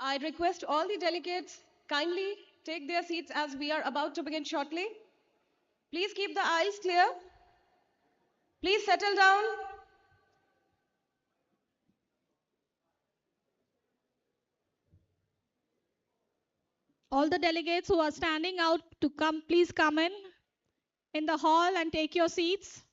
I request all the delegates kindly take their seats as we are about to begin shortly. Please keep the aisles clear. Please settle down. All the delegates who are standing out to come, please come in the hall and take your seats.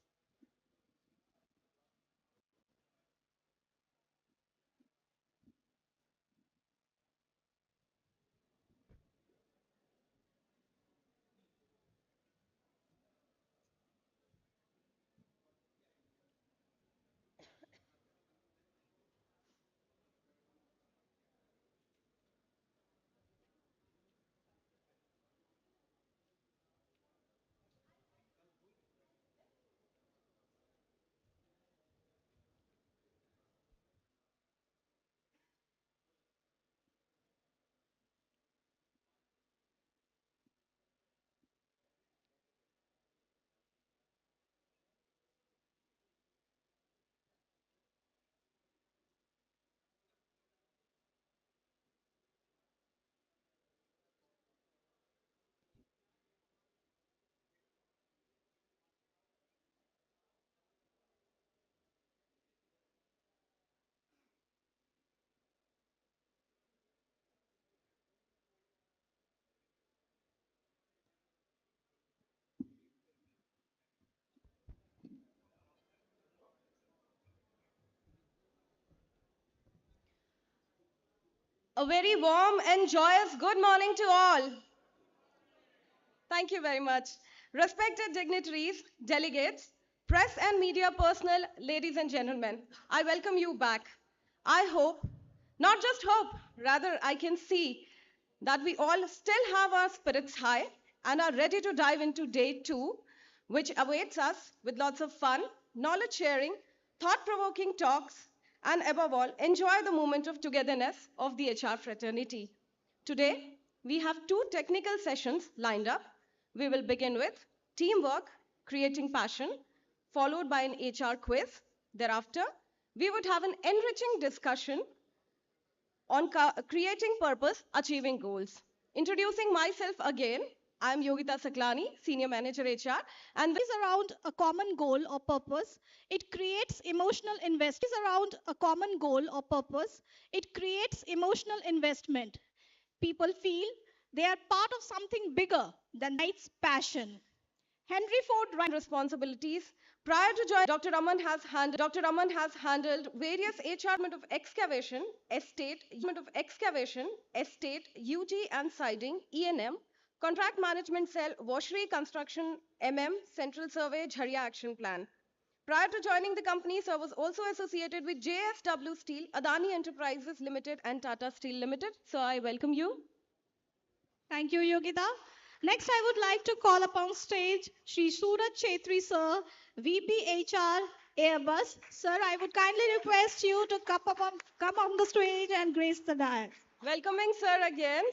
A very warm and joyous good morning to all. Thank you very much. Respected dignitaries, delegates, press and media personnel, ladies and gentlemen, I welcome you back. I hope, not just hope, rather I can see that we all still have our spirits high and are ready to dive into day two, which awaits us with lots of fun, knowledge sharing, thought provoking talks, and above all, enjoy the moment of togetherness of the HR fraternity. Today, we have two technical sessions lined up. We will begin with teamwork, creating passion, followed by an HR quiz. Thereafter, we would have an enriching discussion on creating purpose, achieving goals. Introducing myself again, I'm Yogita Saklani, Senior Manager HR, and Is around a common goal or purpose. It creates emotional investment. Is around a common goal or purpose. It creates emotional investment. People feel they are part of something bigger than its passion. Henry Ford responsibilities. Prior to joining, Dr. Raman has handled various HR of estate, UG and siding, E&M, contract management cell, washery construction, Central Survey, Jharia Action Plan. Prior to joining the company, sir was also associated with JSW Steel, Adani Enterprises Limited, and Tata Steel Limited. So I welcome you. Thank you, Yogita. Next, I would like to call upon stage Sri Suraj Chetri, sir, VP HR Airbus. Sir, I would kindly request you to come on the stage and grace the dais. Welcoming sir again.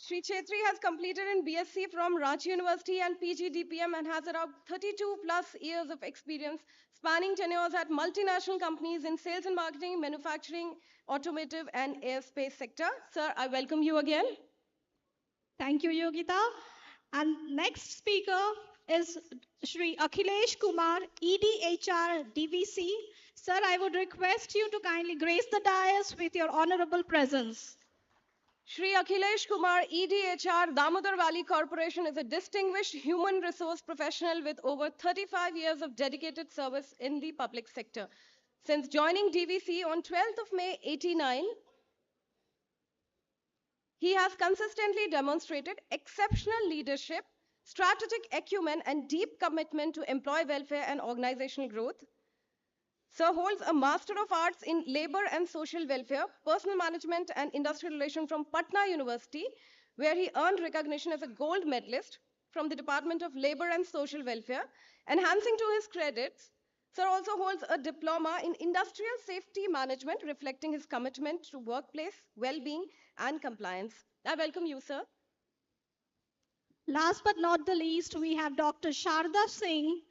Sri Chetri has completed in BSc from Ranchi University and PG DPM and has around 32 plus years of experience spanning tenures at multinational companies in sales and marketing, manufacturing, automotive and airspace sector. Sir, I welcome you again. Thank you, Yogita. And next speaker is Shri Akhilesh Kumar, EDHR DVC. Sir, I would request you to kindly grace the dais with your honorable presence. Shri Akhilesh Kumar, EDHR Damodar Valley Corporation is a distinguished human resource professional with over 35 years of dedicated service in the public sector. Since joining DVC on 12th of May 89, he has consistently demonstrated exceptional leadership, strategic acumen, and deep commitment to employee welfare and organizational growth. Sir holds a Master of Arts in Labor and Social Welfare, Personal Management and Industrial Relations from Patna University, where he earned recognition as a gold medalist from the Department of Labor and Social Welfare. Enhancing to his credits, Sir also holds a diploma in Industrial Safety Management, reflecting his commitment to workplace well-being and compliance. I welcome you, sir. Last but not the least, we have Dr. Sharda Singh,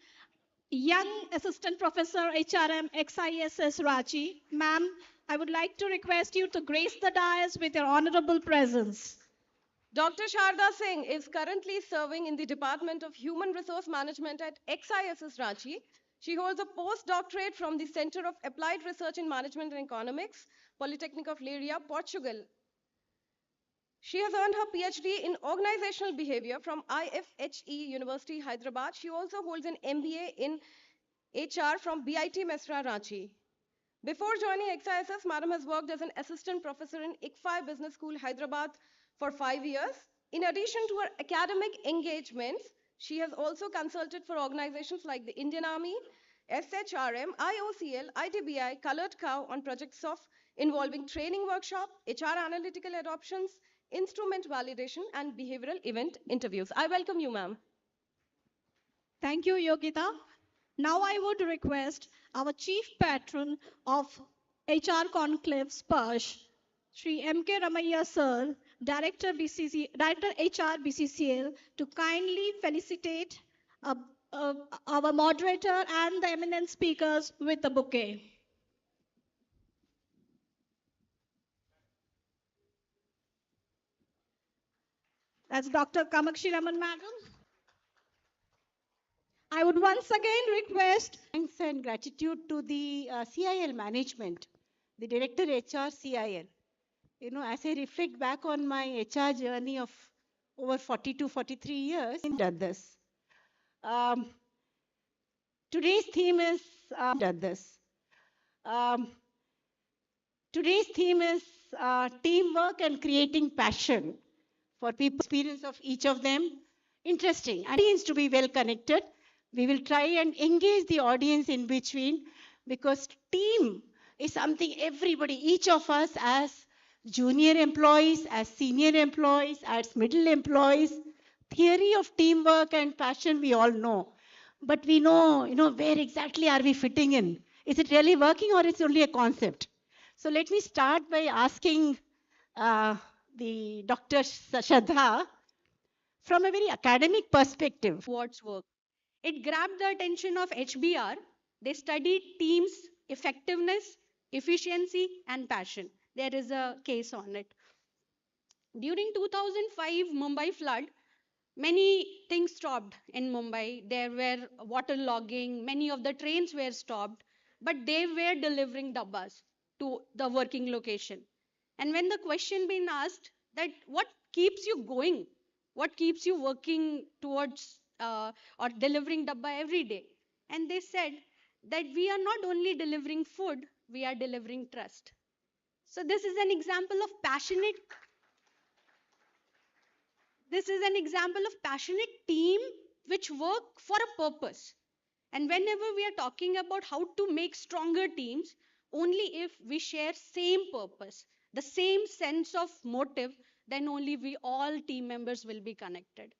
Young Assistant Professor HRM XISS Ranchi. Ma'am, I would like to request you to grace the dais with your honorable presence. Dr. Sharda Singh is currently serving in the Department of Human Resource Management at XISS Ranchi. She holds a postdoctorate from the Center of Applied Research in Management and Economics, Polytechnic of Leiria, Portugal. She has earned her PhD in organizational behavior from IFHE University, Hyderabad. She also holds an MBA in HR from BIT Mesra, Ranchi. Before joining XISS, Madam has worked as an assistant professor in ICFI Business School, Hyderabad for 5 years. In addition to her academic engagements, she has also consulted for organizations like the Indian Army, SHRM, IOCL, ITBI, Colored Cow on projects of involving training workshop, HR analytical adoptions, instrument validation, and behavioral event interviews. I welcome you, ma'am. Thank you, Yogita. Now I would request our chief patron of HR Conclave Sparsh, Sri M.K. Ramaiah Sir, Director HR BCCL, to kindly felicitate uh, our moderator and the eminent speakers with a bouquet. That's Dr. Kamakshi Raman, madam. I would once again request Thanks and gratitude to the CIL management, the Director HR CIL. You know, as I reflect back on my HR journey of over 40 to 43 years, I've done this. Um, today's theme is done this. Um, today's theme is teamwork and creating passion for people. Experience of each of them interesting. Audience to be well connected. We will try and engage the audience in between because team is something everybody, each of us as junior employees, as senior employees, as middle employees, theory of teamwork and passion we all know. But we know, where exactly are we fitting in? Is it really working or it's only a concept? So let me start by asking the Dr. Shraddha from a very academic perspective. What's work? It grabbed the attention of HBR. They studied teams' effectiveness, efficiency, and passion. There is a case on it. During 2005 Mumbai flood, many things stopped in Mumbai. There were water logging, many of the trains were stopped, but they were delivering dabbas to the working location. And when the question been asked that what keeps you going, what keeps you working towards or delivering dabba every day, and they said that we are not only delivering food, we are delivering trust. So this is an example of passionate team which work for a purpose. And whenever we are talking about how to make stronger teams, only if we share same purpose, the same sense of motive, then only we all team members will be connected.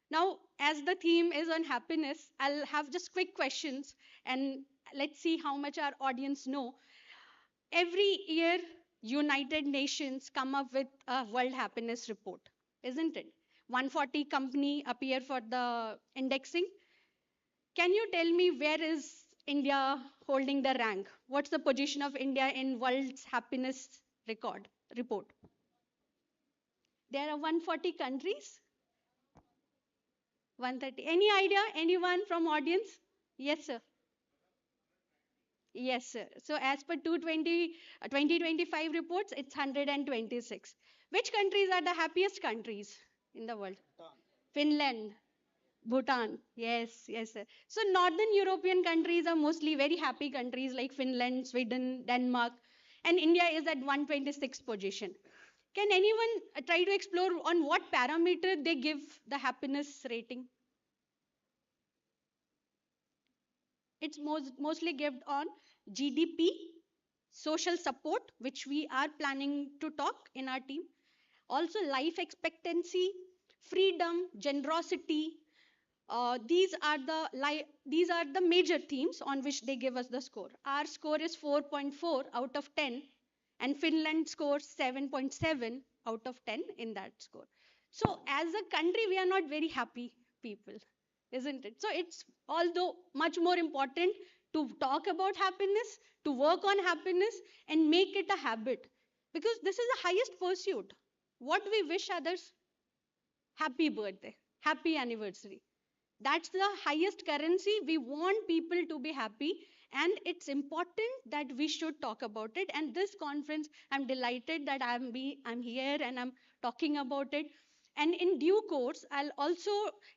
Now, as the theme is on happiness, I'll have just quick questions and let's see how much our audience know. Every year, United Nations come up with a World Happiness Report, isn't it? 140 company appear for the indexing. Can you tell me where is India holding the rank? What's the position of India in World's Happiness report? There are 140 countries. 130. Any idea? Anyone from audience? Yes, sir. Yes, sir. So as per 2025 reports, it's 126. Which countries are the happiest countries in the world? Finland, Bhutan. Yes, yes, sir. So Northern European countries are mostly very happy countries like Finland, Sweden, Denmark, and India is at 126 position. Can anyone try to explore on what parameter they give the happiness rating? It's mostly given on GDP, social support, which we are planning to talk in our team. Also life expectancy, freedom, generosity. These are the major themes on which they give us the score. Our score is 4.4 out of 10 and Finland scores 7.7 out of 10 in that score. So as a country, we are not very happy people, isn't it? So it's although much more important to talk about happiness, to work on happiness, and make it a habit. Because this is the highest pursuit. What we wish others, happy birthday, happy anniversary. That's the highest currency. We want people to be happy, and it's important that we should talk about it. And this conference, I'm delighted that I'm here and I'm talking about it. And in due course, I'll also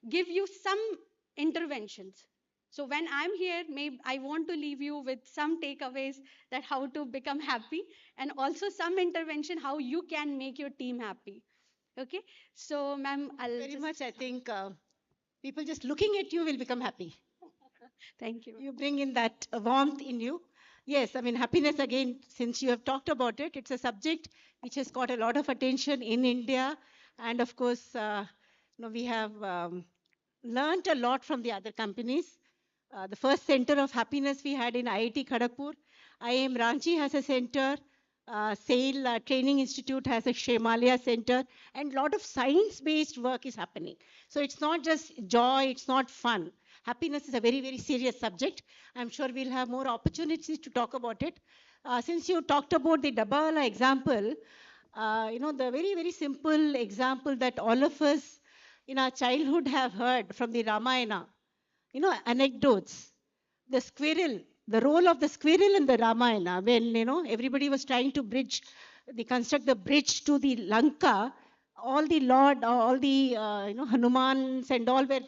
give you some interventions. So when I'm here, maybe I want to leave you with some takeaways that how to become happy, and also some intervention how you can make your team happy. Okay, so ma'am, I'll Very just much, I think people just looking at you will become happy. thank you. You bring in that warmth in you. Yes, I mean, happiness again, since you have talked about it, it's a subject which has got a lot of attention in India. And of course, we have learned a lot from the other companies. The first center of happiness we had in IIT Kharagpur. IIM Ranchi has a center. SAIL Training Institute has a Shemalia center. And a lot of science-based work is happening. So it's not just joy, it's not fun. Happiness is a very, very serious subject. I'm sure we'll have more opportunities to talk about it. Since you talked about the Dabawala example, the very, very simple example that all of us in our childhood have heard from the Ramayana, anecdotes. The squirrel, the role of the squirrel in the Ramayana, when, everybody was trying to construct the bridge to the Lanka, all the, Hanumans and all were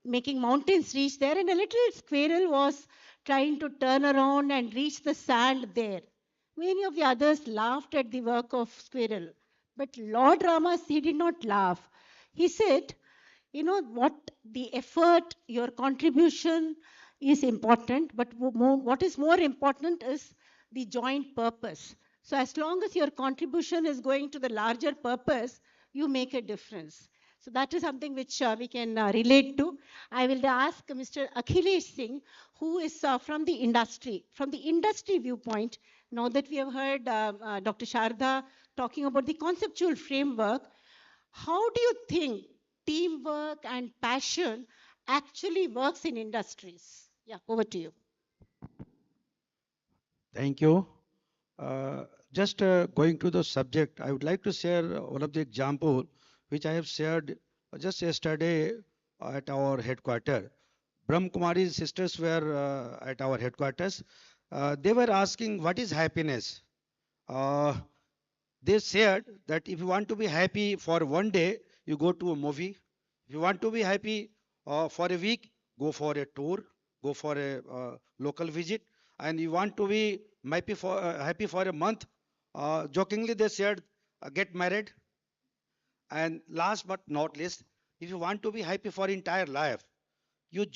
making mountains reach there, and a little squirrel was trying to turn around and reach the sand there. Many of the others laughed at the work of squirrel, but Lord Rama, he did not laugh. He said, what the effort, your contribution is important, but what is more important is the joint purpose. So as long as your contribution is going to the larger purpose, you make a difference. So that is something which we can relate to. I will ask Mr. Akhilesh Singh, who is from the industry viewpoint. Now that we have heard Dr. Sharda talking about the conceptual framework, how do you think teamwork and passion actually works in industries? Yeah, over to you. Thank you. Uh, just going to the subject, I would like to share one of the example which I have shared just yesterday at our headquarters. Brahm Kumari's sisters were at our headquarters. They were asking, what is happiness? Uh, they said that if you want to be happy for one day, you go to a movie. If you want to be happy for a week, go for a tour, go for a local visit. And you want to be happy for a month, jokingly they said, get married. And last but not least, if you want to be happy for entire life, you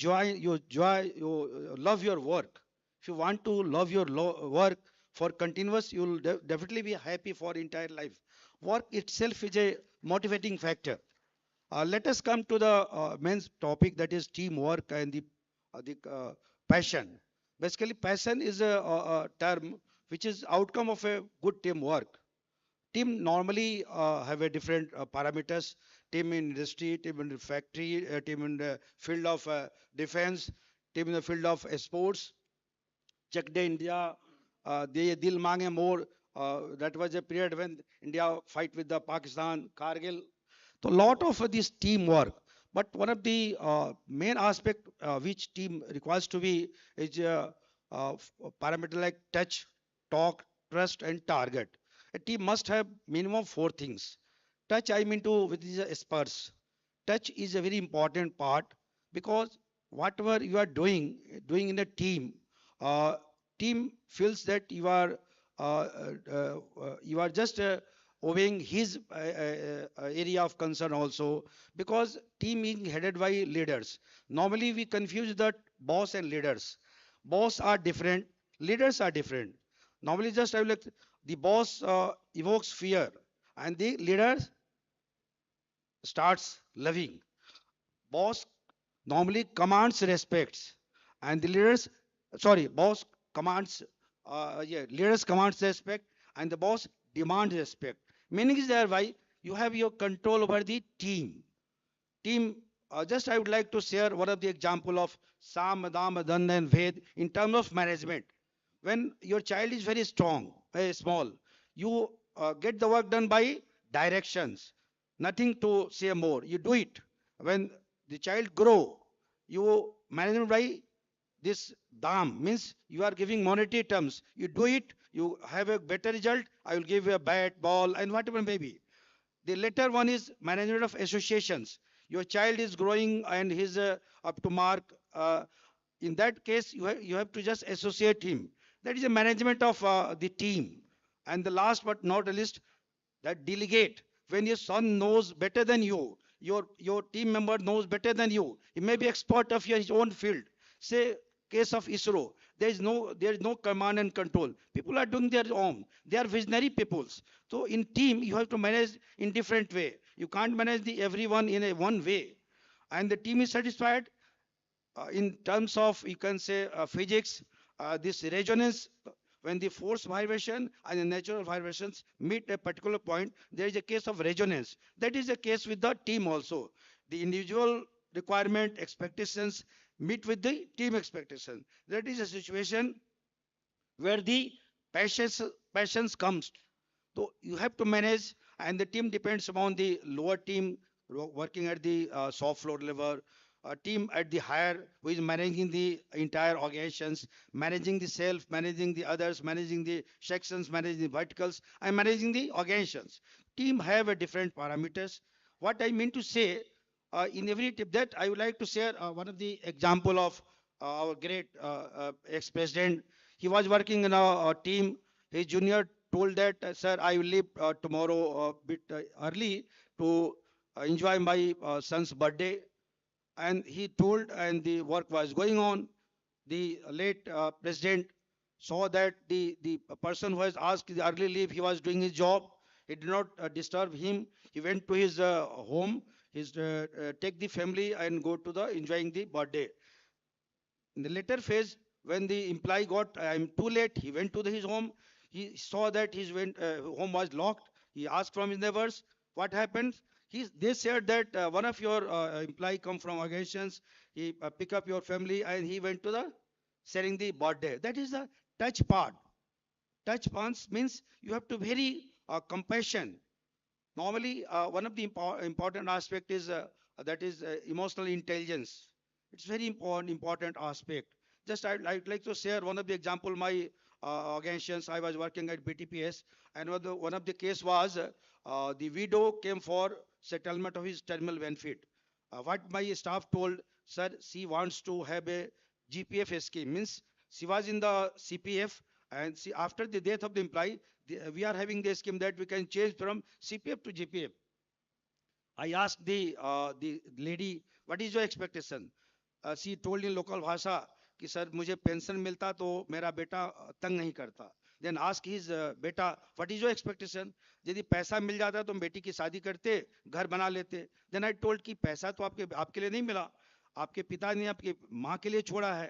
love your work. If you want to love your work for continuous, you will definitely be happy for entire life. Work itself is a motivating factor. Let us come to the main topic, that is teamwork and the passion. Basically, passion is a term which is outcome of a good teamwork. Team normally have a different parameters. Team in industry, team in the factory, team in the field of defense, team in the field of sports. Check the India, they dil mange more. That was a period when India fight with the Pakistan, Kargil. So lot of this teamwork. But one of the main aspect which team requires to be is parameter like touch, talk, trust, and target. A team must have minimum four things. Touch, I mean to with the Sparsh. Touch is a very important part, because whatever you are doing in a team, uh, team feels that you are just obeying his area of concern also, because team is headed by leaders. Normally we confuse that boss and leaders. Boss are different, leaders are different. Normally just I will like, the boss evokes fear, and the leader starts loving. Boss normally commands respects, and the leaders, sorry, boss commands, leaders commands respect, and the boss demands respect. Meaning is there why you have your control over the team. Team Just I would like to share one of the example of Sam, Dam, Dhan and Ved in terms of management. When your child is very strong, very small, you get the work done by directions. Nothing to say more. You do it. When the child grow, you manage by this dam means you are giving monetary terms. You do it, you have a better result. I will give you a bat, ball, and whatever may be. The latter one is management of associations. Your child is growing and he's up to mark. In that case, you have to just associate him. That is a management of the team. And the last but not the least, that delegate. When your son knows better than you, your team member knows better than you. He may be expert of his own field. Say case of ISRO, there is no command and control. People are doing their own. They are visionary peoples. So in team, you have to manage in different way. You can't manage the everyone in a one way. And the team is satisfied in terms of you can say physics, this resonance, when the force vibration and the natural vibrations meet a particular point, there is a case of resonance. That is the case with the team also. The individual requirement expectations meet with the team expectation. That is a situation where the passions passions comes. So you have to manage, and the team depends upon the lower team working at the soft floor level, a team at the higher who is managing the entire organizations, managing the self, managing the others, managing the sections, managing the verticals, and managing the organizations. Team have a different parameters. What I mean to say, in every tip that I would like to share one of the example of our great ex-president. He was working in a team. His junior told that, sir, I will leave tomorrow a bit early to enjoy my son's birthday. And he told, and the work was going on. The late president saw that the person who has asked the early leave, he was doing his job. He did not disturb him. He went to his home, take the family and go to the enjoying the birthday. In the later phase, when the employee got, I'm too late, he went to his home. He saw that his home was locked. He asked from his neighbors, what happened? They said that one of your employee come from organizations, he pick up your family and he went to the sharing the birthday. That is the touch part. Touch points means you have to very compassion. Normally, one of the important aspect is that is emotional intelligence. It's very important aspect. Just I'd like to share one of the example. My organizations, I was working at BTPS, and one of the case was the widow came for settlement of his terminal benefit. What my staff told, sir, she wants to have a GPF scheme. Means she was in the CPF, and she, after the death of the employee, we are having the scheme that we can change from CPF to GPF. I asked the lady, what is your expectation? She told in local भाषा कि sir मुझे pension मिलता तो मेरा बेटा तंग नहीं करता. Then ask his बेटा, what is your expectation? यदि पैसा मिल जाता तो हम बेटी की शादी करते, घर बना लेते. Then I told कि पैसा तो आपके आपके लिए नहीं मिला, आपके पिता ने आपकी माँ के लिए छोड़ा है.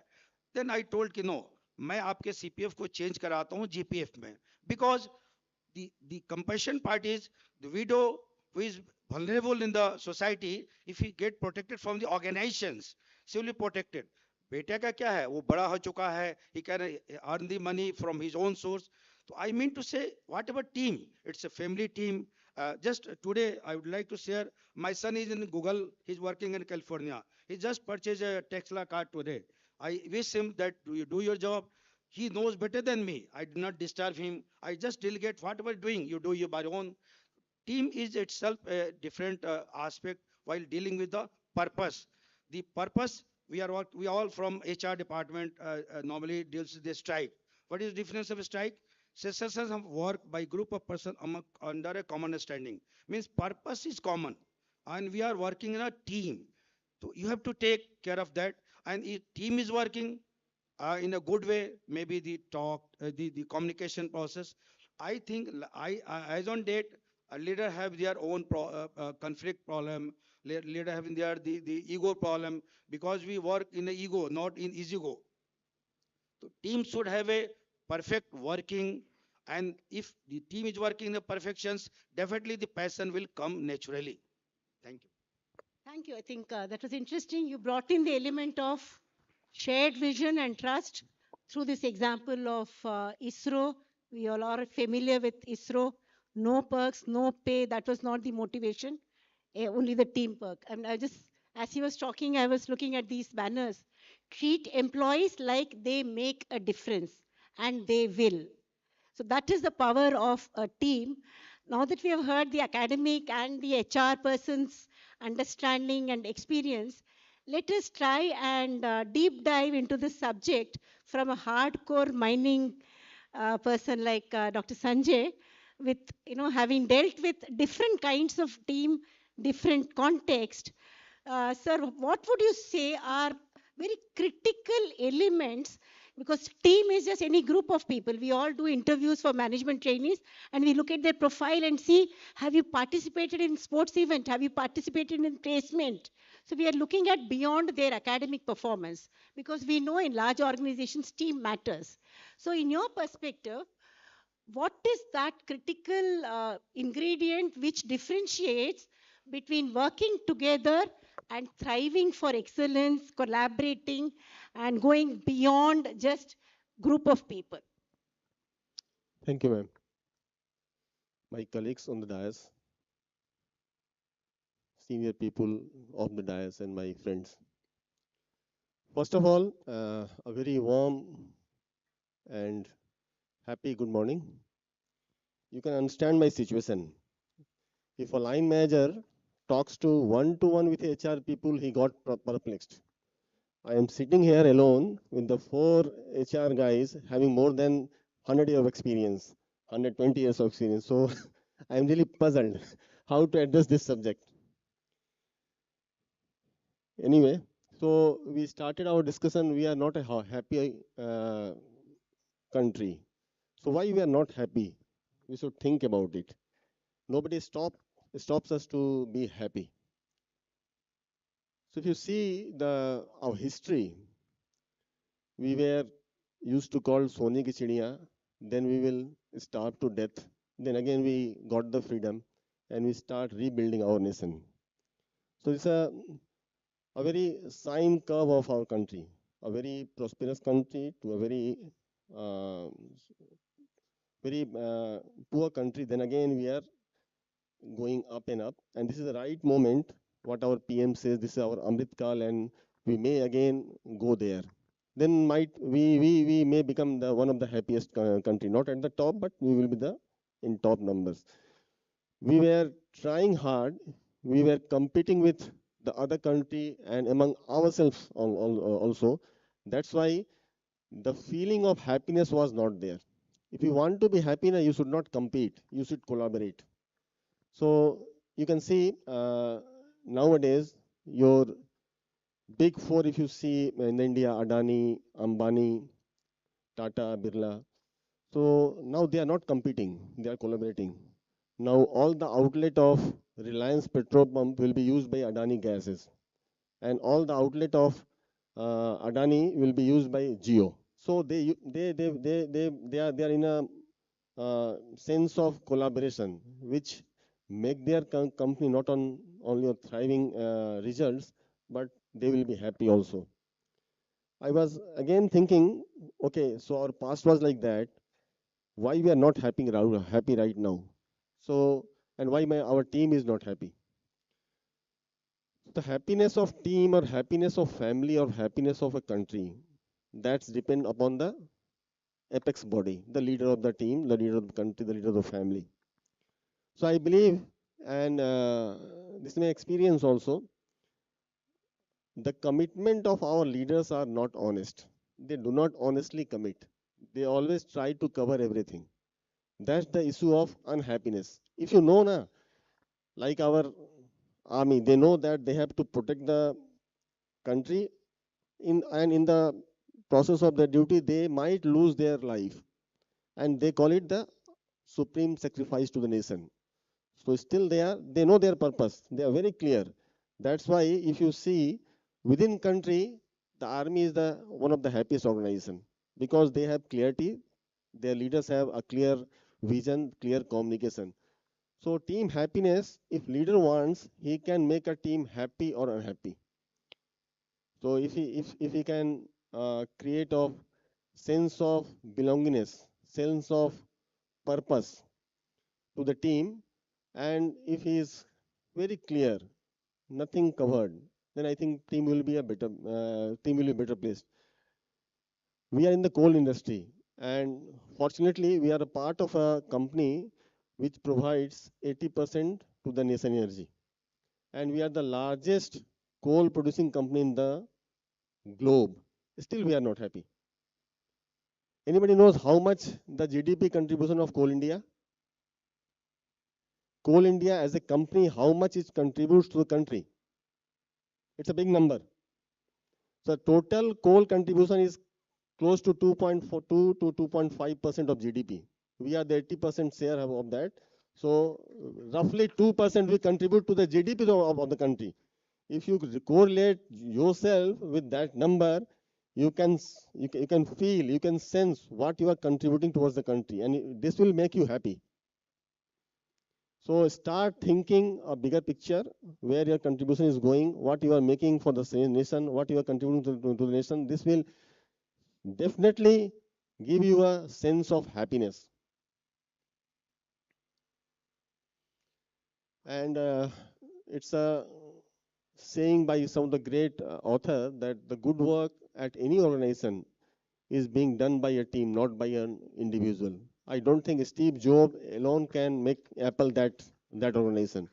Then I told कि no, मैं आपके CPF को चेंज कराता हूँ GPF में. Because the compassion part is the widow who is vulnerable in the society, if he get protected from the organizations, she will be protected. बेटे का क्या है, वो बड़ा हो चुका है, he can earn the money from his own source. So I mean to say, whatever team, it's a family team. Just today, I would like to share, my son is in Google, he's working in California. He just purchased a Tesla car today. I wish him that you do your job. He knows better than me. I do not disturb him. I just delegate whatever doing. You do your by own. Team is itself a different aspect while dealing with the purpose. The purpose, we all from HR department normally deals with the strike. What is the difference of a strike? Cessation of work by group of person under a common understanding. Means purpose is common and we are working in a team. So you have to take care of that. And if team is working in a good way, maybe the talk, the communication process. I think as on date, a leader have their own conflict problem. Leader having their the ego problem because we work in the ego, not in easy go. So team should have a perfect working, and if the team is working in the perfections, definitely the passion will come naturally. Thank you. Thank you. I think that was interesting. You brought in the element of shared vision and trust through this example of ISRO. We all are familiar with ISRO. No perks, no pay. That was not the motivation, only the team perk. And I just, as he was talking, I was looking at these banners. Treat employees like they make a difference, and they will. So that is the power of a team. Now that we have heard the academic and the HR person's understanding and experience, let us try and deep dive into this subject from a hardcore mining person like Dr. Sanjay, with having dealt with different kinds of team, different context. Sir, what would you say are very critical elements, because team is just any group of people. We all do interviews for management trainees and we look at their profile and see, have you participated in sports event? Have you participated in placement? So we are looking at beyond their academic performance, because we know in large organizations, team matters. So in your perspective, what is that critical ingredient which differentiates between working together and thriving for excellence, collaborating, and going beyond just group of people? Thank you, ma'am. My colleagues on the dais, senior people of the dais, and my friends. First of all, a very warm and happy good morning. You can understand my situation. If a line manager talks to one with HR people, he got perplexed. I am sitting here alone with the four HR guys having more than 100 years of experience, 120 years of experience. So I am really puzzled how to address this subject. Anyway, so we started our discussion. We are not a happy country. So why we are not happy? We should think about it. Nobody stops us to be happy. So if you see our history, we were used to call Soni ki chidiya, then we will starve to death. Then again we got the freedom and we start rebuilding our nation. So it's a very sine curve of our country, a very prosperous country to a uh, very poor country. Then again we are going up and up, and this is the right moment. What our PM says, this is our Amrit Kal, and we may again go there. Then might we may become the one of the happiest country, not at the top, but we will be the in top numbers. We were trying hard. We were competing with the other country and among ourselves also. That's why the feeling of happiness was not there. If you want to be happy, you should not compete. You should collaborate. So you can see nowadays your big four, if you see in India, Adani, Ambani, Tata, Birla. So now they are not competing, they are collaborating. Now all the outlet of Reliance petrol pump will be used by Adani gases, and all the outlet of Adani will be used by Geo. So they are in a sense of collaboration, which make their company not only thriving results, but they will be happy also. I was again thinking, okay, so our past was like that. Why we are not happy right now? So, and why our team is not happy? The happiness of team or happiness of family or happiness of a country, that's depend upon the apex body, the leader of the team, the leader of the country, the leader of the family. So I believe, and this is my experience also, the commitment of our leaders are not honest. They do not honestly commit. They always try to cover everything. That's the issue of unhappiness. If you know, na, like our army, they know that they have to protect the country and in the process of their duty, they might lose their life. And they call it the supreme sacrifice to the nation. So still they know their purpose. They are very clear. That's why if you see within country, the army is the one of the happiest organization because they have clarity. Their leaders have a clear vision, clear communication. So team happiness, if leader wants, he can make a team happy or unhappy. So if he can create a sense of belongingness, sense of purpose to the team, and if he is very clear, nothing covered, then I think team will be better placed. We are in the coal industry, and fortunately, we are a part of a company which provides 80% to the nation energy, and we are the largest coal producing company in the globe. Still, we are not happy. Anybody knows how much the GDP contribution of Coal India? Coal India as a company, how much it contributes to the country? It's a big number. So total coal contribution is close to 2.42 to 2.5% of GDP. We are the 80% share of that. So roughly 2% we contribute to the GDP of the country. If you correlate yourself with that number, you can feel, you can sense what you are contributing towards the country, and this will make you happy. So start thinking a bigger picture, where your contribution is going, what you are making for the nation, what you are contributing to the nation. This will definitely give you a sense of happiness. And it's a saying by some of the great author that the good work at any organization is being done by a team, not by an individual. I don't think Steve Jobs alone can make Apple that organization.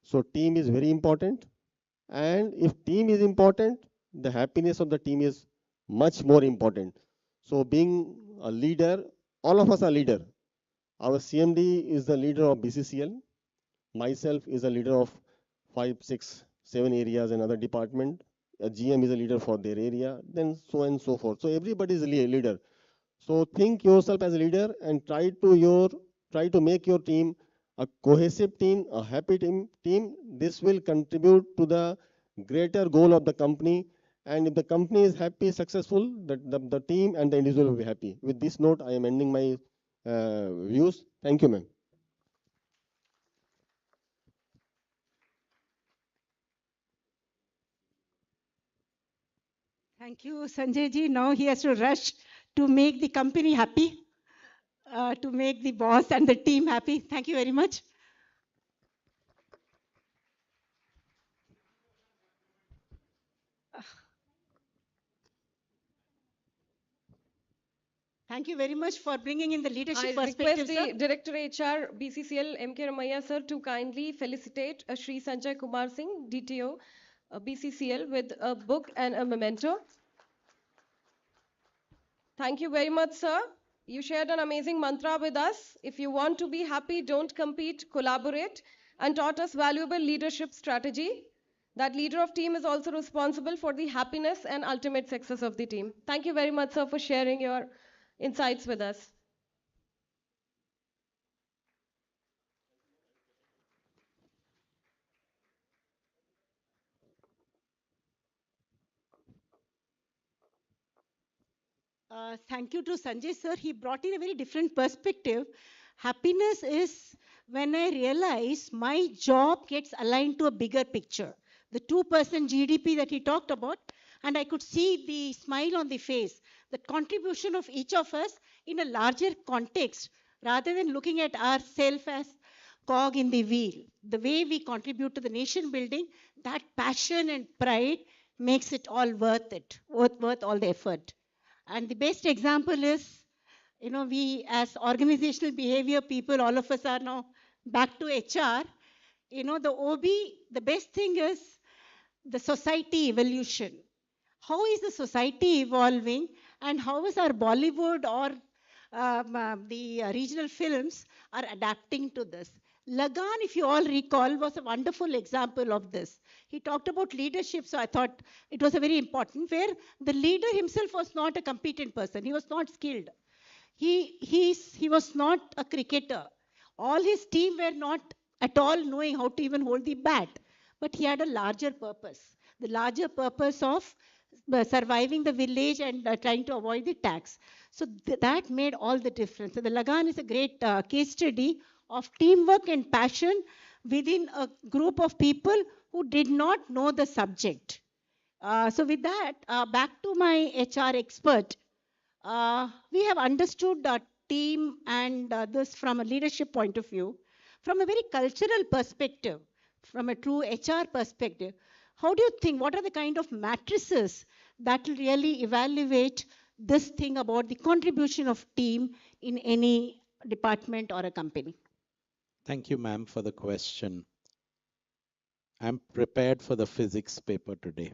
So team is very important, and if team is important, the happiness of the team is much more important. So being a leader, all of us are leader. Our CMD is the leader of BCCL. Myself is a leader of 5, 6, 7 areas and other department. A GM is a leader for their area, then so and so forth. So everybody is a leader. So think yourself as a leader and try to make your team a cohesive team, a happy team. This will contribute to the greater goal of the company. And if the company is happy, successful, the team and the individual will be happy. With this note, I am ending my views. Thank you, ma'am. Thank you, Sanjay ji. Now he has to rush to make the company happy, to make the boss and the team happy. Thank you very much. Thank you very much for bringing in the leadership I request perspective, sir. the Director HR, BCCL, M.K. Ramaiah sir, to kindly felicitate Shri Sanjay Kumar Singh, DTO, BCCL, with a book and a memento. Thank you very much, sir. You shared an amazing mantra with us. If you want to be happy, don't compete, collaborate, and taught us valuable leadership strategy. That leader of team is also responsible for the happiness and ultimate success of the team. Thank you very much, sir, for sharing your insights with us. Thank you to Sanjay sir. He brought in a very different perspective. Happiness is when I realize my job gets aligned to a bigger picture. The 2% GDP that he talked about, and I could see the smile on the face, the contribution of each of us in a larger context, rather than looking at ourselves as cog in the wheel. The way we contribute to the nation building, that passion and pride makes it all worth it, worth all the effort. And the best example is, we as organizational behavior people, all of us are now back to HR. The OB, the best thing is the society evolution. How is the society evolving, and how is our Bollywood or the regional films are adapting to this? Lagan, if you all recall, was a wonderful example of this. He talked about leadership, so I thought it was a very important, where the leader himself was not a competent person. He was not skilled. He was not a cricketer. All his team were not at all knowing how to even hold the bat. But he had a larger purpose. The larger purpose of surviving the village and trying to avoid the tax. So that made all the difference. So the Lagan is a great case study of teamwork and passion within a group of people who did not know the subject. So with that, back to my HR expert. We have understood the team and this from a leadership point of view, from a very cultural perspective, from a true HR perspective. How do you think, what are the kind of matrices that will really evaluate this thing about the contribution of team in any department or a company? Thank you, ma'am, for the question. I'm prepared for the physics paper today.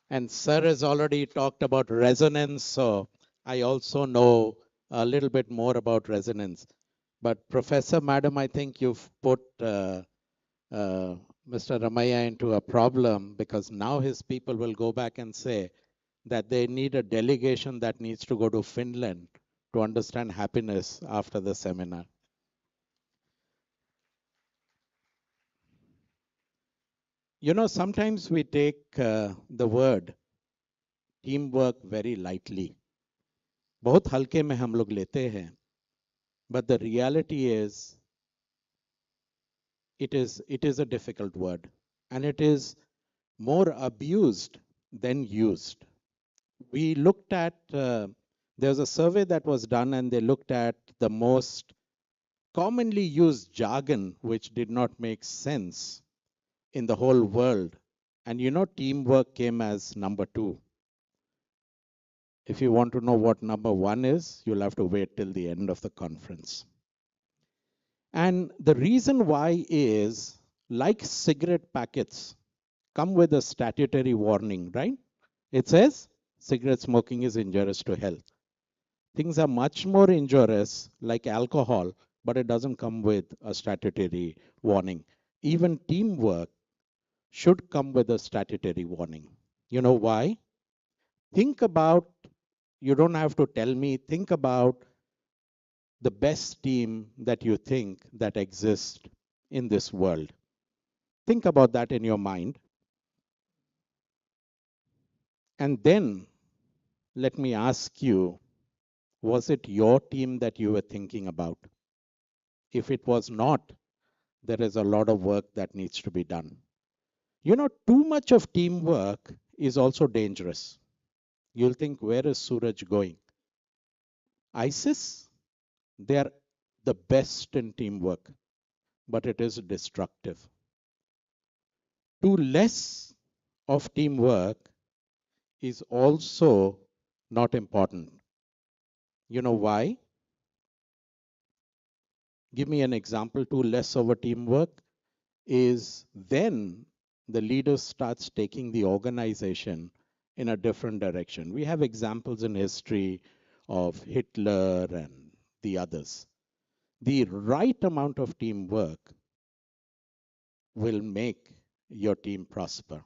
And sir has already talked about resonance, so I also know a little bit more about resonance. But Professor, Madam, I think you've put Mr. Ramaya into a problem, because now his people will go back and say that they need a delegation that needs to go to Finland to understand happiness after the seminar. You know, sometimes we take the word teamwork very lightly. बहुत हल्के में हम लोग लेते हैं. But the reality is, it is a difficult word, and it is more abused than used. We looked at, there's a survey that was done, and they looked at the most commonly used jargon which did not make sense in the whole world. And you know, teamwork came as number 2. If you want to know what number 1 is, you'll have to wait till the end of the conference. And the reason why is, like cigarette packets come with a statutory warning, right? It says cigarette smoking is injurious to health. Things are much more injurious, like alcohol, but it doesn't come with a statutory warning. Even teamwork should come with a statutory warning. You know why? Think about, you don't have to tell me, think about the best team that you think that exists in this world. Think about that in your mind. And then let me ask you, was it your team that you were thinking about? If it was not, there is a lot of work that needs to be done. You know, too much of teamwork is also dangerous. You'll think, where is Suraj going? ISIS, they are the best in teamwork, but it is destructive. Too less of teamwork is also not important. You know why? Give me an example. Too less of a teamwork is then the leader starts taking the organization in a different direction. We have examples in history of Hitler and the others. The right amount of teamwork will make your team prosper.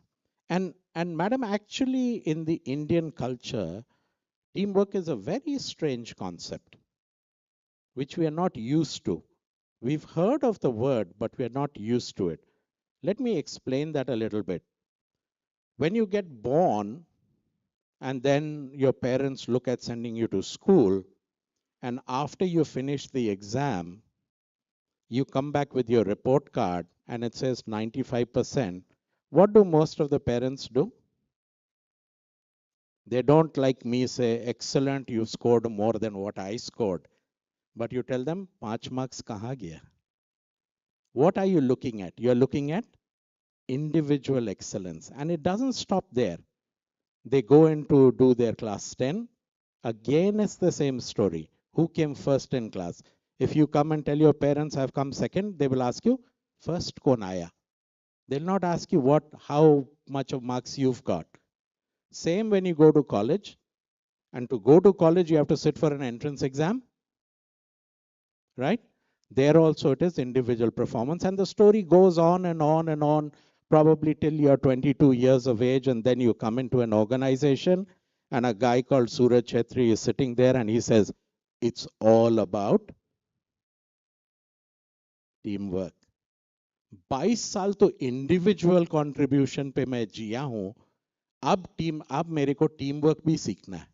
And madam, actually in the Indian culture, teamwork is a very strange concept, which we are not used to. We've heard of the word, but we are not used to it. Let me explain that a little bit. When you get born, and then your parents look at sending you to school, and after you finish the exam, you come back with your report card and it says 95%. What do most of the parents do? They don't, like me, say, excellent, you scored more than what I scored. But you tell them, 5 marks kahan gaya? What are you looking at? You're looking at individual excellence. And it doesn't stop there. They go in to do their class 10. Again, it's the same story. Who came first in class? If you come and tell your parents I've come second, they will ask you, first kon aaya? They'll not ask you how much of marks you've got. Same when you go to college. And to go to college, you have to sit for an entrance exam. Right? There also it is individual performance. And the story goes on and on and on, probably till you're 22 years of age. And then you come into an organization and a guy called Suraj Chetri is sitting there and he says, it's all about teamwork. 22 साल तो individual contribution पे मैं जिया हूं. अब मेरे को team work भी सीखना है.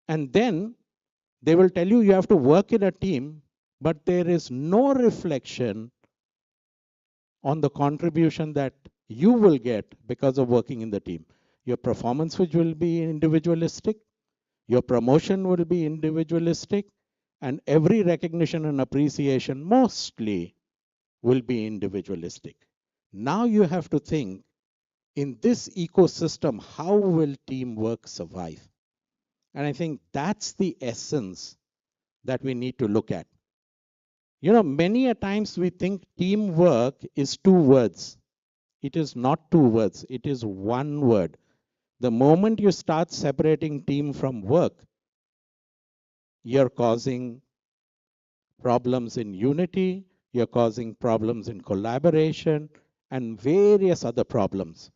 And then they will tell you you have to work in a team, but there is no reflection on the contribution that you will get because of working in the team. Your performance which will be individualistic, your promotion will be individualistic, and every recognition and appreciation mostly will be individualistic. Now you have to think, in this ecosystem, how will teamwork survive? And I think that's the essence that we need to look at. You know, many a times we think teamwork is two words. It is not two words, it is one word. The moment you start separating team from work, you're causing problems in unity, you're causing problems in collaboration, and various other problems.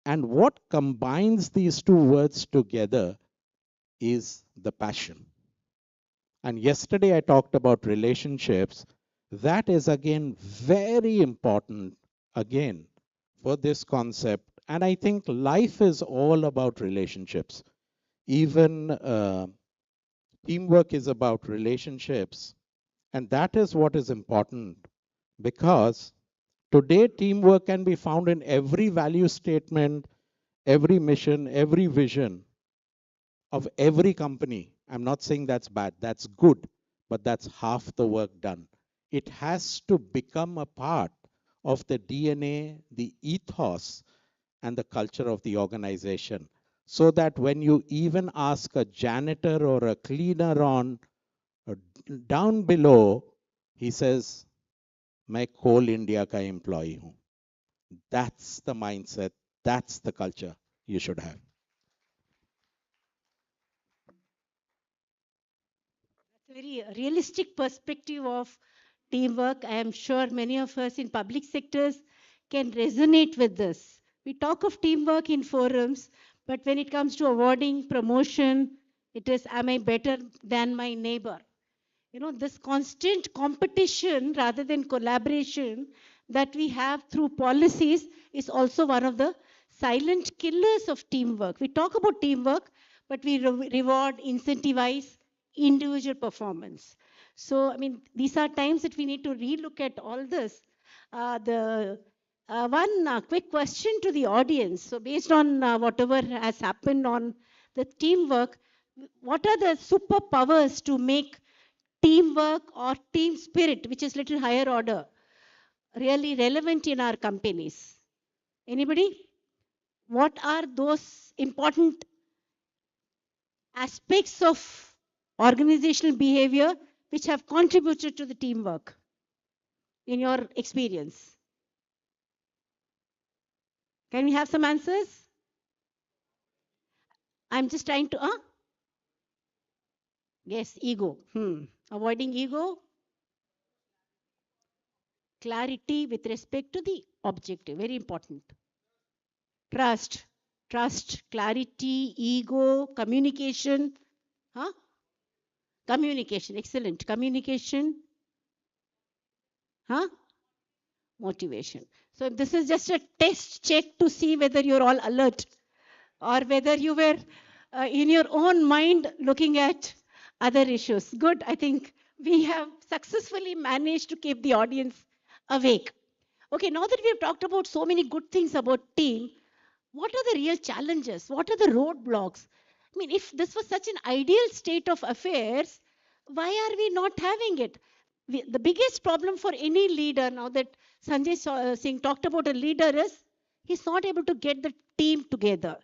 And what combines these two words together is the passion. And yesterday I talked about relationships. That is again very important again for this concept. And I think life is all about relationships. Even teamwork is about relationships. And that is what is important because today teamwork can be found in every value statement, every mission, every vision of every company. I'm not saying that's bad, that's good, but that's half the work done. It has to become a part of the DNA, the ethos, and the culture of the organization. So that when you even ask a janitor or a cleaner on down below, he says, मैं coal India का employee हूँ. That's the mindset, that's the culture you should have. Very realistic perspective of teamwork. I am sure many of us in public sectors can resonate with this. We talk of teamwork in forums, but when it comes to awarding promotion, it is, am I better than my neighbor? You know, this constant competition rather than collaboration that we have through policies is also one of the silent killers of teamwork. We talk about teamwork, but we reward, incentivize individual performance. So, I mean, these are times that we need to relook at all this. The one quick question to the audience. So, based on whatever has happened on the teamwork, what are the superpowers to make teamwork or team spirit, which is little higher order, really relevant in our companies? Anybody? What are those important aspects of organizational behavior which have contributed to the teamwork in your experience? Can we have some answers? I'm just trying to, yes, ego. Avoiding ego, clarity with respect to the objective, very important. Trust, clarity, ego, communication. Huh? Communication, excellent. Communication. Huh? Motivation. So this is just a test check to see whether you're all alert or whether you were in your own mind looking at other issues. Good, I think we have successfully managed to keep the audience awake. Okay, now that we have talked about so many good things about team, what are the real challenges? What are the roadblocks? I mean, if this was such an ideal state of affairs, why are we not having it? The biggest problem for any leader, now that Sanjay Singh talked about a leader, is he's not able to get the team together.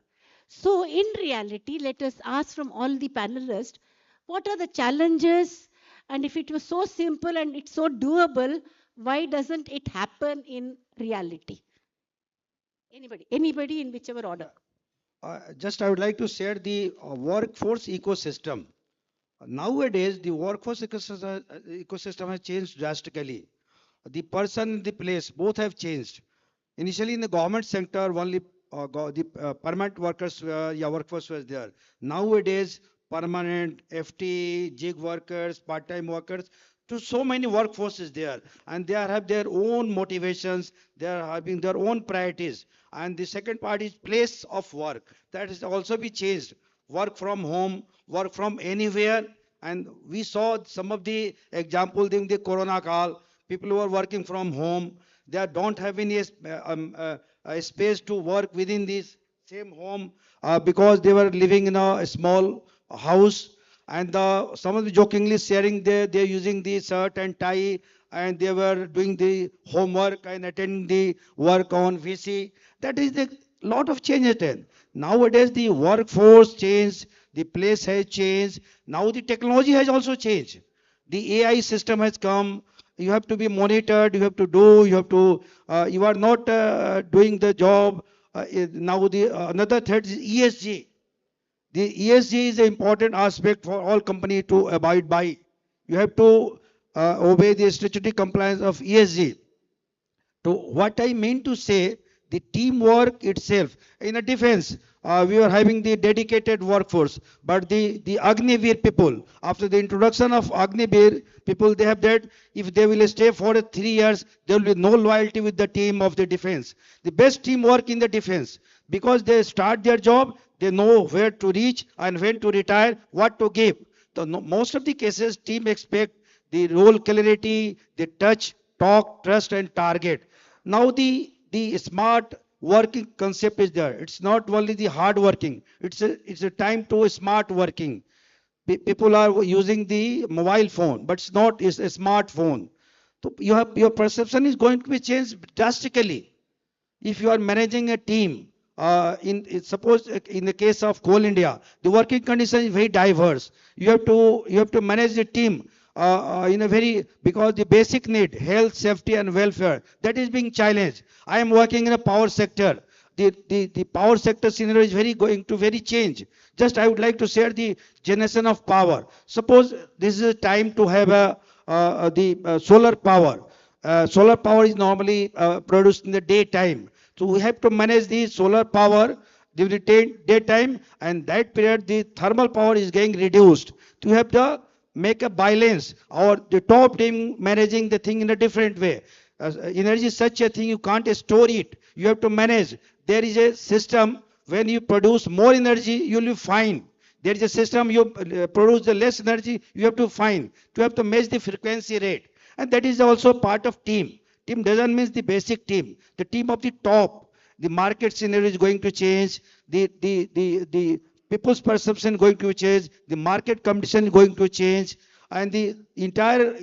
So, in reality, let us ask from all the panelists, what are the challenges? And if it was so simple and it's so doable, why doesn't it happen in reality? Anybody in whichever order. Just I would like to share the workforce ecosystem. Nowadays, the workforce ecosystem has changed drastically. The person, the place, both have changed. Initially, in the government sector, only the permanent workers, workforce was there. Nowadays, permanent, FT, gig workers, part-time workers, to so many workforces there, and they have their own motivations. They are having their own priorities. And the second part is place of work. That is also be changed. Work from home, work from anywhere. And we saw some of the example during the Corona call. People who are working from home, they don't have any space to work within this same home because they were living in a small house. And some of the jokingly sharing they're using the shirt and tie, and they were doing the homework and attending the work on VC. That is the lot of changes then. Nowadays the workforce changed, the place has changed. Now the technology has also changed. The AI system has come. You have to be monitored. You have to do. You have to. You are not doing the job. Now the another threat is ESG. The ESG is an important aspect for all companies to abide by. You have to obey the statutory compliance of ESG. So what I mean to say, the teamwork itself in a defense, we are having the dedicated workforce, but the Agnivir people, after the introduction of Agnivir people, they have that if they will stay for 3 years, there will be no loyalty with the team of the defense. The best teamwork in the defense, because they start their job, they know where to reach and when to retire, what to give. So most of the cases, team expect the role clarity, the touch, talk, trust, and target. Now the smart working concept is there. It's not only the hard working. It's a time to smart working. People are using the mobile phone, but it's not. It's a smartphone. So your perception is going to be changed drastically if you are managing a team. Suppose in the case of Coal India, the working condition is very diverse. You have to manage the team in a very, because the basic need, health, safety, and welfare, that is being challenged. I am working in a power sector. The power sector scenario is very going to very change. Just I would like to share the generation of power. Suppose this is a time to have the solar power. Solar power is normally produced in the daytime. So we have to manage the solar power during the daytime, and that period the thermal power is getting reduced. To have to make a balance, or the top team managing the thing in a different way. Energy is such a thing, you can't store it. You have to manage. There is a system, when you produce more energy, you will be fine. There is a system, you produce the less energy, you have to find. You have to match the frequency rate. And that is also part of team. Team doesn't mean the basic team. The team of the top. The market scenario is going to change. The people's perception going to change. The market condition is going to change. And the entire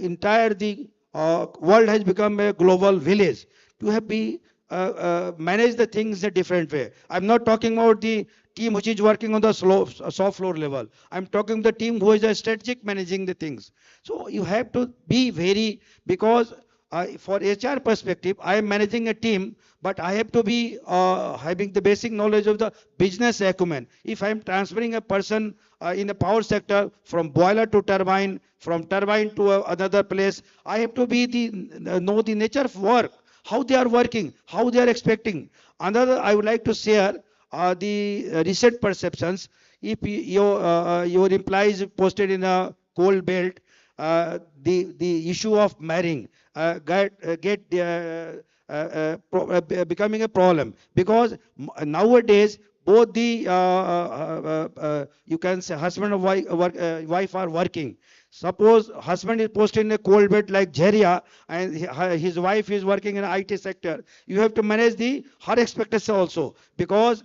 the world has become a global village. To have be manage the things a different way. I'm not talking about the team which is working on the soft floor level. I'm talking the team who is a strategic managing the things. So you have to be very, because for HR perspective, I am managing a team, but I have to be having the basic knowledge of the business acumen. If I am transferring a person in the power sector from boiler to turbine, from turbine to another place, I have to be know the nature of work, how they are working, how they are expecting. Another I would like to share the recent perceptions. If your employees posted in a coal belt, the issue of marrying becoming a problem, because nowadays both the you can say husband and wife are working. Suppose husband is posted in a coal bed like Jharia, and his wife is working in IT sector. You have to manage her expectation also, because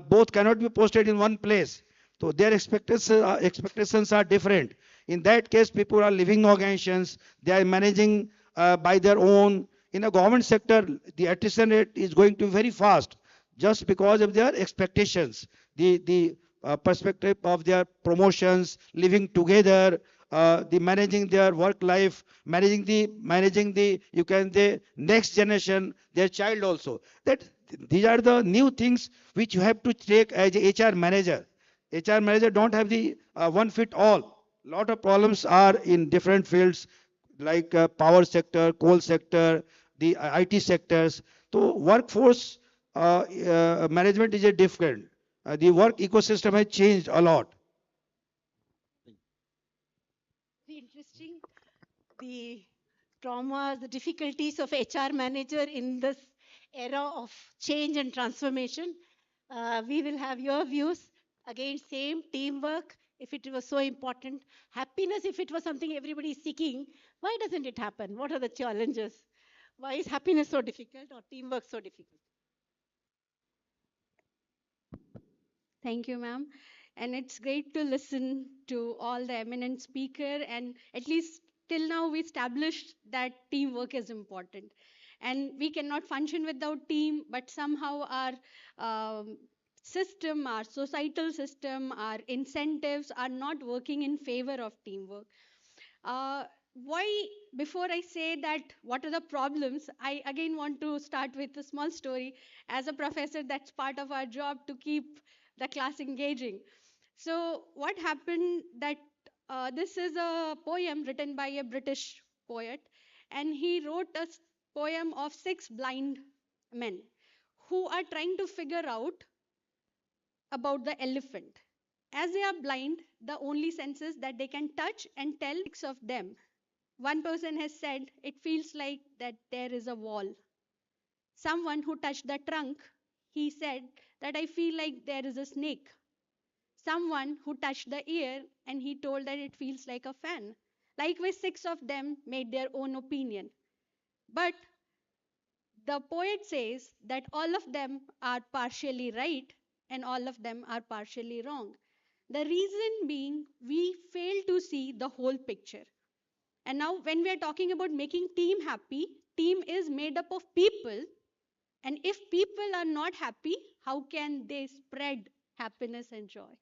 both cannot be posted in one place. So their expectations are different. In that case, people are living organizations. They are managing by their own. In a government sector, the attrition rate is going to be very fast, just because of their expectations, the perspective of their promotions, living together, the managing their work life, managing the you can say next generation, their child also. That these are the new things which you have to take as a HR manager. HR manager don't have the one fit all. Lot of problems are in different fields, like power sector, coal sector, the IT sectors. So workforce management is a different. The work ecosystem has changed a lot. Very interesting. The traumas, the difficulties of HR manager in this era of change and transformation. We will have your views. Again, same teamwork, if it was so important. Happiness, if it was something everybody is seeking, why doesn't it happen? What are the challenges? Why is happiness so difficult or teamwork so difficult? Thank you, ma'am. And it's great to listen to all the eminent speaker. And at least till now, we established that teamwork is important. And we cannot function without team, but somehow our system, our societal system, our incentives are not working in favor of teamwork. Uh, why, before I say that, what are the problems, I again want to start with a small story. As a professor, that's part of our job to keep the class engaging. So, what happened that this is a poem written by a British poet, and he wrote a poem of six blind men who are trying to figure out about the elephant. As they are blind, the only senses that they can touch and tell six of them. One person has said it feels like that there is a wall. Someone who touched the trunk, he said that I feel like there is a snake. Someone who touched the ear and he told that it feels like a fan. Likewise, six of them made their own opinion. But the poet says that all of them are partially right and all of them are partially wrong. The reason being, we fail to see the whole picture. And now, when we are talking about making team happy, team is made up of people. And if people are not happy, how can they spread happiness and joy?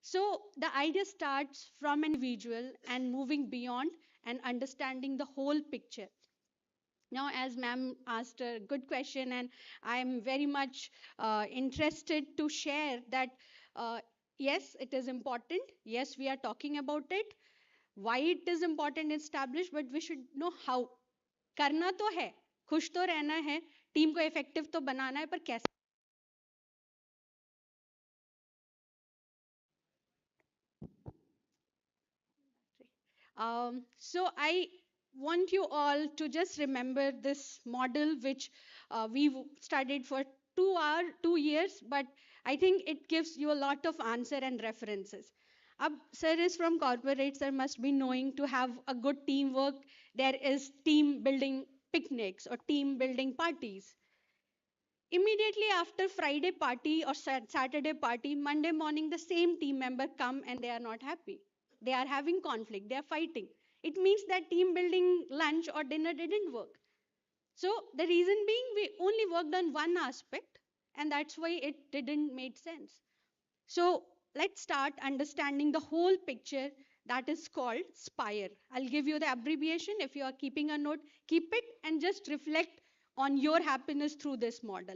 So the idea starts from an individual and moving beyond and understanding the whole picture. Now, as ma'am asked a good question, and I'm very much interested to share that yes, it is important. Yes, we are talking about it. Why it is important established, but we should know how. करना तो है, खुश तो रहना है, team को effective तो बनाना है, पर कैसे? So I want you all to just remember this model which we've studied for 2 years, but I think it gives you a lot of answer and references. Sir is from corporate, sir must be knowing to have a good teamwork. There is team building picnics or team building parties. Immediately after Friday party or Saturday party, Monday morning the same team member come and they are not happy. They are having conflict, they are fighting. It means that team building lunch or dinner didn't work. So the reason being we only worked on one aspect and that's why it didn't make sense. So let's start understanding the whole picture that is called SPIRE. I'll give you the abbreviation. If you are keeping a note, keep it and just reflect on your happiness through this model.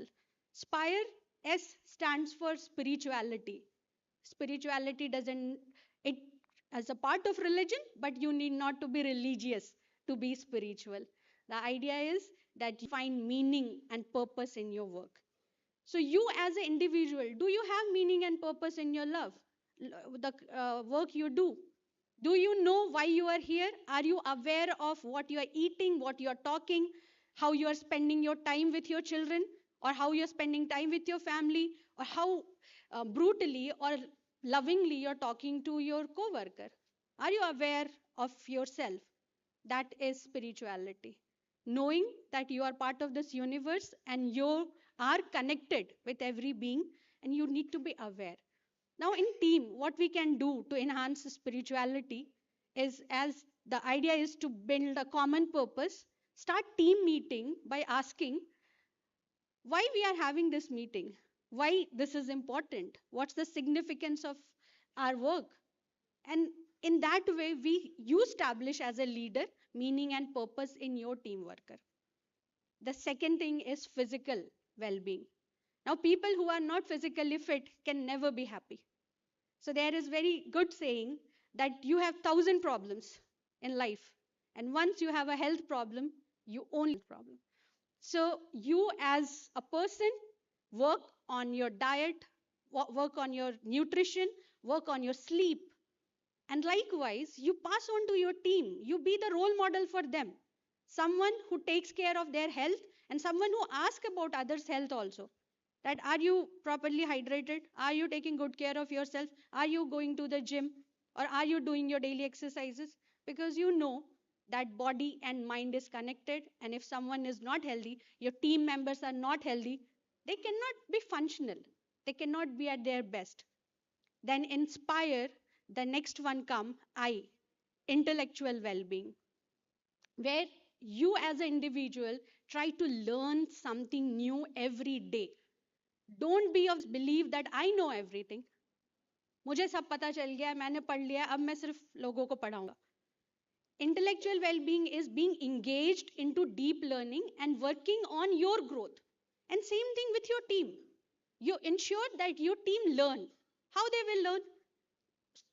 SPIRE, S stands for spirituality. Spirituality doesn't, it as a part of religion, but you need not to be religious to be spiritual. The idea is that you find meaning and purpose in your work. So, you as an individual, do you have meaning and purpose in your love, the work you do? Do you know why you are here? Are you aware of what you are eating, what you are talking, how you are spending your time with your children, or how you are spending time with your family, or how brutally or lovingly you're talking to your coworker? Are you aware of yourself? That is spirituality. Knowing that you are part of this universe and you are connected with every being and you need to be aware. Now, in team, what we can do to enhance spirituality is, as the idea is to build a common purpose, start team meeting by asking why we are having this meeting, why this is important, what's the significance of our work, and in that way we you establish as a leader meaning and purpose in your team worker. The second thing is physical well-being. Now, people who are not physically fit can never be happy. So there is very good saying that you have 1,000 problems in life, and once you have a health problem, you only problem. So you as a person work on your diet, work on your nutrition, work on your sleep, and likewise you pass on to your team. You be the role model for them, someone who takes care of their health and someone who asks about others' health also. That are you properly hydrated? Are you taking good care of yourself? Are you going to the gym? Or are you doing your daily exercises? Because you know that body and mind is connected, and if someone is not healthy, your team members are not healthy, they cannot be functional, they cannot be at their best. Then inspire, the next one come I, intellectual well-being, where you as an individual try to learn something new every day. Don't be of believe that I know everything. मुझे सब पता चल गया है, मैंने पढ़ लिया है, अब मैं सिर्फ लोगों को पढ़ाऊंगा. Intellectual well-being is being engaged into deep learning and working on your growth. And same thing with your team. You ensure that your team learn. How they will learn?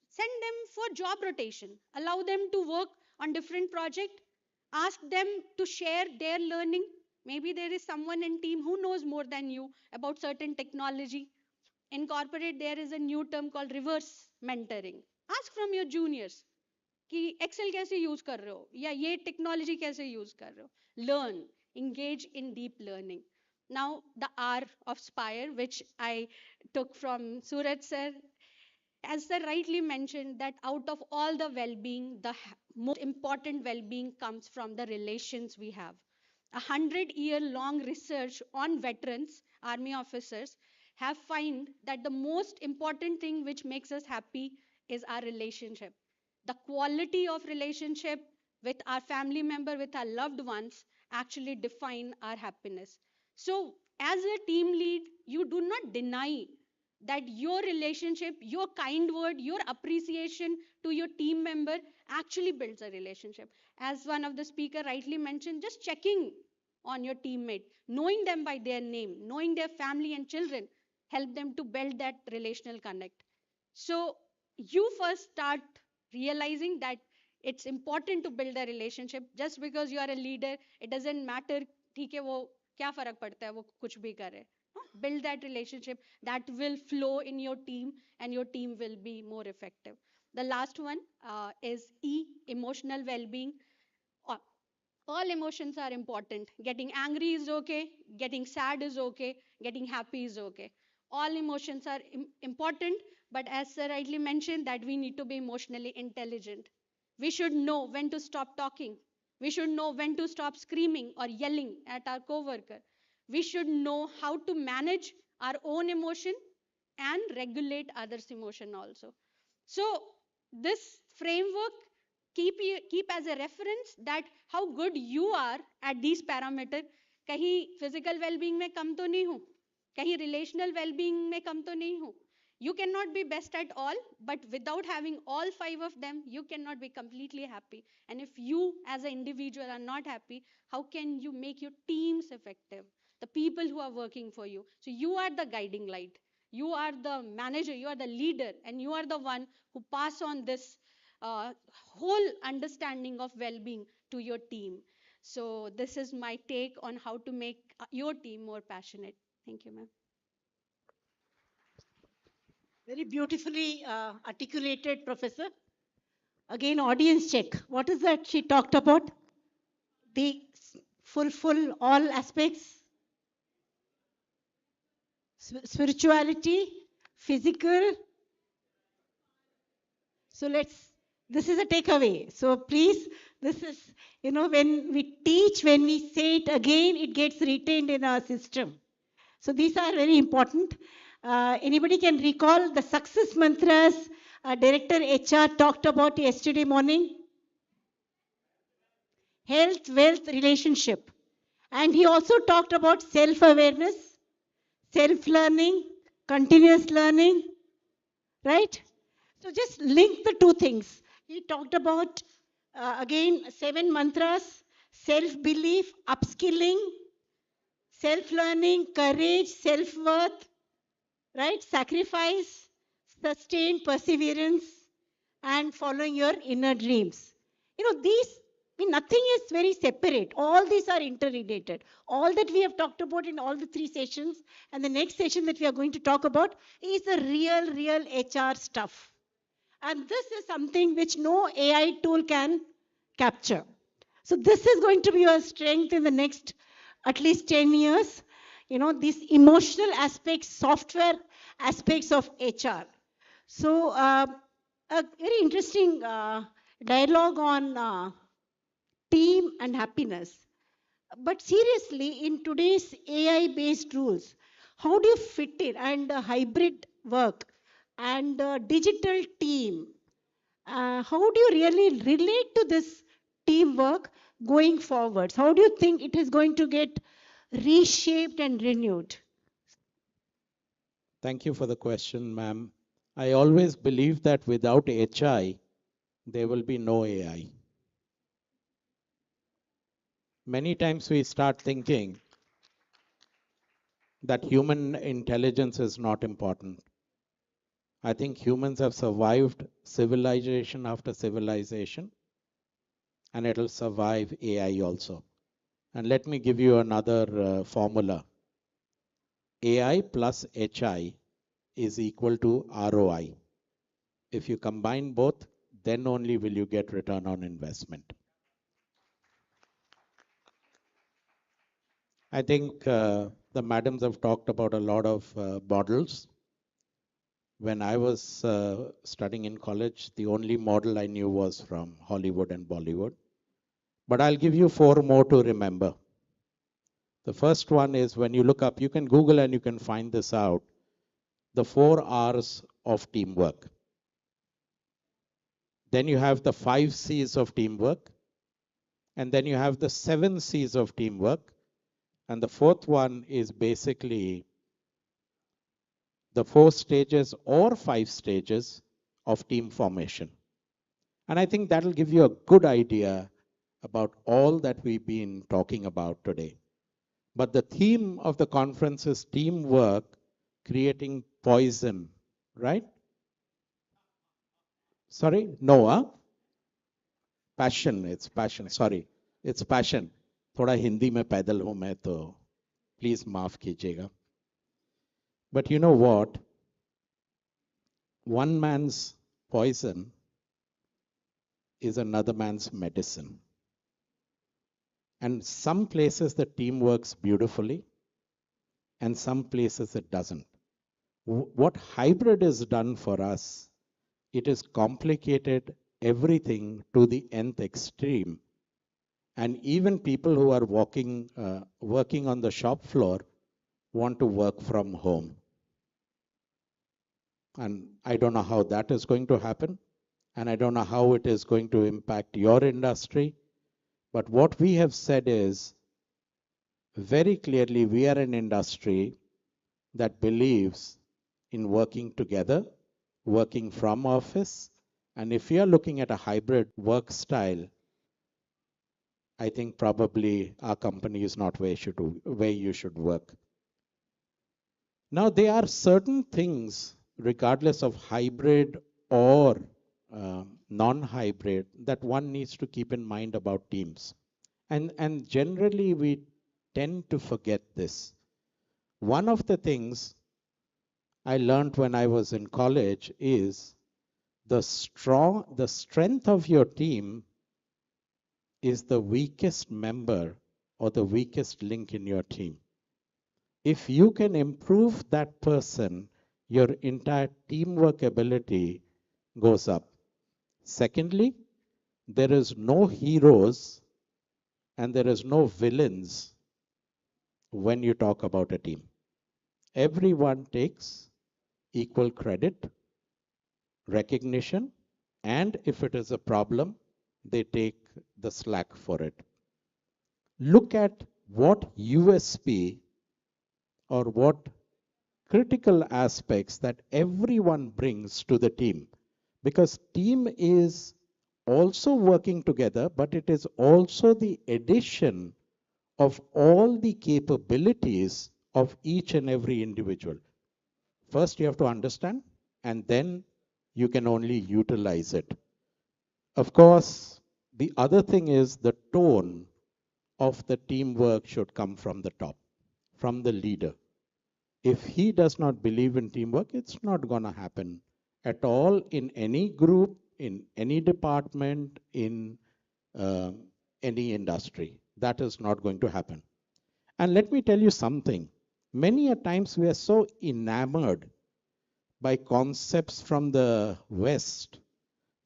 Send them for job rotation. Allow them to work on different project. Ask them to share their learning. Maybe there is someone in team who knows more than you about certain technology. In corporate, there is a new term called reverse mentoring. Ask from your juniors कि Excel कैसे use कर रहे हो या ये technology कैसे use कर रहे हो. Learn, engage in deep learning. Now the R of Spire, which I took from Suraj sir, as sir rightly mentioned, that out of all the well-being, the most important well-being comes from the relations we have. 100-year-long research on veterans, army officers, have found that the most important thing which makes us happy is our relationship. The quality of relationship with our family member, with our loved ones, actually define our happiness. So, as a team lead, you do not deny that your relationship, your kind word, your appreciation to your team member actually builds a relationship. As one of the speaker rightly mentioned, just checking on your teammate, knowing them by their name, knowing their family and children, help them to build that relational connect. So you first start realizing that it's important to build a relationship. Just because you are a leader, it doesn't matter ठीक है वो क्या फर्क पड़ता है वो कुछ भी करे. Build that relationship that will flow in your team, and your team will be more effective. The last one is E, emotional well-being. Uh, all emotions are important. Getting angry is okay, getting sad is okay, getting happy is okay. All emotions are important, but as sir rightly mentioned, that we need to be emotionally intelligent. We should know when to stop talking. We should know when to stop screaming or yelling at our coworker. We should know how to manage our own emotion and regulate others' emotion also. So this framework keep as a reference that how good you are at these parameters. कहीं physical well-being में कम तो नहीं हूँ, कहीं relational well-being में कम तो नहीं हूँ. You cannot be best at all, but without having all 5 of them, you cannot be completely happy. And if you as an individual are not happy, how can you make your teams effective? The people who are working for you. So you are the guiding light. You are the manager, you are the leader, and you are the one who pass on this whole understanding of well-being to your team. So this is my take on how to make your team more passionate. Thank you, ma'am. Very beautifully articulated, Professor. Again, audience check. What is that she talked about? The full all aspects. Spirituality, physical. So this is a takeaway. So please, this is, when we teach, when we say it again, it gets retained in our system. So these are very important. Anybody can recall the success mantras Director HR talked about yesterday morning? Health, wealth, relationship. And he also talked about self-awareness, self-learning, continuous learning, right? So just link the two things. He talked about, again, 7 mantras: self-belief, upskilling, self-learning, courage, self-worth, right? Sacrifice, sustained perseverance, and following your inner dreams. Nothing is very separate. All these are interrelated. All that we have talked about in all the 3 sessions, and the next session that we are going to talk about is the real HR stuff. And this is something which no AI tool can capture. So this is going to be your strength in the next at least 10 years. these emotional aspects, software aspects of HR. So a very interesting dialogue on team and happiness. But seriously, in today's AI based rules, how do you fit in and hybrid work and digital team? How do you really relate to this teamwork going forwards? How do you think it is going to get reshaped and renewed? Thank you for the question, ma'am. I always believe that without HI, there will be no AI. Many times we start thinking that human intelligence is not important. I think humans have survived civilization after civilization, and it'll survive AI also. And let me give you another formula. AI plus HI is equal to ROI. If you combine both, then only will you get return on investment. I think the madams have talked about a lot of models. When I was studying in college, the only model I knew was from Hollywood and Bollywood. But I'll give you 4 more to remember. The first one is when you look up, you can Google and you can find this out, the 4 R's of teamwork. Then you have the 5 C's of teamwork. And then you have the 7 C's of teamwork. And the fourth one is basically the 4 stages or 5 stages of team formation. And I think that'll give you a good idea about all that we've been talking about today. But the theme of the conference is teamwork, creating poison, right? Sorry? Noah? Passion, it's passion, sorry. It's passion. थोड़ा हिंदी में पैदल हूं मैं तो please माफ कीजिएगा. But you know what? One man's poison is another man's medicine. And some places the team works beautifully, and some places it doesn't. What hybrid has done for us, it has complicated everything to the nth extreme. And even people who are working on the shop floor want to work from home. And I don't know how that is going to happen. And I don't know how it is going to impact your industry. But what we have said is very clearly we are an industry that believes in working together, working from office. And if you are looking at a hybrid work style, I think probably our company is not where you should work. Now, there are certain things, regardless of hybrid or non-hybrid, that one needs to keep in mind about teams. And generally, we tend to forget this. One of the things I learned when I was in college is the strength of your team is the weakest member or the weakest link in your team. If you can improve that person, your entire teamwork ability goes up. Secondly, there is no heroes and there is no villains when you talk about a team. Everyone takes equal credit, recognition, and if it is a problem, they take the slack for it. Look at what USP or what critical aspects that everyone brings to the team. Because team is also working together, but it is also the addition of all the capabilities of each and every individual. First, you have to understand, and then you can only utilize it. Of course, the other thing is the tone of the teamwork should come from the top, from the leader. If he does not believe in teamwork, it's not going to happen at all in any group, in any department, in any industry. That is not going to happen. And let me tell you something. Many a times we are so enamored by concepts from the West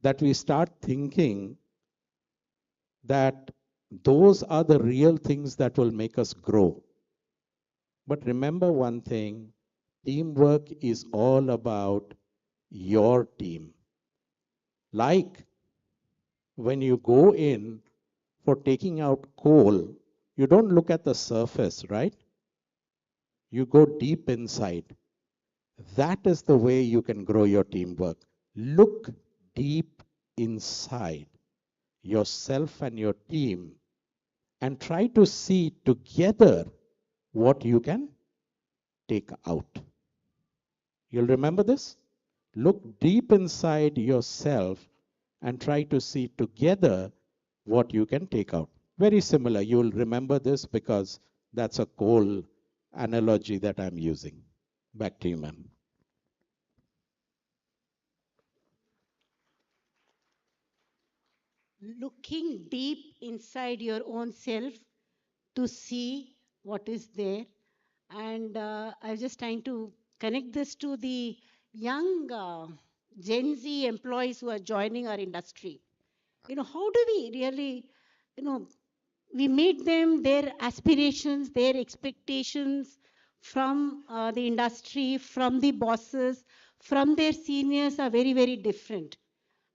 that we start thinking that those are the real things that will make us grow. But remember one thing, teamwork is all about your team. Like when you go in for taking out coal, you don't look at the surface, right? You go deep inside. That is the way you can grow your teamwork. Look deep inside yourself and your team and try to see together what you can take out. You'll remember this? Look deep inside yourself and try to see together what you can take out. Very similar. You'll remember this because that's a coal analogy that I'm using. Back to you, ma'am. Looking deep inside your own self to see what is there. And I was just trying to connect this to the young Gen Z employees who are joining our industry. How do we really, you know, we meet them, their aspirations, their expectations from the industry, from the bosses, from their seniors are very, very different.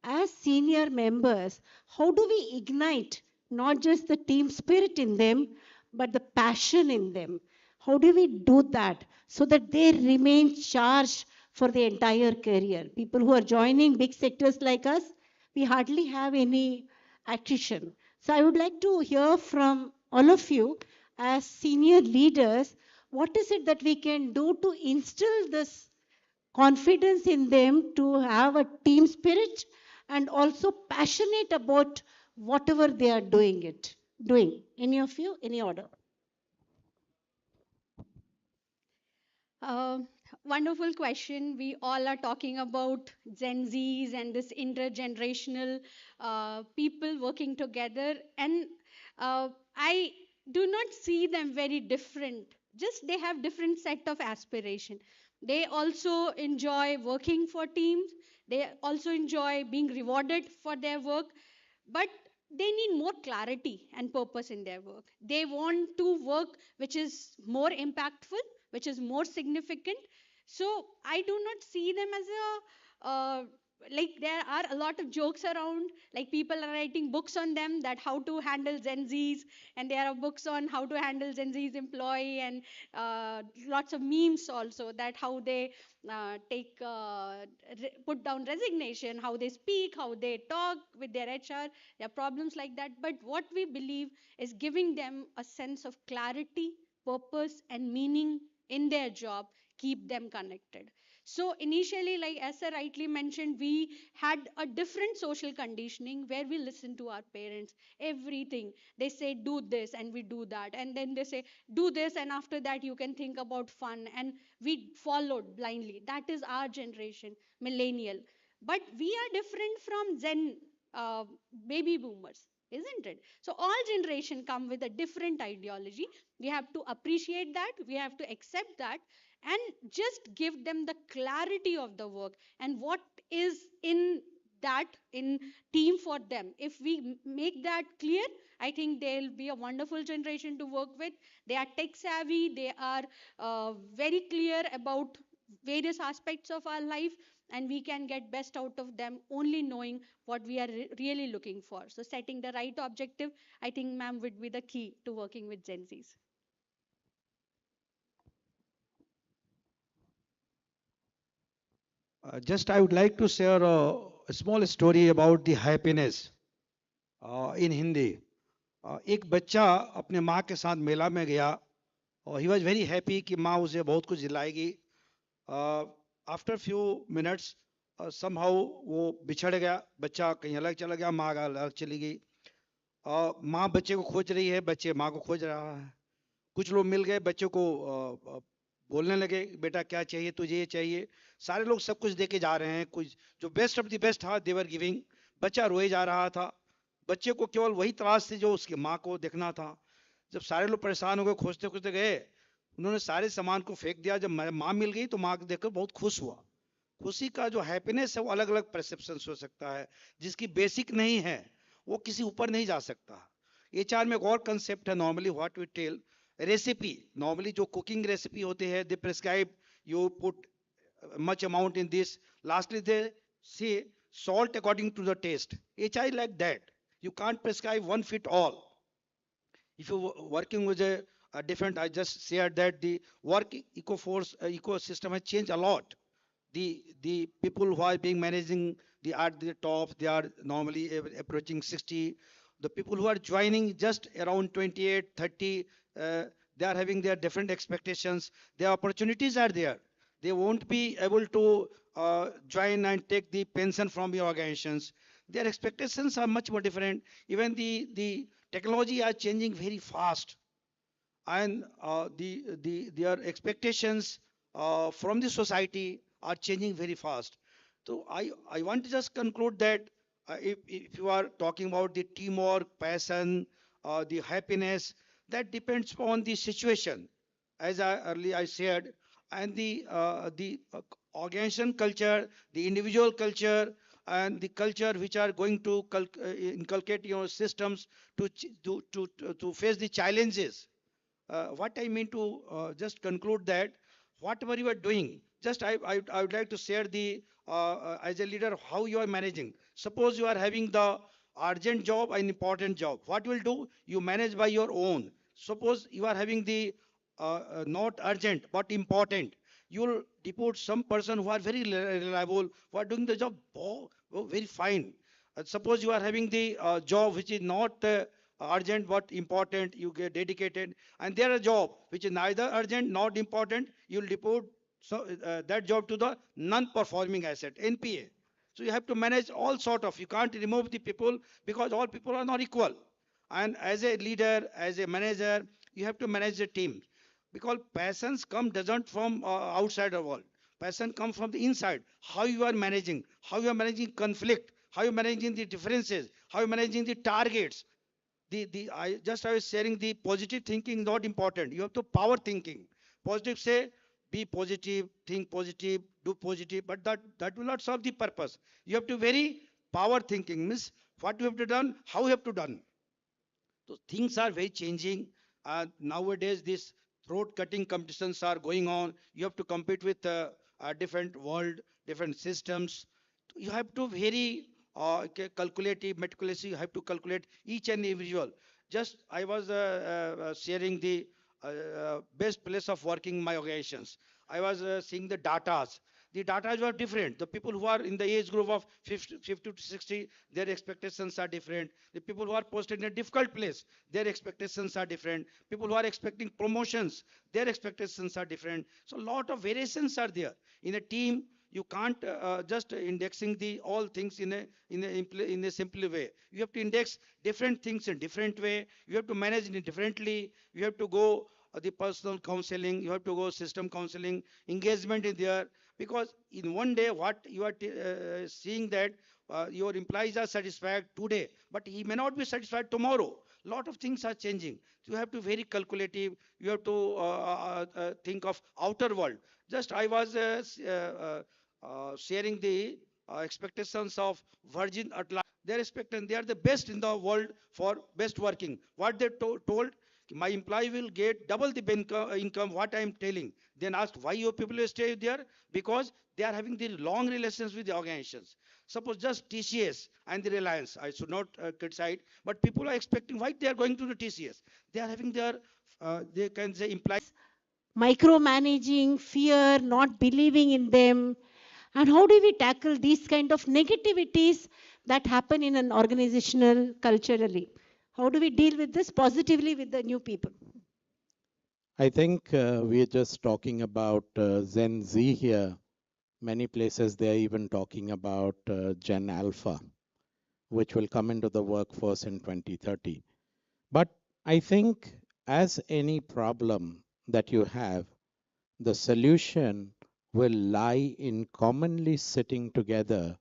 As senior members, how do we ignite not just the team spirit in them, but the passion in them? How do we do that so that they remain charged for the entire career? People who are joining big sectors like us, we hardly have any attrition. So I would like to hear from all of you as senior leaders, what is it that we can do to instill this confidence in them to have a team spirit and also passionate about whatever they are doing. Any of you, any order? Uh, Wonderful question. We all are talking about Gen Zs and this intergenerational people working together, and I do not see them very different. Just they have different set of aspiration. They also enjoy working for teams. They also enjoy being rewarded for their work, but they need more clarity and purpose in their work. They want to work which is more impactful, which is more significant. So I do not see them as a like there are a lot of jokes around, like people are writing books on them that how to handle Gen Z's, and there are books on how to handle Gen Z's employee, and lots of memes also that how they put down resignation, how they speak, how they talk with their HR. There are problems like that, but what we believe is giving them a sense of clarity, purpose and meaning in their job, keep them connected. So initially, like as I rightly mentioned, we had a different social conditioning where we listen to our parents. Everything they say, do this, and we do that, and then they say, do this, and after that you can think about fun, and we followed blindly. That is our generation, millennial. But we are different from Gen uh, baby boomers, isn't it? So all generation come with a different ideology. We have to appreciate that, we have to accept that, and just give them the clarity of the work and what is in that in team for them. If we make that clear, I think they'll be a wonderful generation to work with. They are tech savvy, they are very clear about various aspects of our life, and we can get best out of them only knowing what we are really looking for. So setting the right objective, I think, ma'am, would be the key to working with Gen Z's. Just I would like to share a small story about the happiness in Hindi. एक बच्चा अपने माँ के साथ मेला में गया और he was very happy कि माँ उसे बहुत कुछ दिलाएगी. आफ्टर फ्यू मिनट्स समहाउ वो बिछड़ गया, बच्चा कहीं अलग चला गया, माँ अलग चली गई. माँ बच्चे को खोज रही है, बच्चे माँ को खोज रहा है. कुछ लोग मिल गए, बच्चों को बोलने लगे, बेटा क्या चाहिए तुझे, ये चाहिए. सारे लोग सब कुछ देके जा रहे हैं, कुछ जो बेस्ट ऑफ द बेस्ट था देवर गिविंग. बच्चा रोए जा रहा था. बच्चे को केवल वही तलाश थी जो उसकी माँ को देखना था. जब सारे लोग परेशान हो गए, खोजते खोजते गए, उन्होंने सारे सामान को फेंक दिया। जब माँ मिल गई तो माँ को देखकर बहुत खुश हुआ। खुशी का जो हैप्पीनेस है वो अलग अलग परसेप्शन हो सकता है, जिसकी बेसिक नहीं है वो किसी ऊपर नहीं जा सकता। एचआर में एक और कंसेप्ट है, normally what we tell recipe. Normally जो कुकिंग रेसिपी होते हैं, they prescribe you put much amount in this. Lastly, they say salt according to the taste. HI like that. You can't prescribe one fit all. If you're working with a different, I just shared that the work ecosystem has changed a lot. The people who are being managing the at the top, they are normally approaching 60. The people who are joining just around 28, 30, they are having their different expectations. Their opportunities are there. They won't be able to join and take the pension from your organizations. Their expectations are much more different. Even the technology are changing very fast, and their expectations from the society are changing very fast. So I want to just conclude that if you are talking about the teamwork, passion, the happiness, that depends upon the situation, as I earlier I said, and the organization culture, the individual culture, and the culture which are going to inculcate your systems to face the challenges. What I mean to just conclude that whatever you are doing, just I would like to share the as a leader how you are managing. Suppose you are having the urgent job and important job. What will do? You manage by your own. Suppose you are having the not urgent but important. You will depute some person who are very reliable, who are doing the job very fine. Suppose you are having the job which is not urgent but important, you get dedicated, and there a job which is neither urgent not important, you will report that job to the non-performing asset, NPA. So you have to manage all sort of, you can't remove the people because all people are not equal. And as a leader, as a manager, you have to manage the team, because passions come doesn't from outside the world. Passion comes from the inside. How you are managing, how you are managing conflict, how you are managing the differences, how you are managing the targets. I was sharing the positive thinking not important. You have to power thinking. Positive say be positive, think positive, do positive, but that will not solve the purpose. You have to very power thinking means what you have to done, how you have to done. So things are very changing. Nowadays, these throat cutting competitions are going on. You have to compete with a different world, different systems. You have to very calculative, meticulously. You have to calculate each and individual. Just I was sharing the best place of working my organizations. I was seeing the datas. The data were different. The people who are in the age group of 50 to 60, their expectations are different. The people who are posted in a difficult place, their expectations are different. People who are expecting promotions, their expectations are different. So a lot of variations are there. In a team, you can't just indexing the all things in a simple way. You have to index different things in different way. You have to manage it differently. You have to go the personal counseling. You have to go system counseling. Engagement is there, because in one day what you are seeing that your employees are satisfied today, but he may not be satisfied tomorrow. Lot of things are changing. So you have to very calculative. You have to think of outer world. Just I was sharing the expectations of Virgin Atlantic. They're expecting they are the best in the world for best working. What they told, my employee will get double the income what I am telling. Then asked why your people will stay there, because they are having the long relations with the organizations. Suppose just TCS and the Reliance, I should not criticize, but people are expecting why they are going to the TCS. They are having their, they can say, implied Micromanaging, fear, not believing in them. And how do we tackle these kind of negativities that happen in an organizational culturally? How do we deal with this positively with the new people? I think we're just talking about Gen Z here. Many places they're even talking about Gen Alpha, which will come into the workforce in 2030. But I think, as any problem that you have, the solution will lie in commonly sitting together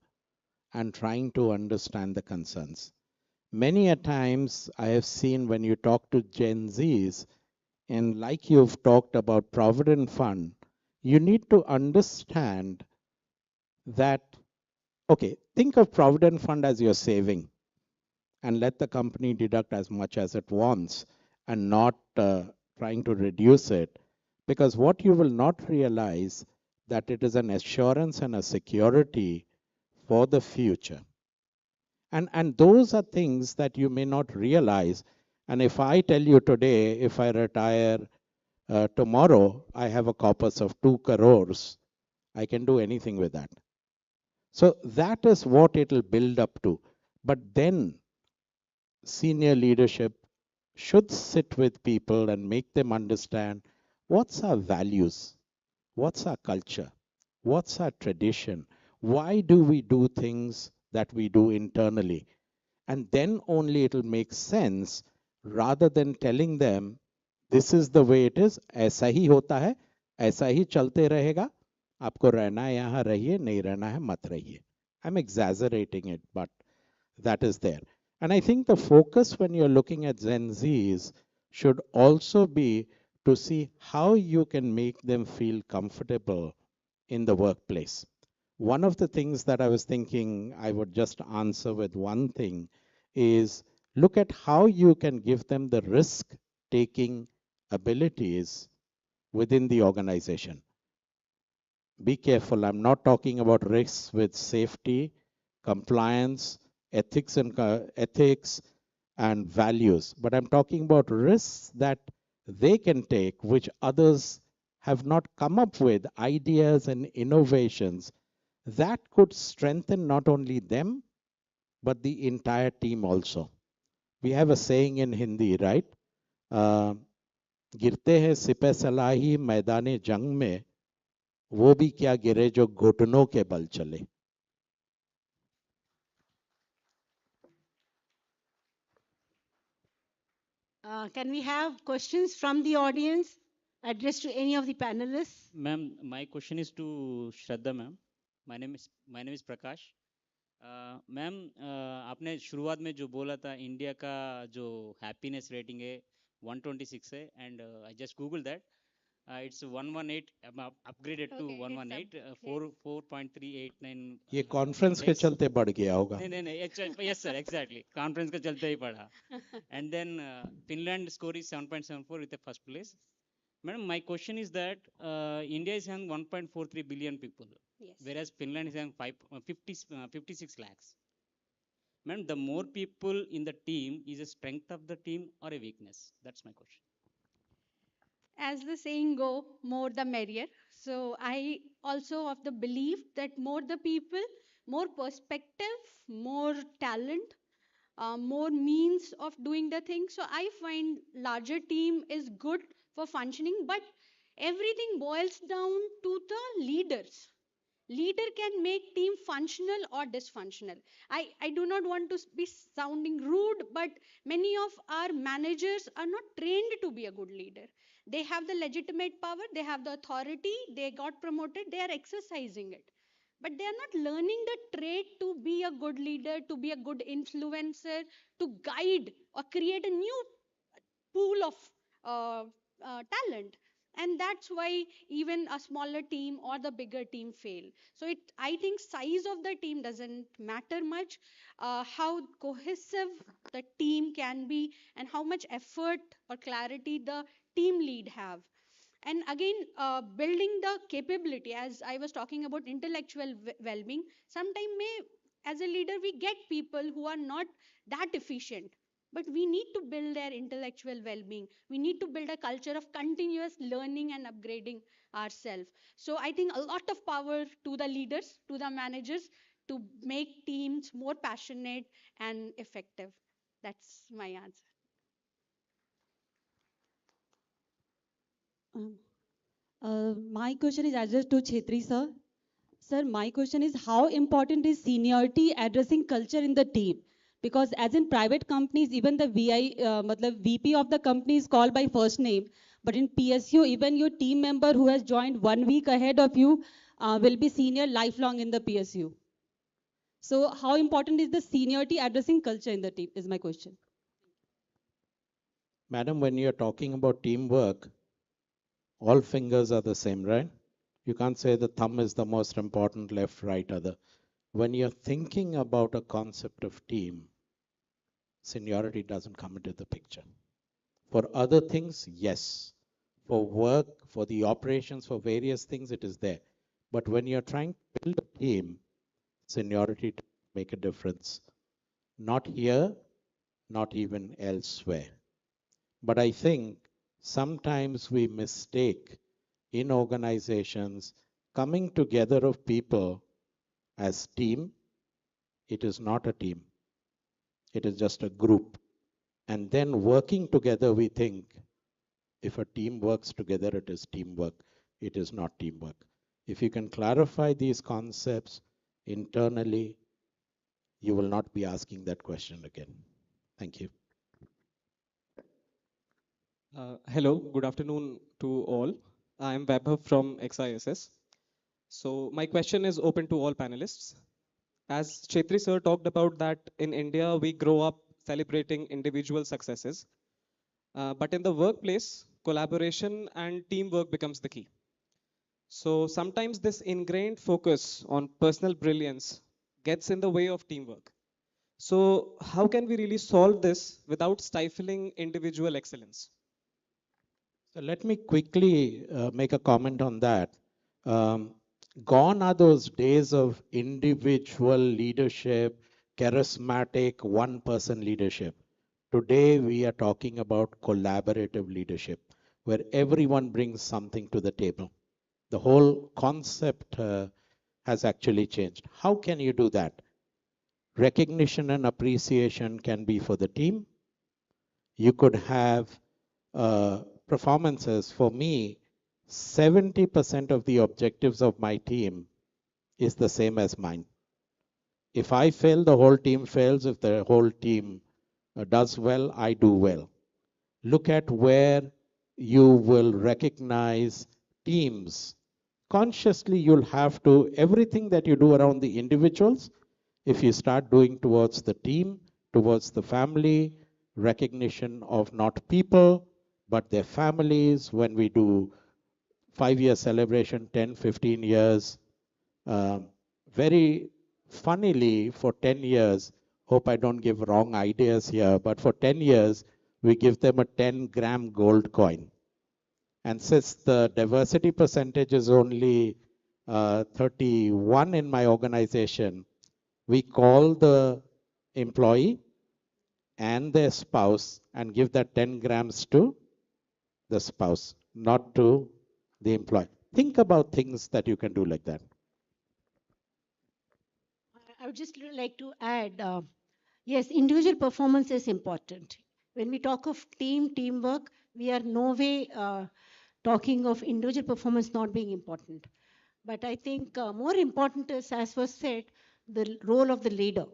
and trying to understand the concerns. Many a times I have seen when you talk to Gen Zs, and like you've talked about Provident Fund, you need to understand that, okay, think of Provident Fund as your saving and let the company deduct as much as it wants and not trying to reduce it. Because what you will not realize that it is an assurance and a security for the future. And those are things that you may not realize. And if I tell you today, if I retire tomorrow, I have a corpus of 2 crores, I can do anything with that. So that is what it will build up to. But then senior leadership should sit with people and make them understand what's our values, what's our culture, what's our tradition, why do we do things that we do internally, and then only it'll make sense rather than telling them this is the way it is, ऐसा ही होता है, ऐसा ही चलते रहेगा, आपको रहना है यहाँ रहिए, नहीं रहना है मत रहिए. I'm exaggerating it, but that is there. And I think the focus when you're looking at Gen Zs should also be to see how you can make them feel comfortable in the workplace. One of the things that I was thinking I would just answer with one thing is look at how you can give them the risk taking abilities within the organization. Be careful. I'm not talking about risks with safety, compliance, ethics and values, but I'm talking about risks that they can take, which others have not come up with, ideas and innovations that could strengthen not only them, but the entire team also. We have a saying in Hindi, right? Uh, गिरते हैं सिपह सलाही मैदाने जंग में, वो भी क्या गिरे जो घुटनों के बल चले. Can we have questions from the audience addressed to any of the panelists? Ma'am, my question is to Shraddha ma'am. My name is Prakash. Ma'am आपने शुरुआत में जो बोला था इंडिया का जो हैप्पीनेस रेटिंग है 126 है and I just Google that it's 118 upgraded to Okay, it's 118 yes. 4.389 ये कॉन्फ्रेंस के index. चलते बढ़ गया होगा. नहीं yes sir exactly conference का चलते ही पढ़ा and then Finland score is 7.74 with the first place. Madam, my question is that India is having 1.43 billion people, Yes. whereas Finland is having 56 lakhs. Madam, the more people in the team is a strength of the team or a weakness? That's my question. As the saying go, more the merrier. So I also of the belief that more the people, more perspective, more talent, more means of doing the thing. So I find larger team is good for functioning, but everything boils down to the leaders. Leader can make team functional or dysfunctional. I do not want to be sounding rude, but many of our managers are not trained to be a good leader. They have the legitimate power, they have the authority, they got promoted, they are exercising it, but they are not learning the trait to be a good leader, to be a good influencer, to guide or create a new pool of uh, talent. And that's why even a smaller team or the bigger team fail. So it, I think size of the team doesn't matter much. How cohesive the team can be and how much effort or clarity the team lead have. And again, building the capability, as I was talking about intellectual well-being, sometime may, as a leader, we get people who are not that efficient, but we need to build their intellectual well-being. We need to build a culture of continuous learning and upgrading ourselves. So I think a lot of power to the leaders, to the managers, to make teams more passionate and effective. That's my answer. Um, my question is addressed to Chetri sir. Sir, my question is how important is seniority addressing culture in the team? Because as in private companies, even the matlab VP of the company is called by first name. But in PSU, even your team member who has joined 1 week ahead of you will be senior lifelong in the PSU. So how important is the seniority addressing culture in the team is my question. Madam, when you're talking about teamwork, all fingers are the same, right? You can't say the thumb is the most important, left, right, other. When you're thinking about a concept of team, seniority doesn't come into the picture. For other things, yes. For work, for the operations, for various things, it is there. But when you're trying to build a team, seniority make a difference. Not here, not even elsewhere. But I think sometimes we mistake in organizations coming together of people as team. It is not a team. It is just a group. And then working together, we think if a team works together, it is teamwork. It is not teamwork. If you can clarify these concepts internally, you will not be asking that question again. Thank you. Hello, good afternoon to all. I am Vaibhav from XISS. So my question is open to all panelists. As Chetri sir talked about that in India, we grow up celebrating individual successes. But in the workplace, collaboration and teamwork becomes the key. So sometimes this ingrained focus on personal brilliance gets in the way of teamwork. So how can we really solve this without stifling individual excellence? So let me quickly make a comment on that. Um, Gone are those days of individual leadership, charismatic one person leadership. Today we are talking about collaborative leadership, where everyone brings something to the table. The whole concept has actually changed. How can you do that? Recognition and appreciation can be for the team. You could have performances. For me, 70% of the objectives of my team is the same as mine. If I fail, the whole team fails. If the whole team does well, I do well. Look at where you will recognize teams. Consciously, you'll have to, everything that you do around the individuals, if you start doing towards the team, towards the family, recognition of not people, but their families, when we do 5-year celebration, 10, 15 years, um, very funnily for 10 years, hope I don't give wrong ideas here, but for 10 years, we give them a 10-gram gold coin. And since the diversity percentage is only 31 in my organization, we call the employee and their spouse and give that 10 grams to the spouse, not to the employee. Think about things that you can do like that. I would just like to add, yes, individual performance is important. When we talk of teamwork, we are no way talking of individual performance not being important. But I think more important is, as was said, the role of the leader.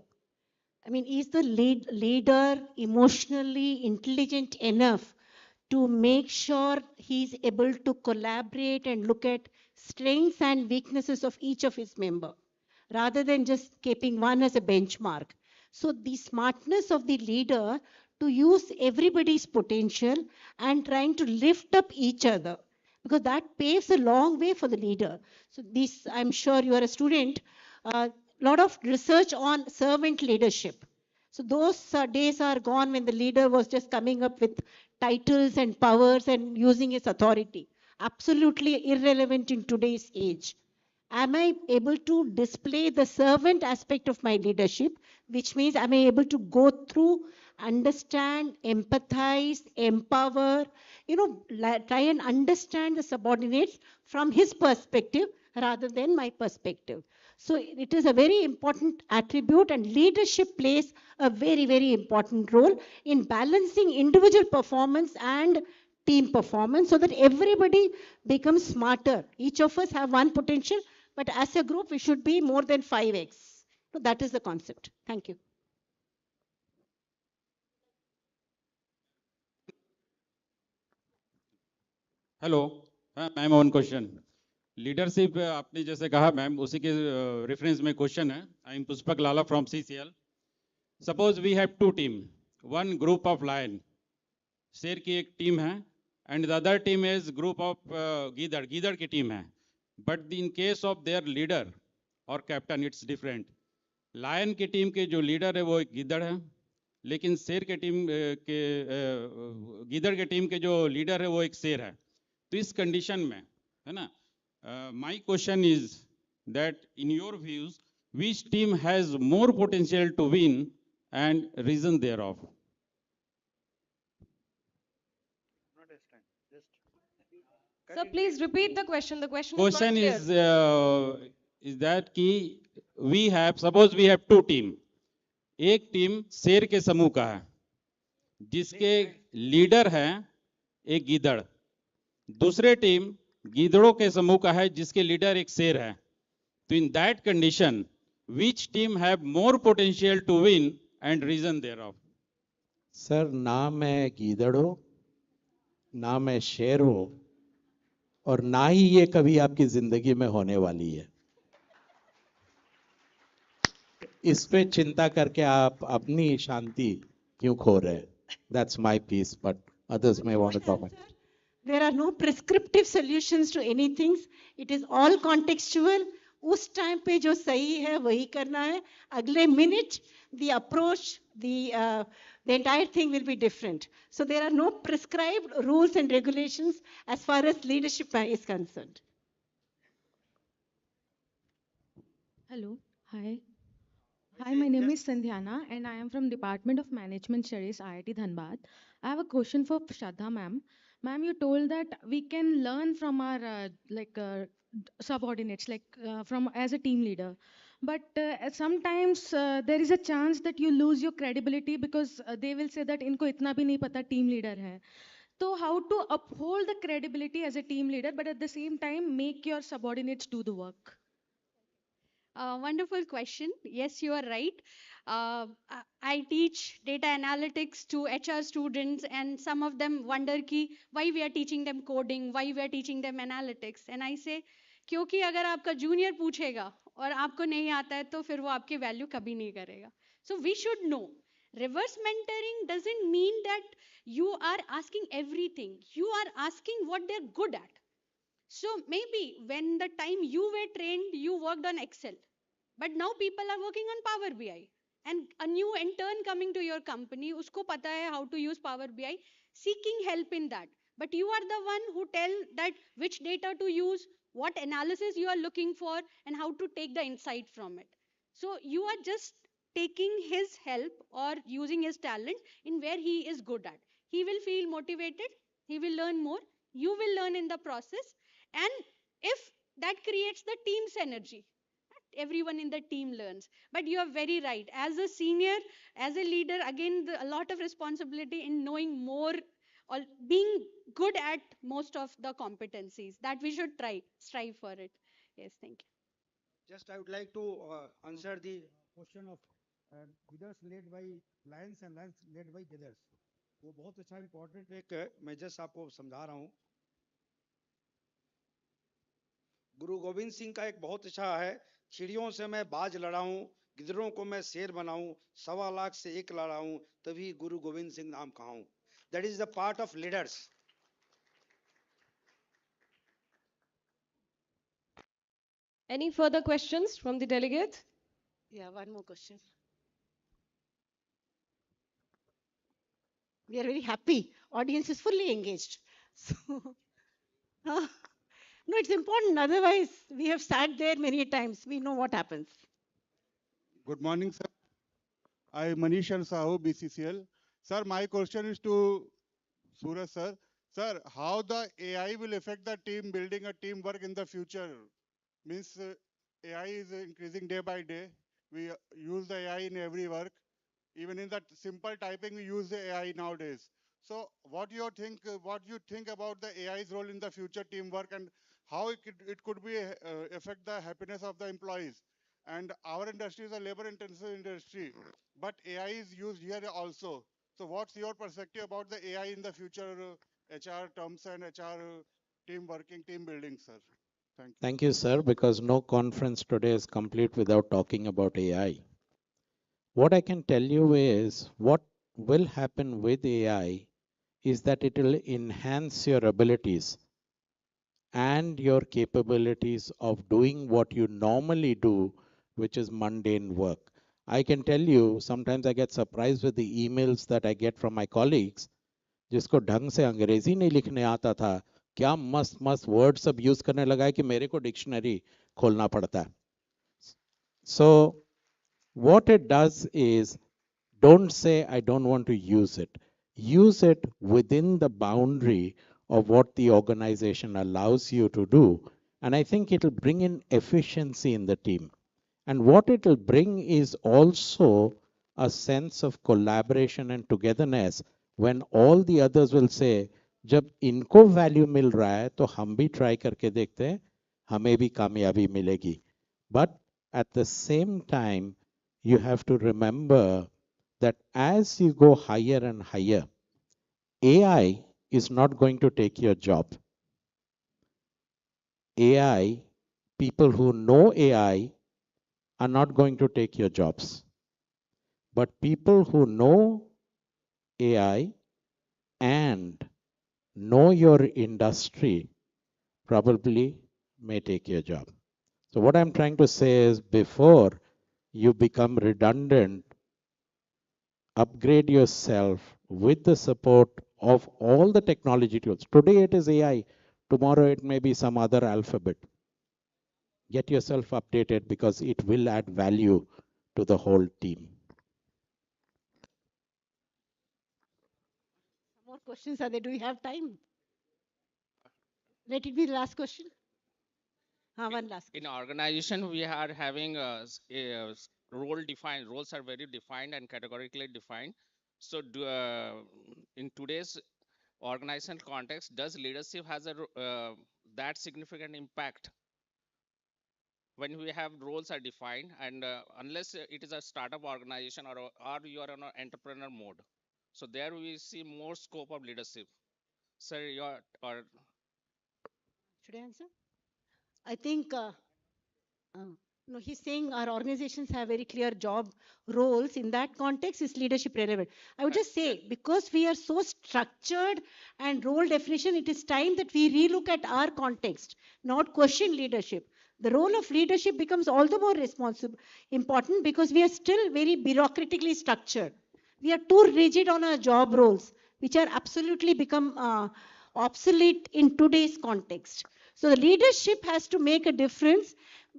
I mean, is the leader emotionally intelligent enough to make sure he's able to collaborate and look at strengths and weaknesses of each of his member, rather than just keeping one as a benchmark? So the smartness of the leader to use everybody's potential and trying to lift up each other, because that paves a long way for the leader. So this, I'm sure you are a student, a lot of research on servant leadership. So those days are gone when the leader was just coming up with titles and powers and using his authority. Absolutely irrelevant in today's age. Am I able to display the servant aspect of my leadership, which means am I able to go through, understand, empathize, empower, try and understand the subordinates from his perspective rather than my perspective. So it is a very important attribute, and leadership plays a very, very important role in balancing individual performance and team performance so that everybody becomes smarter. Each of us have one potential, but as a group, we should be more than 5x. So that is the concept. Thank you. Hello ma'am one question leadership आपने जैसे कहा ma'am उसी के reference में question है I am Pushpak Lala from CCL suppose we have to team one group of lion शेर की एक टीम है, and the other team is group of गीदड़ की टीम है. But in case of their leader or captain, it's different. Lion की team के जो लीडर है वो एक गीदड़ है, लेकिन शेर के टीम गीदड़ के टीम के जो लीडर है वो एक शेर है. तो इस कंडीशन में है ना, my question is that in your views which team has more potential to win and reason thereof. Sir, please repeat the question. The question is not Question clear. is that कि we have, suppose we have two team. एक team शेर के समूह का है जिसके leader है एक गीदड़, दूसरे टीम गीदड़ों के समूह का है जिसके लीडर एक शेर है. तो in that condition which team have more potential to win and reason thereof. Sir, ना मैं गीदड़ हूं, ना मैं शेर हूं, और ना ही ये कभी आपकी जिंदगी में होने वाली है. इस पे चिंता करके आप अपनी शांति क्यों खो रहे हैं? That's my piece, but others may want to comment. There are no prescriptive solutions to anything. It is all contextual. उस टाइम पे जो सही है वही करना है. अगले minute the approach, the entire thing will be different. So there are no prescribed rules and regulations as far as leadership is concerned. Hello, hi. Hi, my name is Sandhyana and I am from Department of Management Studies, IIT Dhanbad. I have a question for Shraddha ma'am. Ma'am, you told that we can learn from our subordinates, from as a team leader. But sometimes there is a chance that you lose your credibility because they will say that इनको इतना भी नहीं पता team leader है. So how to uphold the credibility as a team leader, but at the same time make your subordinates do the work? Wonderful question. Yes, you are right. I teach data analytics to HR students, and some of them wonder ki why we are teaching them coding, why we are teaching them analytics. And I say, क्योंकि अगर आपका junior पूछेगा और आपको नहीं आता है तो फिर वो आपकी वैल्यू कभी नहीं करेगा. So we should know. Reverse mentoring doesn't mean that you are asking everything. You are asking what they're good at. So maybe when the time you were trained, you worked on Excel. But now people are working on Power BI. And a new intern coming to your company, usko pata hai how to use Power BI, seeking help in that. But you are the one who tell that which data to use, what analysis you are looking for, and how to take the insight from it. So you are just taking his help or using his talent in where he is good at. He will feel motivated, he will learn more, you will learn in the process, and if that creates the team's energy, everyone in the team learns. But you are very right, as a senior, as a leader, again a lot of responsibility in knowing more or being good at most of the competencies that we should strive for it. Yes, thank you. Just I would like to answer the question of leaders led by lions and lions led by gators. वो बहुत अच्छा important एक मैं just आपको समझा रहा हूँ. गुरु गोविंद सिंह का एक बहुत अच्छा है, चिड़ियों से मैं बाज लड़ाऊं, गिदड़ों को मैं शेर बनाऊं, 1.25 से एक लड़ाऊं, तभी गुरु गोविंद सिंह नाम कहाऊं. That is the part of leaders. Any further questions from the delegates? Yeah, one more question. We are very happy. Audience is fully engaged. So, no, it's important. Otherwise, we have sat there many times. We know what happens. Good morning, sir. I Manishan Sahu, BCCL. Sir, my question is to Suraj, sir. Sir, how the AI will affect the team building a teamwork in the future? Means AI is increasing day by day. We use the AI in every work. Even in that simple typing, we use the AI nowadays. So, what you think about the AI's role in the future teamwork and how it could be affect the happiness of the employees? And our industry is a labor-intensive industry, but AI is used here also. So, what's your perspective about the AI in the future HR terms and HR team working, team building, sir? Thank you. Thank you, sir, because no conference today is complete without talking about AI. What I can tell you is what will happen with AI is that it will enhance your abilities and your capabilities of doing what you normally do, which is mundane work. I can tell you, sometimes I get surprised with the emails that I get from my colleagues, जिसको ढंग से अंग्रेजी नहीं लिखने आता था, क्या मस्त मस्त वर्ड सब यूज करने लगा है कि मेरे को डिक्शनरी खोलना पड़ता है. So what it does is, don't say, I don't want to use it. Use it within the boundary of what the organization allows you to do. And I think it'll bring in efficiency in the team. And what it'll bring is also a sense of collaboration and togetherness when all the others will say, जब इनको value मिल रहा है तो हम भी try करके देखते हैं, हमें भी कामयाबी मिलेगी. But at the same time, you have to remember that as you go higher and higher, AI is not going to take your job. AI, people who know AI are not going to take your jobs. But people who know AI and know your industry probably may take your job. So what I'm trying to say is, before you become redundant, upgrade yourself with the support of all the technology tools. Today it is AI, tomorrow it may be some other alphabet. Get yourself updated because it will add value to the whole team. More questions are there? Do we have time? Let it be the last question. One last. In organization, we are having role defined. Roles are very defined and categorically defined. So, in today's organizational context, does leadership has that significant impact when we have roles are defined, and unless it is a startup organization or you are on an entrepreneur mode, so there we see more scope of leadership. Sir, your or Should I answer? I think no, he's saying our organizations have very clear job roles. In that context, is leadership relevant? I would just say, because we are so structured and role definition, it is time that we relook at our context, not question leadership. The role of leadership becomes all the more responsible, important, because we are still very bureaucratically structured. We are too rigid on our job roles, which are absolutely become obsolete in today's context. So the leadership has to make a difference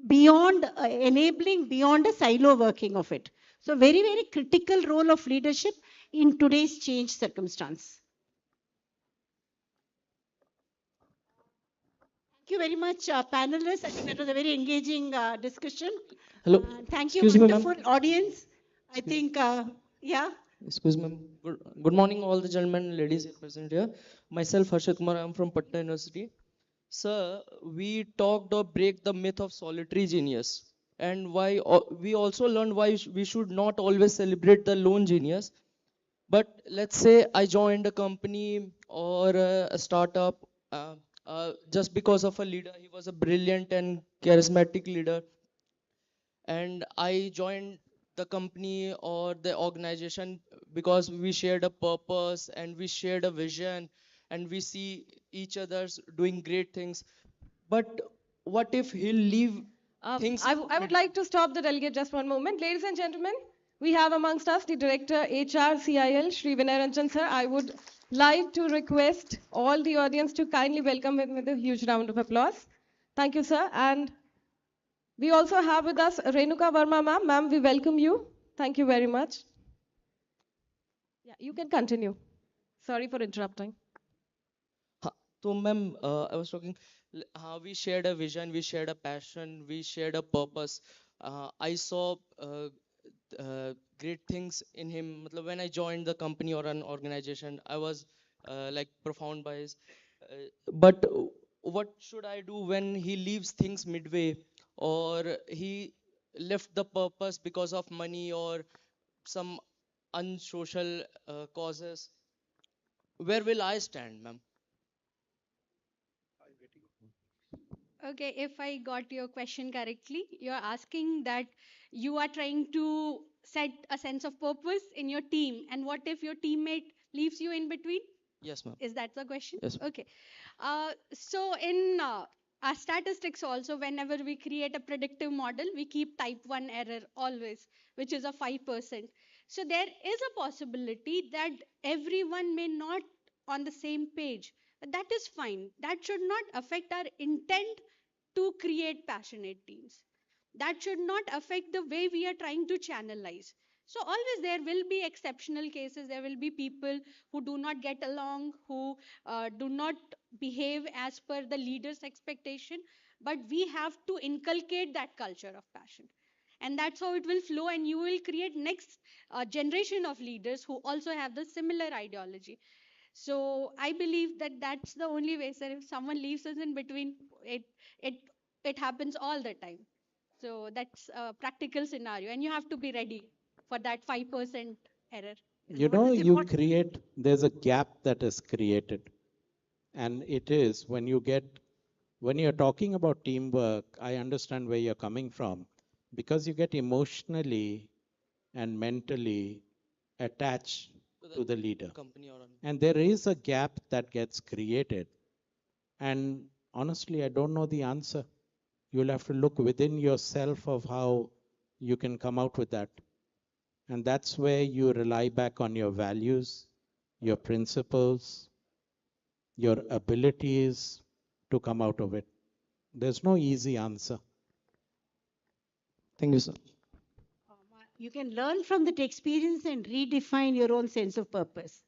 beyond enabling, beyond a silo working of it. So very, very critical role of leadership in today's change circumstance. Thank you very much, panelists. I think that was a very engaging discussion. Hello. Thank you, Excuse me, ma'am. wonderful audience. I think, yeah. Excuse me. Good morning, all the gentlemen and ladies present here. Myself, Harshit Kumar, I am from Patna University. Sir, we talked or break the myth of solitary genius, and why we also learned why we should not always celebrate the lone genius. But let's say I joined a company or a startup just because of a leader. He was a brilliant and charismatic leader, and I joined the company or the organization because we shared a purpose and we shared a vision and we see each other's doing great things. But what if he'll leave things? I would like to stop the delegate just one moment. Ladies and gentlemen, we have amongst us the Director HR CIL, Shri Vinay Ranjan sir. I would like to request all the audience to kindly welcome him with a huge round of applause. Thank you, sir. And we also have with us Renuka Verma ma'am. Ma'am, we welcome you. Thank you very much. Yeah, you can continue. Sorry for interrupting. So, ma'am, I was talking, we shared a vision, we shared a passion, we shared a purpose. I saw great things in him. Matlab, when I joined the company or an organization, I was like profound by his. But what should I do when he leaves things midway, or he left the purpose because of money or some unsocial causes? Where will I stand, ma'am? Okay, if I got your question correctly, you're asking that you are trying to set a sense of purpose in your team, and what if your teammate leaves you in between? Yes, ma'am. Is that the question? Yes, ma'am. Okay. So in our statistics also, whenever we create a predictive model, we keep type 1 error always, which is a 5%. So there is a possibility that everyone may not on the same page. But that is fine. That should not affect our intent to create passionate teams. That should not affect the way we are trying to channelize. So always there will be exceptional cases. There will be people who do not get along, who do not behave as per the leader's expectation. But we have to inculcate that culture of passion, and that's how it will flow. And you will create next generation of leaders who also have the similar ideology. So I believe that that's the only way. So if someone leaves us in between, it it happens all the time. So that's a practical scenario, and you have to be ready for that 5% error. You know, you create, there's a gap that is created. And it is when you're talking about teamwork, I understand where you're coming from because you get emotionally and mentally attached to the leader. Company or And there is a gap that gets created. And honestly, I don't know the answer. You'll have to look within yourself of how you can come out with that. And that's where you rely back on your values, your principles, your abilities to come out of it. There's no easy answer. Thank you, sir. You can learn from that experience and redefine your own sense of purpose.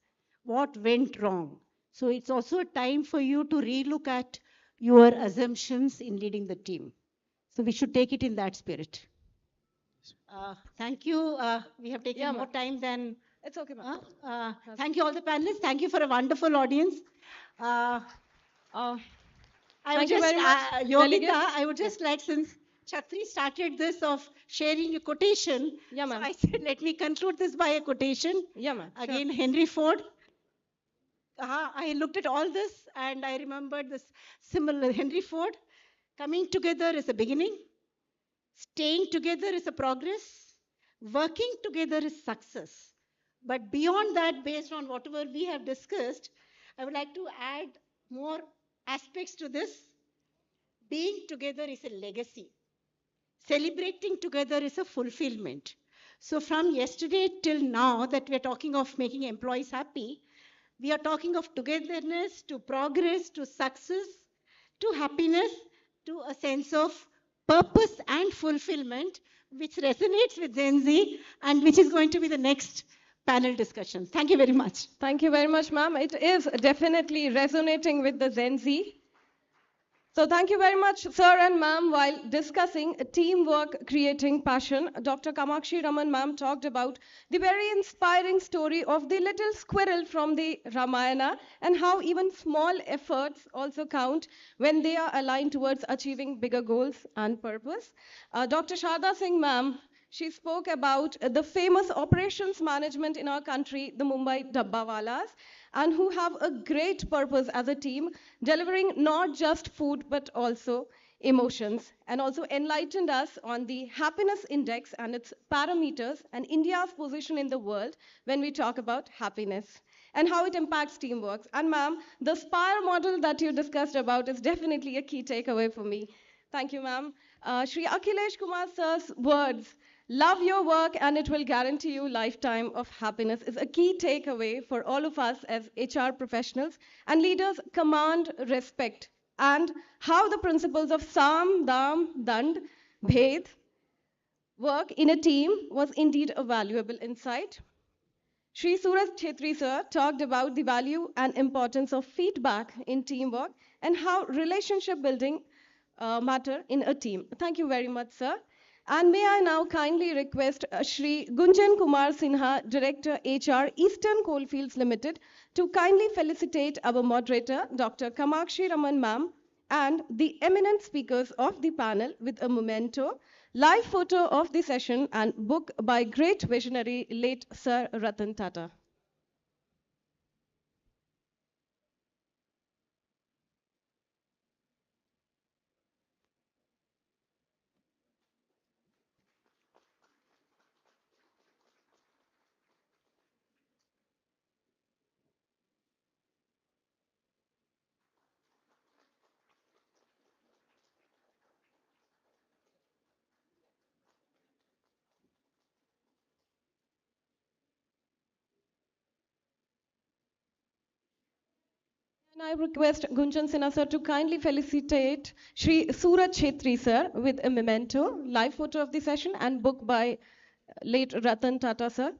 What went wrong? So it's also a time for you to relook at your assumptions in leading the team. So we should take it in that spirit. Thank you. We have taken Yeah, more ma'am. time than. It's okay, ma'am. Thank you all the panelists. Thank you for a wonderful audience. I would Thank you just, very much, Yogita, delegates. I would just like, since Chatri started this of sharing a quotation, Yeah, so ma'am. I said, let me conclude this by a quotation. Yeah, ma'am. Sure. Again, Henry Ford. I looked at all this and I remembered this similar Henry Ford. Coming together is a beginning, staying together is a progress, working together is success. But beyond that, based on whatever we have discussed, I would like to add more aspects to this. Being together is a legacy. Celebrating together is a fulfillment. So from yesterday till now that we're talking of making employees happy, we are talking of togetherness, to progress, to success, to happiness, to a sense of purpose and fulfillment, which resonates with Gen Z and which is going to be the next panel discussion. Thank you very much. Thank you very much, ma'am. It is definitely resonating with the Gen Z. So thank you very much, sir and ma'am. While discussing teamwork creating passion, Dr. Kamakshi Raman ma'am talked about the very inspiring story of the little squirrel from the Ramayana and how even small efforts also count when they are aligned towards achieving bigger goals and purpose. Dr. Sharda Singh ma'am, she spoke about the famous operations management in our country, the Mumbai Dabbawalas, and who have a great purpose as a team, delivering not just food but also emotions, and also enlightened us on the happiness index and its parameters and India's position in the world when we talk about happiness and how it impacts teamwork. And ma'am, the SPIRE model that you discussed about is definitely a key takeaway for me. Thank you, ma'am. Shri Akhilesh Kumar sir's words, love your work and it will guarantee you lifetime of happiness, is a key takeaway for all of us as HR professionals and leaders. Command respect and how the principles of Sam, Dam, Dand, Bhed work in a team was indeed a valuable insight. Sri Suraj Chetri sir talked about the value and importance of feedback in teamwork and how relationship building matter in a team. Thank you very much, sir. And may I now kindly request Shri Gunjan Kumar Sinha, Director HR, Eastern Coalfields Limited, to kindly felicitate our moderator, Dr. Kamakshi Raman ma'am, and the eminent speakers of the panel with a memento, live photo of the session, and book by great visionary late Sir Ratan Tata. And I request Gunjan Sinha sir to kindly felicitate Shri Suraj Chetri sir with a memento, live photo of the session and book by late Ratan Tata sir.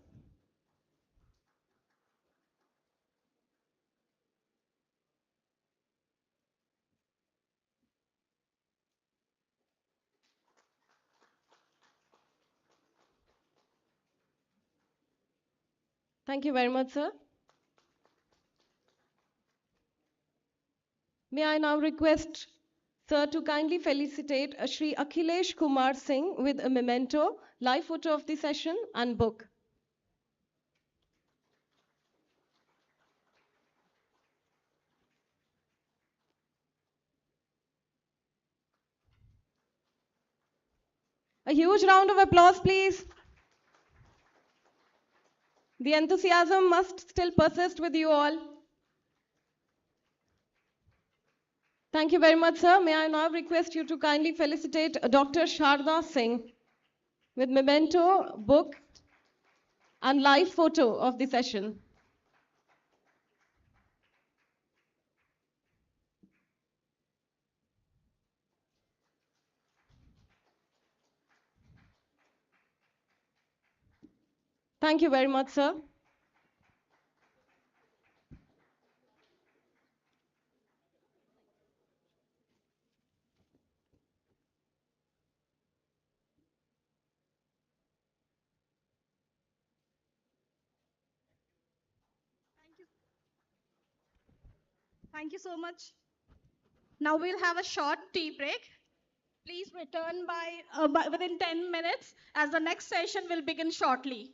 Thank you very much, sir. May I now request sir to kindly felicitate Shri Akhilesh Kumar Singh with a memento, live photo of the session and book. A huge round of applause, please. The enthusiasm must still persist with you all. Thank you very much, sir. May I now request you to kindly felicitate Dr. Sharda Singh with memento, book, and live photo of the session. Thank you very much, sir. Thank you so much. Now we'll have a short tea break. Please return by within 10 minutes as the next session will begin shortly.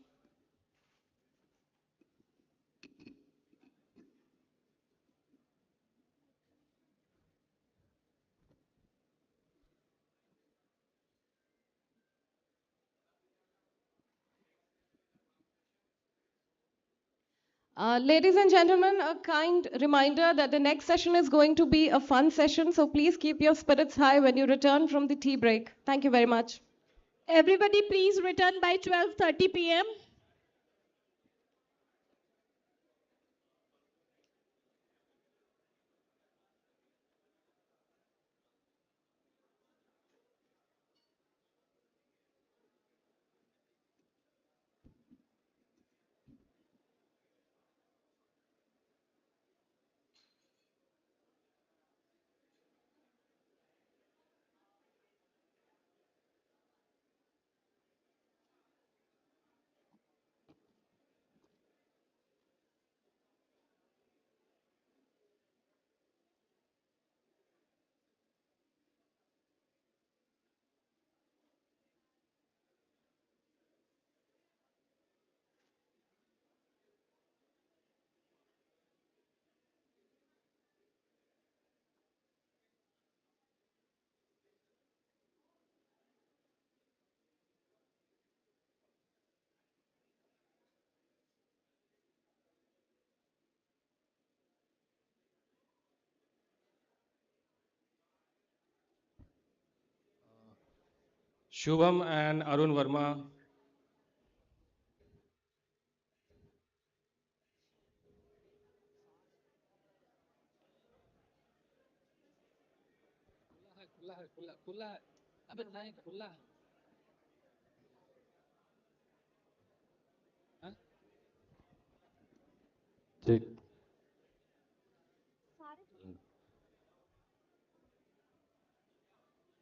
Ladies and gentlemen, a kind reminder that the next session is going to be a fun session, so please keep your spirits high when you return from the tea break. Thank you very much. Everybody please return by 12:30 p.m. Shubham and Arun Verma. ठीक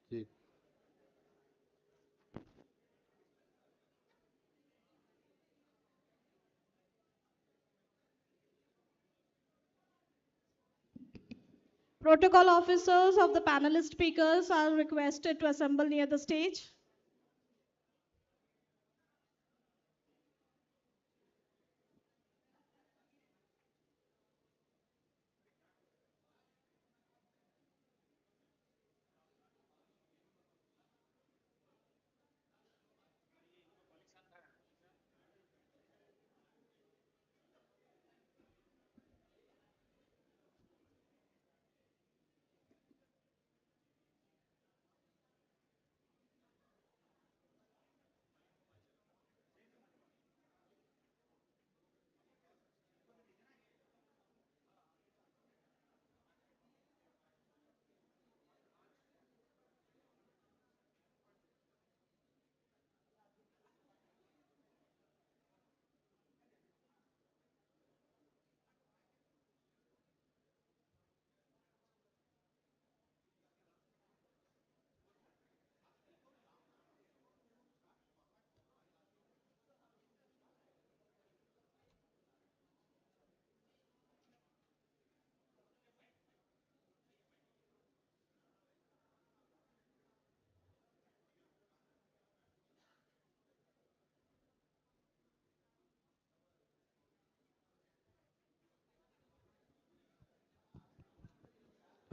ठीक Protocol officers of the panelist speakers are requested to assemble near the stage.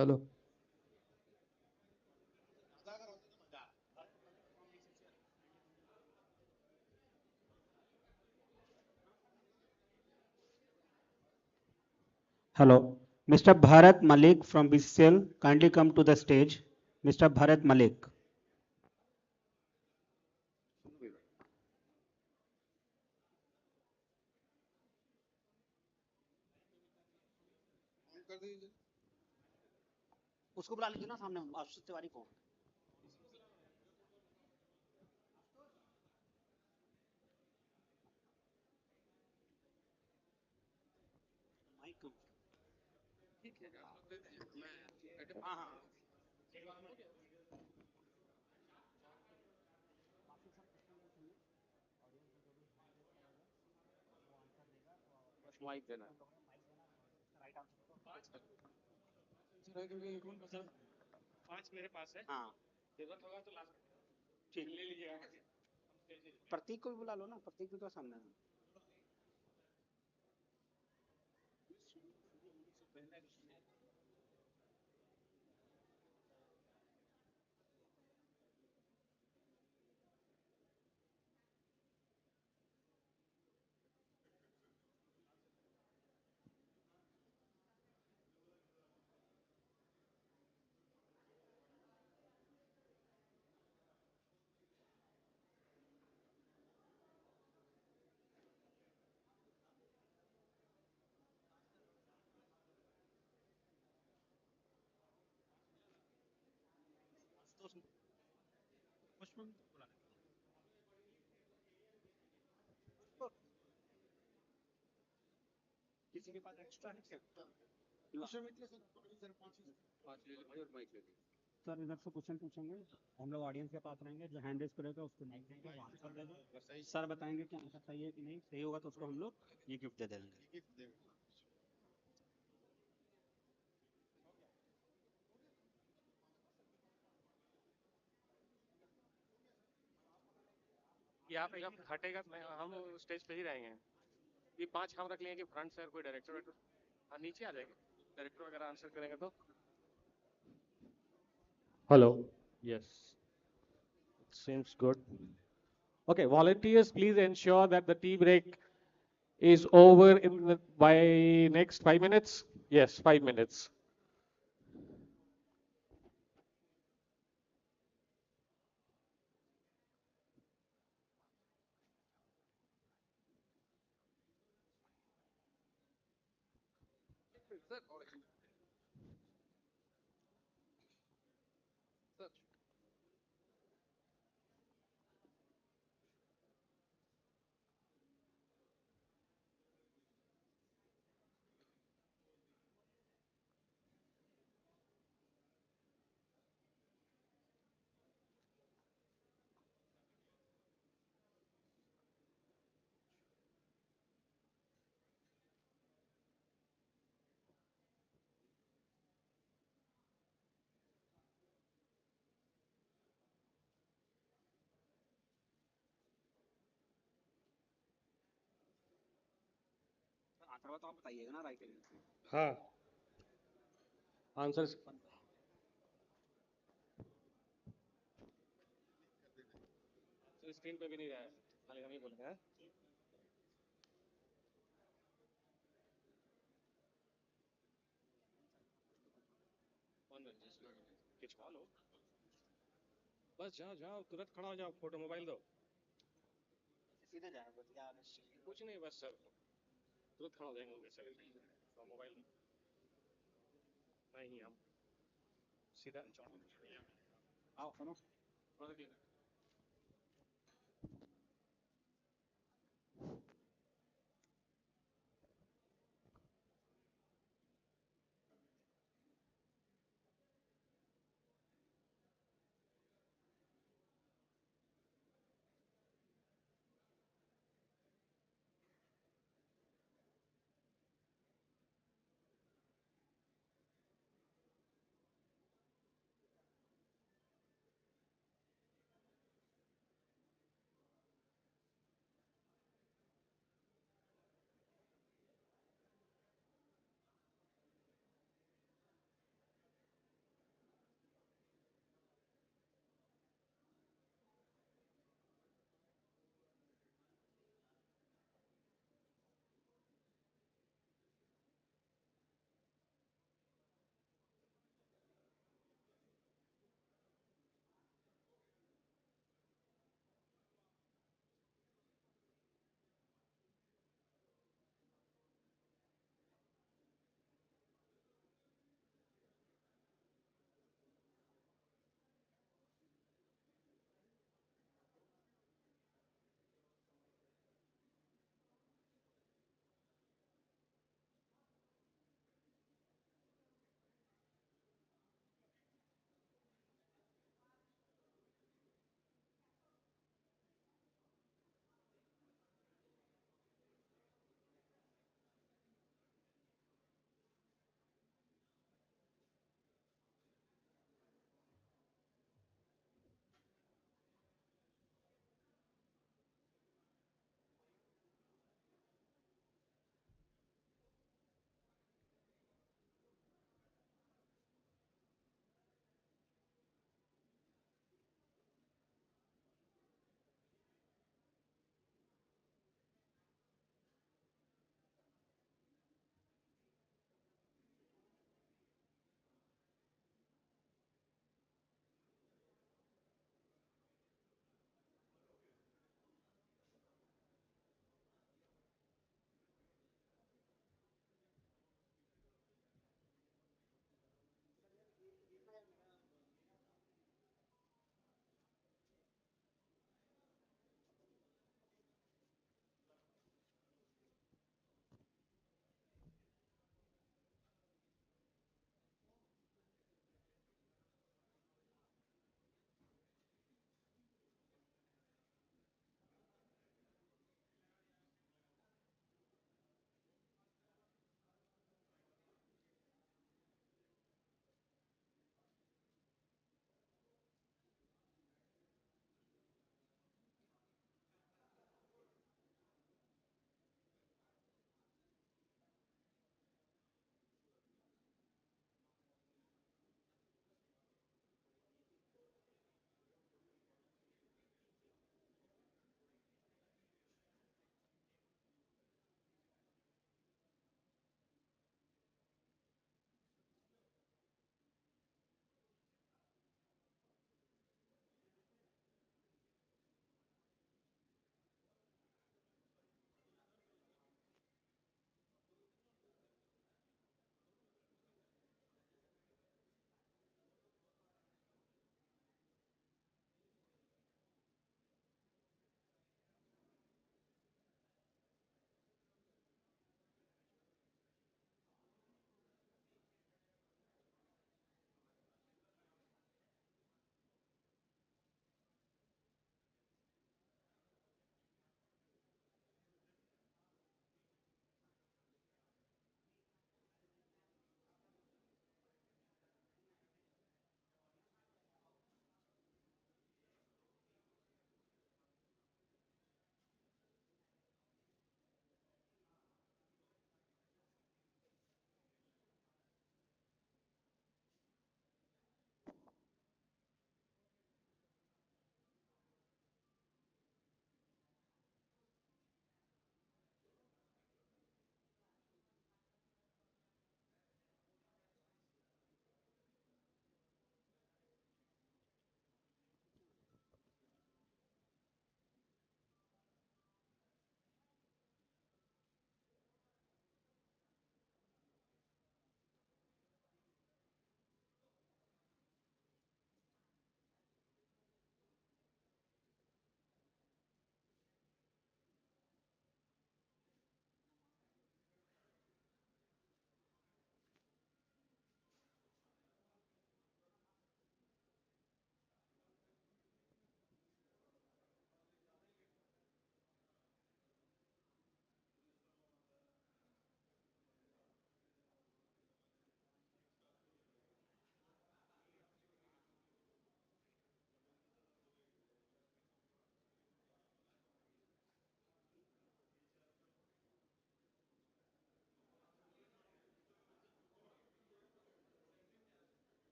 Hello. Hello. Mr. Bharat Malik from BCCL, kindly come to the stage. Mr. Bharat Malik. उसको बुला लीजिए ना सामने आशीष तिवारी को mic ठीक है हाँ हाँ माइक देना पांच मेरे पास है हाँ जरूरत होगा तो लास्ट ठीक ले लीजिएगा प्रतीक को भी बुला लो ना प्रतीक भी तो सामने है किसी के पास एक्स्ट्रा है क्या सर इधर से क्वेश्चन पूछेंगे हम लोग ऑडियंस के पास रहेंगे जो हैंड रेज करेगा उसको माइक देंगे आंसर दे दो सर बताएंगे कि आंसर सही है कि नहीं सही होगा तो उसको हम लोग ये गिफ्ट दे देंगे यहाँ पे जब हटेगा हम स्टेज पे ही रहेंगे ये पांच हम रख लेंगे कि फ्रंट से कोई डायरेक्टर हाँ नीचे आ जाएंगे डायरेक्टर वगैरह आंसर करेंगे तो Hello. Yes. Seems good. Okay, volunteers, please ensure that the tea break is over by next 5 minutes. Yes, 5 minutes. Answer तो आप बताइएगा ना राइट हाँ आंसर स्क्रीन पे भी नहीं रहा है खाली हम ही बोलेंगे खिंचवा लो बस जाओ जाओ तुरंत खड़ा हो जाओ फोटो मोबाइल दो सीधे जाएंगे कुछ नहीं बस सर तुरंत खड़ा हो जाएंगे सर तो मोबाइल नहीं हम सीधा आओ सुनो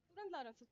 तुरंत ला रहा हूँ।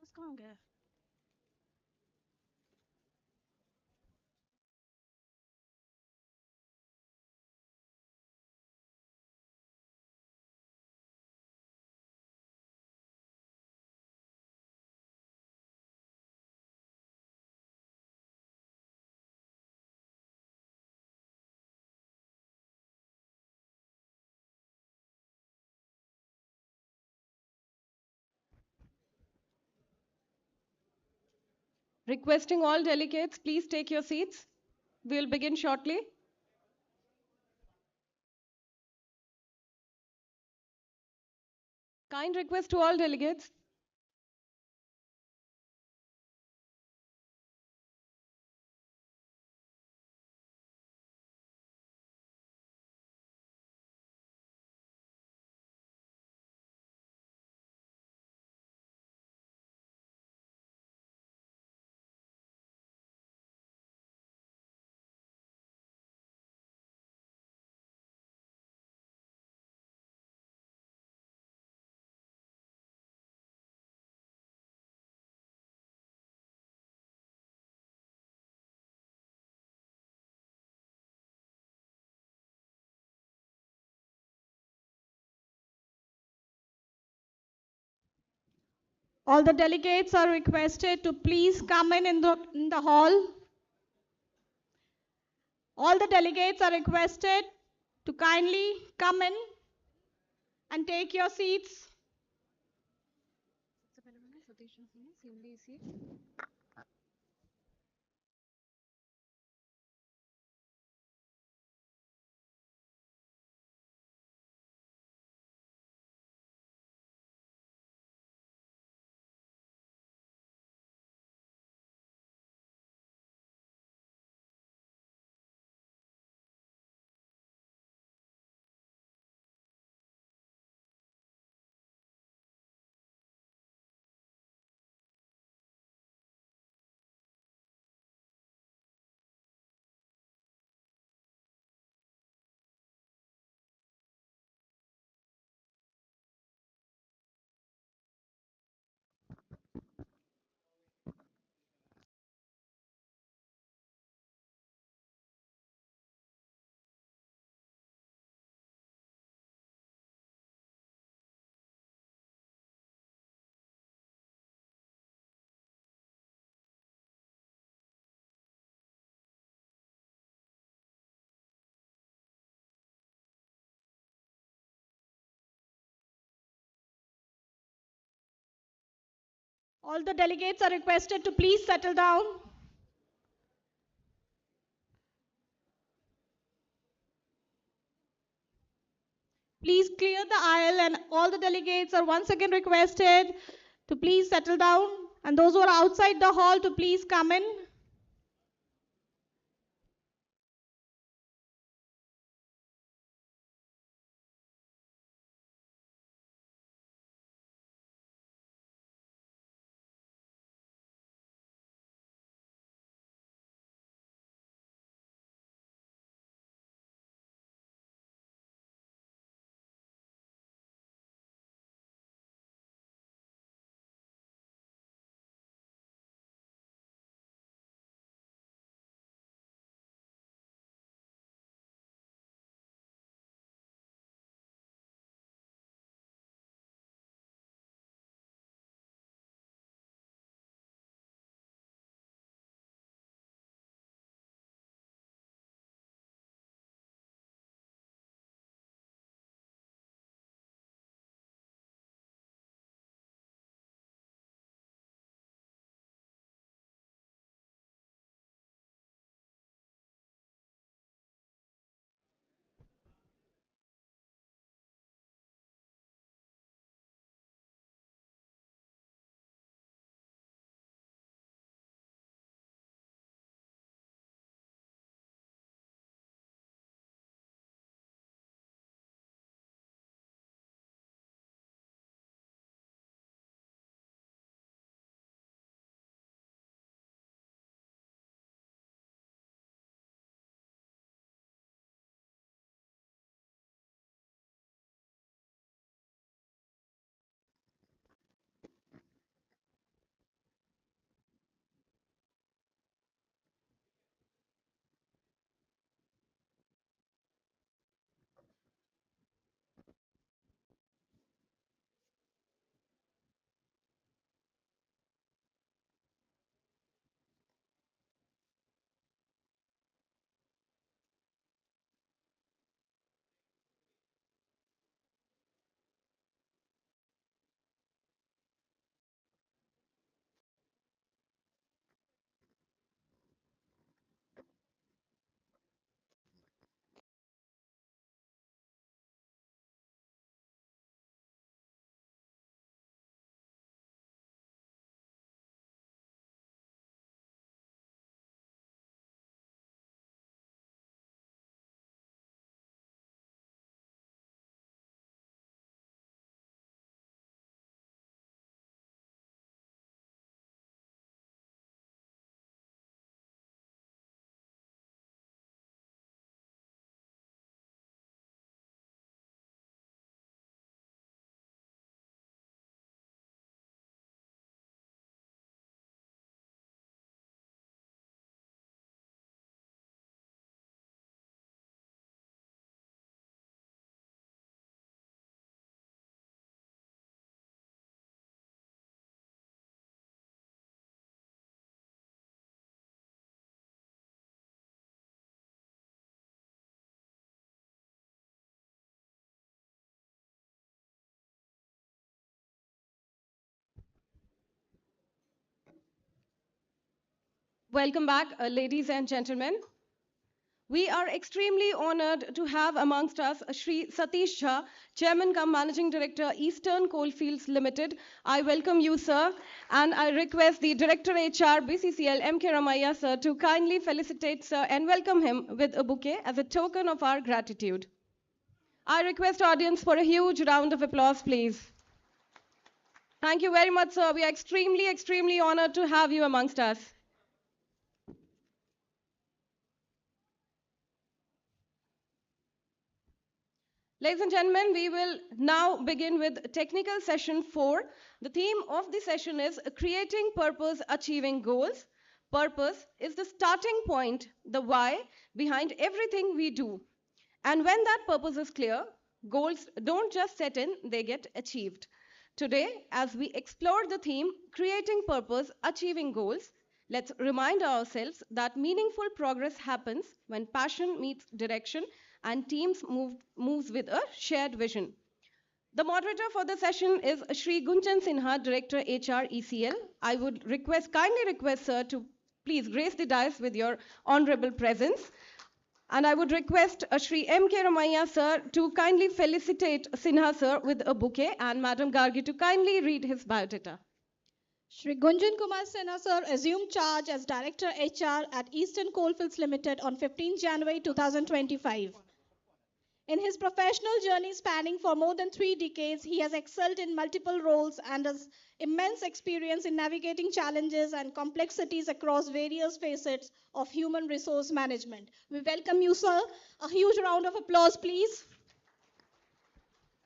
बस कहाँ गया? Requesting all delegates, please take your seats. We'll begin shortly. Kind request to all delegates. All the delegates are requested to please come in the hall. All the delegates are requested to kindly come in and take your seats. All the delegates are requested to please settle down. please clear the aisle, and all the delegates are once again requested to please settle down, and those who are outside the hall to please come in. Welcome back, ladies and gentlemen. We are extremely honored to have amongst us Shri Satish Jha, Chairman cum Managing Director, Eastern Coalfields Limited. I welcome you, sir, and I request the Director HR, BCCL, M.K. Ramaiah, sir, to kindly felicitate sir and welcome him with a bouquet as a token of our gratitude. I request audience for a huge round of applause, please. Thank you very much, sir. We are extremely honored to have you amongst us. Ladies and gentlemen, we will now begin with technical session 4. The theme of the session is creating purpose, achieving goals. Purpose is the starting point, the why behind everything we do. And when that purpose is clear, goals don't just set in, they get achieved. Today, as we explore the theme, creating purpose, achieving goals, let's remind ourselves that meaningful progress happens when passion meets direction and teams moves with a shared vision. The moderator for the session is Shri Gunchan Sinha, Director HR ECL. I would kindly request sir to please grace the dais with your honorable presence. And I would request Shri M.K. Ramaiah sir to kindly felicitate Sinha sir with a bouquet and Madam Gargi to kindly read his biodata. Shri Gunjan Kumar Sinha sir assumed charge as Director HR at Eastern Coalfields Limited on 15 January 2025. In his professional journey spanning for more than 3 decades, he has excelled in multiple roles and has immense experience in navigating challenges and complexities across various facets of human resource management. We welcome you, sir. A huge round of applause, please.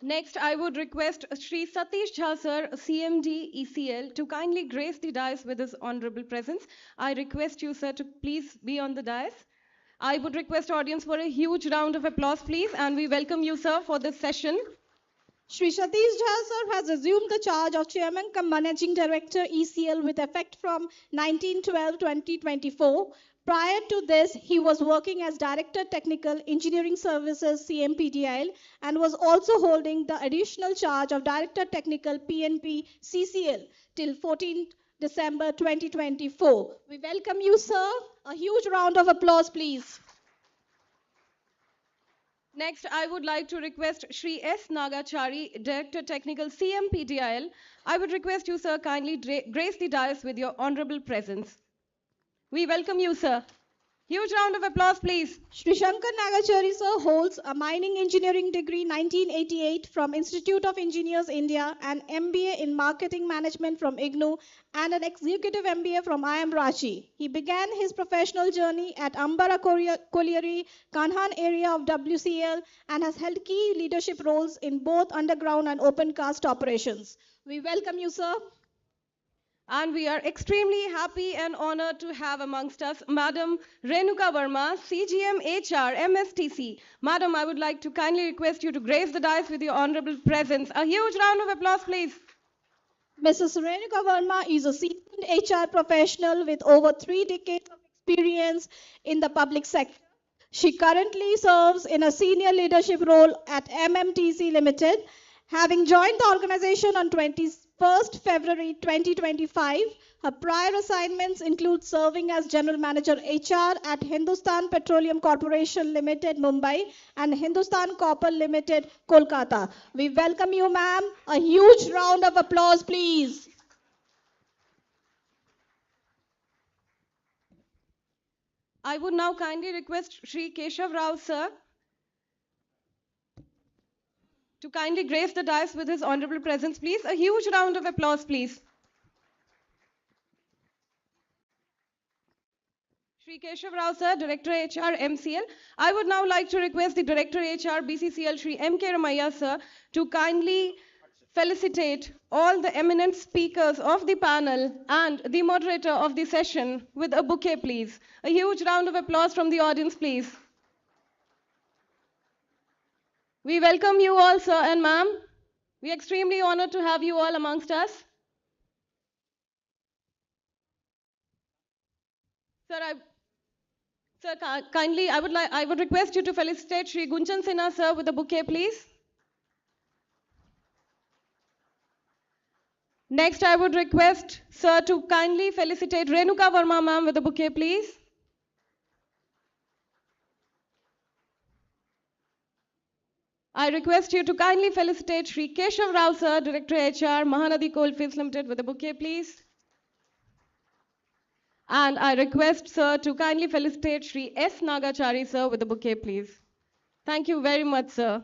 Next, I would request Shri Satish Jha sir, CMD ECL, to kindly grace the dais with his honorable presence. I request you, sir, to please be on the dais. I would request audience for a huge round of applause, please, and we welcome you, sir, for this session. Shri Satish Jha sir has assumed the charge of Chairman cum Managing Director ECL with effect from 19/12/2024. Prior to this, he was working as Director Technical Engineering Services CMPDIL and was also holding the additional charge of Director Technical PNP CCL till 14 December 2024. We welcome you, sir. A huge round of applause, please. Next, I would like to request Shri S. Nagachari, Director Technical CMPDIL. I would request you, sir, kindly grace the dais with your honorable presence. We welcome you, sir. Huge round of applause, please. Shri Shankar Nagachari sir holds a mining engineering degree 1988 from Institute of Engineers India, an MBA in marketing management from IGNOU, and an executive MBA from IIM Ranchi. He began his professional journey at Ambara Colliery, Kanhan area of WCL, and has held key leadership roles in both underground and open cast operations. We welcome you, sir. And we are extremely happy and honored to have amongst us Madam Renuka Verma, CGM HR, MSTC. Madam, I would like to kindly request you to grace the dais with your honorable presence. A huge round of applause, please. Mrs. Renuka Verma is a seasoned HR professional with over 3 decades of experience in the public sector. She currently serves in a senior leadership role at MMTC Limited. Having joined the organization on 21st February 2025, her prior assignments include serving as General Manager HR at Hindustan Petroleum Corporation Limited, Mumbai, and Hindustan Copper Limited, Kolkata. We welcome you, ma'am. A huge round of applause, please. I would now kindly request Shri Keshav Rao, sir, to kindly grace the dais with his honorable presence, please. A huge round of applause, please. Shri Keshav Rao, sir, Director HR, MCL. I would now like to request the Director HR, BCCL, Shri M.K. Ramaiah, sir, to kindly felicitate all the eminent speakers of the panel and the moderator of the session with a bouquet, please. A huge round of applause from the audience, please. We welcome you all, sir and ma'am. We are extremely honored to have you all amongst us. Sir, kindly, I would request you to felicitate Shri Gunjan Sinha, sir, with a bouquet, please. Next, I would request sir to kindly felicitate Renuka Verma, ma'am, with a bouquet, please. I request you to kindly felicitate Shri Keshav Rao, sir, Director HR, Mahanadi Coalfields Limited, with a bouquet, please. And I request sir to kindly felicitate Shri S. Nagachari, sir, with a bouquet, please. Thank you very much, sir.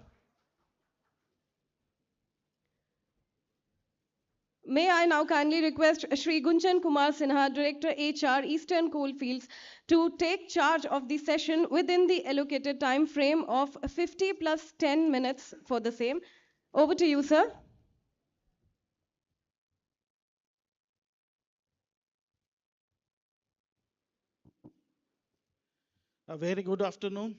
May I now kindly request Shri Gunjan Kumar Sinha, Director HR, Eastern Coalfields, to take charge of the session within the allocated time frame of 50 plus 10 minutes for the same. Over to you, sir. A very good afternoon.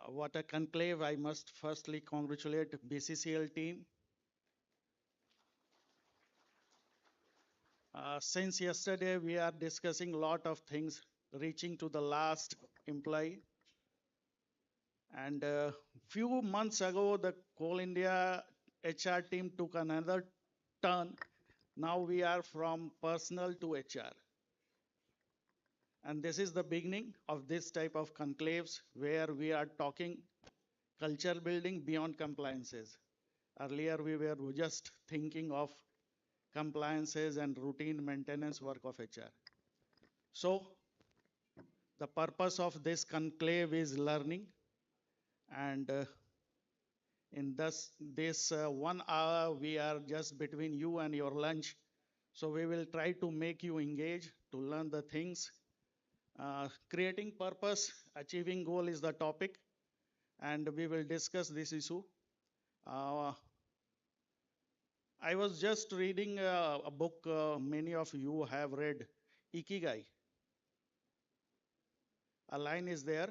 What a conclave. I must firstly congratulate BCCL team. Since yesterday, we are discussing a lot of things reaching to the last employee. And a few months ago, the Coal India HR team took another turn. Now we are from personal to HR. And this is the beginning of this type of conclaves where we are talking culture building beyond compliances. Earlier, we were just thinking of compliances and routine maintenance work of HR. So, the purpose of this conclave is learning, and in this 1 hour, we are just between you and your lunch. So, we will try to make you engage to learn the things. Creating purpose, achieving goal is the topic, and we will discuss this issue. Uh, I was just reading a book many of you have read, Ikigai. A line is there.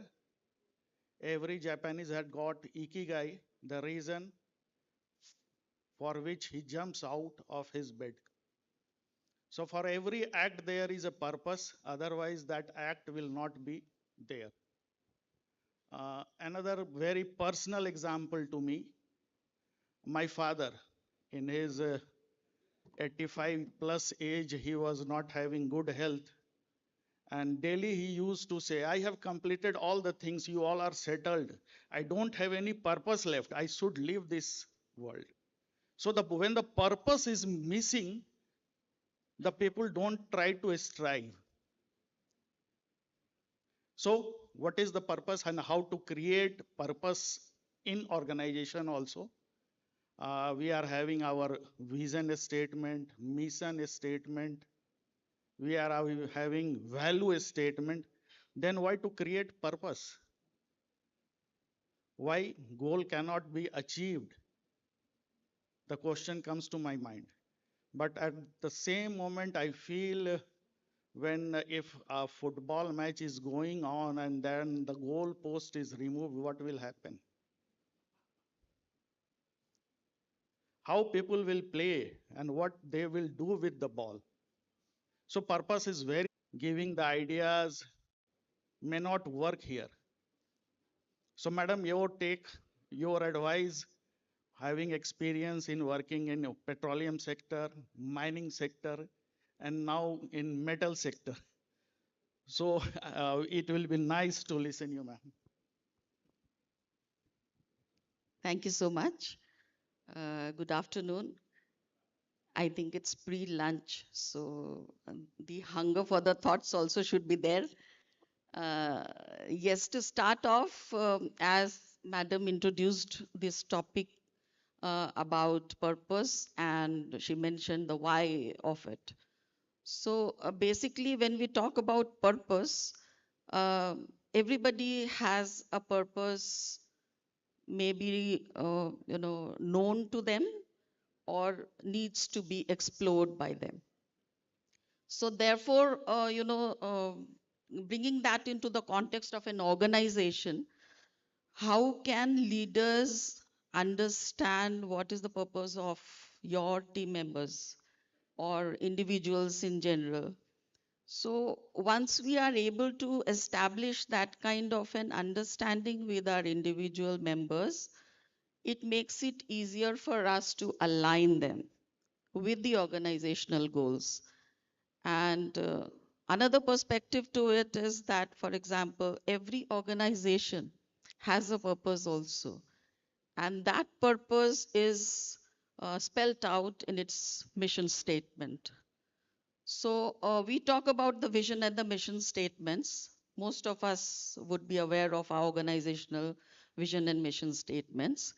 Every Japanese had got Ikigai, the reason for which he jumps out of his bed. So for every act there is a purpose, otherwise that act will not be there. Another very personal example to me, my father, in his 85 plus age, he was not having good health. And daily he used to say, I have completed all the things, you all are settled. I don't have any purpose left. I should leave this world. So when the purpose is missing, the people don't try to strive. So what is the purpose and how to create purpose in organization also? We are having our vision statement, mission statement. We are having value statement. Then why to create purpose? Why goal cannot be achieved? The question comes to my mind. But at the same moment, I feel when if a football match is going on and then the goal post is removed, what will happen? How people will play and what they will do with the ball. So purpose is very giving the ideas may not work here. So madam, your take, your advice, having experience in working in petroleum sector, mining sector, and now in metal sector. So it will be nice to listen you, ma'am. Thank you so much. Good afternoon. I think it's pre-lunch, so the hunger for the thoughts also should be there. Yes, to start off, as Madam introduced this topic about purpose, and she mentioned the why of it. So basically, when we talk about purpose, uh, everybody has a purpose, maybe known to them or needs to be explored by them. So therefore, bringing that into the context of an organization, how can leaders understand what is the purpose of your team members or individuals in general? So once we are able to establish that kind of an understanding with our individual members, it makes it easier for us to align them with the organizational goals. And another perspective to it is that, for example, every organization has a purpose also. And that purpose is spelled out in its mission statement. So we talk about the vision and the mission statements. Most of us would be aware of our organizational vision and mission statements.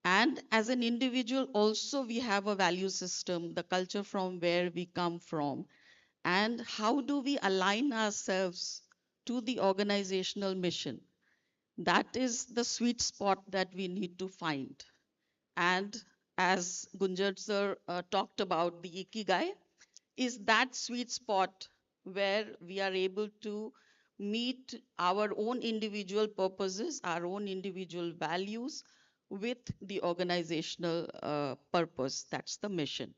And as an individual, also we have a value system, the culture from where we come from, and how do we align ourselves to the organizational mission. That is the sweet spot that we need to find. And as Gunjar sir talked about the Ikigai, is that sweet spot where we are able to meet our own individual purposes, our own individual values with the organizational purpose. That's the mission.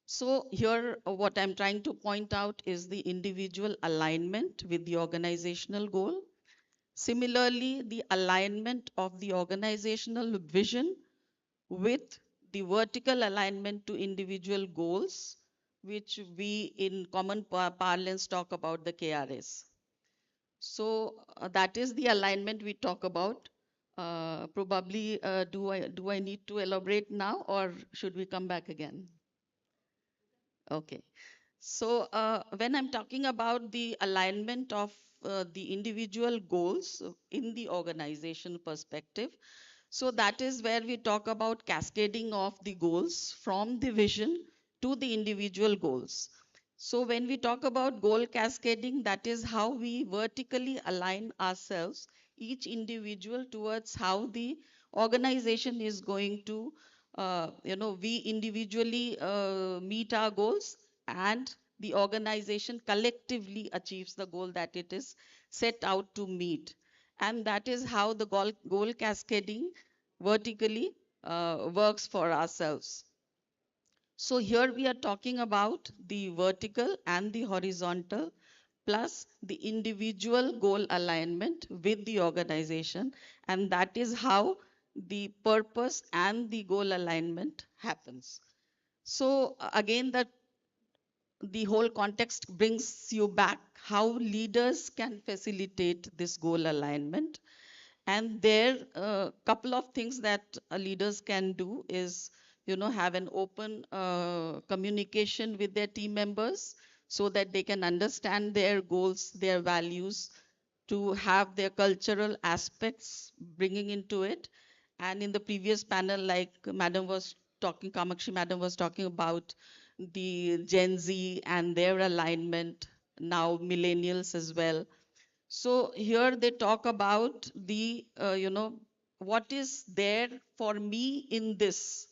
So here, what I'm trying to point out is the individual alignment with the organizational goal. Similarly, the alignment of the organizational vision with the vertical alignment to individual goals which we in common parlance talk about the KRS. So that is the alignment we talk about. Probably, do I need to elaborate now, or should we come back again? Okay. So when I'm talking about the alignment of the individual goals in the organization perspective, so that is where we talk about cascading of the goals from the vision to the individual goals. So when we talk about goal cascading, that is how we vertically align ourselves, each individual, towards how the organization is going to, we individually meet our goals, and the organization collectively achieves the goal that it is set out to meet. And that is how the goal cascading vertically works for ourselves. So here we are talking about the vertical and the horizontal, plus the individual goal alignment with the organization. And that is how the purpose and the goal alignment happens. So again, the whole context brings you back how leaders can facilitate this goal alignment. And there couple of things that leaders can do is, have an open communication with their team members, so that they can understand their goals, their values, to have their cultural aspects bringing into it. And in the previous panel, like madam was talking, Kamakshi madam was talking about the Gen Z and their alignment, now millennials as well. So here they talk about the, what is there for me in this.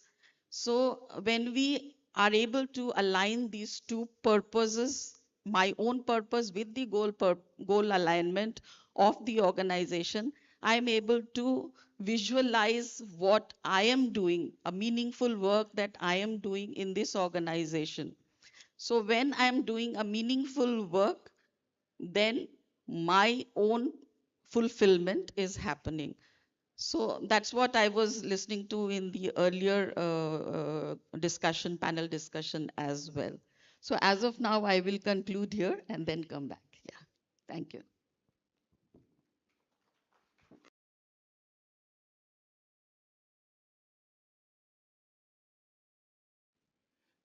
So when we are able to align these two purposes, my own purpose with the goal alignment of the organization, I am able to visualize what I am doing, a meaningful work that I am doing in this organization. So when I am doing a meaningful work, then my own fulfillment is happening. So that's what I was listening to in the earlier panel discussion as well. So as of now, I will conclude here and then come back. Yeah, thank you.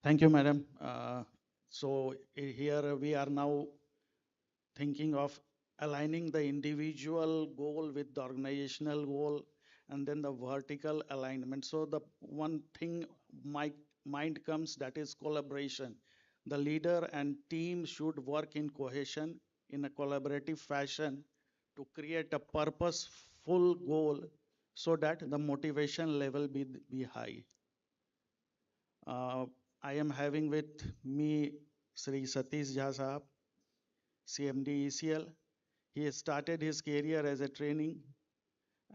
Thank you, madam. Here we are now thinking of aligning the individual goal with the organizational goal, and then the vertical alignment. So the one thing my mind comes, that is collaboration. The leader and team should work in cohesion, in a collaborative fashion, to create a purposeful goal, so that the motivation level be high. I am having with me Sri Satish Jha Sahab, CMD ECL. He has started his career as a training,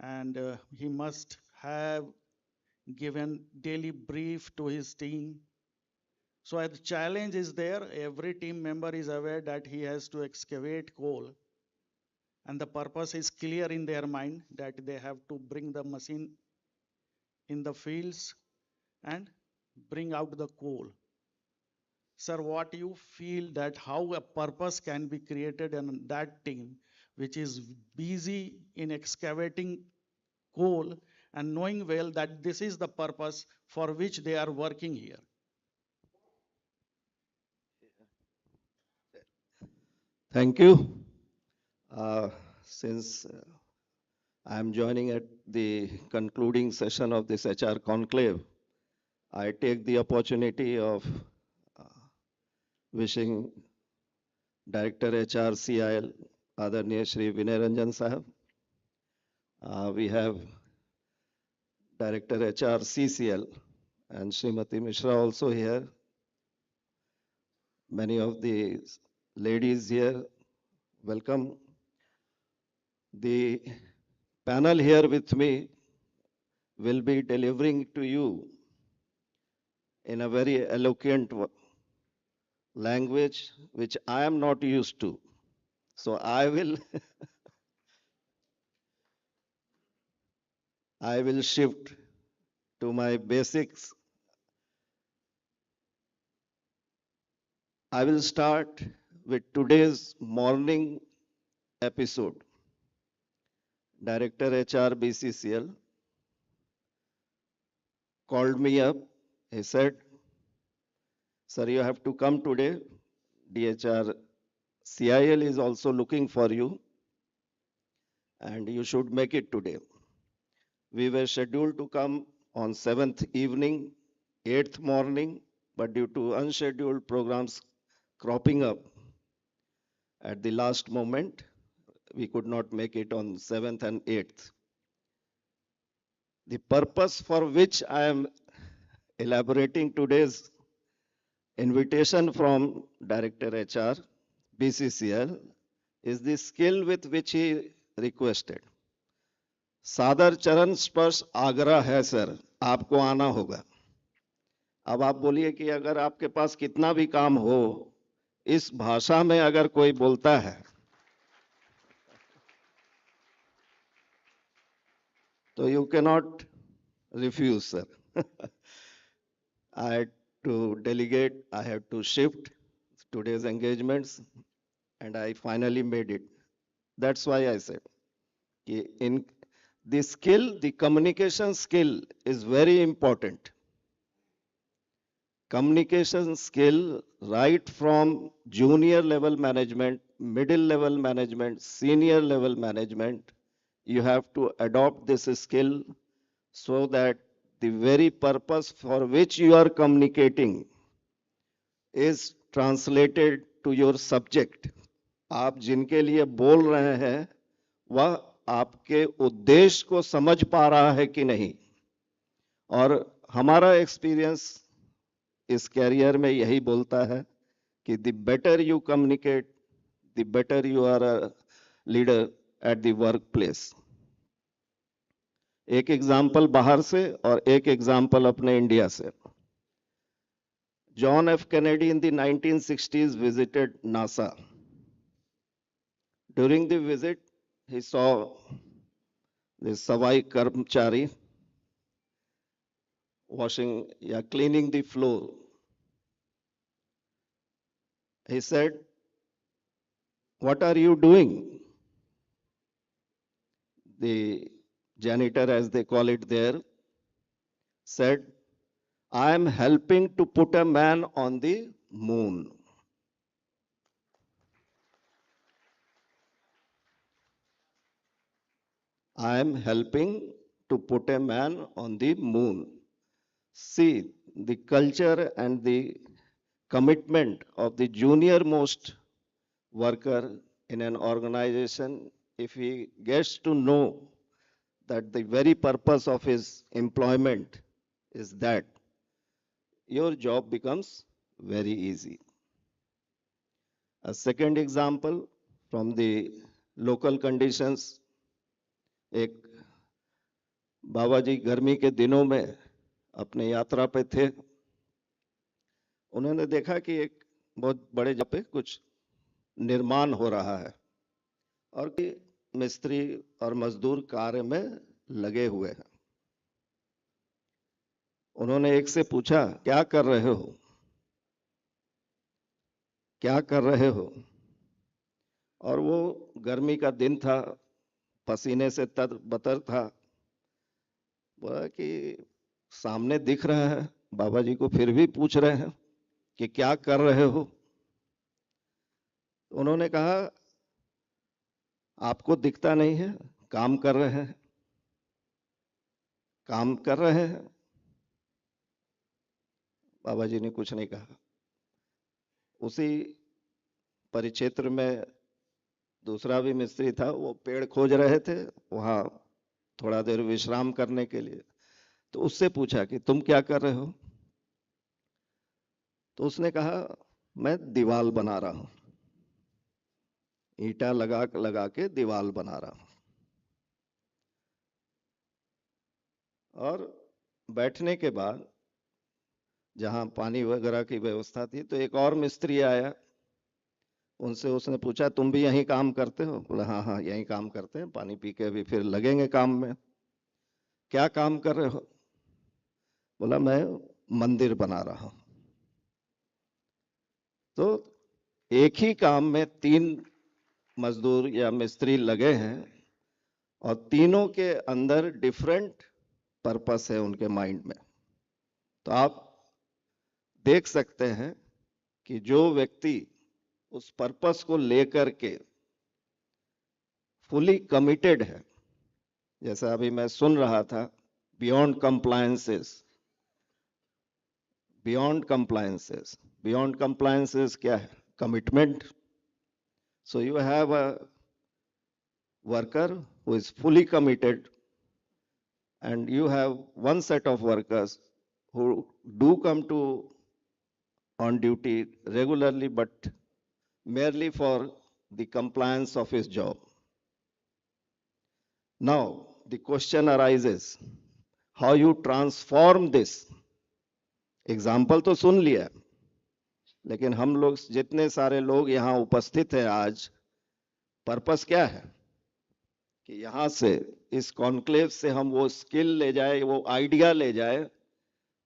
and he must have given daily brief to his team. So the challenge is there. Every team member is aware that he has to excavate coal, and the purpose is clear in their mind, that they have to bring the machine in the fields and bring out the coal. Sir, what you feel, that how a purpose can be created in that team which is busy in excavating coal, and knowing well that this is the purpose for which they are working here? Thank you. Since I am joining at the concluding session of this HR conclave, I take the opportunity of wishing Director HR CIL, Adarniya Shri Vinay Ranjan Sahab. We have Director HR CCL and Srimati Mishra also here. Many of the ladies here, welcome. The panel here with me will be delivering to you in a very eloquent language which I am not used to. So I will I will shift to my basics. I will start with today's morning episode. Director HR BCCL called me up. He said, "Sir, you have to come today. DHR CIL is also looking for you, and you should make it today." We were scheduled to come on 7th evening, 8th morning, but due to unscheduled programs cropping up at the last moment, we could not make it on 7th and 8th. The purpose for which I am elaborating today's invitation from Director HR BCCL is the skill with which he requested. सादर चरण स्पर्श आग्रह है sir, आपको आना होगा। अब आप बोलिए कि अगर आपके पास कितना भी काम हो, इस भाषा में अगर कोई बोलता है तो you cannot refuse, sir. I had to delegate, I had to shift today's engagements, and I finally made it. That's why I said, in the skill, the communication skill is very important. Communication skill, right from junior level management, middle level management, senior level management, you have to adopt this skill so that the very purpose for which you are communicating is translated to your subject. आप जिनके लिए बोल रहे हैं वह आपके उद्देश्य को समझ पा रहा है कि नहीं। और हमारा एक्सपीरियंस इस कैरियर में यही बोलता है कि the better you communicate, the better you are a leader at the work place. एक एग्जाम्पल बाहर से और एक एग्जाम्पल अपने इंडिया से। John F. Kennedy in the 1960s visited NASA. During the visit, he saw the Savai Karmachari cleaning the floor. He said, "What are you doing?" The janitor, as they call it there, said, "I am helping to put a man on the moon." I am helping to put a man on the moon. See the culture and the commitment of the junior most worker in an organization. If he gets to know that the very purpose of his employment is that, your job becomes very easy. A second example from the local conditions, एक बाबा जी गर्मी के दिनों में अपने यात्रा पे थे। उन्होंने देखा कि एक बहुत बड़े जगह पे कुछ निर्माण हो रहा है और कि मिस्त्री और मजदूर कार्य में लगे हुए हैं। उन्होंने एक से पूछा, क्या कर रहे हो, क्या कर रहे हो? और वो गर्मी का दिन था, पसीने से तरबतर था। बोला कि सामने दिख रहा है, बाबा जी को फिर भी पूछ रहे हैं कि क्या कर रहे हो? उन्होंने कहा, आपको दिखता नहीं है, काम कर रहे हैं, काम कर रहे हैं। बाबा जी ने कुछ नहीं कहा। उसी परिक्षेत्र में दूसरा भी मिस्त्री था, वो पेड़ खोज रहे थे वहां थोड़ा देर विश्राम करने के लिए। तो उससे पूछा कि तुम क्या कर रहे हो? तो उसने कहा, मैं दीवार बना रहा हूं, ईंटा लगा लगा के दीवार बना रहा हूं। और बैठने के बाद जहां पानी वगैरह की व्यवस्था थी तो एक और मिस्त्री आया, उनसे उसने पूछा, तुम भी यहीं काम करते हो? बोला, हाँ हाँ यहीं काम करते हैं, पानी पी के अभी फिर लगेंगे काम में। क्या काम कर रहे हो? बोला, मैं मंदिर बना रहा हूं। तो एक ही काम में 3 मजदूर या मिस्त्री लगे हैं और तीनों के अंदर डिफरेंट पर्पस है उनके माइंड में। तो आप देख सकते हैं कि जो व्यक्ति उस पर्पस को लेकर के फुली कमिटेड है, जैसा अभी मैं सुन रहा था, beyond compliances, beyond compliances, beyond compliances क्या है? Commitment. So you have a worker who is fully committed, and you have one set of workers who do come to on duty regularly, but merely for the compliance of his job. Now the question arises, how you transform this? Example तो सुन लिया, लेकिन हम लोग जितने सारे लोग यहाँ उपस्थित हैं आज, पर्पस क्या है कि यहाँ से इस कॉन्क्लेव से हम वो स्किल ले जाए, वो आइडिया ले जाए,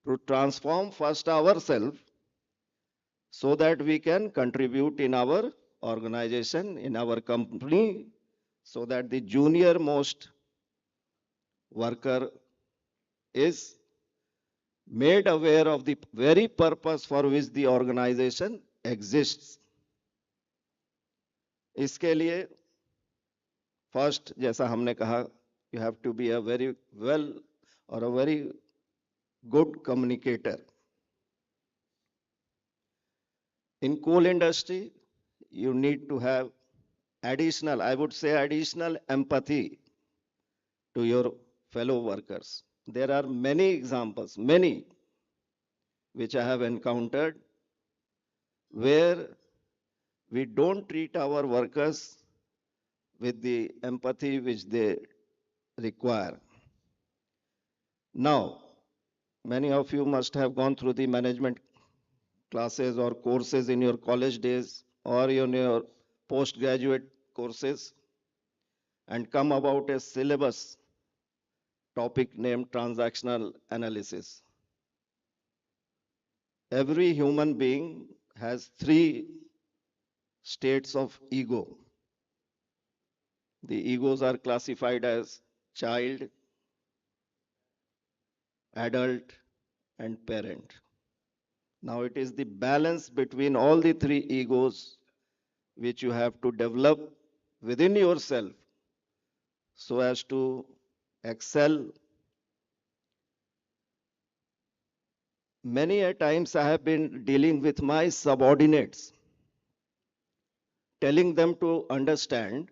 to transform first our self so that we can contribute in our organization, in our company, so that the junior most worker is made aware of the very purpose for which the organization exists. इसके लिए first, जैसा हमने कहा, you have to be a very well or a very good communicator. In coal industry, you need to have additional, I would say additional empathy to your fellow workers. There are many examples, many, which I have encountered, where we don't treat our workers with the empathy which they require. Now, many of you must have gone through the management classes or courses in your college days or in your postgraduate courses, and come about a syllabus topic named transactional analysis. Every human being has 3 states of ego. The egos are classified as child, adult, and parent. Now it is the balance between all the 3 egos which you have to develop within yourself so as to excel. Many a times I have been dealing with my subordinates, telling them to understand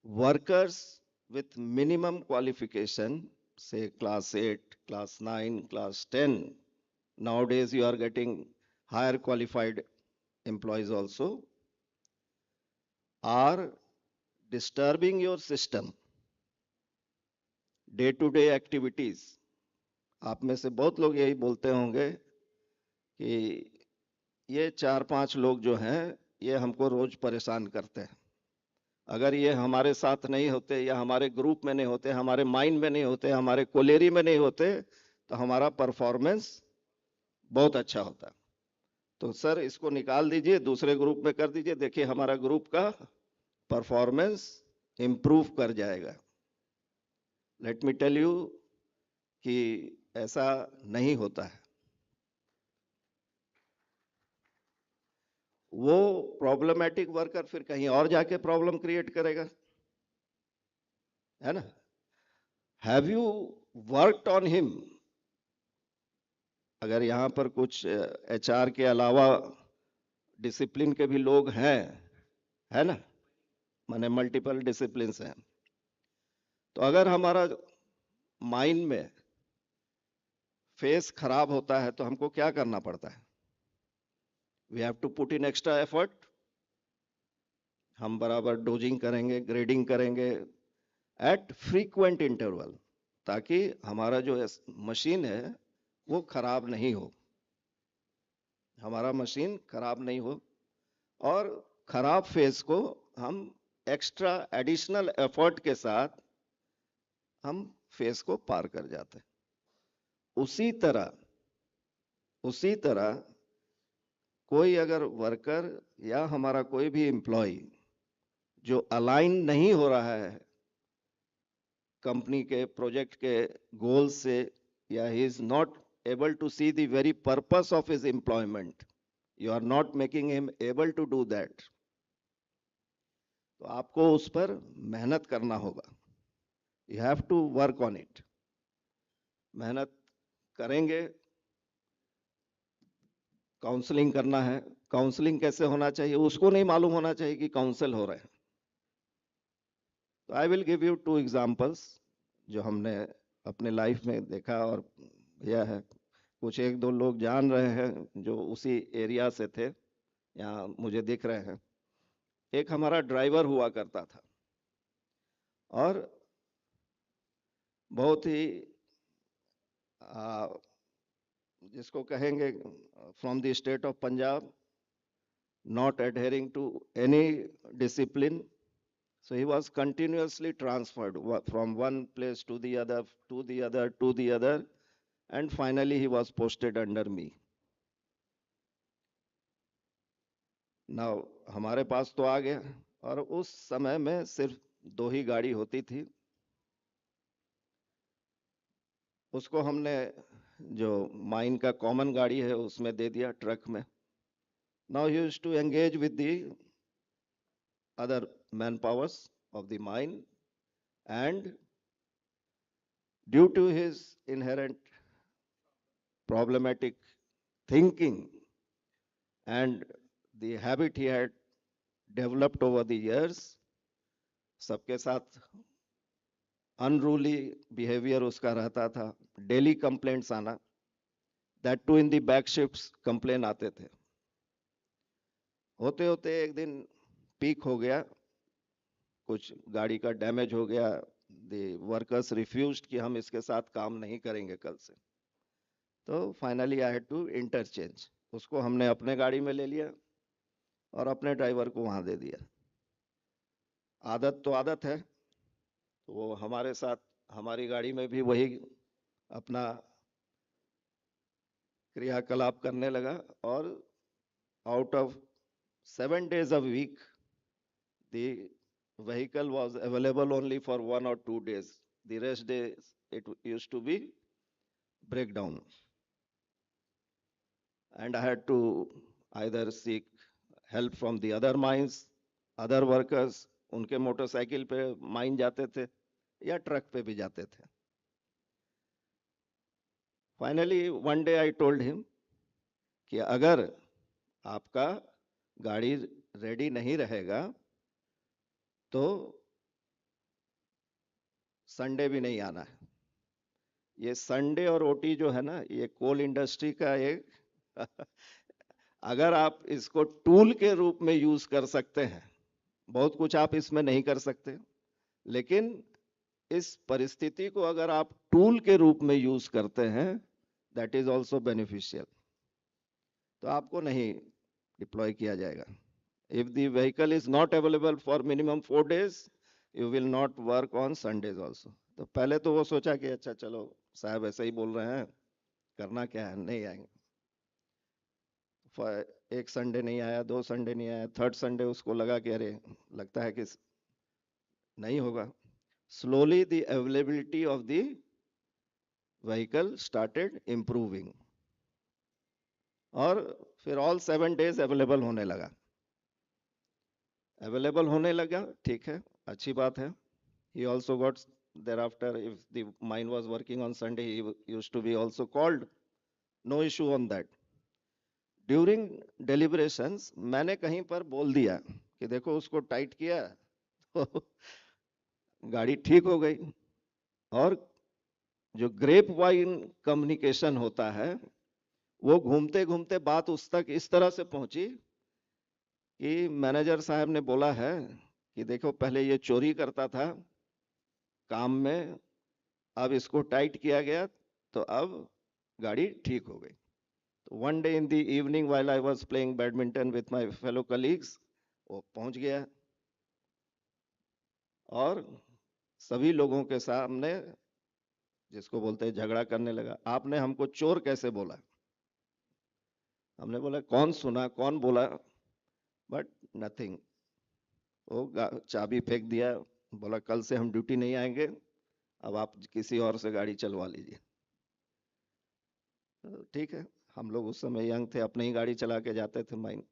workers with minimum qualification, say class 8, class 9, class 10. Nowadays you are getting higher qualified employees also, are disturbing your system, day-to-day activities. आप में से बहुत लोग यही बोलते होंगे कि ये 4-5 लोग जो हैं, ये हमको रोज परेशान करते हैं. अगर ये हमारे साथ नहीं होते या हमारे ग्रुप में नहीं होते, हमारे माइंड में नहीं होते, हमारे कोलेरी में नहीं होते, तो हमारा परफॉर्मेंस बहुत अच्छा होता. तो सर इसको निकाल दीजिए, दूसरे ग्रुप में कर दीजिए, देखिए हमारा ग्रुप का परफॉर्मेंस इंप्रूव कर जाएगा. लेट मी टेल यू कि ऐसा नहीं होता है. वो प्रॉब्लमेटिक वर्कर फिर कहीं और जाके प्रॉब्लम क्रिएट करेगा, है ना? Have you worked on him? अगर यहाँ पर कुछ एचआर के अलावा डिसिप्लिन के भी लोग हैं, है ना, माने मल्टीपल डिसिप्लिन हैं, तो अगर हमारा माइंड में फेस खराब होता है तो हमको क्या करना पड़ता है? We have to put in extra effort. हम बराबर डोजिंग करेंगे, ग्रेडिंग करेंगे एट फ्रीक्वेंट इंटरवल, ताकि हमारा जो मशीन है वो खराब नहीं हो, हमारा मशीन खराब नहीं हो. और खराब फेस को हम एक्स्ट्रा एडिशनल एफर्ट के साथ हम फेस को पार कर जाते हैं. उसी तरह कोई अगर वर्कर या हमारा कोई भी एम्प्लॉय जो अलाइन नहीं हो रहा है कंपनी के प्रोजेक्ट के गोल से, या he is not able to see the very purpose of his employment, you are not making him able to do that, तो आपको उस पर मेहनत करना होगा. You have to work on it. मेहनत करेंगे. काउंसलिंग करना है. काउंसलिंग कैसे होना चाहिए उसको नहीं मालूम होना चाहिए कि काउंसिल हो रहे हैं. तो I will give you 2 examples जो हमने अपने लाइफ में देखा और यह है. कुछ 1-2 लोग जान रहे हैं जो उसी एरिया से थे, यहाँ मुझे दिख रहे हैं. एक हमारा ड्राइवर हुआ करता था और बहुत ही जिसको कहेंगे from the state of Punjab, not adhering to any discipline. So he was continuously transferred from one place to the other, to the other, to the other, and finally he was posted under me. Now हमारे पास तो आ गया और उस समय में सिर्फ 2 ही गाड़ी होती थी. उसको हमने जो माइन का कॉमन गाड़ी है उसमें दे दिया, ट्रक में. Now he used to engage with the other manpowers of the mine, and due to his inherent problematic thinking and the habit he had developed over the years, सबके साथ unruly behavior उसका रहता था. Daily complaints आना, that too in the back shifts complain आते थे. होते होते एक दिन पीक हो गया, कुछ गाड़ी का डैमेज हो गया. The workers refused कि हम इसके साथ काम नहीं करेंगे कल से. तो finally I had to interchange. उसको हमने अपने गाड़ी में ले लिया और अपने ड्राइवर को वहां दे दिया. आदत तो आदत है, तो वो हमारे साथ हमारी गाड़ी में भी वही अपना क्रियाकलाप करने लगा. और out of 7 days a week, the vehicle was available only for 1 or 2 days. The rest days it used to be breakdown, and I had to either seek help from the other mines, other workers. उनके motorcycle पे mine जाते थे या truck पे भी जाते थे. Finally one day I told him कि अगर आपका गाड़ी रेडी नहीं रहेगा तो संडे भी नहीं आना है. ये संडे और ओटी जो है ना, ये कोल इंडस्ट्री का एक अगर आप इसको टूल के रूप में यूज कर सकते हैं, बहुत कुछ आप इसमें नहीं कर सकते, लेकिन इस परिस्थिति को अगर आप टूल के रूप में यूज करते हैं, दैट इज ऑल्सो बेनिफिशियल. तो आपको नहीं डिप्लॉय किया जाएगा. If the vehicle is not available for minimum 4 days, you will not work on Sundays also. तो पहले तो वो सोचा कि अच्छा चलो साहब ऐसे ही बोल रहे हैं, करना क्या है, नहीं आएंगे. एक संडे नहीं आया, 2 संडे नहीं आया, 3rd संडे उसको लगा कि अरे लगता है कि नहीं होगा. Slowly the availability of the vehicle started improving और फिर ऑल 7 days अवेलेबल होने लगा. अवेलेबल होने लगा, ठीक है, अच्छी बात है. He also got thereafter, if the mine was working on Sunday, he used to be also called. No issue on that. During deliberations, मैंने कहीं पर बोल दिया कि देखो उसको टाइट किया तो गाड़ी ठीक हो गई. और जो ग्रेप वाइन कम्युनिकेशन होता है, वो घूमते घूमते बात उस तक इस तरह से पहुंची कि मैनेजर साहब ने बोला है कि देखो पहले ये चोरी करता था काम में, अब इसको टाइट किया गया तो अब गाड़ी ठीक हो गई. तो one day in the evening while I was playing badminton with my fellow colleagues, वो पहुंच गया और सभी लोगों के सामने, जिसको बोलते हैं झगड़ा करने लगा. आपने हमको चोर कैसे बोला? हमने बोला कौन सुना, कौन बोला, बट नथिंग। वो चाबी फेंक दिया, बोला कल से हम ड्यूटी नहीं आएंगे, अब आप किसी और से गाड़ी चलवा लीजिए। तो ठीक है, हम लोग उस समय यंग थे, अपनी ही गाड़ी चला के जाते थे माइन।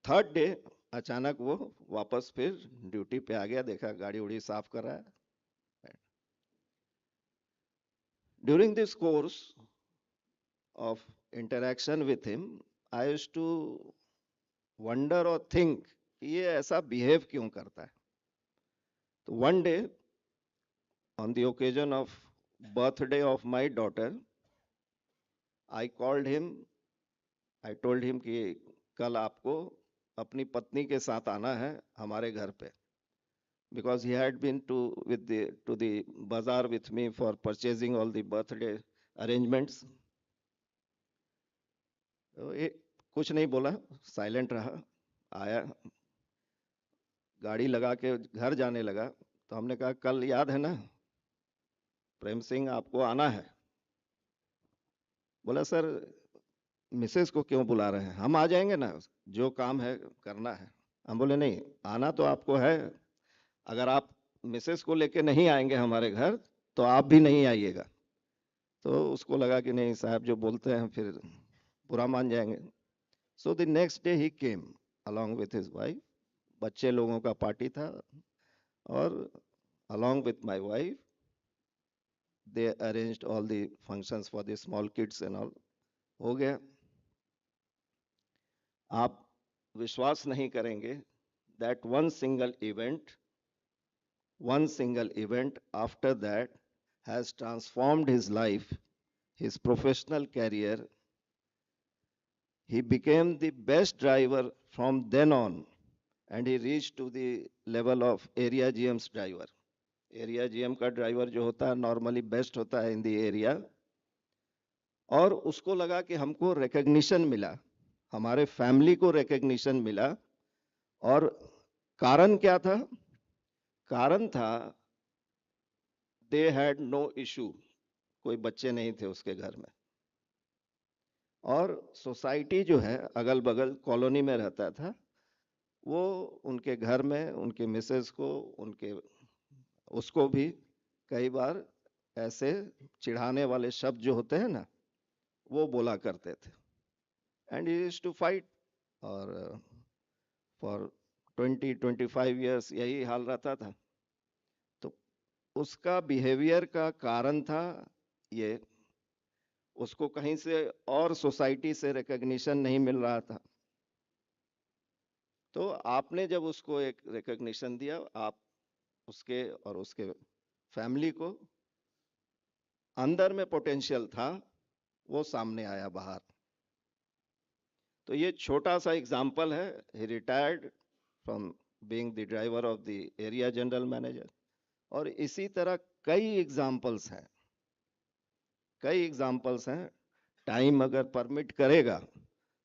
थर्ड डे अचानक वो वापस फिर ड्यूटी पे आ गया, देखा गाड़ी उड़ी साफ कर रहा है। During this course of interaction with him, I used to wonder or think कि ये ऐसा behave क्यों करता है। तो one day on the occasion of birthday of my daughter, I called him, I told him कि कल आपको अपनी पत्नी के साथ आना है हमारे घर पे, because he had been to the bazaar with me for purchasing all the birthday arrangements. तो कुछ नहीं बोला, साइलेंट रहा। आया, गाड़ी लगा के घर जाने लगा, तो हमने कहा कल याद है ना प्रेम सिंह, आपको आना है। बोला सर मिसेस को क्यों बुला रहे हैं, हम आ जाएंगे ना, जो काम है करना है। हम बोले नहीं, आना तो आपको है, अगर आप मिसेस को लेके नहीं आएंगे हमारे घर तो आप भी नहीं आइएगा। तो उसको लगा कि नहीं साहब जो बोलते हैं फिर बुरा मान जाएंगे। So the next day he came along with his wife, बच्चे लोगों का पार्टी था, और along with my wife they arranged all the functions for the small kids and all, हो गया। आप विश्वास नहीं करेंगे that one single event after that has transformed his life, his professional career. He became the best driver from then on, and he reached to the level of area GM's driver. Area GM का driver जो होता है normally best होता है in the area, और उसको लगा कि हमको रिकग्निशन मिला, हमारे फैमिली को रिकग्निशन मिला। और कारण क्या था? कारण था दे हैड नो इशू, कोई बच्चे नहीं थे उसके घर में, और सोसाइटी जो है अगल बगल कॉलोनी में रहता था, वो उनके घर में उनके मिसेस को, उसको भी कई बार ऐसे चिढ़ाने वाले शब्द जो होते हैं ना, वो बोला करते थे। And he used to fight, और फॉर 20-25 इयर्स यही हाल रहता था। तो उसका बिहेवियर का कारण था ये, उसको कहीं से और सोसाइटी से रिकग्निशन नहीं मिल रहा था। तो आपने जब उसको एक रिकग्निशन दिया, आप उसके और उसके फैमिली को, अंदर में पोटेंशियल था, वो सामने आया बाहर। तो ये छोटा सा एग्जाम्पल है। He retired from being the driver of the area general manager. और इसी तरह कई एग्जाम्पल्स हैं, कई एग्जाम्पल्स हैं। टाइम अगर परमिट करेगा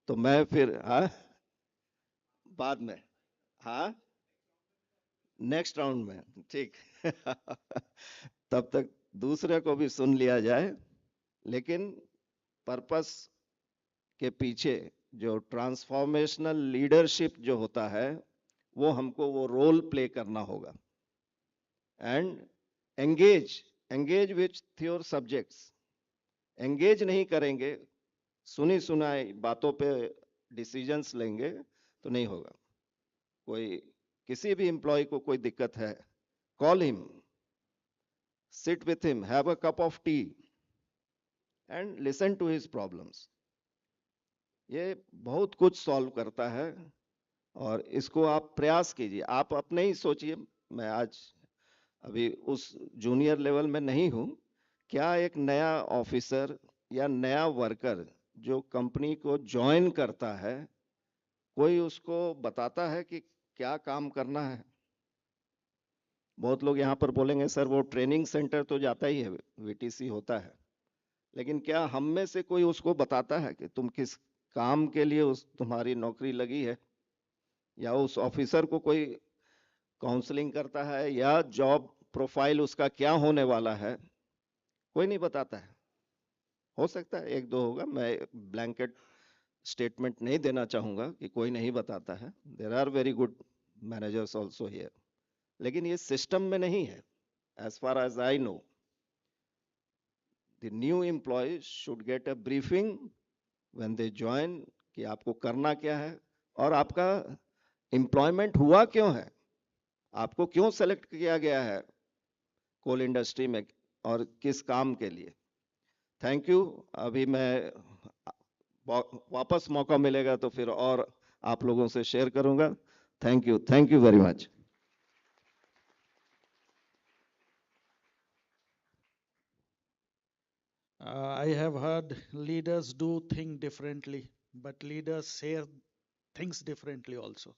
तो मैं फिर बाद में, हाँ नेक्स्ट राउंड में, ठीक तब तक दूसरे को भी सुन लिया जाए। लेकिन पर्पस के पीछे जो ट्रांसफॉर्मेशनल लीडरशिप जो होता है, वो हमको वो रोल प्ले करना होगा। And engage with your subjects. Engage नहीं करेंगे, सुनी सुनाई बातों पे डिसीजंस लेंगे तो नहीं होगा। कोई किसी भी एम्प्लॉय को कोई दिक्कत है, call him, sit with him, have a cup of tea and listen to his problems. ये बहुत कुछ सॉल्व करता है, और इसको आप प्रयास कीजिए। आप अपने ही सोचिए, मैं आज अभी उस जूनियर लेवल में नहीं हूं, क्या एक नया ऑफिसर या नया वर्कर जो कंपनी को ज्वाइन करता है, कोई उसको बताता है कि क्या काम करना है? बहुत लोग यहाँ पर बोलेंगे सर वो ट्रेनिंग सेंटर तो जाता ही है, वीटीसी होता है, लेकिन क्या हम में से कोई उसको बताता है कि तुम किस काम के लिए तुम्हारी नौकरी लगी है? या उस ऑफिसर को कोई काउंसलिंग करता है, या जॉब प्रोफाइल उसका क्या होने वाला है? कोई नहीं बताता है। हो सकता है एक दो होगा, मैं ब्लैंकेट स्टेटमेंट नहीं देना चाहूंगा कि कोई नहीं बताता है, there are very good managers also here, लेकिन ये सिस्टम में नहीं है. As far as I know, the new employee should get a briefing when they join कि आपको करना क्या है और आपका एम्प्लॉयमेंट हुआ क्यों है, आपको क्यों सेलेक्ट किया गया है कोल इंडस्ट्री में और किस काम के लिए. Thank you. अभी मैं वापस मौका मिलेगा तो फिर और आप लोगों से शेयर करूंगा. Thank you very much. I have heard leaders do think differently, but leaders say things differently also.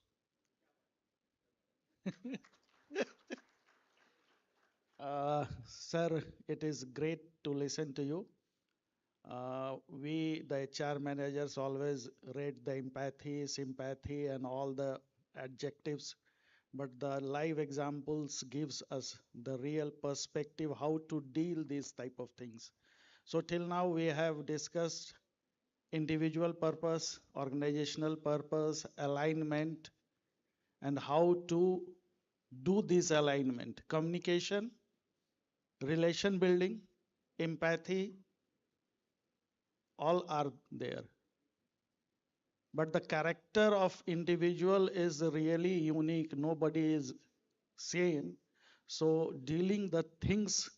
Sir, it is great to listen to you. We, the HR managers, always rate the empathy, sympathy, and all the adjectives, but the live examples gives us the real perspective how to deal these type of things. So till now we have discussed individual purpose, organizational purpose, alignment, and how to do this alignment. Communication, relation building, empathy, all are there. But the character of individual is really unique. Nobody is same. So dealing the things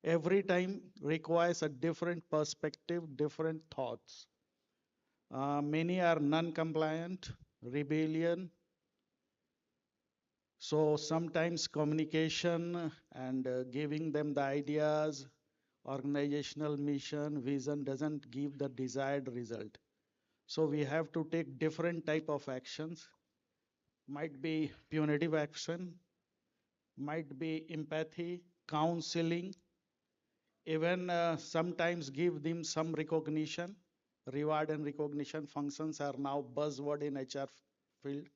every time requires a different perspective, different thoughts. Many are non-compliant, rebellion. So sometimes communication and giving them the ideas, organizational mission, vision doesn't give the desired result. So we have to take different type of actions. Might be punitive action, might be empathy, counseling, even sometimes give them some recognition. Reward and recognition functions are now buzzword in HR field.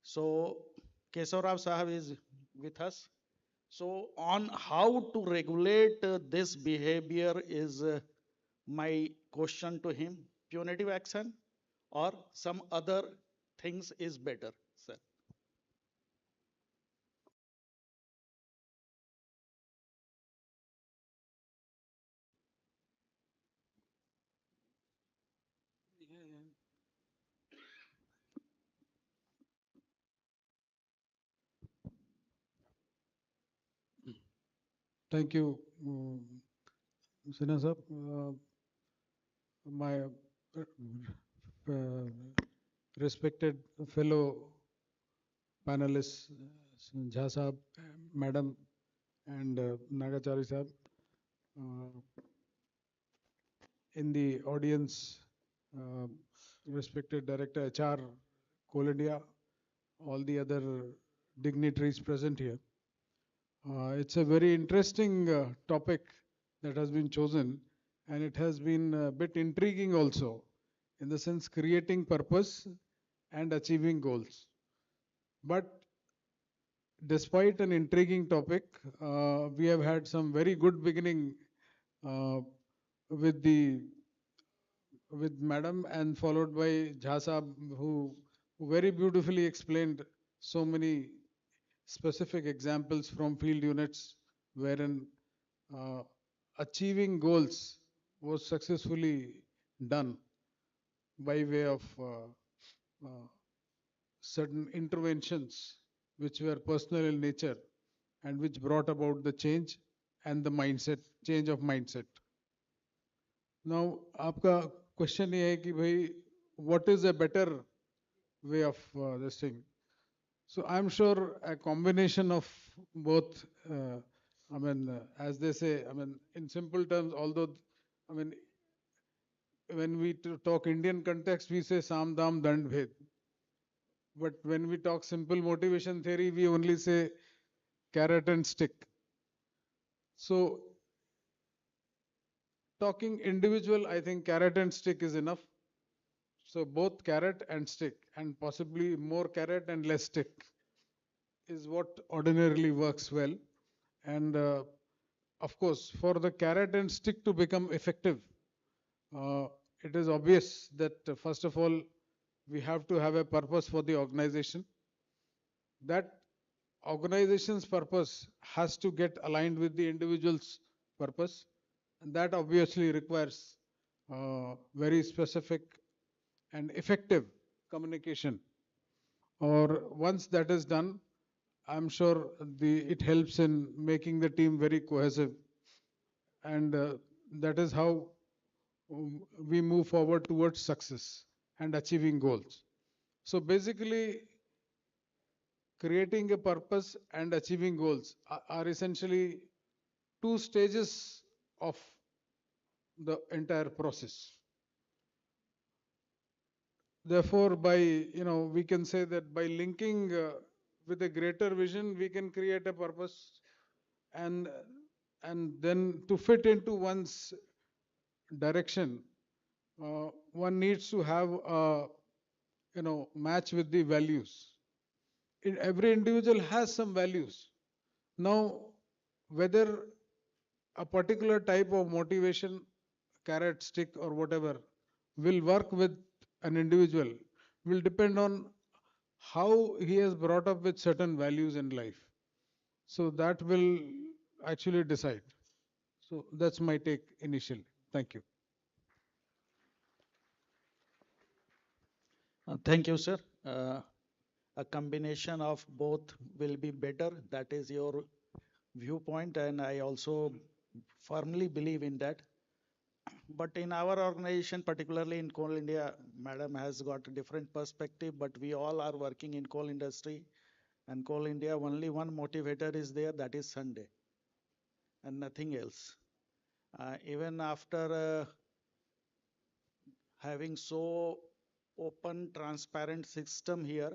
So Kesavrao Sahab is with us. So on how to regulate this behavior is my question to him. Punitive action or some other things is better, sir. Thank you, Sinha sir. My respected fellow panelists, Jha sahab, madam, and Nagachari sahab, in the audience, uh, respected Director HR, Coal India, all the other dignitaries present here. It's a very interesting topic that has been chosen, and it has been a bit intriguing also, in the sense creating purpose and achieving goals. But despite an intriguing topic, we have had some very good beginning uh, with the with Madam and followed by Jha Sahab, who very beautifully explained so many specific examples from field units wherein uh, achieving goals was successfully done by way of certain interventions which were personal in nature and which brought about the change and the mindset, change of mindset. Now, आपका question ये है कि भाई, what is a better way of this thing? So I'm sure a combination of both. I mean, as they say, I mean, in simple terms, although, I mean, when we talk Indian context, we say Sam Dam Dand Bhed. But when we talk simple motivation theory, we only say carrot and stick. So, talking individual, I think carrot and stick is enough. So, both carrot and stick, and possibly more carrot and less stick, is what ordinarily works well. And of course, for the carrot and stick to become effective, uh, it is obvious that first of all, we have to have a purpose for the organization. That organization's purpose has to get aligned with the individual's purpose, and that obviously requires very specific and effective communication. Or once that is done, I'm sure it helps in making the team very cohesive, and that is how we move forward towards success and achieving goals. So basically, creating a purpose and achieving goals are essentially two stages of the entire process. Therefore, we can say that by linking with a greater vision, we can create a purpose, and then to fit into one's direction, one needs to have a match with the values. Every individual has some values. Now, whether a particular type of motivation, carrot, stick, or whatever, will work with an individual will depend on how he is brought up with certain values in life. So that will actually decide. So that's my take initially. Thank you. Thank you, sir. A combination of both will be better. That is your viewpoint, and I also firmly believe in that. But in our organization, particularly in Coal India, Madam has got a different perspective, but we all are working in coal industry. And Coal India, only one motivator is there, that is Sunday, and nothing else. Even after having so open, transparent system here,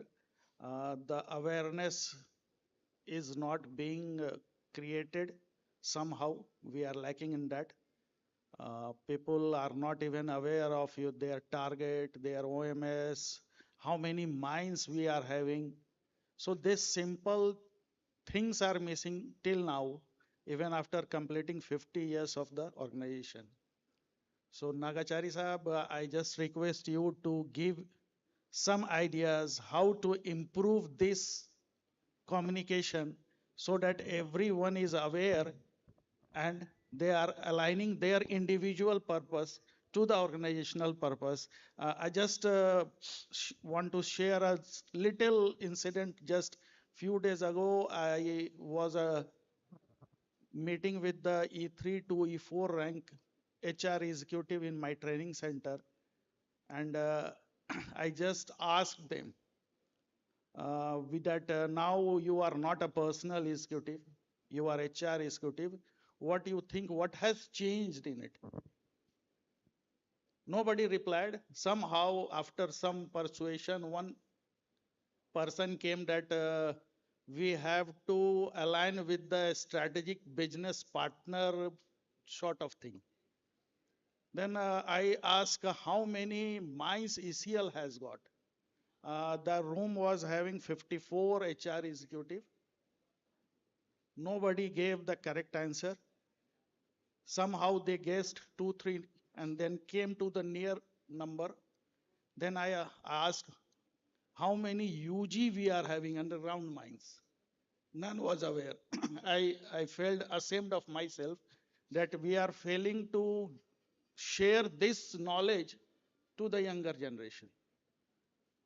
the awareness is not being created. Somehow we are lacking in that. People are not even aware of their target, their OMS, how many mines we are having. So these simple things are missing till now, even after completing 50 years of the organization. So Nagachari Sahab, I just request you to give some ideas how to improve this communication so that everyone is aware and they are aligning their individual purpose to the organizational purpose. I just want to share a little incident. Just few days ago, I was meeting with the E3 to E4 rank HR executive in my training center, and I just asked them with that now you are not a personal executive, you are HR executive. What do you think? What has changed in it? Nobody replied. Somehow, after some persuasion, one person came that we have to align with the strategic business partner sort of thing. Then I asked how many mines ECL has got. The room was having 54 HR executive. Nobody gave the correct answer. Somehow they guessed 2, 3, and then came to the near number. Then I asked how many UG we are having underground mines. None was aware. I felt ashamed of myself that we are failing to share this knowledge to the younger generation.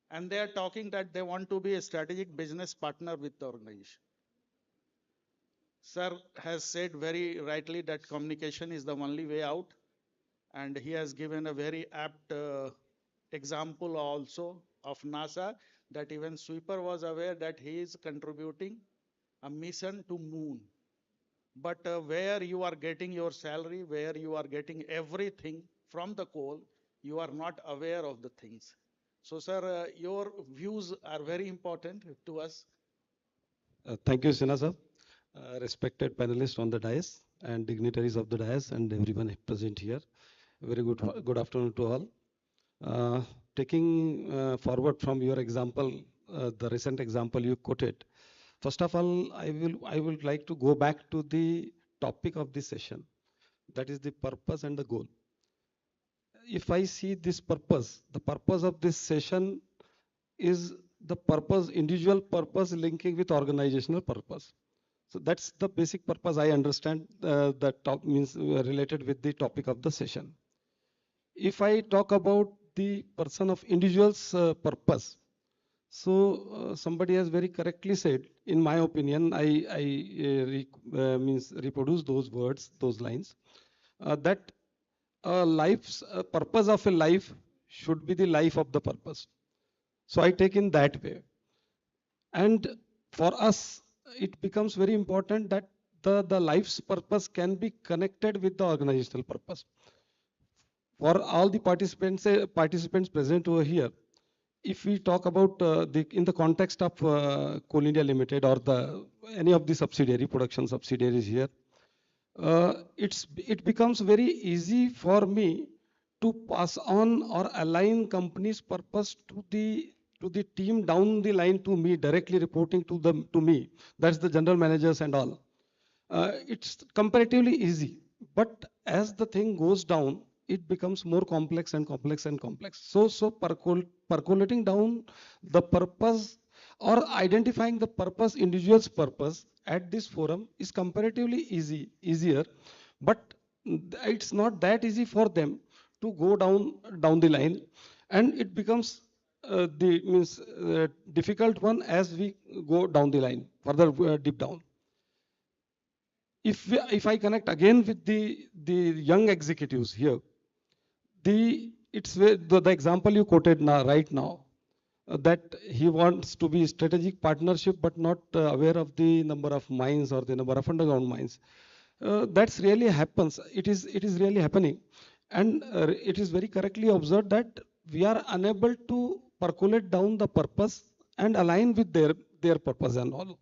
And they are talking that they want to be a strategic business partner with the organization. Sir has said very rightly that communication is the only way out. And he has given a very apt example also of NASA, that even Sweeper was aware that he is contributing a mission to moon. But where you are getting your salary, where you are getting everything from the coal, you are not aware of the things. So, sir, your views are very important to us. Thank you, Sinha sir. Respected panelists on the dais and dignitaries of the dais and everyone present here. Very good afternoon to all. Taking forward from your example, the recent example you quoted. First of all, I would like to go back to the topic of this session, that is the purpose and the goal. If I see this purpose, the purpose of this session is the purpose, individual purpose linking with organizational purpose. So that's the basic purpose I understand that top means related with the topic of the session. If I talk about the person of individual's purpose, so somebody has very correctly said, in my opinion, I means reproduce those words, those lines, that life's purpose of a life should be the life of the purpose. So I take in that way. And for us, it becomes very important that the life's purpose can be connected with the organizational purpose. For all the participants present over here, if we talk about in the context of Coal India Limited or any of the production subsidiaries here, it becomes very easy for me to pass on or align company's purpose to the team down the line to me, directly reporting to me. That's the general managers and all. It's comparatively easy, but as the thing goes down, it becomes more complex and complex and complex. So percolating down the purpose or identifying the purpose, individual's purpose at this forum is comparatively easier, but it's not that easy for them to go down the line, and it becomes difficult one as we go down the line, further deep down. If I connect again with the young executives here, the example you quoted right now, that he wants to be strategic partnership but not aware of the number of mines or the number of underground mines. That's really happens. It is really happening, and it is very correctly observed that we are unable to percolate down the purpose and align with their purpose and all.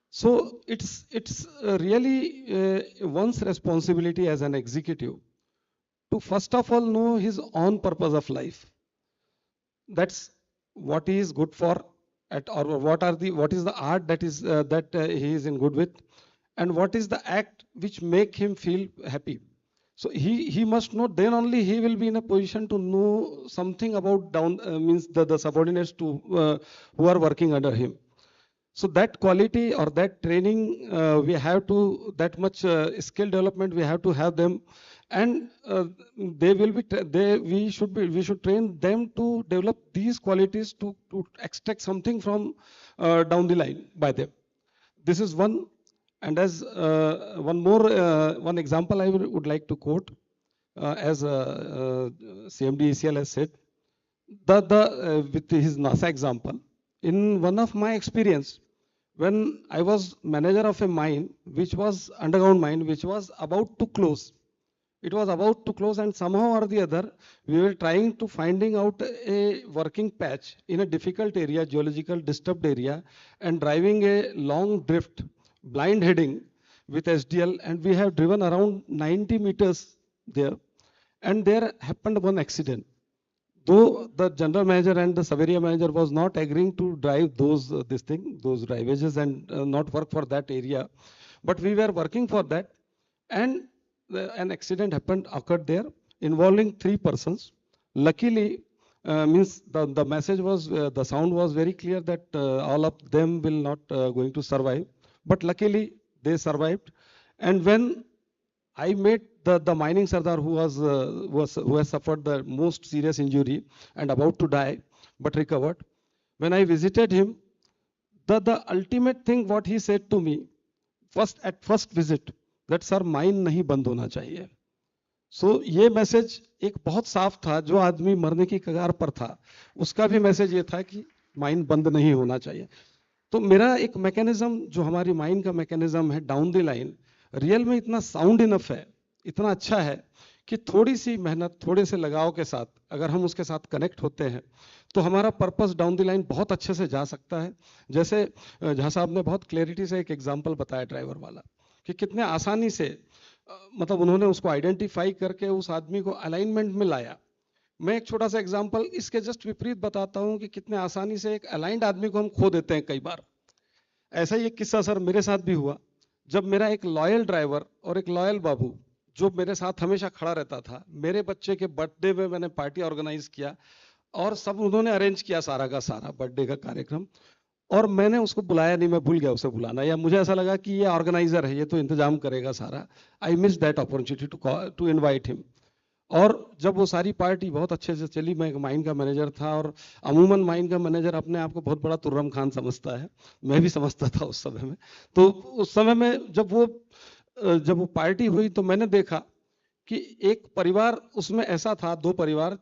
So it's really one's responsibility as an executive to first of all know his own purpose of life. That's what he is good for, or what is the art that he is in good with, and what is the act which make him feel happy. So he must know, then only he will be in a position to know something about means the subordinates to who are working under him. So that quality or that training, we have to, that much skill development we have to have them, and we should train them to develop these qualities to extract something from down the line by them. This is one. And as one example I would like to quote, as CMD ECL has said, with his NASA example, in one of my experience, when I was manager of a mine, which was underground mine, which was about to close. It was about to close, and somehow or the other, we were trying to finding out a working patch in a difficult area, geological disturbed area, and driving a long drift, blind heading with SDL, and we have driven around 90 meters there, and there happened one accident. Though the general manager and the sub area manager was not agreeing to drive those drivages and not work for that area, but we were working for that, and an accident occurred there involving 3 persons. Luckily, means the message was, the sound was very clear that all of them will not going to survive, but luckily they survived. And when I met the mining sardar who has suffered the most serious injury and about to die, but recovered. When I visited him, the ultimate thing what he said to me, at first visit, that sir mine नहीं बंद होना चाहिए. So ये message एक बहुत साफ था, जो आदमी मरने की कगार पर था, उसका भी मैसेज ये था कि माइन बंद नहीं होना चाहिए. तो मेरा एक मैकेनिज्म, जो हमारी माइन का मैकेनिज्म है डाउन द लाइन, रियल में इतना साउंड इनफ है, इतना अच्छा है कि थोड़ी सी मेहनत, थोड़े से लगाव के साथ अगर हम उसके साथ कनेक्ट होते हैं तो हमारा पर्पस डाउन द लाइन बहुत अच्छे से जा सकता है. जैसे झा साहब ने बहुत क्लैरिटी से एक एग्जांपल बताया ड्राइवर वाला, कि कितने आसानी से मतलब उन्होंने उसको आइडेंटिफाई करके उस आदमी को अलाइनमेंट में लाया. मैं एक छोटा सा एग्जांपल इसके जस्ट विपरीत बताता हूं कि कितने आसानी से एक अलाइंड आदमी को हम खो देते हैं कई बार. ऐसा ही एक किस्सा सर मेरे साथ भी हुआ. जब मेरा एक लॉयल ड्राइवर और एक लॉयल बाबू जो मेरे साथ हमेशा खड़ा रहता था, मेरे बच्चे के बर्थडे में मैंने पार्टी ऑर्गेनाइज किया और सब उन्होंने अरेंज किया सारा का सारा बर्थडे का कार्यक्रम, और मैंने उसको बुलाया नहीं, मैं भूल गया उसे बुलाना, या मुझे ऐसा लगा कि ये ऑर्गेनाइजर है, ये तो इंतजाम करेगा सारा। I miss that opportunity to invite him. और जब वो सारी पार्टी बहुत अच्छे से चली, मैं एक माइन का मैनेजर था, और अमूमन माइन का मैनेजर अपने आप को बहुत बड़ा तुर्रम खान समझता है, मैं भी समझता था उस समय में। तो उस समय में जब वो पार्टी हुई तो मैंने देखा कि एक परिवार उसमें ऐसा था, दो परिवार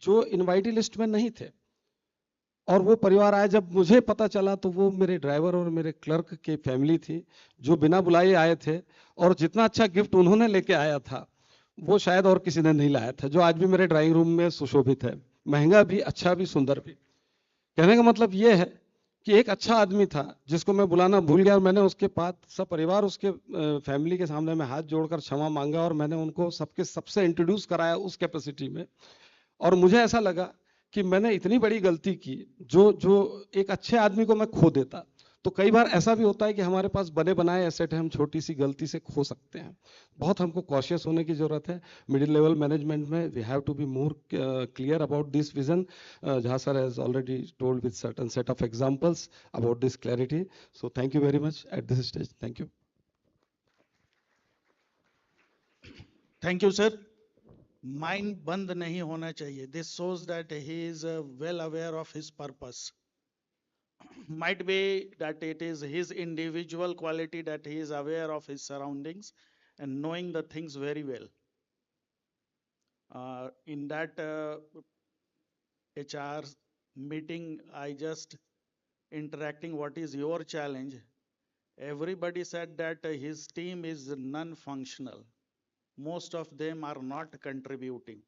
जो इनवाइटी लिस्ट में नहीं थे, और वो परिवार आए। जब मुझे पता चला तो वो मेरे ड्राइवर और मेरे क्लर्क की फैमिली थी जो बिना बुलाए आए थे, और जितना अच्छा गिफ्ट उन्होंने लेके आया था वो शायद और किसी ने नहीं लाया था, जो आज भी मेरे ड्राइंग रूम में सुशोभित है, महंगा भी, अच्छा भी, सुंदर भी। कहने का मतलब ये है कि एक अच्छा आदमी था जिसको मैं बुलाना भूल गया, और मैंने उसके पास सब परिवार, उसके फैमिली के सामने में हाथ जोड़कर क्षमा मांगा, और मैंने उनको सबके सबसे इंट्रोड्यूस कराया उस कैपेसिटी में। और मुझे ऐसा लगा कि मैंने इतनी बड़ी गलती की, जो जो एक अच्छे आदमी को मैं खो देता। तो कई बार ऐसा भी होता है कि हमारे पास बने बनाए एसेट है, हम छोटी सी गलती से खो सकते हैं। बहुत हमको कॉशियस होने की जरूरत है। मिडिल लेवल मैनेजमेंट में we have to be more clear about this vision. Jha sir has already told with certain set of examples about this clarity. So thank you very much at this stage. Thank you. Thank you sir. Mind बंद नहीं होना चाहिए। This shows that he is well aware of his purpose. Might be that it is his individual quality that he is aware of his surroundings and knowing the things very well. In that HR meeting, I just interacting what is your challenge. Everybody said that his team is non-functional. Most of them are not contributing.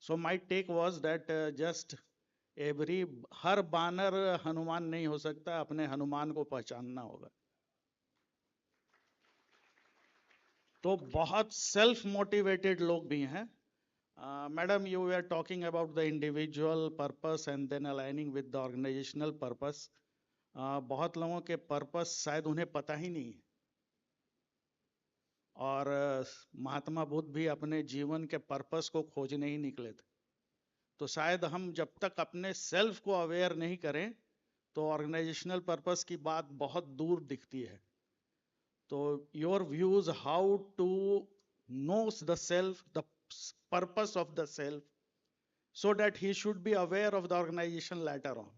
So my take was that just हर बानर हनुमान नहीं हो सकता, अपने हनुमान को पहचानना होगा। तो बहुत सेल्फ मोटिवेटेड लोग भी हैं। Madam, you are talking about the individual purpose and then aligning with the organisational purpose. बहुत लोगों के पर्पस शायद उन्हें पता ही नहीं है, और महात्मा बुद्ध भी अपने जीवन के पर्पस को खोजने ही निकले थे। तो शायद हम जब तक अपने सेल्फ को अवेयर नहीं करें तो ऑर्गेनाइजेशनल पर्पस की बात बहुत दूर दिखती है। तो your views how to know the self, the purpose of the self, so that he should be aware of the organization later on.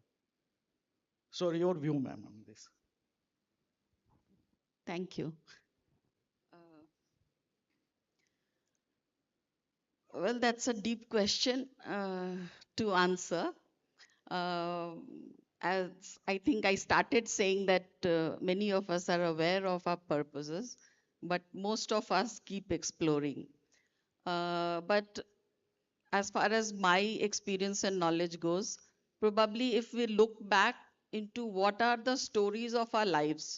So your view, ma'am, on this. Thank you. Well, that's a deep question to answer. As I think I started saying that many of us are aware of our purposes, but most of us keep exploring. But as far as my experience and knowledge goes, probably if we look back into what are the stories of our lives,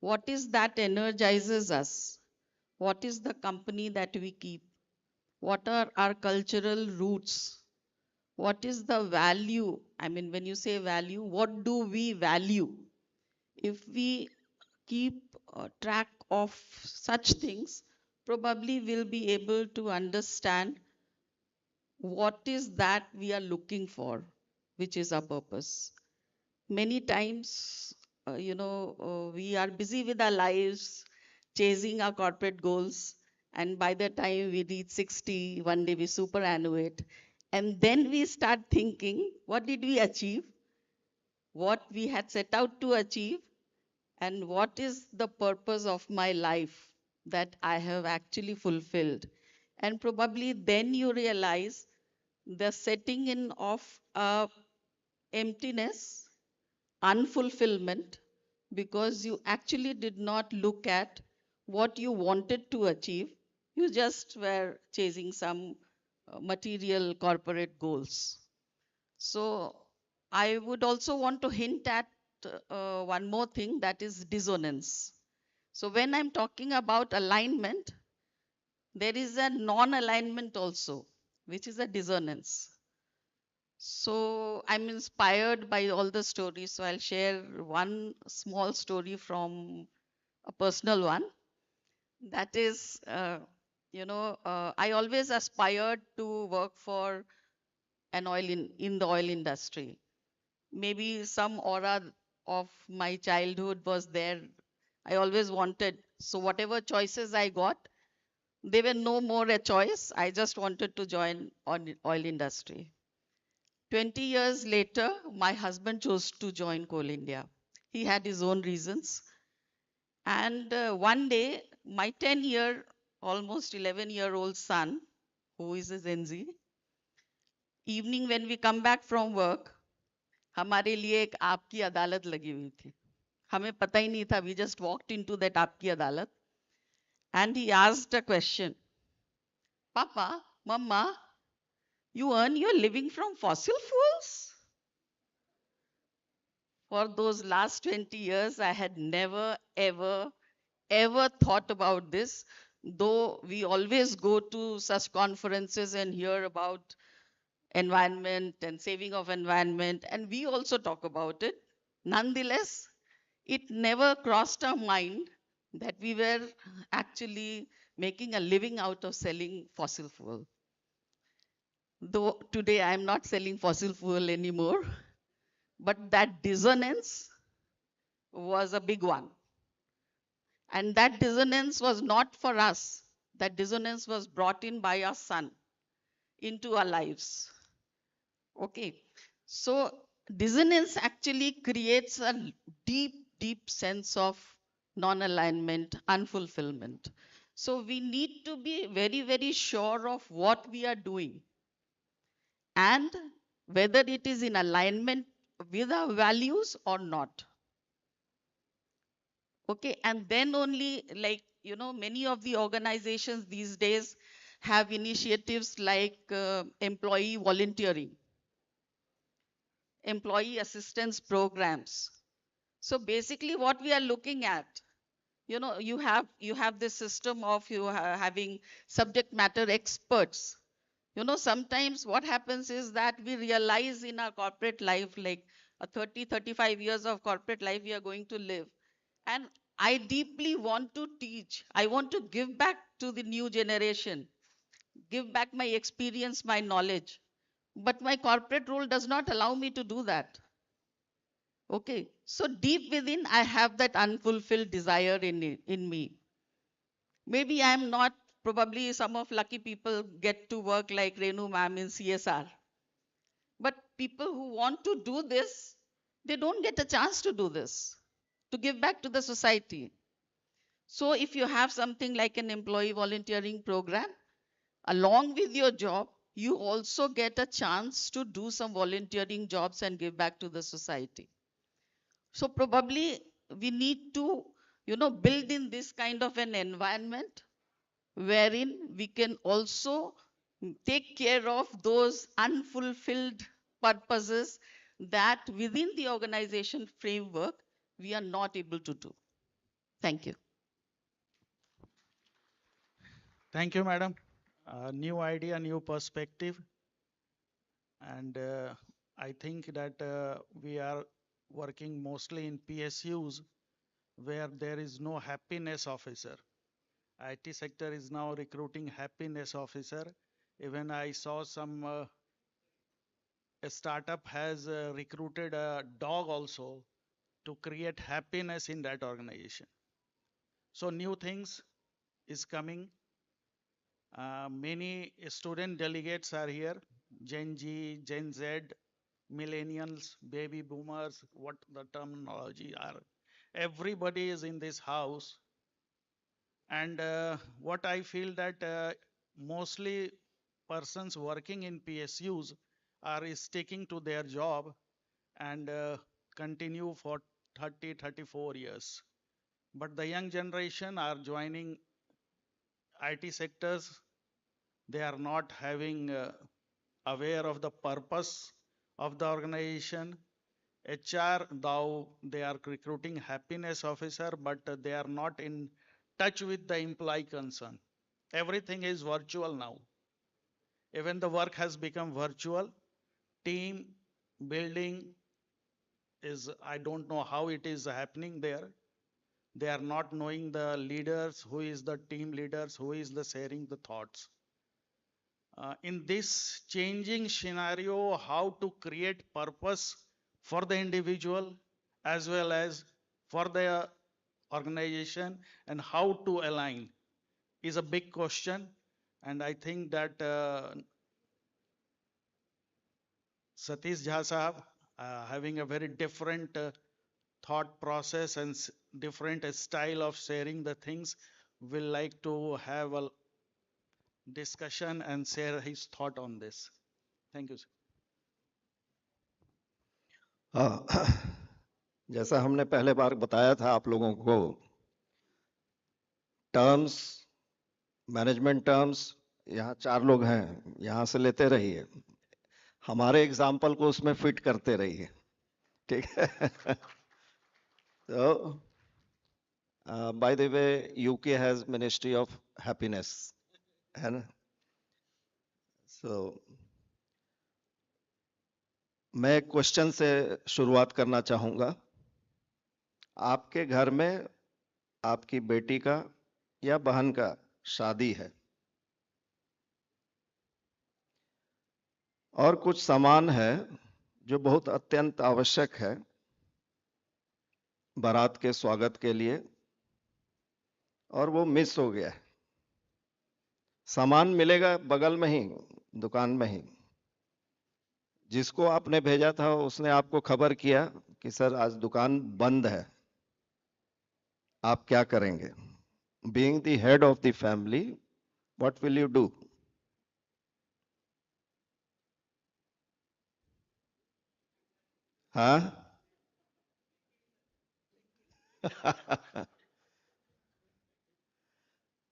what is that energizes us, what is the company that we keep, what are our cultural roots, what is the value, I mean when you say value, what do we value? If we keep track of such things, probably we'll be able to understand what is that we are looking for, which is our purpose. Many times, we are busy with our lives, chasing our corporate goals, and by the time we reach 60, one day we superannuate, and then we start thinking, what did we achieve? What we had set out to achieve, and what is the purpose of my life that I have actually fulfilled? And probably then you realize the setting in of emptiness, unfulfillment, because you actually did not look at what you wanted to achieve. You just were chasing some material corporate goals. So I would also want to hint at one more thing, that is dissonance. So when I'm talking about alignment, there is a non-alignment also, which is a dissonance. So I'm inspired by all the stories. So I'll share one small story from a personal one. That is, I always aspired to work for an in the oil industry. Maybe some aura of my childhood was there. I always wanted. So whatever choices I got, they were no more a choice. I just wanted to join on oil industry. 20 years later, my husband chose to join Coal India. He had his own reasons. And one day, my almost 11-year-old son, who is a Gen Z, evening when we come back from work, हमारे लिए एक आपकी अदालत लगी हुई थी. हमें पता ही नहीं था. We just walked into that आपकी अदालत. And he asked a question. Papa, Mama, you earn your living from fossil fuels? For those last 20 years, I had never, ever thought about this, though we always go to such conferences and hear about environment and saving of environment, and we also talk about it. Nonetheless, it never crossed our mind that we were actually making a living out of selling fossil fuel. Though today I am not selling fossil fuel anymore, but that dissonance was a big one. And that dissonance was not for us. That dissonance was brought in by our son into our lives. Okay. So dissonance actually creates a deep sense of non-alignment, unfulfillment. So we need to be very sure of what we are doing and whether it is in alignment with our values or not. Okay, and then only, like, many of the organizations these days have initiatives like employee volunteering, employee assistance programs. So basically what we are looking at, you have this system of having subject matter experts. Sometimes what happens is that we realize in our corporate life, like a 35 years of corporate life we are going to live, and I deeply want to teach. I want to give back to the new generation, give back my experience, my knowledge. But my corporate role does not allow me to do that. Okay. So deep within, I have that unfulfilled desire in me. Maybe I am not, probably some of lucky people get to work like Renu ma'am in CSR. But people who want to do this, they don't get a chance to do this, to give back to the society. So if you have something like an employee volunteering program, along with your job, you also get a chance to do some volunteering jobs and give back to the society. So probably we need to, build in this kind of an environment wherein we can also take care of those unfulfilled purposes that within the organization framework we are not able to do. Thank you. Thank you, madam. New idea, new perspective. And I think that we are working mostly in PSUs where there is no happiness officer. IT sector is now recruiting happiness officer. Even I saw some a startup has recruited a dog also to create happiness in that organization. So new things is coming. Many student delegates are here, Gen Z, Gen Z, millennials, baby boomers, what the terminology are. Everybody is in this house. And what I feel that mostly persons working in PSUs are sticking to their job and continue for 30, 34 years. But the young generation are joining IT sectors. They are not having aware of the purpose of the organization. HR, though they are recruiting happiness officer, but they are not in touch with the employee concern. Everything is virtual now. Even the work has become virtual. team building is, I don't know how it is happening there. They are not knowing the leaders, who is the team leaders, who is the sharing the thoughts. In this changing scenario, how to create purpose for the individual as well as for the organization, and how to align is a big question. And I think that Satish Jha Sahab, having a very different thought process and different style of sharing the things, will like to have a discussion and share his thought on this. Thank you, sir. हाँ, जैसा हमने पहले बार बताया था आप लोगों को, terms, management terms, यहाँ 4 लोग हैं, यहाँ से लेते रहिए, हमारे एग्जाम्पल को उसमें फिट करते रहिए, ठीक है? So, by the way, UK has Ministry of Happiness, है ना? So, मैं क्वेश्चन से शुरुआत करना चाहूंगा. आपके घर में आपकी बेटी का या बहन का शादी है और कुछ सामान है जो बहुत अत्यंत आवश्यक है बारात के स्वागत के लिए, और वो मिस हो गया है. सामान मिलेगा बगल में ही, दुकान में ही. जिसको आपने भेजा था उसने आपको खबर किया कि सर आज दुकान बंद है, आप क्या करेंगे? Being the head of the family, what will you do? हाँ?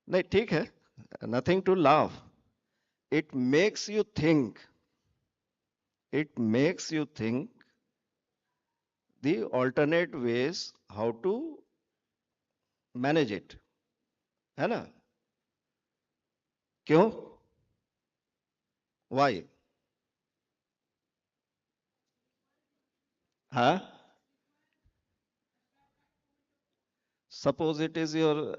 नहीं, ठीक है, nothing to laugh. It makes you think. It makes you think the alternate ways how to manage it. है ना? क्यों? Why? हाँ? Suppose it is your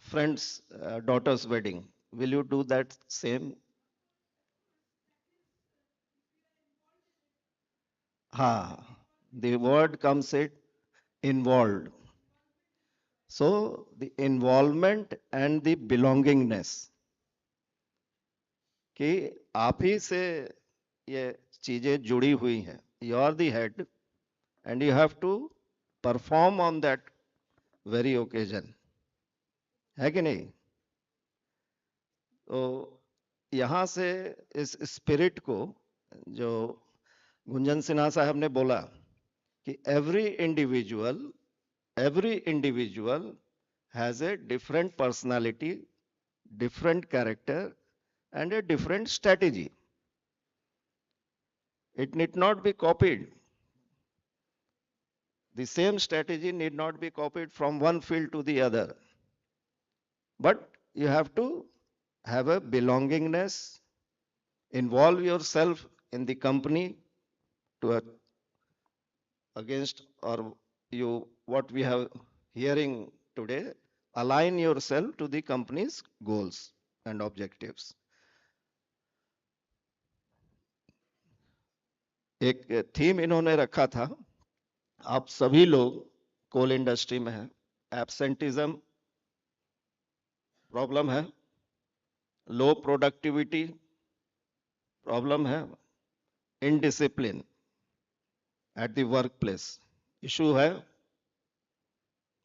friend's daughter's wedding. Will you do that same? हाँ, the word comes it involved. So the involvement and the belongingness, कि आप ही से ये चीजें जुड़ी हुई हैं. You are the head and you have to perform on that very occasion. है कि नहीं? तो यहाँ से इस स्पिरिट को, जो गुंजन सिन्हा साहब ने बोला कि every individual has a different personality, different character and a different strategy. It need not be copied. The same strategy need not be copied from one field to the other. But you have to have a belongingness, involve yourself in the company to against or you what we have hearing today, align yourself to the company's goals and objectives. एक theme इन्होंने रखा था, आप सभी लोग coal industry में हैं, absenteeism problem है, लो प्रोडक्टिविटी प्रॉब्लम है, indiscipline eight the work place issue है.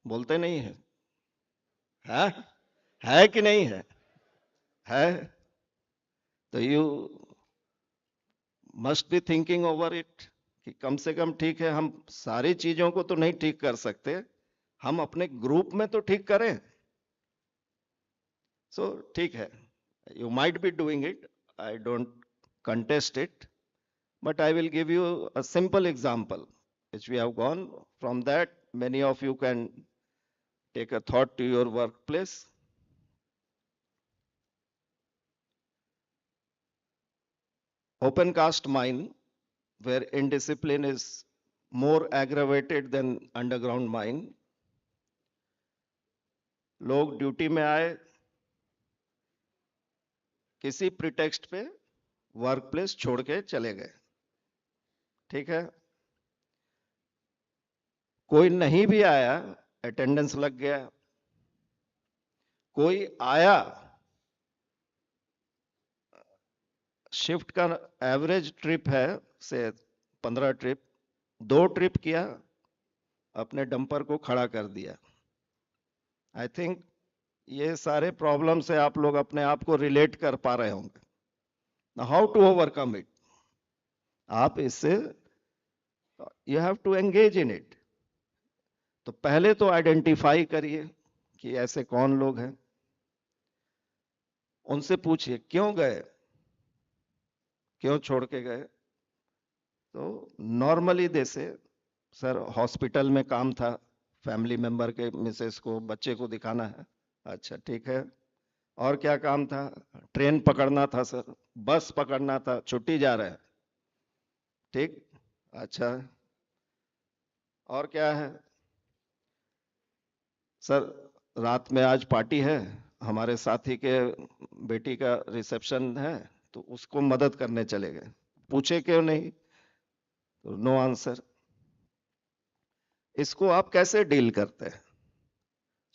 बोलते नहीं है कि नहीं है? तो you must be thinking over it कि कम से कम ठीक है, हम सारी चीजों को तो नहीं ठीक कर सकते, हम अपने ग्रुप में तो ठीक करें. सो ठीक है, you might be doing it, I don't contest it, but I will give you a simple example which we have gone. From that, many of you can take a thought to your workplace. open cast mine where indiscipline is more aggravated than underground mine. लोग duty में आए, किसी pretext पे work place छोड़ के चले गए, ठीक है। कोई नहीं भी आया, अटेंडेंस लग गया। कोई आया, शिफ्ट का एवरेज ट्रिप है से 15 ट्रिप, 2 ट्रिप किया, अपने डंपर को खड़ा कर दिया। आई थिंक ये सारे प्रॉब्लम से आप लोग अपने आप को रिलेट कर पा रहे होंगे। How to overcome it? आप इससे you have to engage in it. तो पहले तो आइडेंटिफाई करिए कि ऐसे कौन लोग हैं, उनसे पूछिए क्यों गए, क्यों छोड़ के गए। तो नॉर्मली जैसे सर हॉस्पिटल में काम था, फैमिली मेंबर के मिसेस को बच्चे को दिखाना है, अच्छा ठीक है। और क्या काम था? ट्रेन पकड़ना था सर, बस पकड़ना था, छुट्टी जा रहे हैं, ठीक, अच्छा। और क्या है सर? रात में आज पार्टी है, हमारे साथी के बेटी का रिसेप्शन है, तो उसको मदद करने चले गए। पूछे क्यों नहीं? तो नो आंसर। इसको आप कैसे डील करते हैं?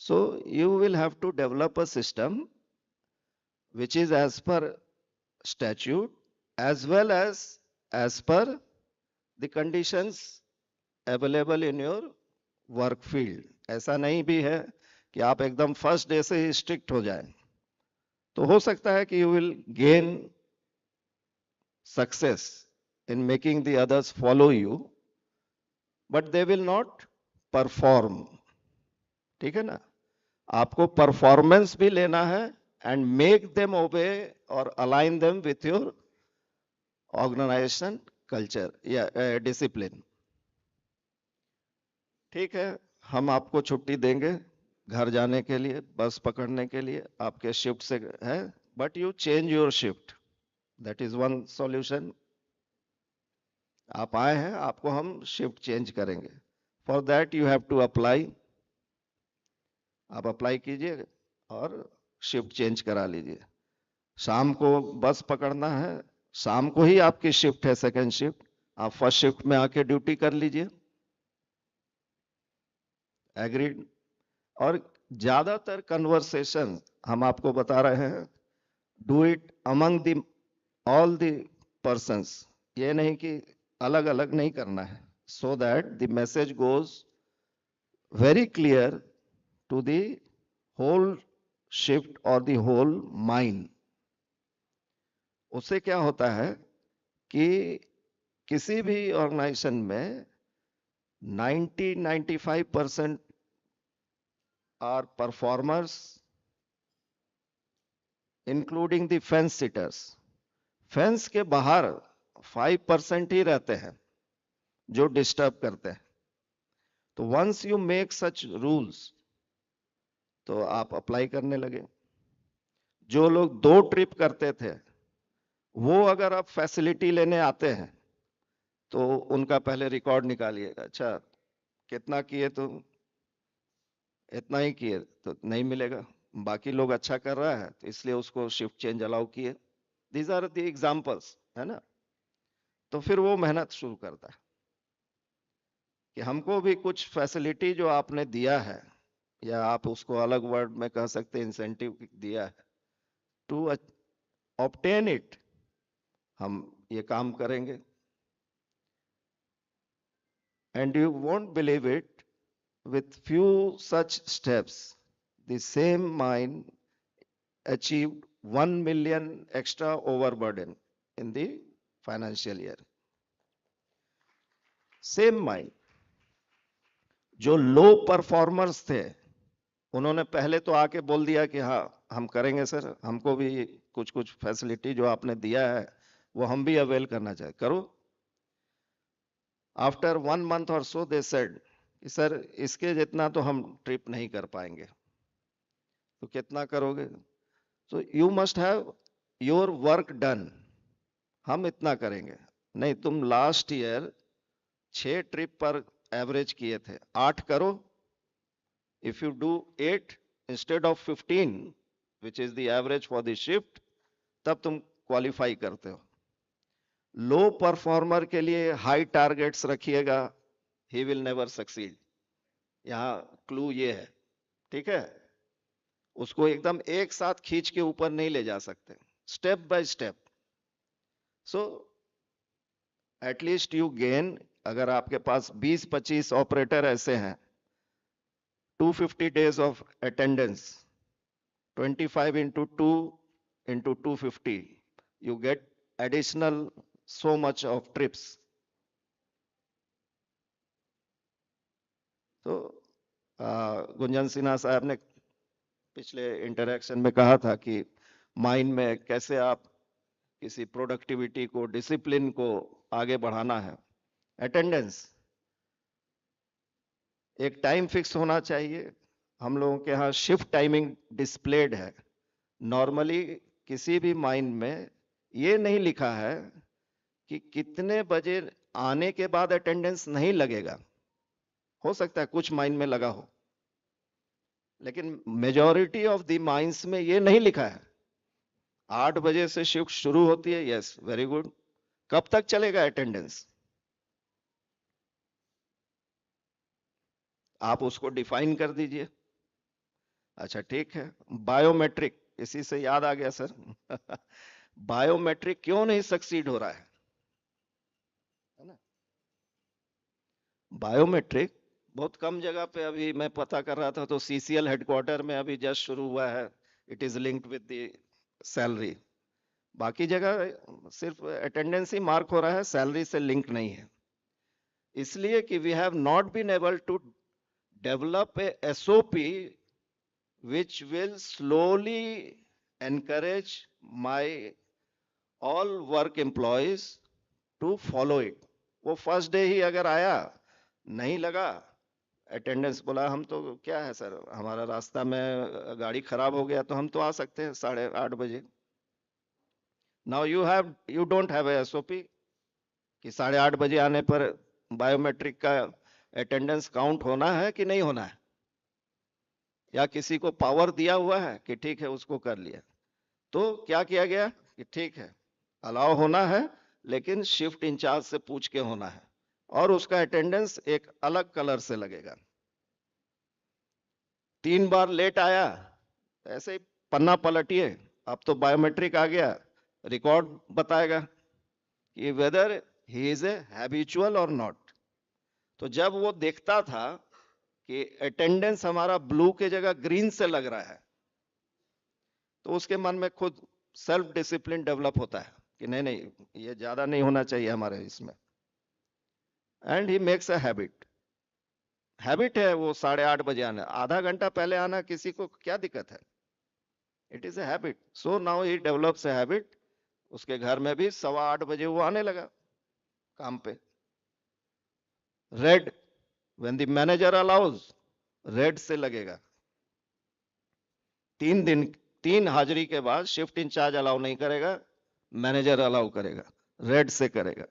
So you will have to develop a system which is as per statute as well as per the conditions available in your work field. ऐसा नहीं भी है कि आप एकदम फर्स्ट डे से ही स्ट्रिक्ट हो जाएं। तो हो सकता है कि you will gain success in making the others follow you, but they will not perform, ठीक है ना। आपको परफॉर्मेंस भी लेना है and make them obey or align them with your organization culture या discipline, ठीक है। हम आपको छुट्टी देंगे घर जाने के लिए, बस पकड़ने के लिए, आपके शिफ्ट से है, but you change your shift, that is one solution. आप आए हैं, आपको हम शिफ्ट चेंज करेंगे। For that you have to apply, आप अप्लाई कीजिए और शिफ्ट चेंज करा लीजिए। शाम को बस पकड़ना है, शाम को ही आपकी शिफ्ट है, सेकंड शिफ्ट, आप फर्स्ट शिफ्ट में आके ड्यूटी कर लीजिए। एग्रीड? और ज्यादातर कन्वर्सेशन हम आपको बता रहे हैं, do it among the all the persons, ये नहीं कि अलग अलग नहीं करना है, so that the message goes very clear to the whole shift और द होल माइंड। उससे क्या होता है कि किसी भी ऑर्गेनाइजेशन में 90-95% are performers, including the fence sitters. Fence के बाहर 5% ही रहते हैं जो डिस्टर्ब करते हैं। तो once you make such rules, तो आप अप्लाई करने लगे। जो लोग 2 ट्रिप करते थे, वो अगर आप फैसिलिटी लेने आते हैं तो उनका पहले रिकॉर्ड निकालिएगा, अच्छा कितना किए, तो इतना ही किए तो नहीं मिलेगा, बाकी लोग अच्छा कर रहा है तो इसलिए उसको शिफ्ट चेंज अलाउ किए। दीज आर द एग्जांपल्स, है ना। तो फिर वो मेहनत शुरू करता है कि हमको भी कुछ फैसिलिटी जो आपने दिया है, या आप उसको अलग वर्ड में कह सकते हैं इंसेंटिव दिया है, टू ऑब्टेन इट, हम ये काम करेंगे। And you won't believe it, with few such steps, the same mine achieved 1 million extra overburden in the financial year. Same mine. जो लो परफॉर्मर्स थे, उन्होंने पहले तो आके बोल दिया कि हाँ हम करेंगे सर, हमको भी कुछ कुछ फैसिलिटी जो आपने दिया है वो हम भी अवेल करना चाहे, करो। आफ्टर 1 month और सो दे सेड, सर इसके जितना तो हम ट्रिप नहीं कर पाएंगे, तो कितना करोगे? So you must have your work done. हम इतना करेंगे। नहीं, तुम लास्ट ईयर 6 ट्रिप पर एवरेज किए थे, 8 करो। If you do 8 instead of 15, which is the average for the shift, तब तुम क्वालिफाई करते हो। लो परफॉर्मर के लिए हाई टारगेट्स रखिएगा, ही विल नेवर सक्सीड। यहां क्लू ये है, ठीक है। उसको एकदम एक साथ खींच के ऊपर नहीं ले जा सकते, step by step. So at least you gain, अगर आपके पास 20-25 ऑपरेटर ऐसे हैं, 250 days of attendance, 25 into 2 into 250, you get additional so much of trips. तो गुंजन सिन्हा साहब ने पिछले इंटरेक्शन में कहा था कि माइंड में कैसे आप किसी प्रोडक्टिविटी को, डिसिप्लिन को आगे बढ़ाना है। अटेंडेंस एक टाइम फिक्स होना चाहिए। हम लोगों के यहाँ शिफ्ट टाइमिंग डिस्प्लेड है। नॉर्मली किसी भी माइंड में ये नहीं लिखा है कि कितने बजे आने के बाद अटेंडेंस नहीं लगेगा। हो सकता है कुछ माइंड में लगा हो, लेकिन मेजॉरिटी ऑफ द माइंड्स में ये नहीं लिखा है। 8 बजे से शिफ्ट शुरू होती है, यस वेरी गुड, कब तक चलेगा अटेंडेंस, आप उसको डिफाइन कर दीजिए। अच्छा ठीक है, बायोमेट्रिक, इसी से याद आ गया सर बायोमेट्रिक क्यों नहीं सक्सीड हो रहा है ना? बायोमेट्रिक बहुत कम जगह पे, अभी मैं पता कर रहा था तो सीसीएल हेडक्वार्टर में अभी जस्ट शुरू हुआ है। It is linked with the salary. बाकी जगह सिर्फ अटेंडेंस ही मार्क हो रहा है, सैलरी से लिंक नहीं है। इसलिए कि we have not been able to develop a SOP which will slowly encourage my all work employees to follow it. वो फर्स्ट डे ही अगर आया, नहीं लगा अटेंडेंस, बोला हम तो क्या है सर, हमारा रास्ता में गाड़ी खराब हो गया तो हम तो आ सकते हैं 8:30 बजे। Now you don't have a SOP कि 8:30 बजे आने पर बायोमेट्रिक का अटेंडेंस काउंट होना है कि नहीं होना है, या किसी को पावर दिया हुआ है कि ठीक है उसको कर लिया। तो क्या किया गया कि ठीक है अलाउ होना है, लेकिन शिफ्ट इंचार्ज से पूछ के होना है, और उसका अटेंडेंस एक अलग कलर से लगेगा। 3 बार लेट आया, ऐसे ही पन्ना पलटिए, अब तो बायोमेट्रिक आ गया, रिकॉर्ड बताएगा कि weather he is a habitual और नॉट। तो जब वो देखता था कि अटेंडेंस हमारा ब्लू के जगह ग्रीन से लग रहा है, तो उसके मन में खुद सेल्फ डिसिप्लिन डेवलप होता है कि नहीं नहीं ये ज्यादा नहीं होना चाहिए हमारे इसमें, and he makes a habit. Habit है वो 8:30 बजे आना, आधा घंटा पहले आना किसी को क्या दिक्कत है, it is a habit. So now he develops a habit. उसके घर में भी 8:15 बजे वो आने लगा काम पे। Red, when the manager allows, red से लगेगा। 3 हाजिरी के बाद शिफ्ट इंचार्ज अलाउ नहीं करेगा, मैनेजर अलाउ करेगा, रेड से करेगा।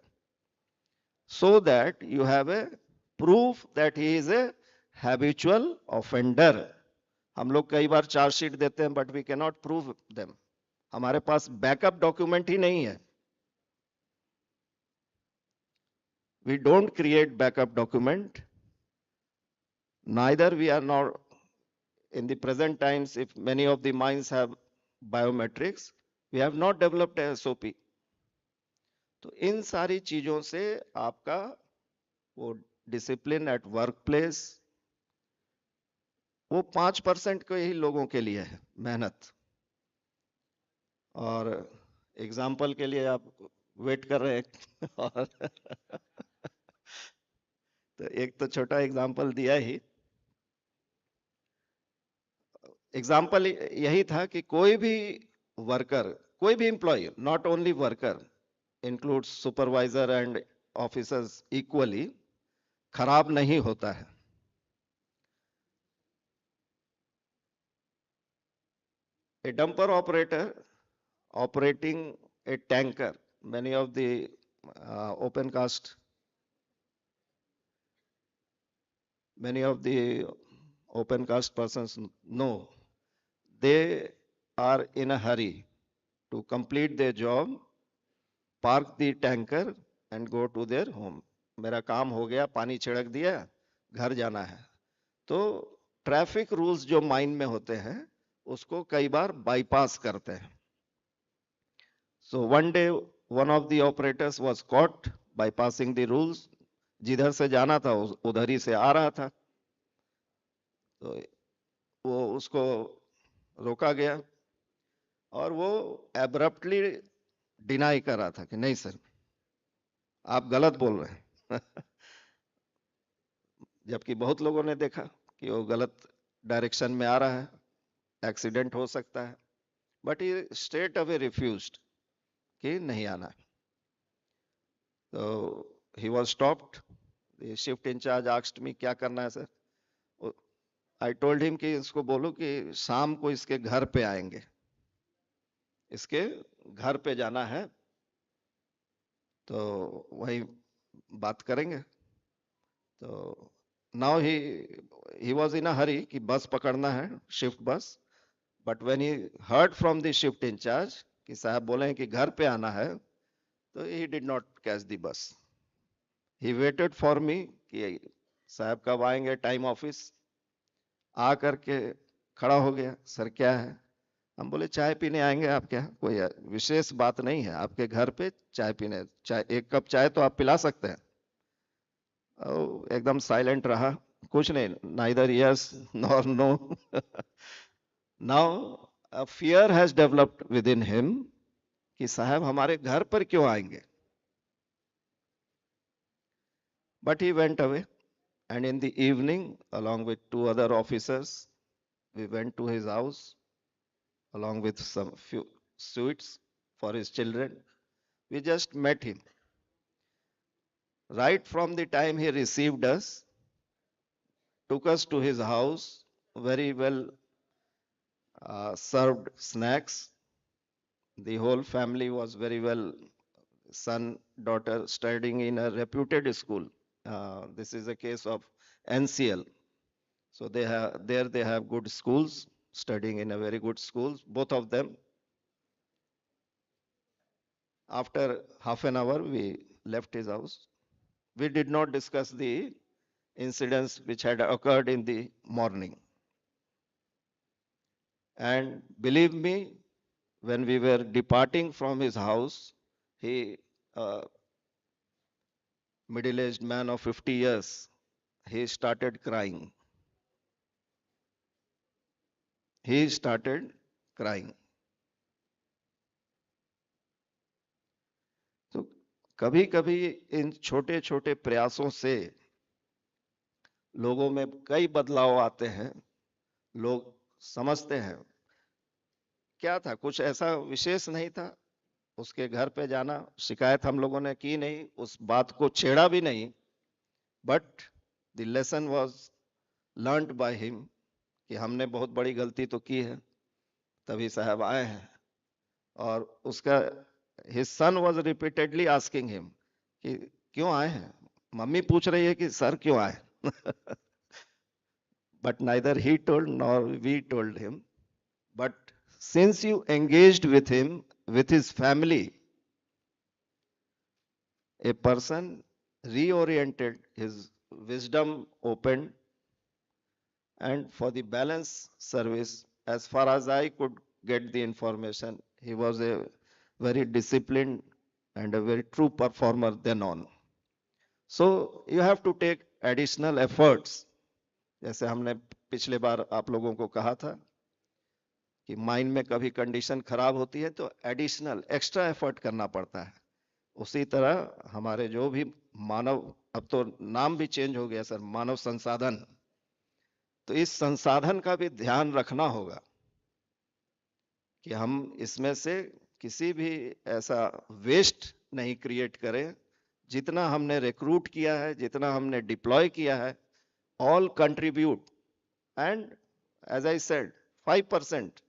So that you have a proof that he is a habitual offender. हम लोग कई बार चार्जशीट देते हैं but we can not prove them, हमारे पास बैकअप डॉक्यूमेंट ही नहीं है। We don't create backup document, neither we are not in the present times, if many of the mines have biometrics, we have not developed a SOP. तो इन सारी चीजों से आपका वो डिसिप्लिन एट वर्क प्लेस, वो 5% के ही लोगों के लिए है मेहनत। और एग्जाम्पल के लिए आप वेट कर रहे हैं और तो एक तो छोटा एग्जाम्पल दिया ही। एग्जाम्पल यही था कि कोई भी वर्कर, कोई भी employ, not only worker, includes supervisor and officers equally, खराब नहीं होता है। A dumper operator operating a tanker, many of the open cast, many of the open cast persons know, they are in a hurry to complete their job, park the tanker and go to their home. मेरा काम हो गया, पानी छिड़क दिया, घर जाना है. तो ट्रैफिक रूल्स जो माइंड में होते हैं उसको कई बार बाईपास करते हैं. So one day one of the operators was caught bypassing the rules. जिधर से जाना था उधर ही से आ रहा था. तो वो उसको रोका गया और वो एब्रप्टली डिनाई कर रहा था कि नहीं सर आप गलत बोल रहे हैं. जबकि बहुत लोगों ने देखा कि वो गलत डायरेक्शन में आ रहा है, एक्सीडेंट हो सकता है, but he straight away refused कि नहीं आना. तो he was stopped. The shift in charge asked me क्या करना है सर. आई टोल्ड हिम कि इसको बोलो कि शाम को इसके घर पे आएंगे, इसके घर पे जाना है, तो वही बात करेंगे. तो नाउ ही वाज इन अ हरी कि बस पकड़ना है, शिफ्ट बस. But when he heard from the shift in charge कि साहब बोले कि घर पे आना है, तो he did not catch the bus. He waited for me कि साहब कब आएंगे टाइम ऑफिस. आ करके खड़ा हो गया, सर क्या है. हम बोले चाय पीने आएंगे आपके यहाँ, कोई विशेष बात नहीं है, आपके घर पे चाय पीने, चाय एक कप चाय तो आप पिला सकते हैं. एकदम साइलेंट रहा, कुछ नहीं, neither yes nor no. Now a fear has developed within him कि साहब हमारे घर पर क्यों आएंगे. But he went away and in the evening along with two other officers we went to his house along with some few sweets for his children. We just met him. Right from the time he received us, took us to his house, very well served snacks. The whole family was very well, son, daughter studying in a reputed school. This is a case of NCL. So they have good schools, studying in a very good schools, both of them. After half an hour, we left his house. We did not discuss the incidents which had occurred in the morning. And believe me, when we were departing from his house, he, middle-aged man of 50 years, he started crying. He started crying. तो कभी कभी इन छोटे छोटे प्रयासों से लोगों में कई बदलाव आते हैं. लोग समझते हैं क्या था, कुछ ऐसा विशेष नहीं था, उसके घर पे जाना, शिकायत हम लोगों ने की नहीं, उस बात को छेड़ा भी नहीं. But the lesson was learned by him कि हमने बहुत बड़ी गलती तो की है, तभी साहब आए हैं. और उसका his son was repeatedly asking him कि क्यों आए हैं. मम्मी पूछ रही है कि सर क्यों आए. But neither he told nor we told him. But since you engaged with him, with his family, a person reoriented, his wisdom opened, and for the balance service, as far as I could get the information, he was a very disciplined and a very true performer then on. So you have to take additional efforts. जैसे हमने पिछले बार आप लोगों को कहा था कि mind में कभी कंडीशन खराब होती है तो एडिशनल एक्स्ट्रा एफर्ट करना पड़ता है. उसी तरह हमारे जो भी मानव, अब तो नाम भी चेंज हो गया सर, मानव संसाधन, तो इस संसाधन का भी ध्यान रखना होगा कि हम इसमें से किसी भी ऐसा वेस्ट नहीं क्रिएट करें. जितना हमने रिक्रूट किया है, जितना हमने डिप्लॉय किया है, all contribute. And as I said 5%.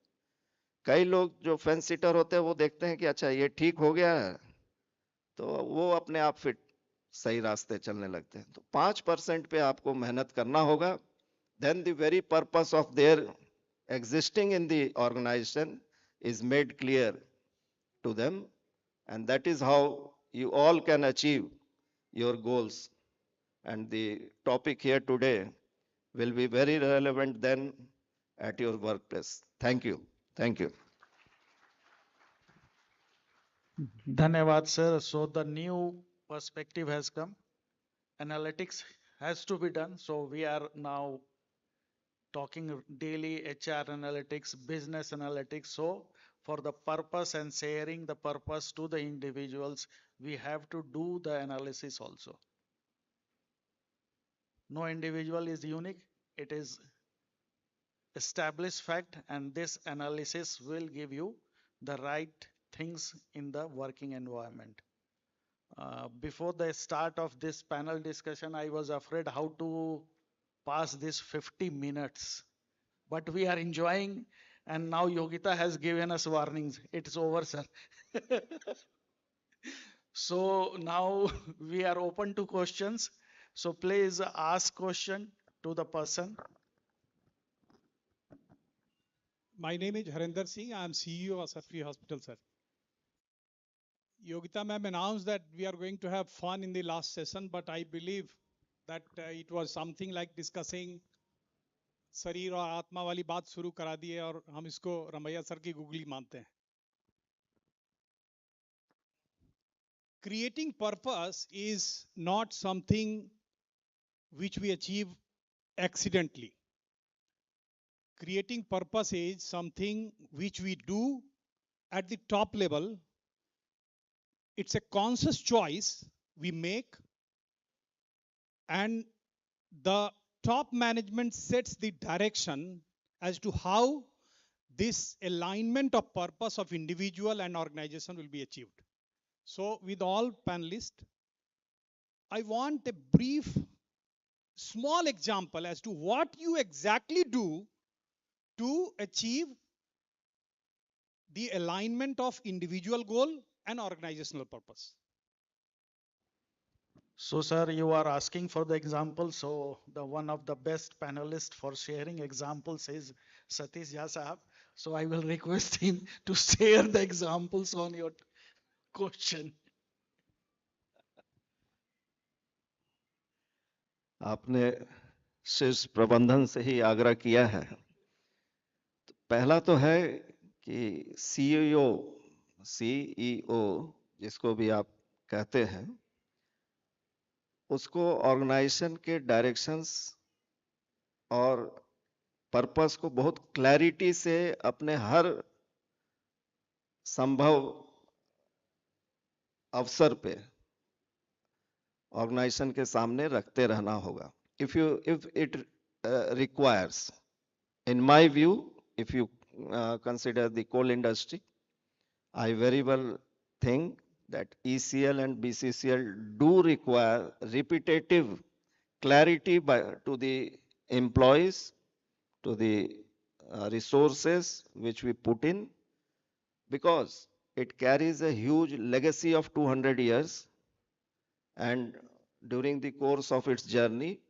कई लोग जो फेंस सिटर होते हैं वो देखते हैं कि अच्छा ये ठीक हो गया है, तो वो अपने आप फिट सही रास्ते चलने लगते हैं। तो 5% पे आपको मेहनत करना होगा, then the very purpose of their existing in the organization is made clear to them, and that is how you all can achieve your goals. And the topic here today will be very relevant then at your workplace. Thank you. Thank you. Dhanyavad, sir. So the new perspective has come. Analytics has to be done. So we are now talking daily HR analytics, business analytics. So for the purpose and sharing the purpose to the individuals, we have to do the analysis also. No individual is unique. It is established fact, and this analysis will give you the right things in the working environment. Before the start of this panel discussion, I was afraid how to pass this 50 minutes. But we are enjoying, and now Yogita has given us warnings. It's over, sir. So now we are open to questions. So please ask question to the person. My name is Harinder Singh. I am CEO of Sarfi Hospital, sir. Yogita ma'am announced that we are going to have fun in the last session, but I believe that it was something like discussing शरीर और आत्मा वाली बात शुरू करा दी है और हम इसको रमैया सर की गूगली मानते हैं. Creating purpose is not something which we achieve accidentally. Creating purpose is something which we do at the top level. It's a conscious choice we make, and the top management sets the direction as to how this alignment of purpose of individual and organization will be achieved. So with all panelists, I want a brief, small example as to what you exactly do to achieve the alignment of individual goal and organizational purpose. So, sir, you are asking for the example. So, the one of the best panelists for sharing examples is Satish Jha Sahab. So, I will request him to share the examples on your question. आपने शीर्ष प्रबंधन से ही आग्रह किया है। पहला तो है कि सीईओ जिसको भी आप कहते हैं, उसको ऑर्गेनाइजेशन के डायरेक्शंस और पर्पस को बहुत क्लैरिटी से अपने हर संभव अवसर पे ऑर्गेनाइजेशन के सामने रखते रहना होगा. If it requires, in my view, if you consider the coal industry, I very well think that ECL and BCCL do require repetitive clarity to the employees, to the resources which we put in, because it carries a huge legacy of 200 years, and during the course of its journey,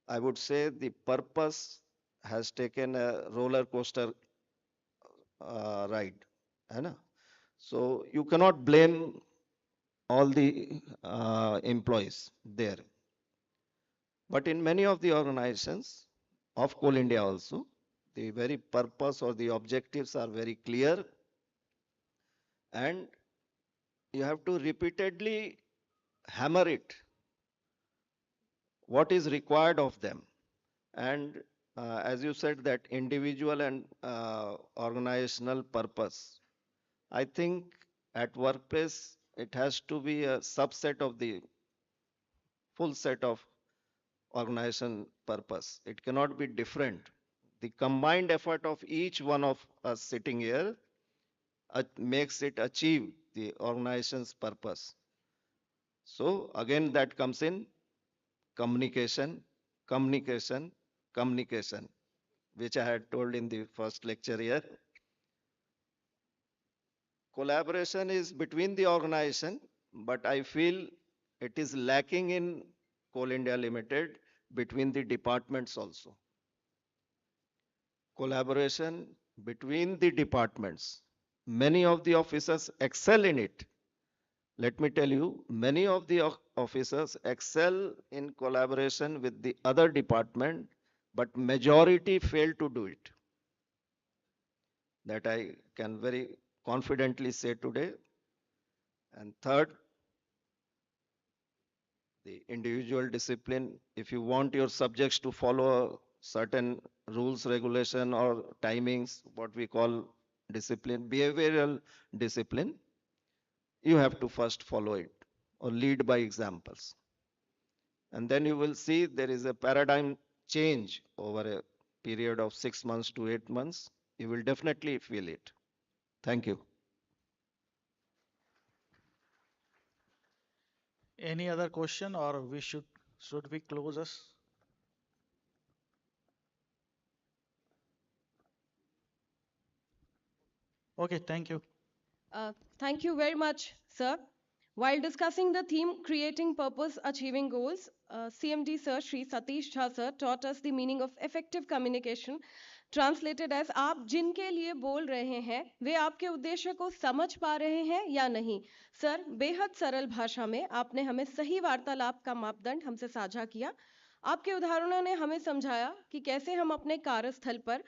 I would say the purpose has taken a roller coaster ride, है ना? So you cannot blame all the employees there. But in many of the organizations of Coal India also, the very purpose or the objectives are very clear, and you have to repeatedly hammer it, what is required of them. And as you said, that individual and organizational purpose, I think at workplace, it has to be a subset of the full set of organization purpose. It cannot be different. The combined effort of each one of us sitting here makes it achieve the organization's purpose. So again, that comes in communication, communication, communication, which I had told in the first lecture here. Collaboration is between the organization, but I feel it is lacking in Coal India Limited between the departments also. Collaboration between the departments. Many of the officers excel in it. Let me tell you, many of the officers excel in collaboration with the other department, but majority fail to do it. That I can very confidently say today. And third, the individual discipline. If you want your subjects to follow certain rules, regulation, or timings, what we call discipline, behavioral discipline, you have to first follow it or lead by examples. And then you will see there is a paradigm change over a period of 6 months to 8 months. You will definitely feel it. Thank you. Any other question, or we should we close us? Okay, thank you. Thank you very much, sir. While discussing the theme Creating Purpose, Achieving Goals, CMD Sir Shri Satish Jha Sir taught us the meaning of effective communication, translated as आप जिनके लिए बोल रहे हैं वे आपके उद्देश्य को समझ पा रहे हैं या नहीं। सर, बेहद सरल भाषा में आपने हमें सही वार्तालाप का मापदंड हमसे साझा किया। आपके उदाहरणों ने हमें समझाया कि कैसे हम अपने कार्यस्थल पर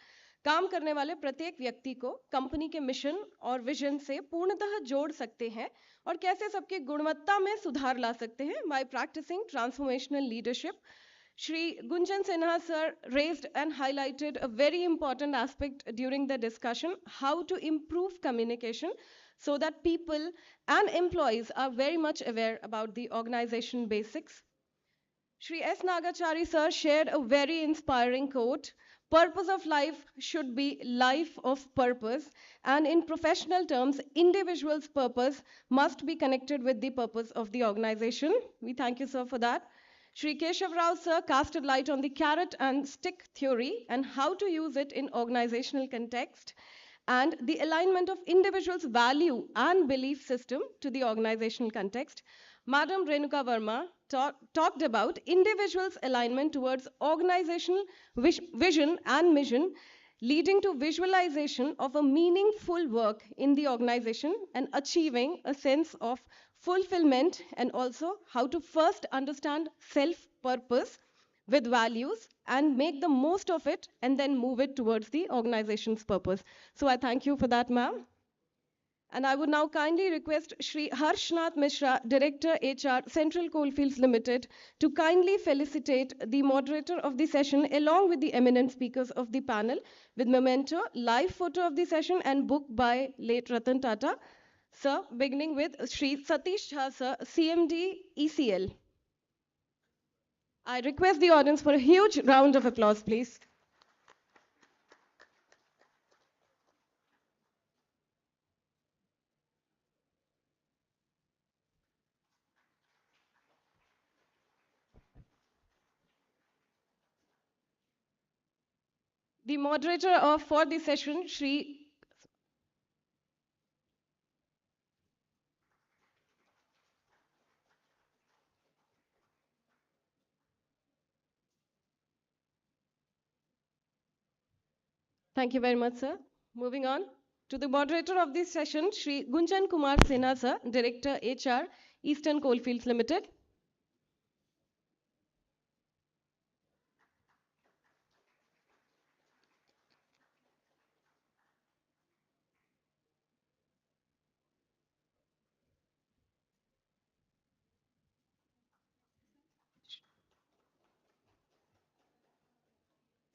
काम करने वाले प्रत्येक व्यक्ति को कंपनी के मिशन और विजन से पूर्णतः जोड़ सकते हैं और कैसे सबकी गुणवत्ता में सुधार ला सकते हैं by practicing transformational leadership. Shri Gunjan Sinha sir raised and highlighted a very important aspect during the discussion, how to improve communication so that people and employees are very much aware about the organization basics. Shri S. Nagachari sir shared a very inspiring quote. Purpose of life should be life of purpose, and in professional terms, individual's purpose must be connected with the purpose of the organization. We thank you, sir, for that. Shri Keshav Rao sir casted light on the carrot and stick theory and how to use it in organizational context, and the alignment of individuals' value and belief system to the organizational context. Madam Renuka Verma talked about individuals' alignment towards organizational vision and mission, leading to visualization of a meaningful work in the organization and achieving a sense of fulfillment, and also how to first understand self-purpose with values and make the most of it and then move it towards the organization's purpose. So I thank you for that, ma'am. And I would now kindly request Shri Harshnath Mishra, Director HR, Central Coalfields Limited, to kindly felicitate the moderator of the session along with the eminent speakers of the panel with memento, live photo of the session and book by late Ratan Tata. Sir, beginning with Shri Satish Jha Sir, CMD ECL. I request the audience for a huge round of applause, please. The moderator for the session, Shri. Thank you very much, sir. Moving on to the moderator of this session, Shri Gunjan Kumar Sinha, sir, Director HR, Eastern Coalfields Limited.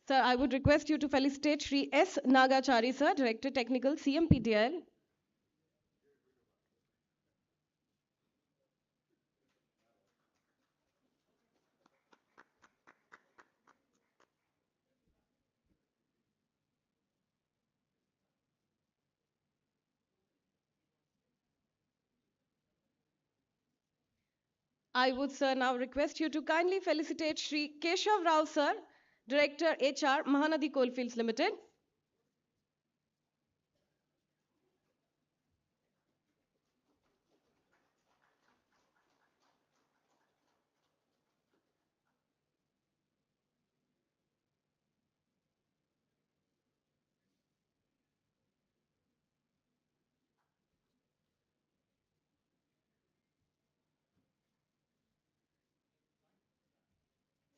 Sir, I would request you to felicitate Shri S. Nagachari, sir, Director Technical, CMPTL. I would, sir, now request you to kindly felicitate Shri Keshav Rao, sir, Director HR, Mahanadi Coalfields Limited.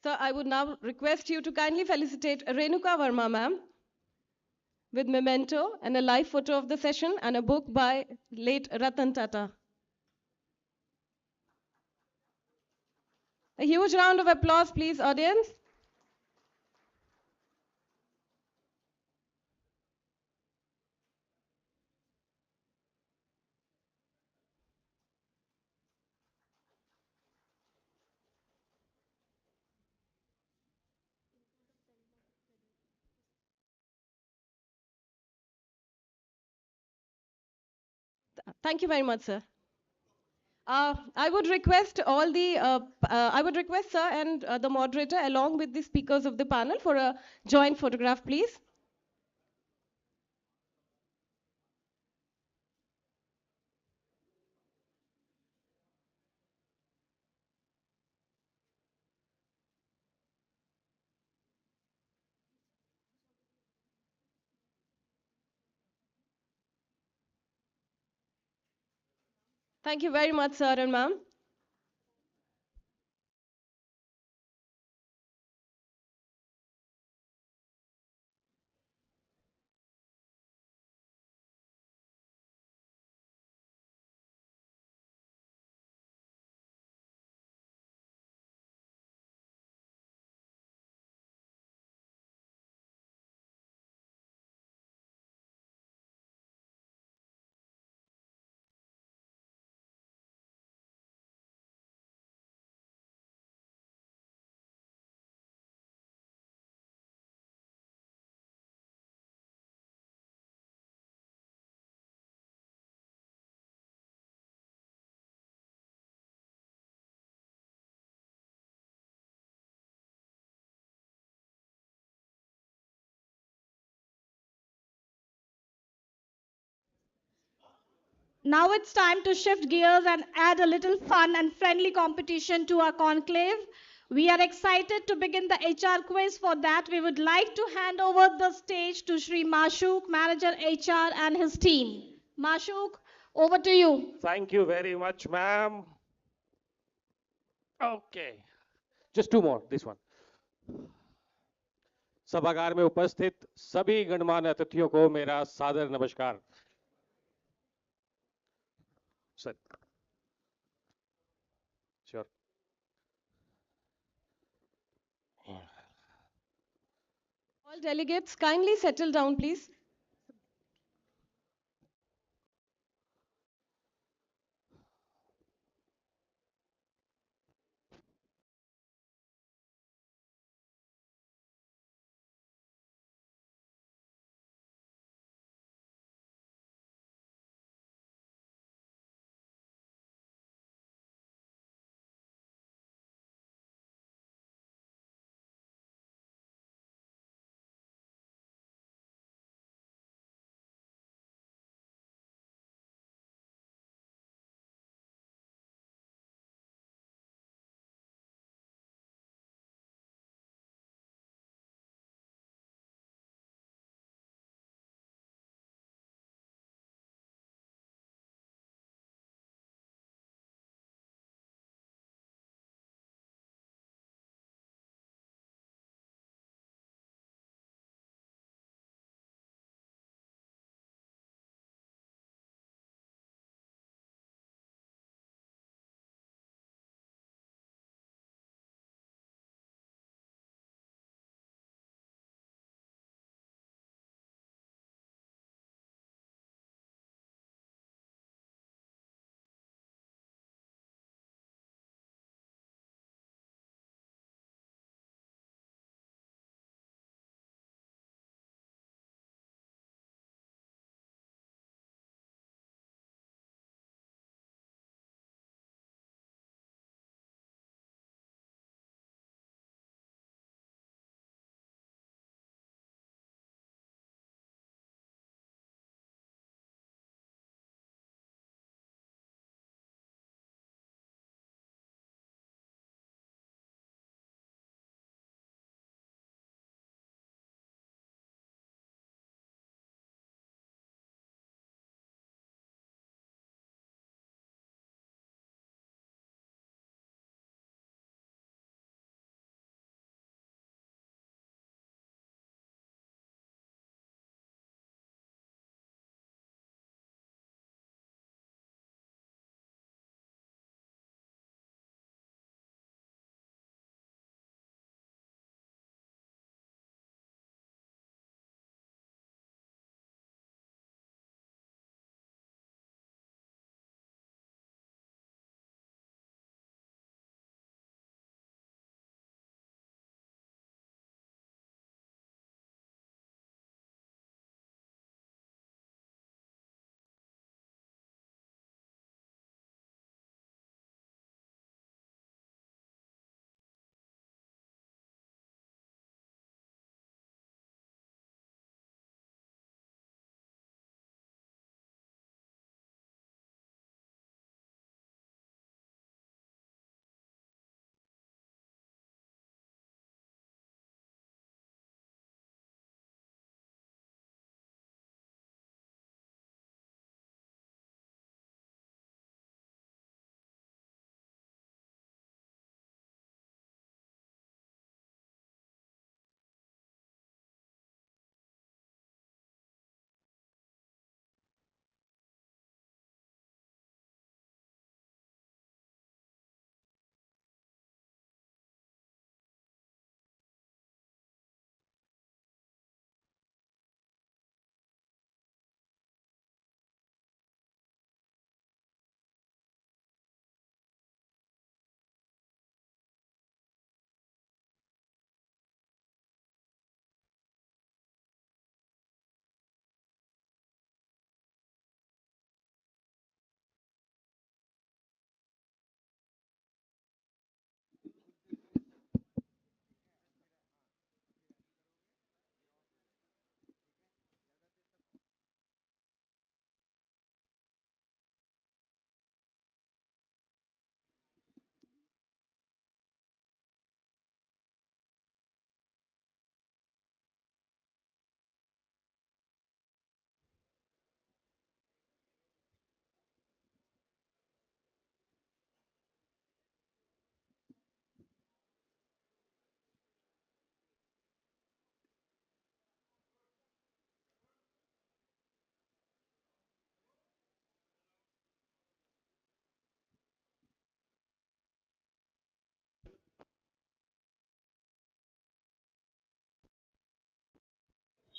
Sir, I would now request you to kindly felicitate Renuka Verma, ma'am, with memento and a live photo of the session and a book by late Ratan Tata. A huge round of applause, please, audience. Thank you very much, sir. I would request I would request, sir, and the moderator, along with the speakers of the panel, for a joint photograph, please. Thank you very much, sir and ma'am. Now it's time to shift gears and add a little fun and friendly competition to our conclave. We are excited to begin the HR quiz. For that, we would like to hand over the stage to Shri Mashuk, Manager HR, and his team. Mashuk, over to you. Thank you very much, ma'am. Okay. Just two more, this one. सभागार में उपस्थित सभी गणमान्य अतिथियों को मेरा सादर नमस्कार. Sir. Sure. All delegates, kindly settle down, please.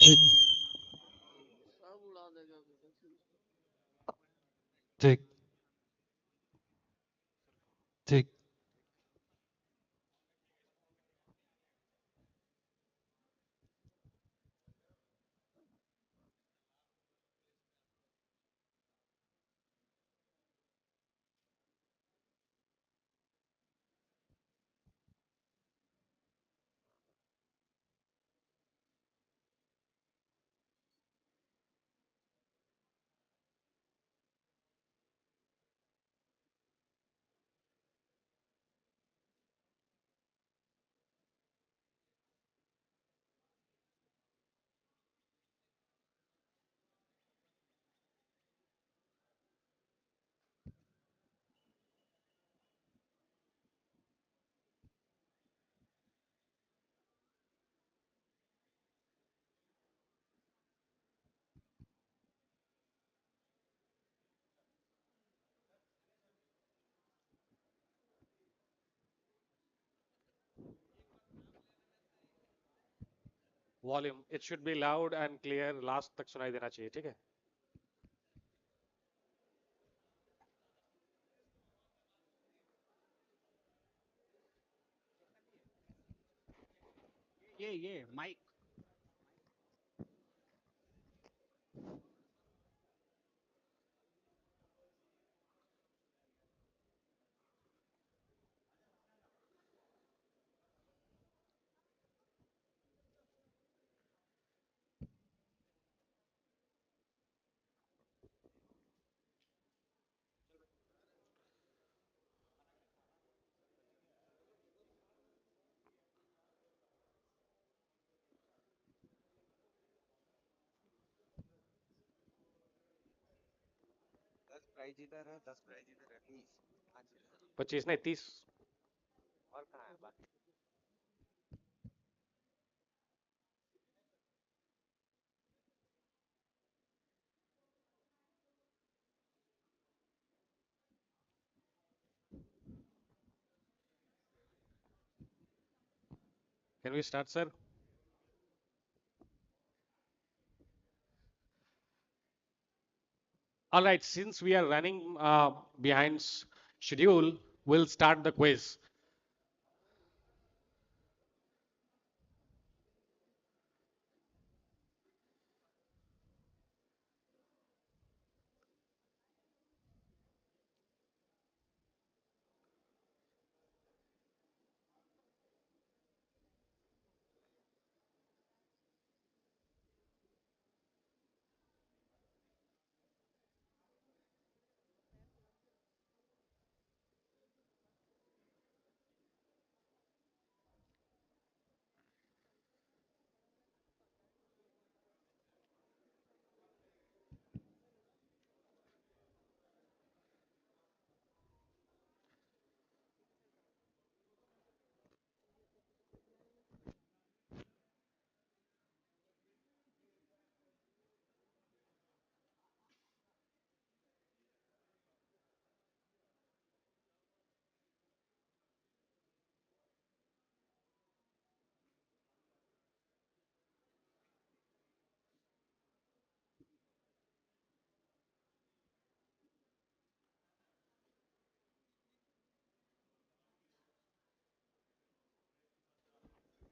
ठीक ठीक ठीक volume it should be loud and clear, last तक सुनाई देना चाहिए, ठीक है? ये माइक प्राइज इधर है, 10 प्राइज इधर है, 25 नहीं 30 और कहाँ है बाकी? Can we start, sir? All right, since we are running behind schedule, we'll start the quiz.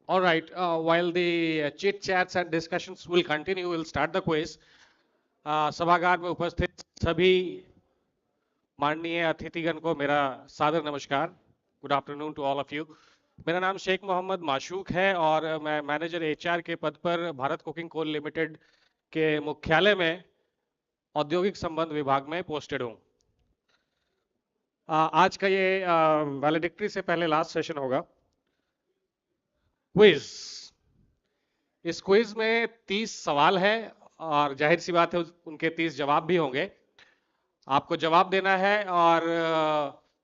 All right, while the chit chats and discussions will continue, we'll start the quiz. सभागार में उपस्थित सभी माननीय अतिथिगण को मेरा सादर नमस्कार. Good afternoon to all of you. मेरा नाम शेख मोहम्मद माशूक है और मैं मैनेजर एचआर के पद पर भारत कोकिंग कोल लिमिटेड के मुख्यालय में औद्योगिक संबंध विभाग में पोस्टेड हूँ. आज का ये वैलिडिक्ट्री से पहले लास्ट सेशन होगा. क्विज. इस क्विज में 30 सवाल है और जाहिर सी बात है उनके 30 जवाब भी होंगे. आपको जवाब देना है और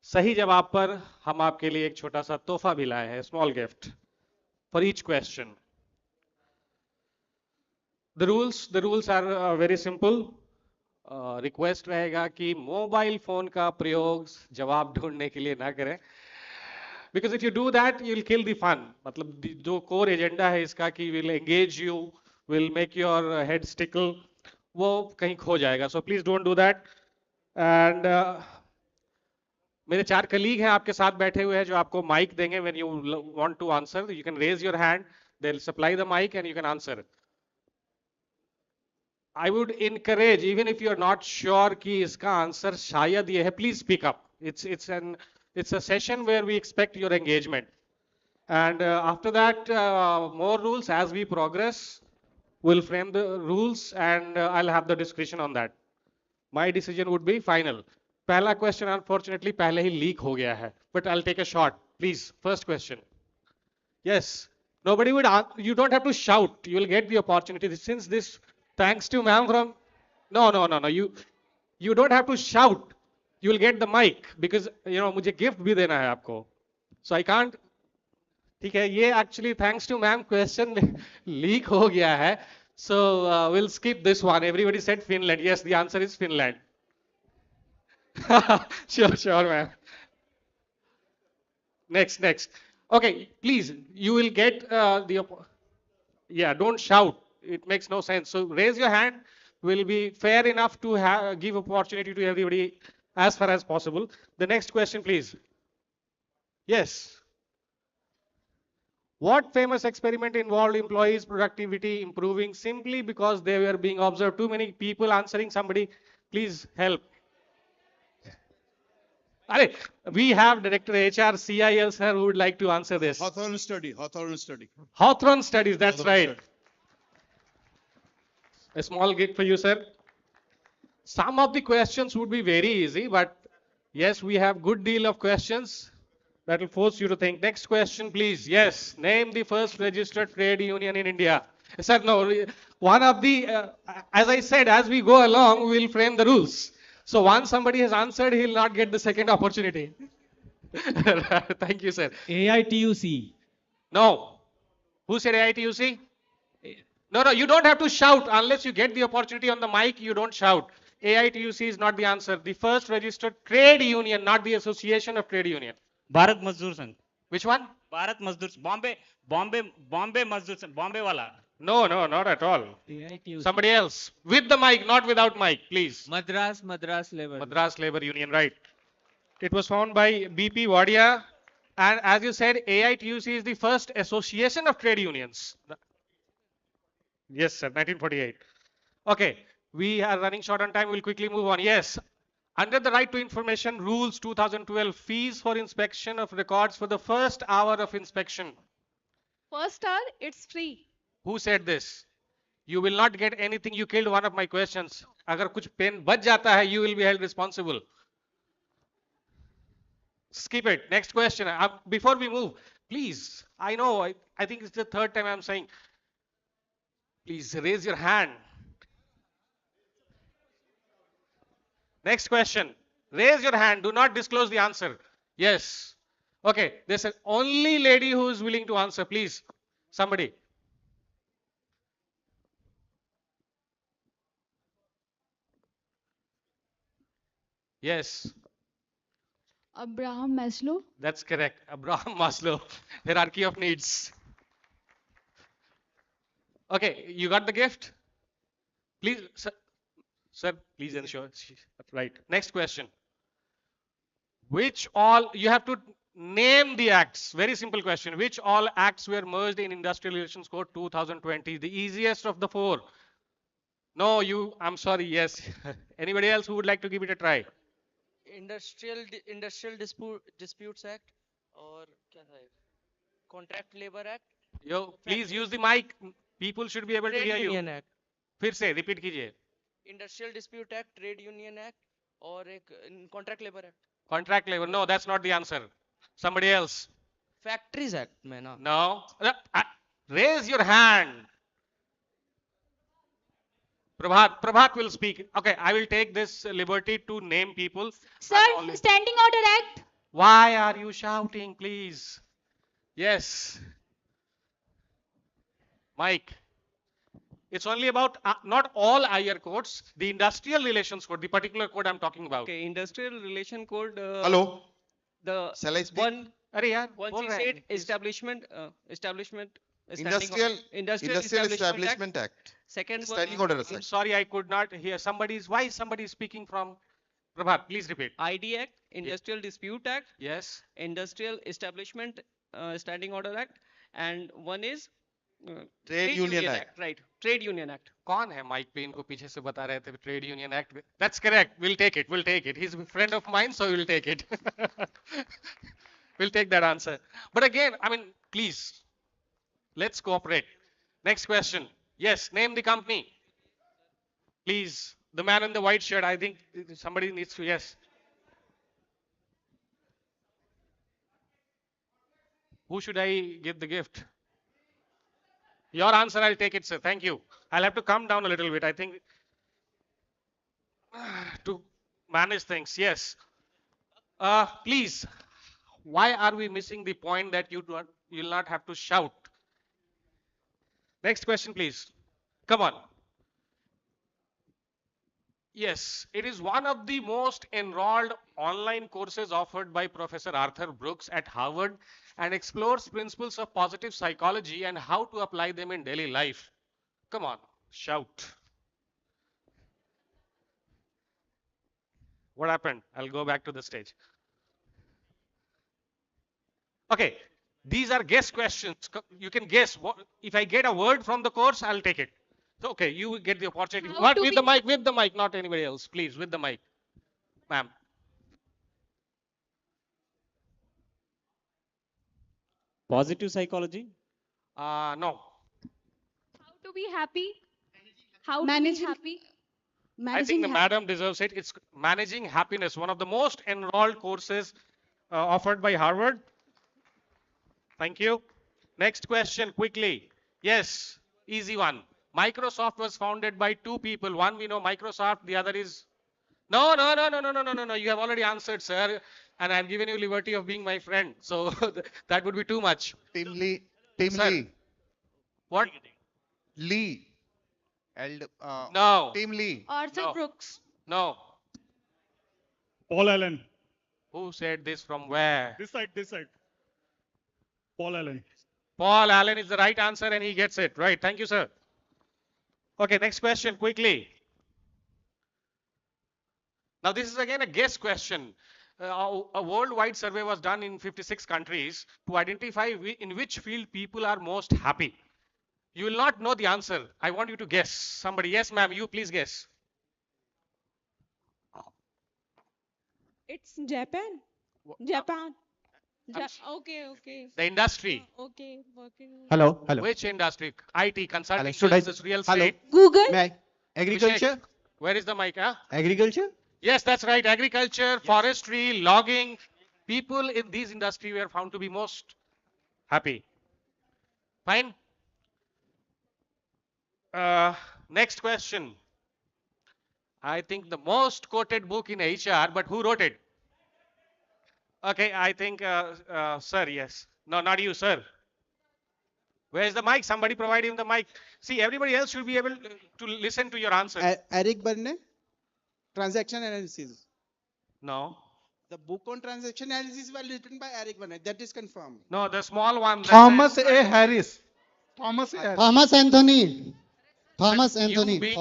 सही जवाब पर हम आपके लिए एक छोटा सा तोहफा भी लाए हैं, small gift for each question. The rules are very simple. Request रहेगा कि मोबाइल फोन का प्रयोग जवाब ढूंढने के लिए ना करें, because if you do that you will kill the fun. मतलब जो कोर एजेंडा है इसका कि will engage you will make your heads tickle, वो कहीं खो जाएगा. So please don't do that. And मेरे 4 कलीग हैं आपके साथ बैठे हुए हैं जो आपको माइक देंगे. When you want to answer, you can raise your hand. They'll supply the mic and you can answer. I would encourage, even if you are not sure कि इसका आंसर शायद ये है, please speak up. It's a session where we expect your engagement. And after that, more rules as we progress. We'll frame the rules and I'll have the discussion on that. My decision would be final. पहला question unfortunately पहले ही leak हो गया है, but I'll take a shot. Please, first question. Yes, nobody would. You don't have to shout. You will get the opportunity. Since this, thanks to ma'am from. No. You don't have to shout. You will get the mic because मुझे gift भी देना है आपको. So I can't. ठीक है, ये actually thanks to ma'am question leak हो गया है. So we'll skip this one. Everybody said Finland. Yes, the answer is Finland. Sure, ma'am. Next. Okay, please, you will get yeah, don't shout. It makes no sense. So raise your hand. Will be fair enough to give opportunity to everybody as far as possible. The next question, please. Yes. What famous experiment involved employees' productivity improving simply because they were being observed? Too many people answering. Somebody, please help. We have Director HR CIL sir who would like to answer this. Hawthorne study. Hawthorne studies, that's right. A small gift for you, sir. Some of the questions would be very easy, but yes, we have good deal of questions that will force you to think. Next question, please. Yes, name the first registered trade union in India. Sir, no, one of the, as I said, as we go along, we will frame the rules. So once somebody has answered, he will not get the second opportunity. Thank you, sir. AITUC. No. Who said AITUC? No, you don't have to shout unless you get the opportunity on the mic. You don't shout. AITUC is not the answer. The first registered trade union, not the Association of Trade Union. Bharat Mazdoor Sangh. Which one? Bharat Mazdoor. Bombay Mazdoor Sangh. Bombay wala. No, not at all. AITUC. Somebody else. With the mic, not without mic, please. Madras Labor Union, right. It was founded by BP Wadia. And as you said, AITUC is the first association of trade unions. Yes, sir, 1948. Okay, we are running short on time. We'll quickly move on. Yes, under the Right to Information Rules 2012, fees for inspection of records for the first hour of inspection. First hour, it's free. Who said this? You will not get anything. You killed one of my questions. अगर कुछ pen बच जाता है, you will be held responsible. Skip it. Next question. Before we move, please. I know. I think it's the third time I'm saying. Please raise your hand. Next question. Raise your hand. Do not disclose the answer. Yes. Okay. There's an only lady who is willing to answer. Please. Somebody. Yes. Abraham Maslow. That's correct. Abraham Maslow. Hierarchy of needs. Okay, you got the gift? Please, sir, please ensure. Right. Next question. Which all, you have to name the acts. Very simple question. Which all acts were merged in Industrial Relations Code 2020? The easiest of the four. No, I'm sorry, yes. Anybody else who would like to give it a try? Industrial Disputes Act or क्या था ये? Contract Labor Act. Yo, please use the mic. People should be able to hear you. Trade Union Act. फिर से repeat कीजिए. Industrial Dispute Act, Trade Union Act और एक Contract Labor Act. Contract labor. No, that's not the answer. Somebody else. Factories Act में ना. No. Raise your hand. Prabhat will speak. Okay, I will take this liberty to name people. Sir, Standing Order Act. Why are you shouting, please? Yes. Mike. It's only about not all IR codes, the Industrial Relations Code, the particular code I'm talking about. Okay, Industrial Relation Code. Hello. The Shall I speak? one. Arey yaar, Once bol he rahe said hain. establishment Industrial Establishment Act. Second one, Standing Orders I'm Act. sorry, I could not hear. Why is somebody speaking from Prabhat? Please repeat. ID Act, Industrial Dispute Act, Yes. Industrial Establishment Standing Order Act, and one is Trade Union Act. Right, Trade Union Act. कौन है mic पे इनको पीछे से बता रहे थे trade union act? That's correct. We'll take it. We'll take it. He's a friend of mine, so we'll take it. We'll take that answer. But again, I mean, please, let's cooperate. Next question. Yes, name the company. Please, the man in the white shirt. I think somebody needs to. Yes. Who should I give the gift? Your answer, I'll take it, sir. Thank you. I'll have to come down a little bit. I think to manage things. Yes. Please, why are we missing the point that you'll not have to shout? Next question, please. Come on. Yes, it is one of the most enrolled online courses offered by Professor Arthur Brooks at Harvard and explores principles of positive psychology and how to apply them in daily life. Come on, shout. What happened? I'll go back to the stage. Okay, these are guess questions. You can guess. If I get a word from the course, I'll take it. So, okay, you get the opportunity. What with the mic, not anybody else. Please, with the mic. Ma'am. Positive psychology? No. How to be happy? How to be happy? I think the madam deserves it. It's managing happiness, one of the most enrolled courses offered by Harvard. Thank you. Next question, quickly. Yes, easy one. Microsoft was founded by two people. One we know Microsoft, the other is. No. You have already answered, sir. And I've given you liberty of being my friend. So that would be too much. Tim Sir. Lee. What? Lee. No. Tim Lee. Arthur Brooks. No. Paul Allen. Who said this from where? This side. Paul Allen. Paul Allen is the right answer and he gets it. Right. Thank you, sir. Okay, next question, quickly. Now, this is again a guess question. A worldwide survey was done in 56 countries to identify in which field people are most happy. You will not know the answer. I want you to guess. Somebody. Yes, ma'am. You please guess. It's Japan. Japan. Okay. The industry. Okay. Working. Hello. Which industry? IT, consulting, Should I? services, real Hello. estate. Google. May I? Agriculture. Abhishek, where is the mic? Huh? Agriculture. Yes, that's right. Agriculture, forestry, logging. People in these industries were found to be most happy. Fine. Next question. I think the most quoted book in HR, but who wrote it? Okay, I think, sir, yes. No, not you, sir. Where's the mic? Somebody provide him the mic. See, everybody else should be able to listen to your answer. Eric Berne, transaction analysis. No. The book on transaction analysis was written by Eric Berne. That is confirmed. No, the small one. Thomas A. Harris. Thomas Anthony. You being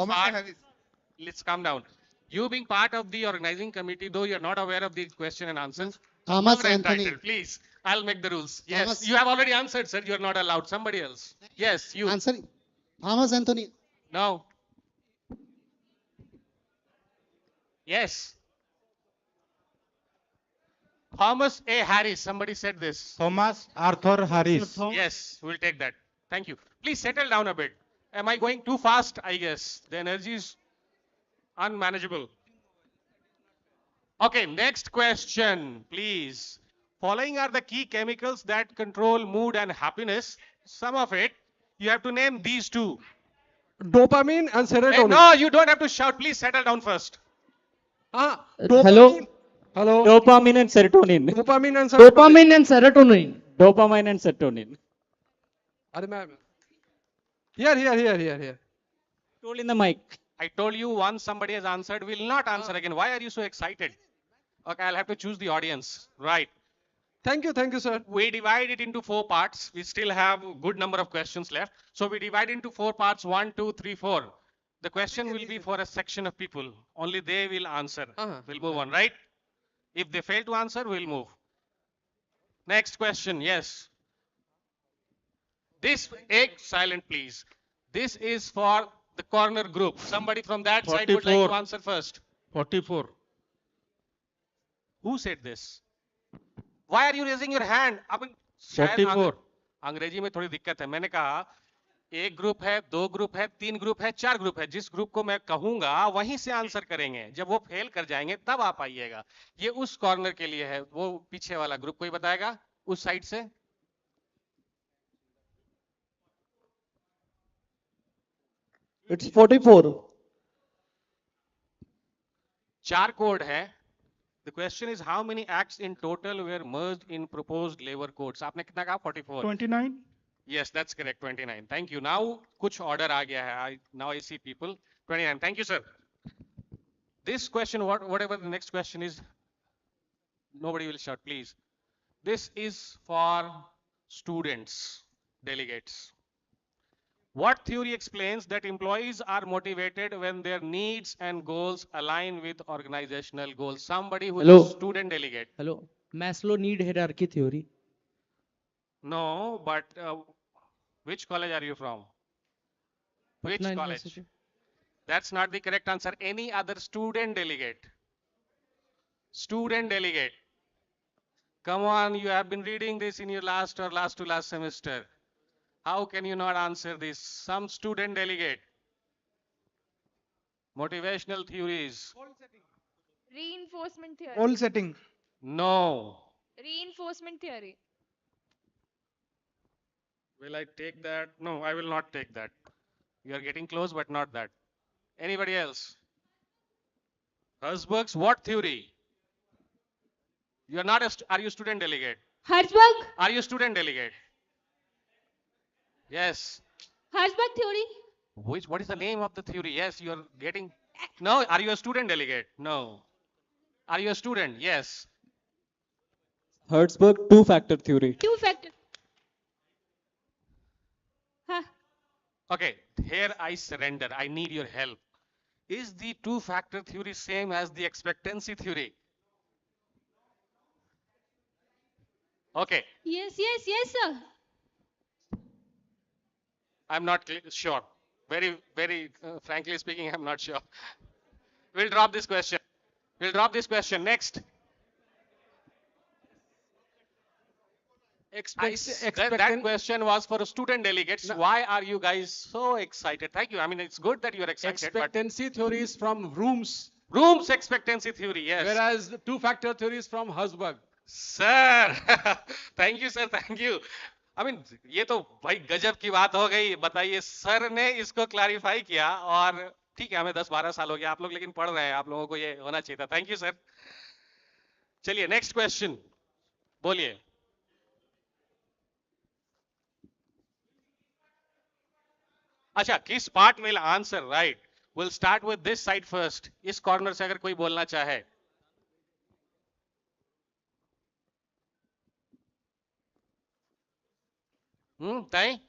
let's calm down. You being part of the organizing committee, though you're not aware of the question and answers. Thomas you're Anthony. entitled. Please, I'll make the rules. Yes, Thomas- you have already answered, sir. You're not allowed. Somebody else. Yes, you. Answering. Thomas Anthony. No. Yes. Thomas A. Harris. Somebody said this. Thomas Arthur Harris. Yes, we'll take that. Thank you. Please settle down a bit. Am I going too fast? I guess. The energy is unmanageable. Okay, next question, please. Following are the key chemicals that control mood and happiness. Some of it, you have to name these two. Dopamine and Hey, serotonin. no, you don't have to shout. Please settle down first. Hello. Dopamine and serotonin. Dopamine and serotonin. Dopamine and serotonin. Dopamine and serotonin. Are ma'am. Here. Told in the mic. I told you once somebody has answered, will not answer again. Why are you so excited? Okay, I'll have to choose the audience. Right. Thank you, sir. We divide it into 4 parts. We still have a good number of questions left. So we divide into 4 parts, 1, 2, 3, 4. The question will be for a section of people. Only they will answer. We'll move on, right? If they fail to answer, we'll move. Next question, yes. This, silent please. This is for the corner group. Somebody from that side would like 44. to answer first. 44. Who said this? Why are you raising your hand? अब शायद 44. अंग्रेजी में थोड़ी दिक्कत है. मैंने कहा एक ग्रुप है, 2 ग्रुप है, 3 ग्रुप है, 4 ग्रुप है. जिस ग्रुप को मैं कहूंगा वहीं से आंसर करेंगे. जब वो फेल कर जाएंगे तब आप आइएगा. ये उस कॉर्नर के लिए है. वो पीछे वाला ग्रुप कोई बताएगा उस साइड से? It's 44. 4 कोड है. The question is how many acts in total were merged in proposed labor codes? आपने कितना कहा? 44. 29. Yes, that's correct. 29. Thank you. Now कुछ order आ गया है. Now I see people. 29. Thank you, sir. This question, whatever the next question is, nobody will shout, please. This is for students, delegates. What theory explains that employees are motivated when their needs and goals align with organizational goals? Somebody who is a student delegate. Hello. Maslow need hierarchy theory. No, but which college are you from? Which Patna college? University. That's not the correct answer. Any other student delegate. Student delegate. Come on, you have been reading this in your last or last to last semester. How can you not answer this? Some student delegate. Motivational theories. Reinforcement theory. Goal setting. No. Reinforcement theory. Will I take that? No, I will not take that. You are getting close, but not that. Anybody else? Herzberg's what theory? You are not are you student delegate? Herzberg. Are you student delegate? Yes. Herzberg theory. What is the name of the theory? Yes, you are getting. No, are you a student delegate? No. Are you a student? Yes. Herzberg two-factor theory. Two-factor. Huh. Okay, here I surrender. I need your help. Is the two-factor theory same as the expectancy theory? Okay, Yes, sir. I'm not sure. Very frankly speaking, I'm not sure. We'll drop this question. Next. That question was for student delegates. Why are you guys so excited? Thank you. I mean, it's good that you are excited. Expectancy theory is from rooms, Rooms expectancy theory, yes. whereas the two-factor theory is from Herzberg. Sir, thank you, sir. Thank you. I mean, ये तो भाई गजब की बात हो गई. बताइए, sir ने इसको क्लैरिफाई किया और ठीक है, हमें 10-12 साल हो गया. आप लोग लेकिन पढ़ रहे हैं. आप लोगों को ये होना चाहिए था. Thank you, sir. चलिए, नेक्स्ट क्वेश्चन. बोलिए. अच्छा, किस part will answer right? Will start with this side first. इस कॉर्नर से अगर कोई बोलना चाहे. Tay?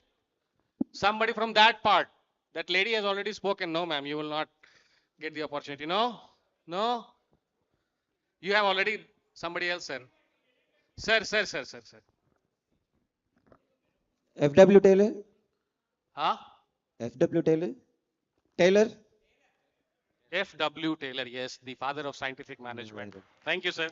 Somebody from that part. That lady has already spoken. No, ma'am, you will not get the opportunity. No? No? You have already somebody else, sir. Sir. FW Taylor? Huh? FW Taylor? Taylor? F.W. Taylor, yes, the father of scientific management. Thank you, sir.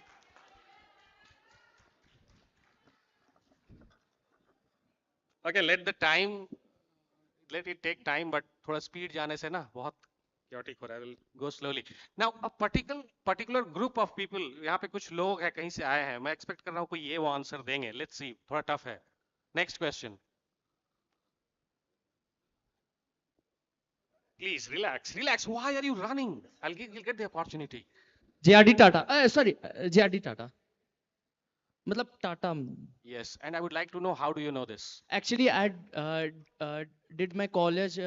Okay, let it take time, but थोड़ा speed जाने से ना बहुत chaotic हो रहा है. We'll go slowly. Now, a particular group of people, यहाँ पे कुछ लोग हैं कहीं से आए हैं. मैं expect कर रहा हूँ कोई ये वो answer देंगे. Let's see, थोड़ा tough है. Next question. Please relax. Why are you running? You'll get the opportunity. JRD Tata. मतलब Tata. Yes, and I would like to know how do you know this? Actually, I did my college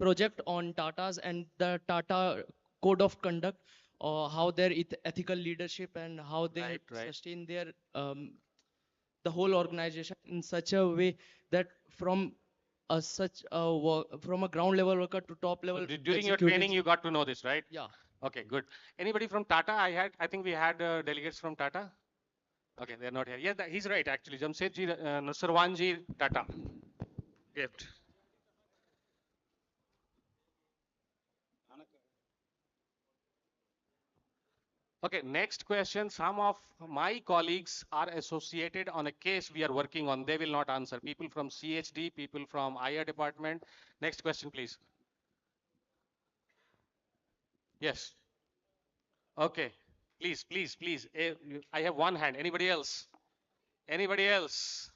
project on Tatas and the Tata code of conduct. or how their ethical leadership and how they sustain their the whole organization in such a way that from from a ground level worker to top level During your training, you got to know this, right? Yeah. Okay, good. Anybody from Tata? I think we had delegates from Tata. Okay, they're not here. Yes, he's right actually. Jamshedji Nusarwanji Tata. Gift. Okay, next question. Some of my colleagues are associated on a case we are working on. They will not answer. People from CHD, people from IR department. Next question, please. Yes. Okay. Please, please, please. I have one hand. Anybody else? Anybody else?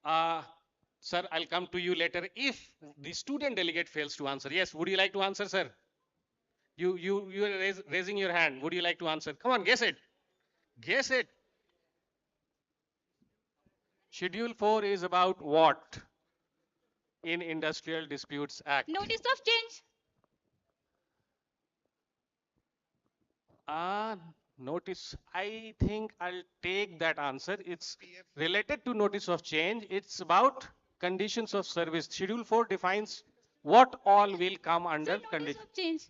Sir, I'll come to you later if the student delegate fails to answer. Yes, would you like to answer, sir? You are raising your hand. Would you like to answer? Come on, guess it. Guess it. Schedule 4 is about what in Industrial Disputes Act? Notice of change. Notice. I think I'll take that answer. It's related to notice of change. It's about conditions of service. Schedule 4 defines what all will come under conditions of change.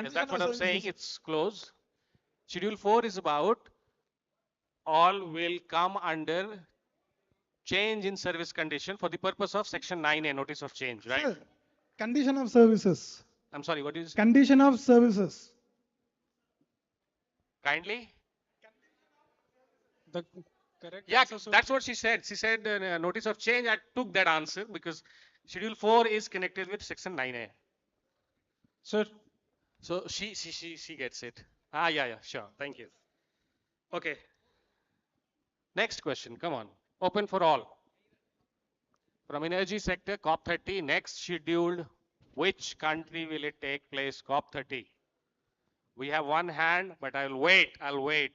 Is that what I'm saying? It's close. Schedule 4 is about all will come under change in service condition for the purpose of section 9A, notice of change, right? Sir, condition of services. I'm sorry, what is Condition of services. kindly? The correct Yeah, answer, sir. that's what she said. She said notice of change. I took that answer because schedule 4 is connected with section 9A. Sir. So she gets it. Yeah, sure. Thank you. Okay. Next question. Come on. Open for all. From energy sector, COP30, next scheduled, which country will it take place? COP30. We have one hand, but I'll wait.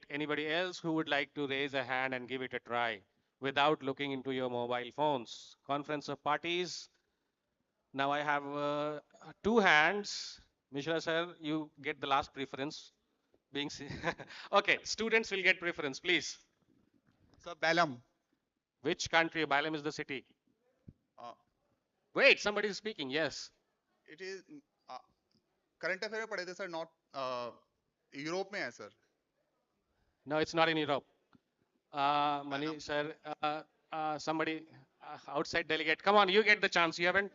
Anybody else who would like to raise a hand and give it a try without looking into your mobile phones? Conference of parties. Now I have two hands. Mishra sir, you get the last preference. Okay, students will get preference, please. Sir, Balam. Which country? Balam is the city. Wait, somebody is speaking. Yes. It is current affair पढ़े थे sir, not Europe में है sir. No, it's not in Europe. Mani sir, somebody outside delegate. Come on, you get the chance. You haven't.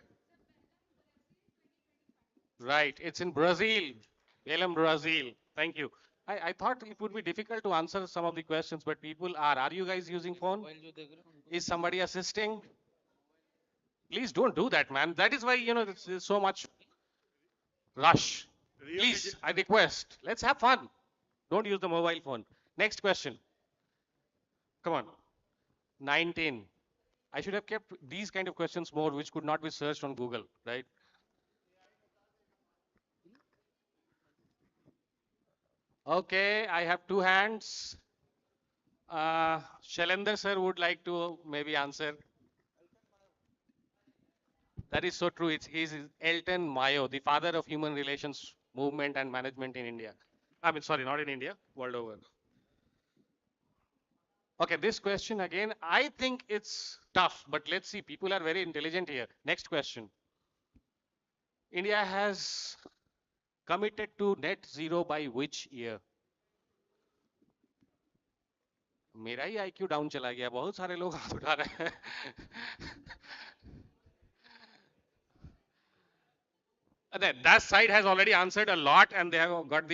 Right, it's in Brazil. Belém, Brazil. Thank you. I thought it would be difficult to answer some of the questions, but people are. Are you guys using phone? Is somebody assisting? Please don't do that, man. That is why, there's so much rush. Please, I request. Let's have fun. Don't use the mobile phone. Next question. Come on. 19. I should have kept these kind of questions more, which could not be searched on Google, right? Okay, I have two hands. Shailendra sir would like to maybe answer. That is so true. He's Elton Mayo, the father of human relations movement and management in India. I mean, sorry, not in India, world over. Okay, this question again, I think it's tough, but let's see. People are very intelligent here. Next question. India has committed to net zero by which year? मेरा ही IQ down चला गया बहुत सारे लोग हाथ उठा रहे हैं That side has already answered a lot and they have got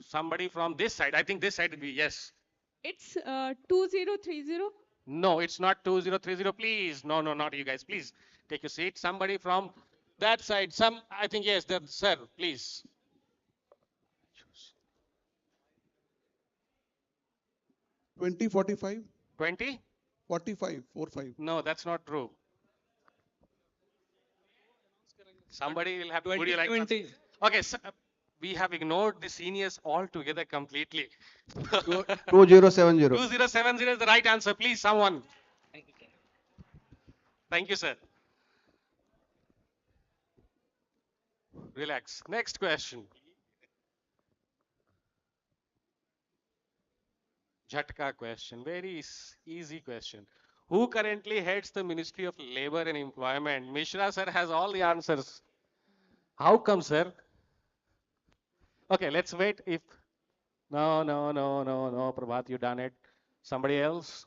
somebody from this side. I think this side will be yes. It's 2030. No, it's not 2030. Please. No, not you guys. Please take your seat. Somebody from that side. I think yes, sir, please. Twenty 45. 20? 45. 45. No, that's not true. Somebody will have to. Would you like 20. Okay, so, we have ignored the seniors altogether completely. 2070. 2070 is the right answer. Please, someone. Thank you, sir. Relax. Next question. Jhatka question, very easy question. Who currently heads the Ministry of Labor and Employment? Mishra sir has all the answers. How come, sir? Okay, let's wait. If no, Prabhat, you done it. Somebody else?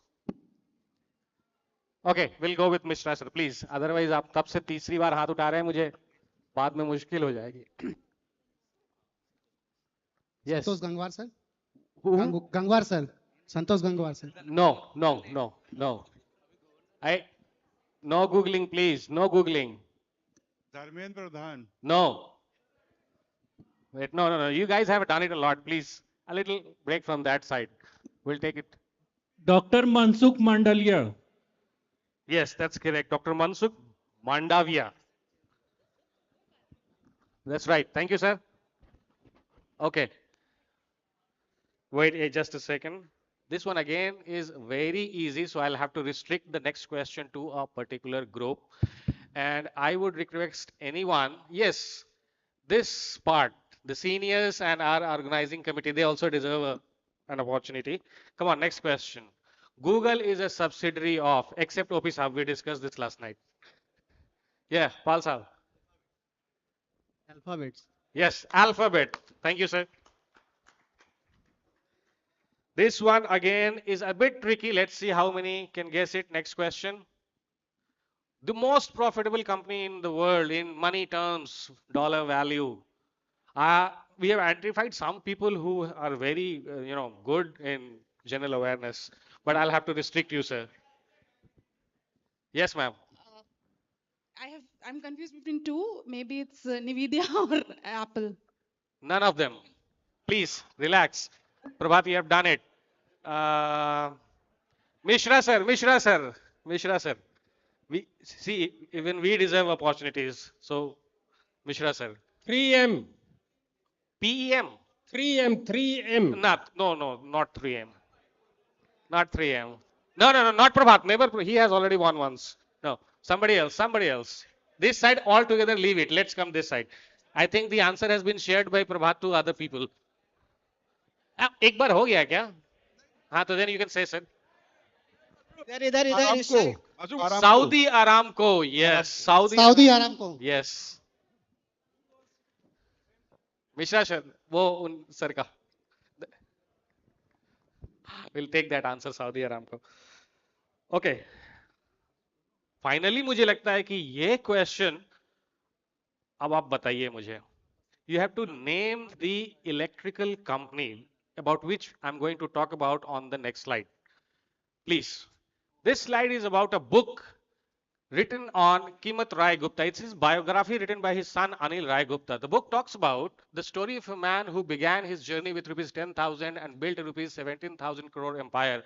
Okay, we'll go with Mishra sir, please. Otherwise, आप तब से तीसरी बार हाथ उठा रहे हैं मुझे बाद में मुश्किल हो जाएगी. Yes. Santosh Gangwar sir. Who? Gangwar sir. Santosh Gangwar sir. No. No googling, please. No googling. Dharmendra Pradhan. No. Wait, no. You guys have done it a lot. Please, a little break from that side. We'll take it. Dr. Mansukh Mandavia. Yes, that's correct. Dr. Mansukh Mandavia. That's right. Thank you, sir. Okay. Wait just a second. This one again is very easy, so I'll have to restrict the next question to a particular group. And I would request anyone, yes, this part, the seniors and our organizing committee, they also deserve an opportunity. Come on, next question. Google is a subsidiary of, except OP Saab, we discussed this last night. Yeah, Pal Saab. Alphabets. Yes, Alphabet. Thank you, sir. This one again is a bit tricky. Let's see how many can guess it. Next question. The most profitable company in the world in money terms, dollar value. We have identified some people who are very, good in general awareness, but I'll have to restrict you, sir. Yes, ma'am. I'm confused between two. Maybe it's Nvidia or Apple. None of them. Please relax. Prabhat, you have done it. Mishra sir. We see even we deserve opportunities. So, Mishra sir. 3M. PEM. 3M. Not 3M. Not 3M. No, not Prabhat. Never. He has already won once. No, somebody else. This side altogether leave it. Let's come this side. I think the answer has been shared by Prabhat to other people. एक बार हो गया क्या? हाँ, तो then you can say, sir. इधर Saudi Aramco. Yes. Saudi Aramco. Yes. Mishra sir, वो उन sir का. We'll take that answer, Saudi Aramco. Okay. Finally, मुझे लगता है कि ये question अब आप बताइए मुझे. You have to name the electrical company about which I'm going to talk about on the next slide. Please. This slide is about a book written on Kimat Rai Gupta. It's his biography written by his son Anil Rai Gupta. The book talks about the story of a man who began his journey with rupees 10,000 and built a rupees 17,000 crore empire.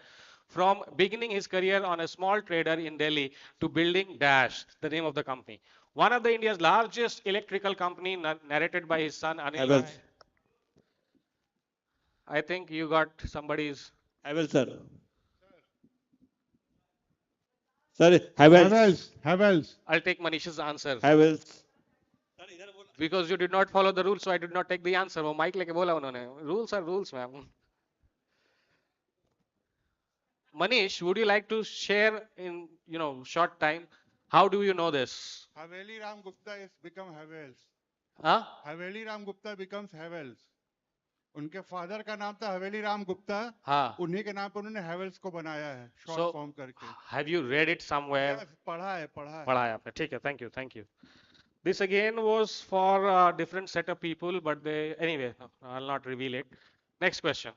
From beginning his career on a small trader in Delhi to building Dash, the name of the company. One of the India's largest electrical company narrated by his son Anil Rai. I think you got somebody's. Havells, sir. Sir, Havells. I'll take Manish's answer. Havells. Because you did not follow the rules, so I did not take the answer. वो mic लेके बोला उन्होंने. Rules are rules, ma'am. Manish, would you like to share in short time? How do you know this? Haveli Ram Gupta has become Havells. Huh? Haveli Ram Gupta becomes Havells. उनके father का नाम था हवेली राम गुप्ता. हाँ. उन्हीं के नाम पर उन्होंने हैवेल्स को बनाया है शॉर्ट फॉर्म करके. Have you read it somewhere? Yes, पढ़ा है. पढ़ा है आपने. ठीक है. Thank you. This again was for a different set of people, but anyway, I'll not reveal it. Next question.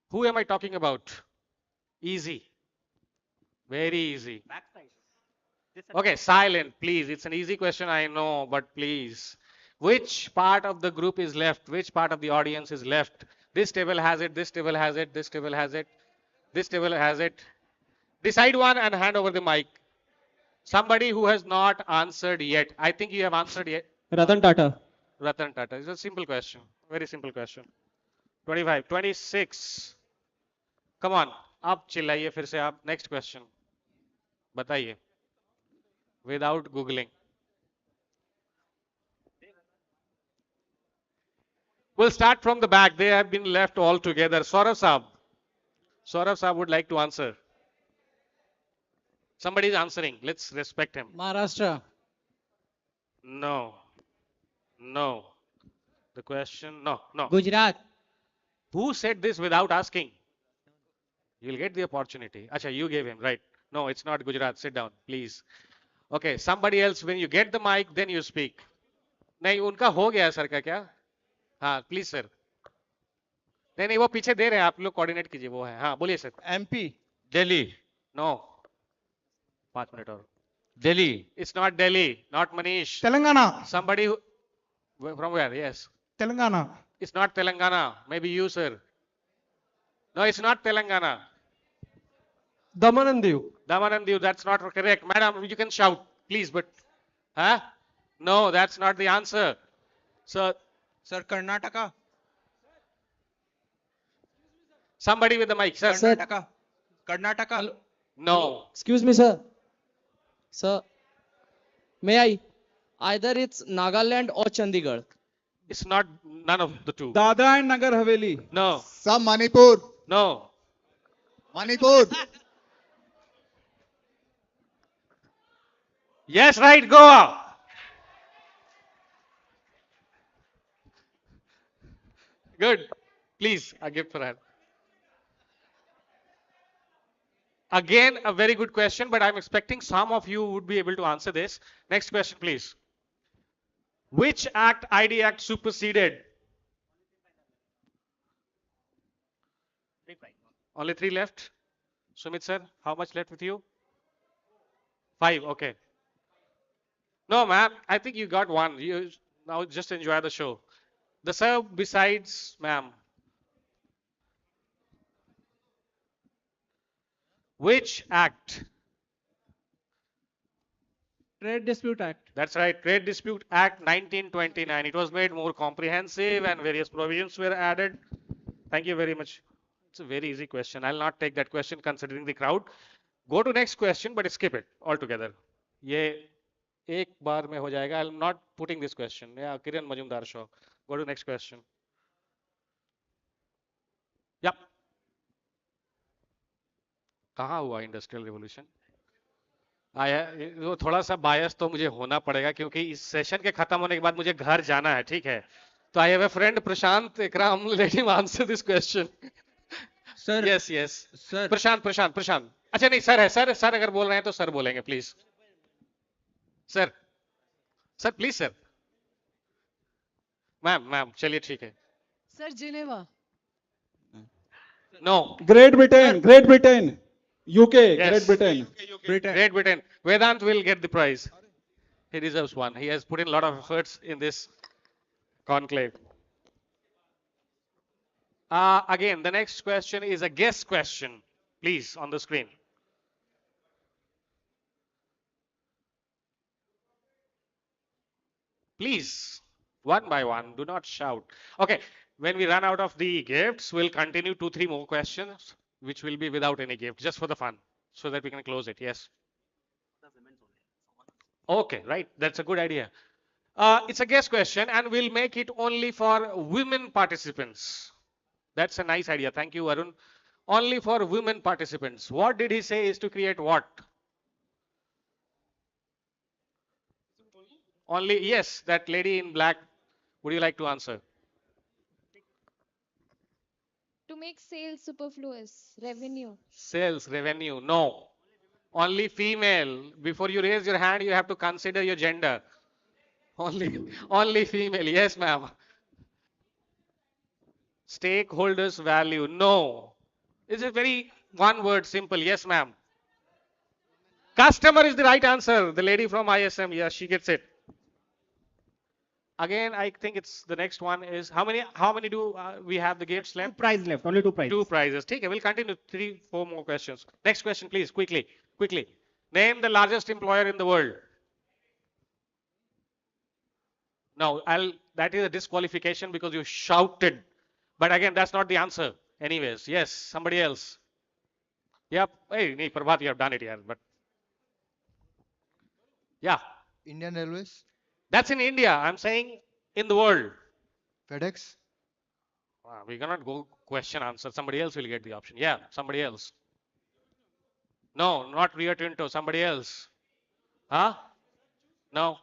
Who am I talking about? Easy. Very easy. Okay, silent, please. It's an easy question, I know, but please. Which part of the group is left? Which part of the audience is left? This table has it, this table has it, this table has it, this table has it. Decide one and hand over the mic. Somebody who has not answered yet. I think you have answered yet. Ratan Tata. Ratan Tata. It's a simple question. Very simple question. 25. 26. Come on. आप चिल्लाइए फिर से आप. Next question. बताइए. Without googling. We'll start from the back. They have been left all together. Saurav Saab. Saurav Saab would like to answer. Somebody is answering. Let's respect him. Maharashtra. No. No. The question, no, no. Gujarat. Who said this without asking? You'll get the opportunity. Acha, you gave him, right? No, it's not Gujarat. Sit down, please. Okay, somebody else, when you get the mic, then you speak. नहीं उनका हो गया sir का क्या? हाँ, please sir. नहीं नहीं वो पीछे दे रहे हैं आप लोग कोऑर्डिनेट कीजिए वो है. हाँ बोलिए sir. MP. Delhi. No. 5 minute और. Delhi. It's not Delhi. Not Manish. Telangana. Somebody who, from where? Yes. Telangana. It's not Telangana. Maybe you, sir. No, it's not Telangana. Daman and Diu. Daman and Diu. That's not correct. Madam, you can shout, please, but. Huh? No, that's not the answer. Sir. Sir, Karnataka. Somebody with the mic, sir. Karnataka. Karnataka. No. Excuse me, sir. Sir, may I? Either it's Nagaland or Chandigarh. It's not none of the two. Dadra and Nagar Haveli. No. Some Manipur. No. Manipur. Yes, right, Goa. Good. Please, a gift for her. Again, a very good question, but I'm expecting some of you would be able to answer this. Next question, please. Which act, ID Act, superseded? Only 3 left. Sumit sir, how much left with you? 5, okay. No, ma'am, I think you got 1. You now just enjoy the show. The sir besides, ma'am. Which act? Trade Dispute Act. That's right, Trade Dispute Act 1929. It was made more comprehensive and various provisions were added. Thank you very much. It's a very easy question. I'll not take that question considering the crowd. Go to next question, but skip it altogether. ये एक बार में हो जाएगा. I'm not putting this question. Yeah, Kiran Majumdar show. Go to next question. Yep. कहाँ हुआ industrial revolution? वो थोड़ा सा बायस तो मुझे होना पड़ेगा क्योंकि इस सेशन के खत्म होने के बाद मुझे घर जाना है, ठीक है? तो I have a friend Prashant Ikram, let him answer this question. Sir yes yes sir. Prashant. अच्छा नहीं सर है, सर अगर बोल रहे हैं तो सर बोलेंगे please. Sir please sir. Ma'am चलिए ठीक है. Sir Geneva. No. Great Britain. UK. Yes. Great Britain. Vedant will get the prize. He deserves one. He has put in a lot of efforts in this conclave. Again, the next question is a guess question. Please, on the screen. Please, one by one, do not shout. Okay, when we run out of the gifts, we'll continue 2-3 more questions, which will be without any gift, just for the fun, so that we can close it. Yes. Okay, right. That's a good idea. It's a guess question, and we'll make it only for women participants. That's a nice idea. Thank you, Arun. Only for women participants. What did he say is to create what? Only, yes, that lady in black. Would you like to answer? To make sales superfluous, revenue. Sales, revenue, no. Only female. Before you raise your hand, you have to consider your gender. Only female. Yes, ma'am. Stakeholders value, no. It's a very one word, simple. Yes, ma'am. Customer is the right answer. The lady from ISM, yes, she gets it. Again, I think it's the next one is how many do we have the gifts left? 2 prizes left. Only 2 prizes. 2 prizes. Okay, we'll continue 3-4 more questions. Next question, please, quickly. Name the largest employer in the world. No, that is a disqualification because you shouted. But again, that's not the answer. Anyways, yes, somebody else. Yep. Hey, Prabhat, you have done it here, but yeah. Indian Railways. That's in India. I'm saying in the world. FedEx. We cannot go question answer. Somebody else will get the option. Yeah, somebody else. No, not Rio Tinto. Somebody else. Huh? No.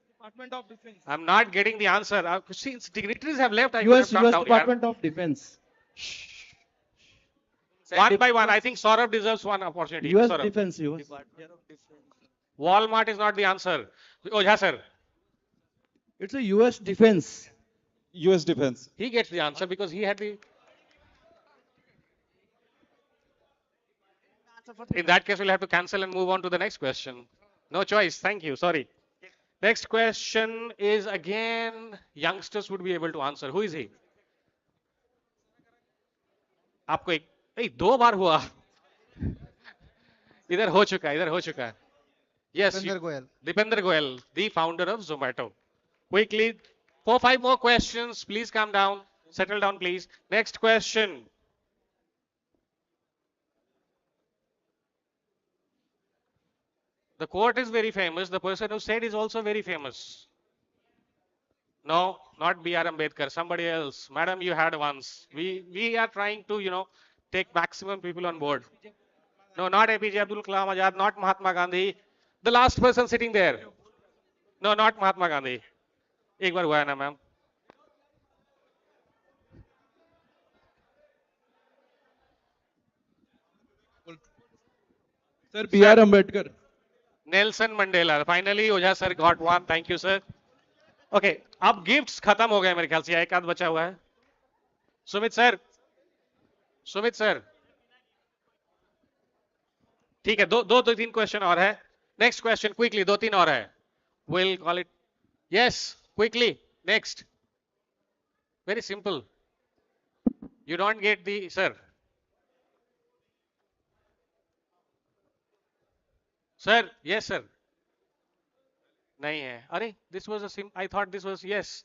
Department of Defense. I'm not getting the answer. Since dignitaries have left, I could have come US down Department of Defense. One by one. I think Saurabh deserves one opportunity. US Saurabh. Defense. US. Walmart is not the answer. Oh, yeah, sir. It's a US Defense. US Defense. He gets the answer because he had the. In that case, we'll have to cancel and move on to the next question. No choice. Thank you. Sorry. Next question is again, youngsters would be able to answer. Who is he? आपको एक दो बार हुआ इधर हो चुका है yes Dipender Goyal. Dipender Goyal, the founder of Zomato. Quickly 4-5 more questions, please calm down, settle down please. Next question. The quote is very famous, the person who said is also very famous. No, not B.R. Ambedkar, somebody else. Madam, you had once. We are trying to, take maximum people on board. No, not APJ Abdul Kalam Azad, not Mahatma Gandhi. The last person sitting there. No, not Mahatma Gandhi. एक बार हुआ है ना ma'am. Sir, B.R. Ambedkar. Nelson Mandela. Finally, Oja sir got one. Thank you, sir. Okay, अब gifts खत्म हो गए मेरे ख्याल से, एक आध बचा हुआ है. सुमित सर ठीक है, दो तीन क्वेश्चन और है. नेक्स्ट क्वेश्चन क्विकली, 2-3 और है. We'll call it. Yes, quickly. Next. Very simple. You don't get the sir. Sir, yes sir. नहीं है. अरे, this was a sim. I thought this was yes.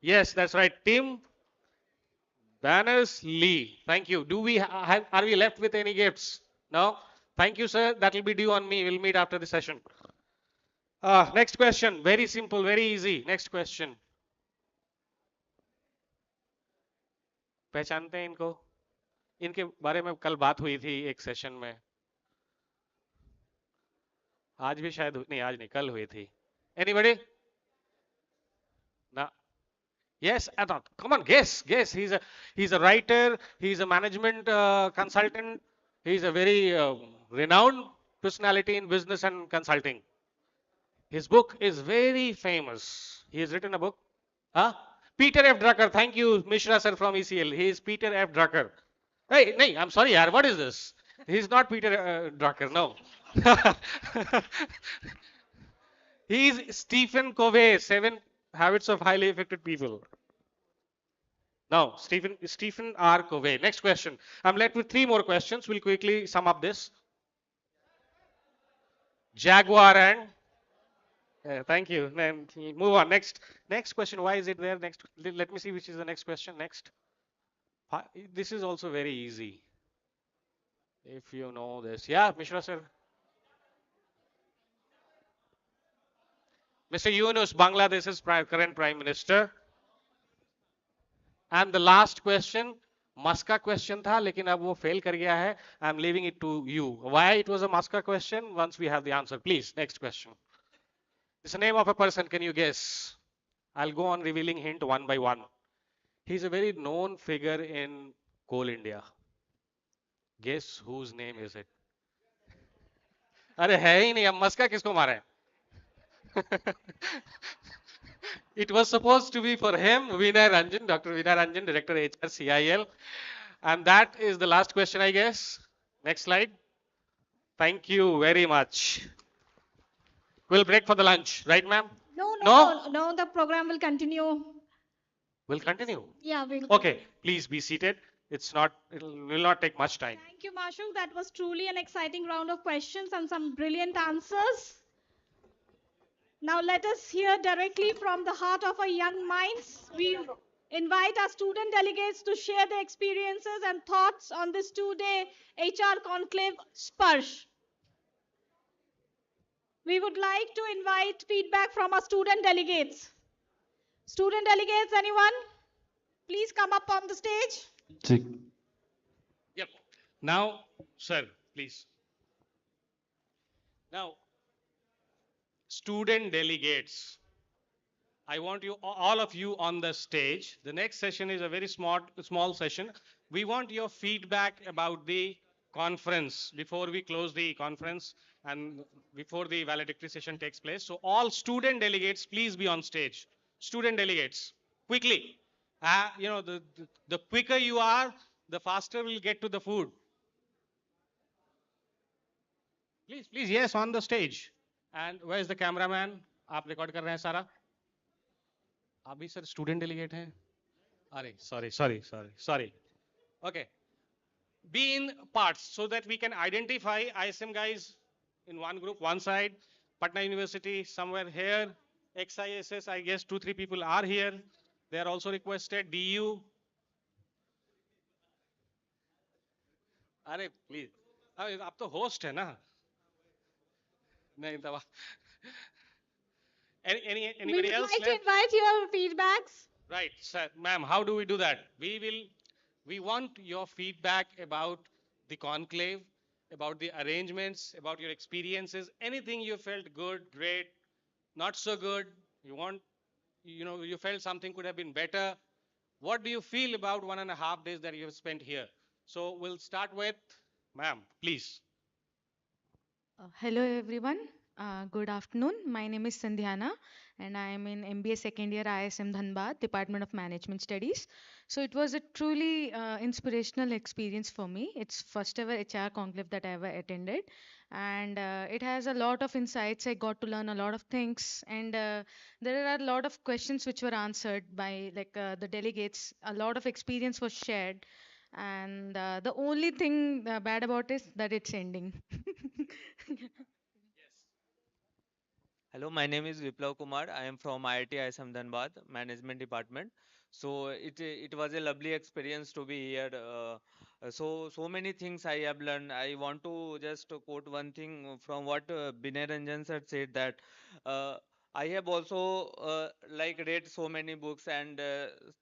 Yes, that's right. Tim Banners-Lee. Thank you. Do we are we left with any gifts? No. Thank you, sir. That will be due on me. We'll meet after the session. Next question. Very simple, very easy. Next question. पहचानते हैं इनको? इनके बारे में कल बात हुई थी एक सेशन में. आज भी शायद नहीं, आज नहीं, कल हुई थी. Anybody? No. Yes, I thought. Come on, guess. He's a writer. He's a management consultant. He's a very renowned personality in business and consulting. His book is very famous. He has written a book. Peter F. Drucker. Thank you, Mishra sir from ECL. He is Peter F. Drucker. Hey, no, I'm sorry, yaar. What is this? He's not Peter Drucker. No. He is Stephen Covey. 7 Habits of Highly Effective People. Now, Stephen R. Covey. Next question. I'm left with 3 more questions. We'll quickly sum up this. Jaguar and thank you. Then move on. Next question. Why is it there? Next. Let me see which is the next question. Next. This is also very easy. If you know this. Yeah, Mishra sir. Mr. Yunus, Bangladesh's current Prime Minister. And the last question, Muska question था, लेकिन अब वो fail कर गया है. I'm leaving it to you. Why it was a Muska question? Once we have the answer, please. Next question. It's the name of a person. Can you guess? I'll go on revealing hint one by one. He's a very known figure in Coal India. Guess whose name is it? अरे है ही नहीं, अब मस्का किसको मारे? It was supposed to be for him, Vinay Ranjan, Dr. Vinay Ranjan, Director HR CIL. And that is the last question, I guess. Next slide. Thank you very much. We'll break for the lunch, right, ma'am? No, the program will continue. We'll continue. Yeah, we'll. Okay, please be seated. It will not take much time. Thank you, Mashuk. That was truly an exciting round of questions and some brilliant answers. Now let us hear directly from the heart of our young minds. We invite our student delegates to share their experiences and thoughts on this 2-day HR Conclave Sparsh. We would like to invite feedback from our student delegates. Student delegates, anyone? Please come up on the stage. Yep. Now, sir, please. Now, student delegates. I want you, all of you on the stage. The next session is a very small session. We want your feedback about the conference before we close the conference and before the valedictory session takes place. So all student delegates, please be on stage. Student delegates, quickly. The quicker you are, the faster we'll get to the food. Please, yes, on the stage. And where is the cameraman? आप record कर रहे हैं सारा? आप भी sir student delegate हैं? अरे, sorry. Okay. Be in parts so that we can identify ISM guys in one group, one side. Patna University somewhere here. XISS, I guess 2-3 people are here. They are also requested. DU. अरे please. आप तो host है ना? नहीं दवा. Anybody else? We would like to invite your feedbacks. Right, sir, ma'am, how do we do that? We want your feedback about the conclave, about the arrangements, about your experiences, anything you felt good, great, not so good. You felt something could have been better. What do you feel about 1.5 days that you have spent here? So we'll start with, ma'am, please. Hello everyone. Good afternoon. My name is Sandhyana and I am in MBA second year ISM Dhanbad, Department of Management Studies. So it was a truly inspirational experience for me. It's first ever HR conclave that I ever attended, and it has a lot of insights. I got to learn a lot of things, and there are a lot of questions which were answered by the delegates. A lot of experience was shared, and the only thing bad about is that it's ending. Hello, my name is Viplav Kumar. I am from IIT ISM Dhanbad, Management Department. So it was a lovely experience to be here. So many things I have learned. I want to just quote one thing from what Binay Ranjan sir said, that I have also read so many books and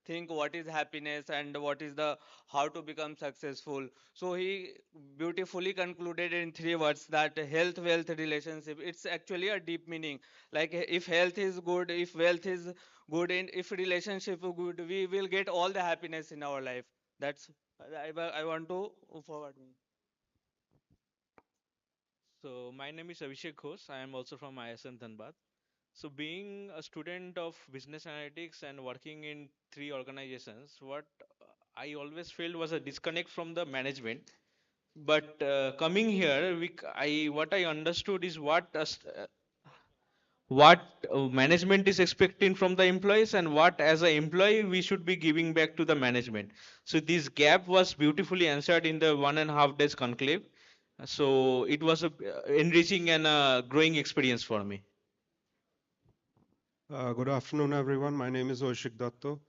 think what is happiness and what is the how to become successful. So he beautifully concluded in 3 words that health, wealth, relationship. It's actually a deep meaning. Like if health is good, if wealth is good, and if relationship is good, we will get all the happiness in our life. That's I want to forward me. So my name is Abhishek Ghosh. I am also from ISM Dhanbad. So being a student of business analytics and working in 3 organizations, what I always felt was a disconnect from the management. But coming here, what I understood is what management is expecting from the employees and what as an employee we should be giving back to the management. So this gap was beautifully answered in the 1.5 days conclave. So it was a enriching and a growing experience for me. Good afternoon, everyone. My name is Oshik Datto.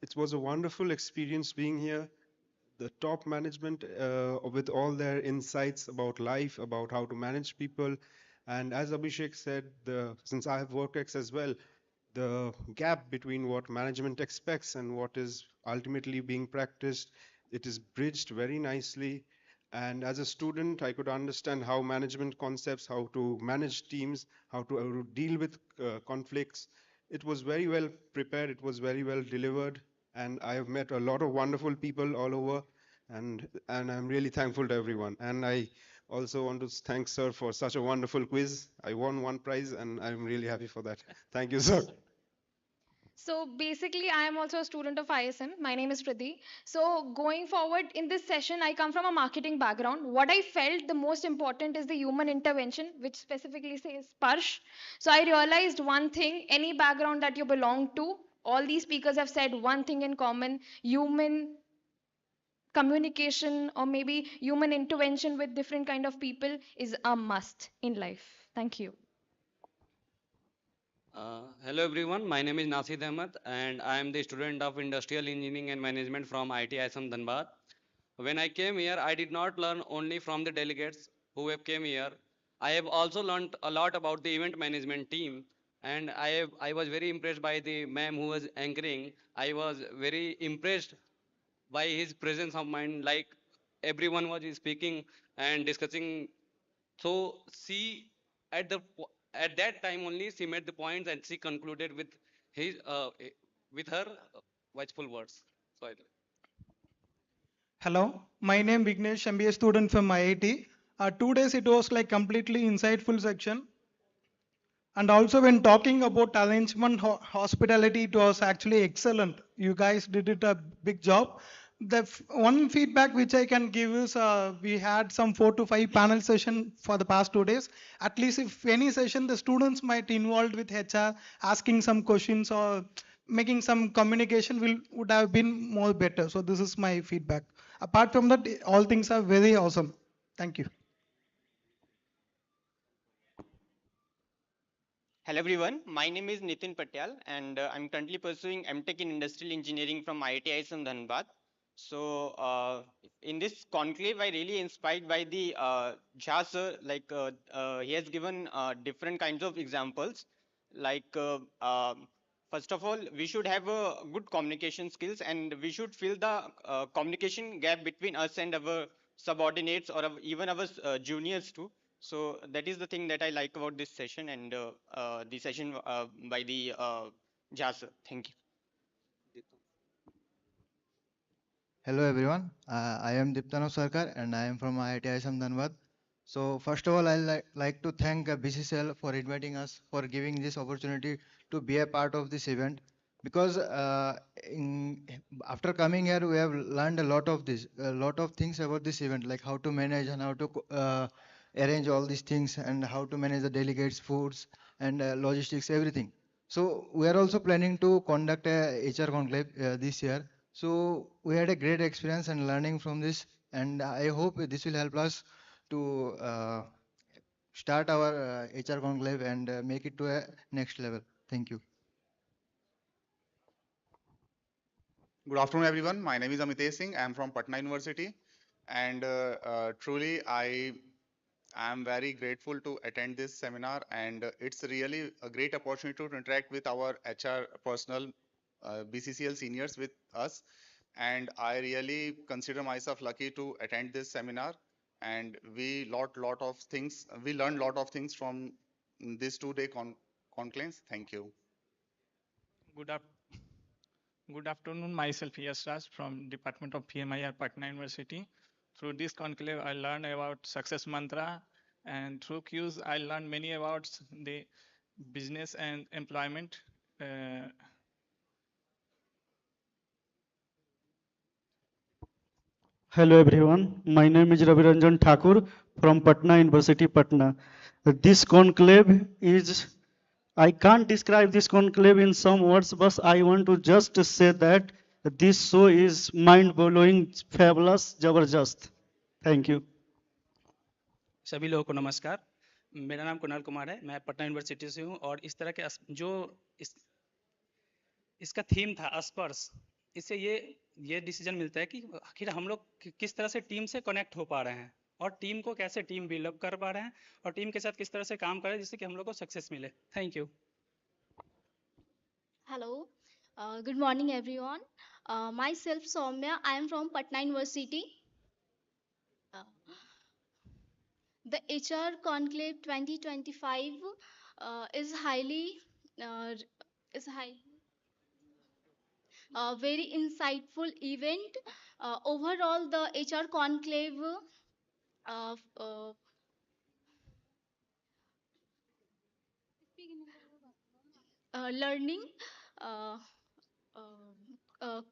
It was a wonderful experience being here. The top management with all their insights about life, about how to manage people. And as Abhishek said, since I have WorkX as well, the gap between what management expects and what is ultimately being practiced, it is bridged very nicely. And as a student, I could understand how management concepts, how to manage teams, how to deal with conflicts. It was very well prepared. It was very well delivered. And I have met a lot of wonderful people all over. And I'm really thankful to everyone. And I also want to thank sir for such a wonderful quiz. I won 1 prize and I'm really happy for that. Thank you, sir. So basically, I am also a student of ISM. My name is Priti. So going forward in this session, I come from a marketing background. What I felt the most important is the human intervention, which specifically says Sparsh. So I realized one thing, any background that you belong to, all these speakers have said one thing in common, human communication or maybe human intervention with different kind of people is a must in life. Thank you. Hello everyone, my name is Nasid Ahmed and I am the student of Industrial Engineering and Management from IIT ISM Dhanbad. When I came here, I did not learn only from the delegates who have came here. I have also learned a lot about the event management team And I was very impressed by the ma'am who was anchoring. I was very impressed by his presence of mind, like everyone was speaking and discussing. So she at that time only she made the points and she concluded his with her watchful words. So Hello, my name Vignesh, MBA student from IIT. 2 days it was like completely insightful section. And also when talking about arrangement hospitality, it was actually excellent. You guys did it a big job. The one feedback which I can give is we had some 4 to 5 panel session for the past 2 days. At least if any session the students might involved with HR, asking some questions or making some communication would have been more better. So this is my feedback. Apart from that, all things are very awesome. Thank you. Hello everyone, my name is Nitin Patel and I'm currently pursuing MTech in Industrial Engineering from IIT ISM Dhanbad. So in this conclave, I really inspired by the Jha sir, like he has given different kinds of examples. Like first of all, we should have good communication skills and we should fill the communication gap between us and our subordinates or even our juniors too. So that is the thing that I like about this session and the session by the Jha sir. Thank you. Hello everyone, I am Diptano Sarkar and I am from IIT ISM Dhanbad. So first of all, I like to thank BCCL for inviting us, for giving this opportunity to be a part of this event. Because after coming here, we have learned a lot of things about this event, like how to manage and how to arrange all these things and how to manage the delegates, foods and logistics, everything. So we are also planning to conduct a HR conclave this year. So we had a great experience and learning from this, and I hope this will help us to start our HR conclave and make it to a next level. Thank you. Good afternoon, everyone. My name is Amitesh Singh. I am from Patna University, and truly I am very grateful to attend this seminar, and it's really a great opportunity to interact with our HR personnel, BCCL seniors with us, and I really consider myself lucky to attend this seminar, and we learned lot of things from this 2-day conclave. Thank you. Good, up, good afternoon, myself Yash Raj from Department of PMIR Patna University. Through this conclave, I learned about success mantra, and through Qs, I learned many about the business and employment. Hello everyone, my name is Ravi Ranjan Thakur from Patna University, Patna. This conclave is, I can't describe this conclave in some words, but I want to just say that this show is mind-blowing, fabulous, जबरदस्त. Thank you. सभी लोगों को नमस्कार, मेरा नाम कुणाल कुमार है, मैं Patna university से हूँ और इस तरह के जो इसका थीम था स्पर्श, इससे ये डिसीजन मिलता है कि आखिर हम लोग किस तरह से टीम से कनेक्ट हो पा रहे हैं और टीम को कैसे टीम बिल्डअप कर पा रहे हैं और टीम के साथ किस तरह से काम कर रहे हैं जिससे कि हम लोग को सक्सेस मिले. Thank you. Hello, good morning everyone. Myself Soumya, I am from Patna University. The HR Conclave 2025 is very insightful event. Overall, the HR Conclave learning,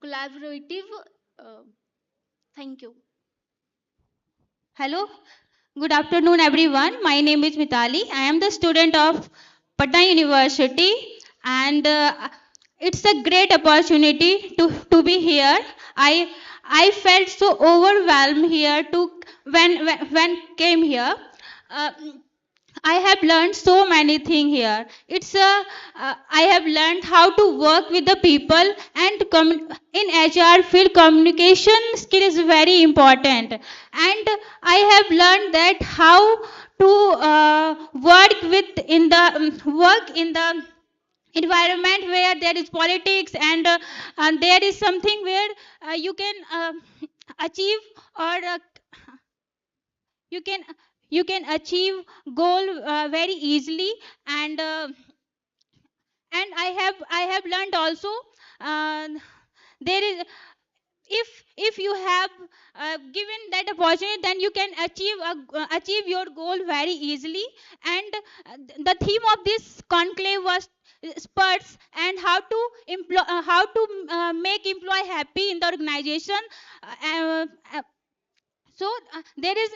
collaborative. Thank you. Hello, good afternoon everyone. My name is Mitali. I am the student of Patna University and it's a great opportunity to be here. I felt so overwhelmed here when came here. I have learned so many things here. I have learned how to work with the people and in HR field communication skill is very important. And I have learned that how to work in the environment where there is politics and there is something where you can achieve or you can you can achieve goal very easily and uh, and I have learned also uh, there is if you have given that opportunity, then you can achieve your goal very easily. And the theme of this conclave was spurts and how to make employee happy in the organization. uh, uh, so there is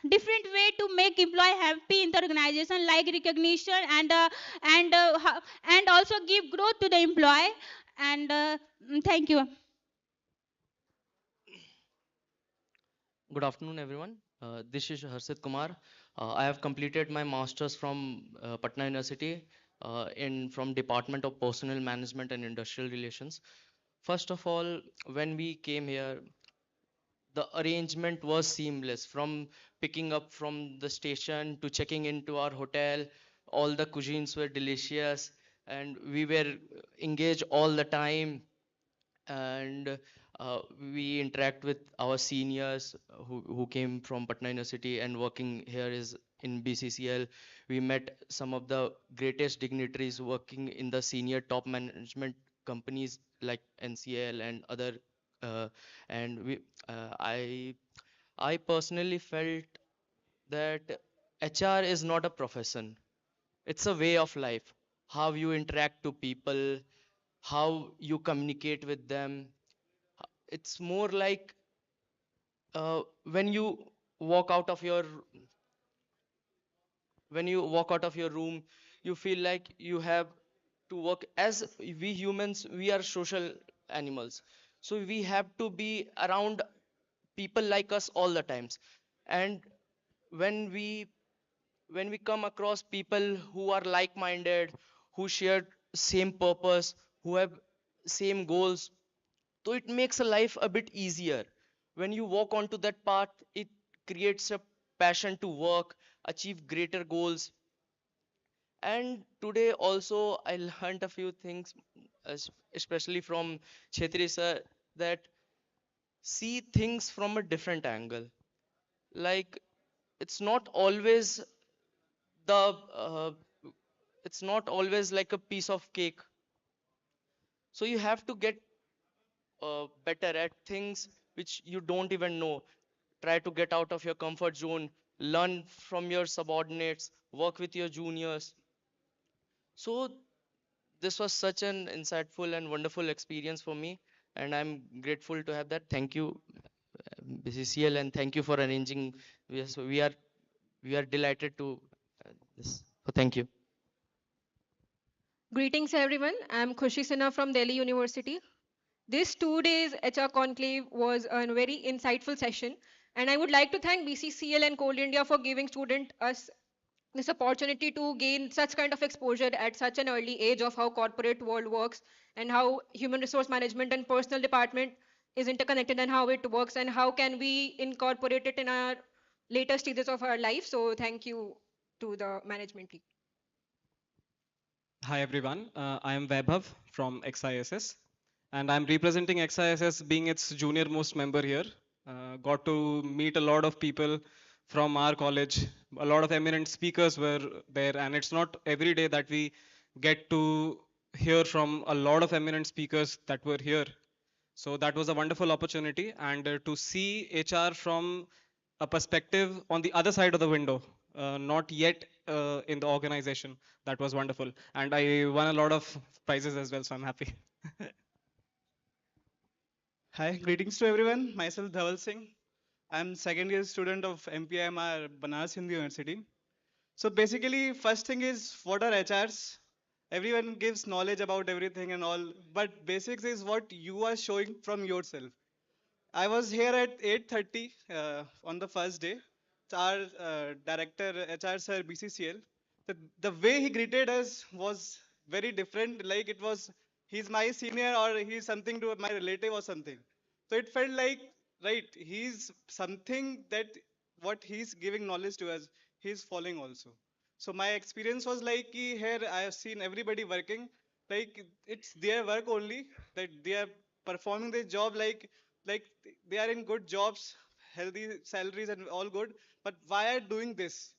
different way to make employee happy in the organization, like recognition and also give growth to the employee. And thank you. Good afternoon, everyone. This is Harshit Kumar. I have completed my master's from Patna University in from Department of Personnel Management and Industrial Relations. First of all, when we came here, the arrangement was seamless. From picking up from the station to checking into our hotel, all the cuisines were delicious, and we were engaged all the time, and we interact with our seniors who came from Patna University and working here is in BCCL. We met some of the greatest dignitaries working in the senior top management companies like NCL and other, uh, and I personally felt that HR is not a profession; it's a way of life. How you interact to people, how you communicate with them, it's more like when you walk out of your room, you feel like you have to work. As we humans, we are social animals, so we have to be around people like us all the times. And when we come across people who are like minded, who share same purpose, who have same goals, so it makes a life a bit easier. When you walk onto that path, it creates a passion to work, achieve greater goals. And today also I learned a few things, especially from Chetri sir, that see things from a different angle. Like it's not always the it's not always like a piece of cake. So you have to get better at things which you don't even know. Try to get out of your comfort zone, learn from your subordinates, work with your juniors. So this was such an insightful and wonderful experience for me, and I'm grateful to have that. Thank you, BCCL, and thank you for arranging. Yes, we are delighted to this. So thank you. Greetings, everyone. I'm Khushi Sinha from Delhi University. This 2 days HR conclave was a very insightful session, and I would like to thank BCCL and Coal India for giving student us this opportunity to gain such kind of exposure at such an early age of how corporate world works and how human resource management and personal department is interconnected and how it works and how can we incorporate it in our later stages of our life. So thank you to the management team. Hi everyone, I am Vaibhav from XISS and I'm representing XISS being its junior most member here. Got to meet a lot of people from our college. A lot of eminent speakers were there, and it's not every day that we get to hear from a lot of eminent speakers that were here. So that was a wonderful opportunity, and to see HR from a perspective on the other side of the window, not yet in the organization. That was wonderful. And I won a lot of prizes as well, so I'm happy. Hi, greetings to everyone. Myself Dhaval Singh. I'm second year student of MPIMR Banaras Hindu University. So basically, first thing is what are HRs? Everyone gives knowledge about everything and all, but basics is what you are showing from yourself. I was here at 8:30 on the first day. Our director, HR sir, BCCL, the way he greeted us was very different. Like it was, he's my senior or he's something to my relative or something. So it felt like, right, he's something that what he's giving knowledge to us, he's following also. So my experience was like here I have seen everybody working like it's their work only, that they are performing their job like they are in good jobs, healthy salaries and all good. But why are doing this?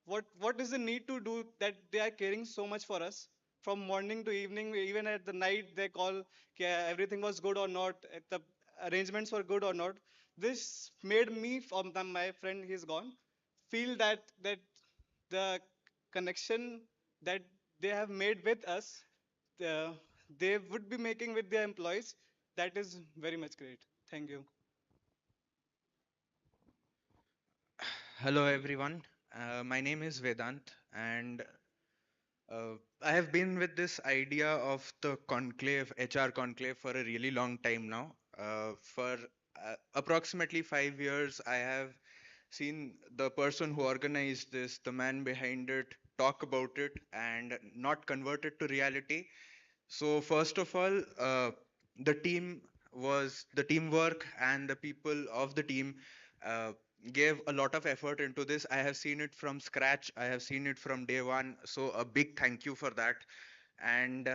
What is the need to do that they are caring so much for us from morning to evening, even at the night they call everything was good or not, the arrangements were good or not. This made me, from my friend he's gone, feel that the connection that they have made with us, the, they would be making with their employees, that is very much great. Thank you. Hello, everyone. My name is Vedant, and I have been with this idea of the conclave, HR conclave, for a really long time now. For approximately 5 years, I have seen the person who organized this, the man behind it, talk about it and not convert it to reality. So, first of all, the team was the teamwork, and the people of the team uh, gave a lot of effort into this. I have seen it from scratch, I have seen it from day one. So, a big thank you for that. And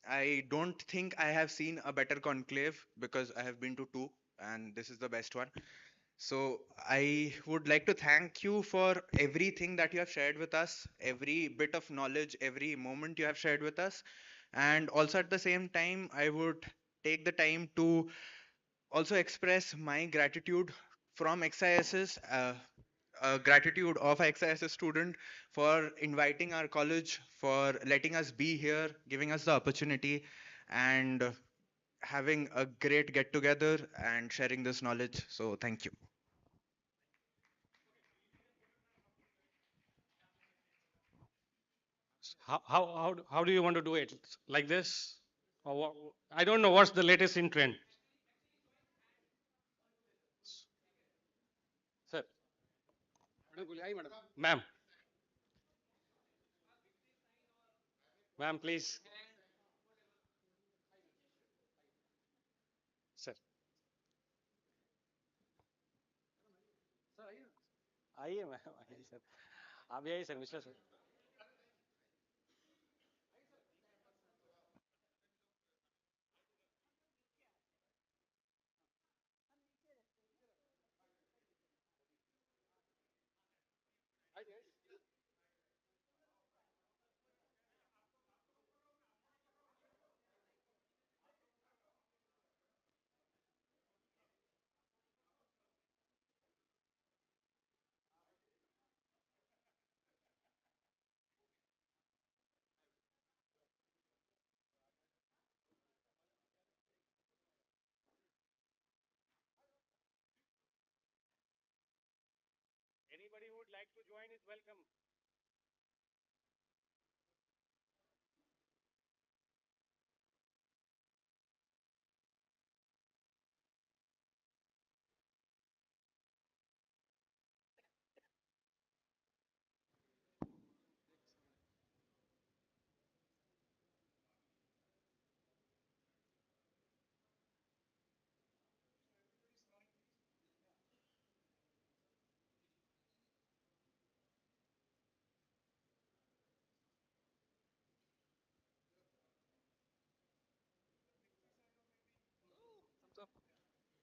I don't think I have seen a better conclave because I have been to two, and this is the best one. So I would like to thank you for everything that you have shared with us, every bit of knowledge, every moment you have shared with us. And also at the same time, I would take the time to also express my gratitude from XISS, gratitude of XISS student for inviting our college, for letting us be here, giving us the opportunity, and having a great get together and sharing this knowledge. So thank you. How do you want to do it? Like this? Or what, I don't know what's the latest in trend. Sir. Ma'am. Ma'am, please. Sir. आइए ma'am आइए sir आप भी आइए sir Mishra sir Anybody who would like to join is welcome.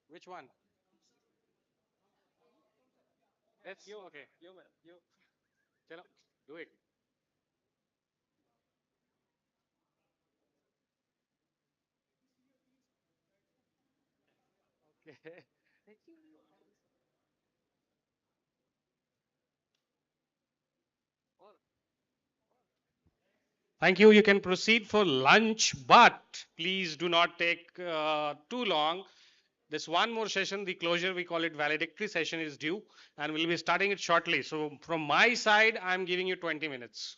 Which one? That's you. Okay. You. Chalo, do it. Okay. Thank you. You can proceed for lunch, but please do not take too long. There's one more session, the closure, we call it valedictory session, is due, and we'll be starting it shortly. So from my side, I'm giving you 20 minutes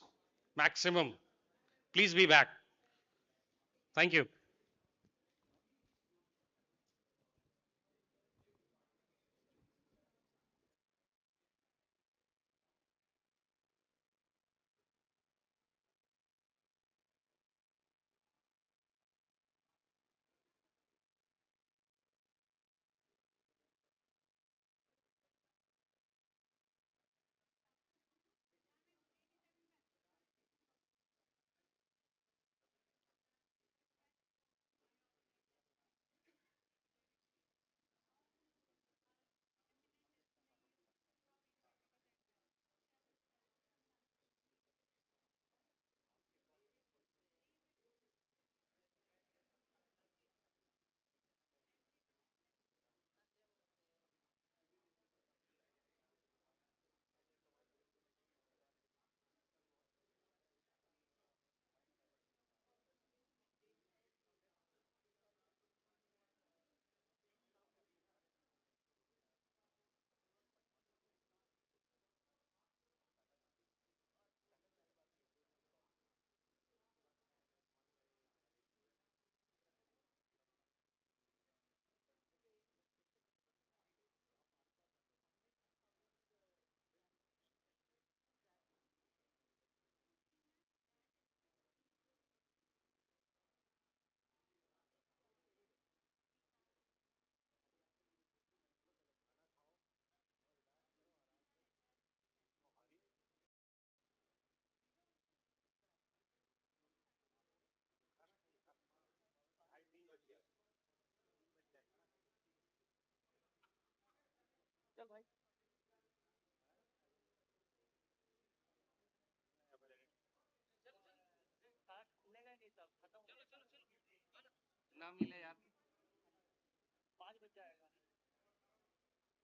maximum. Please be back. Thank you. ना मिले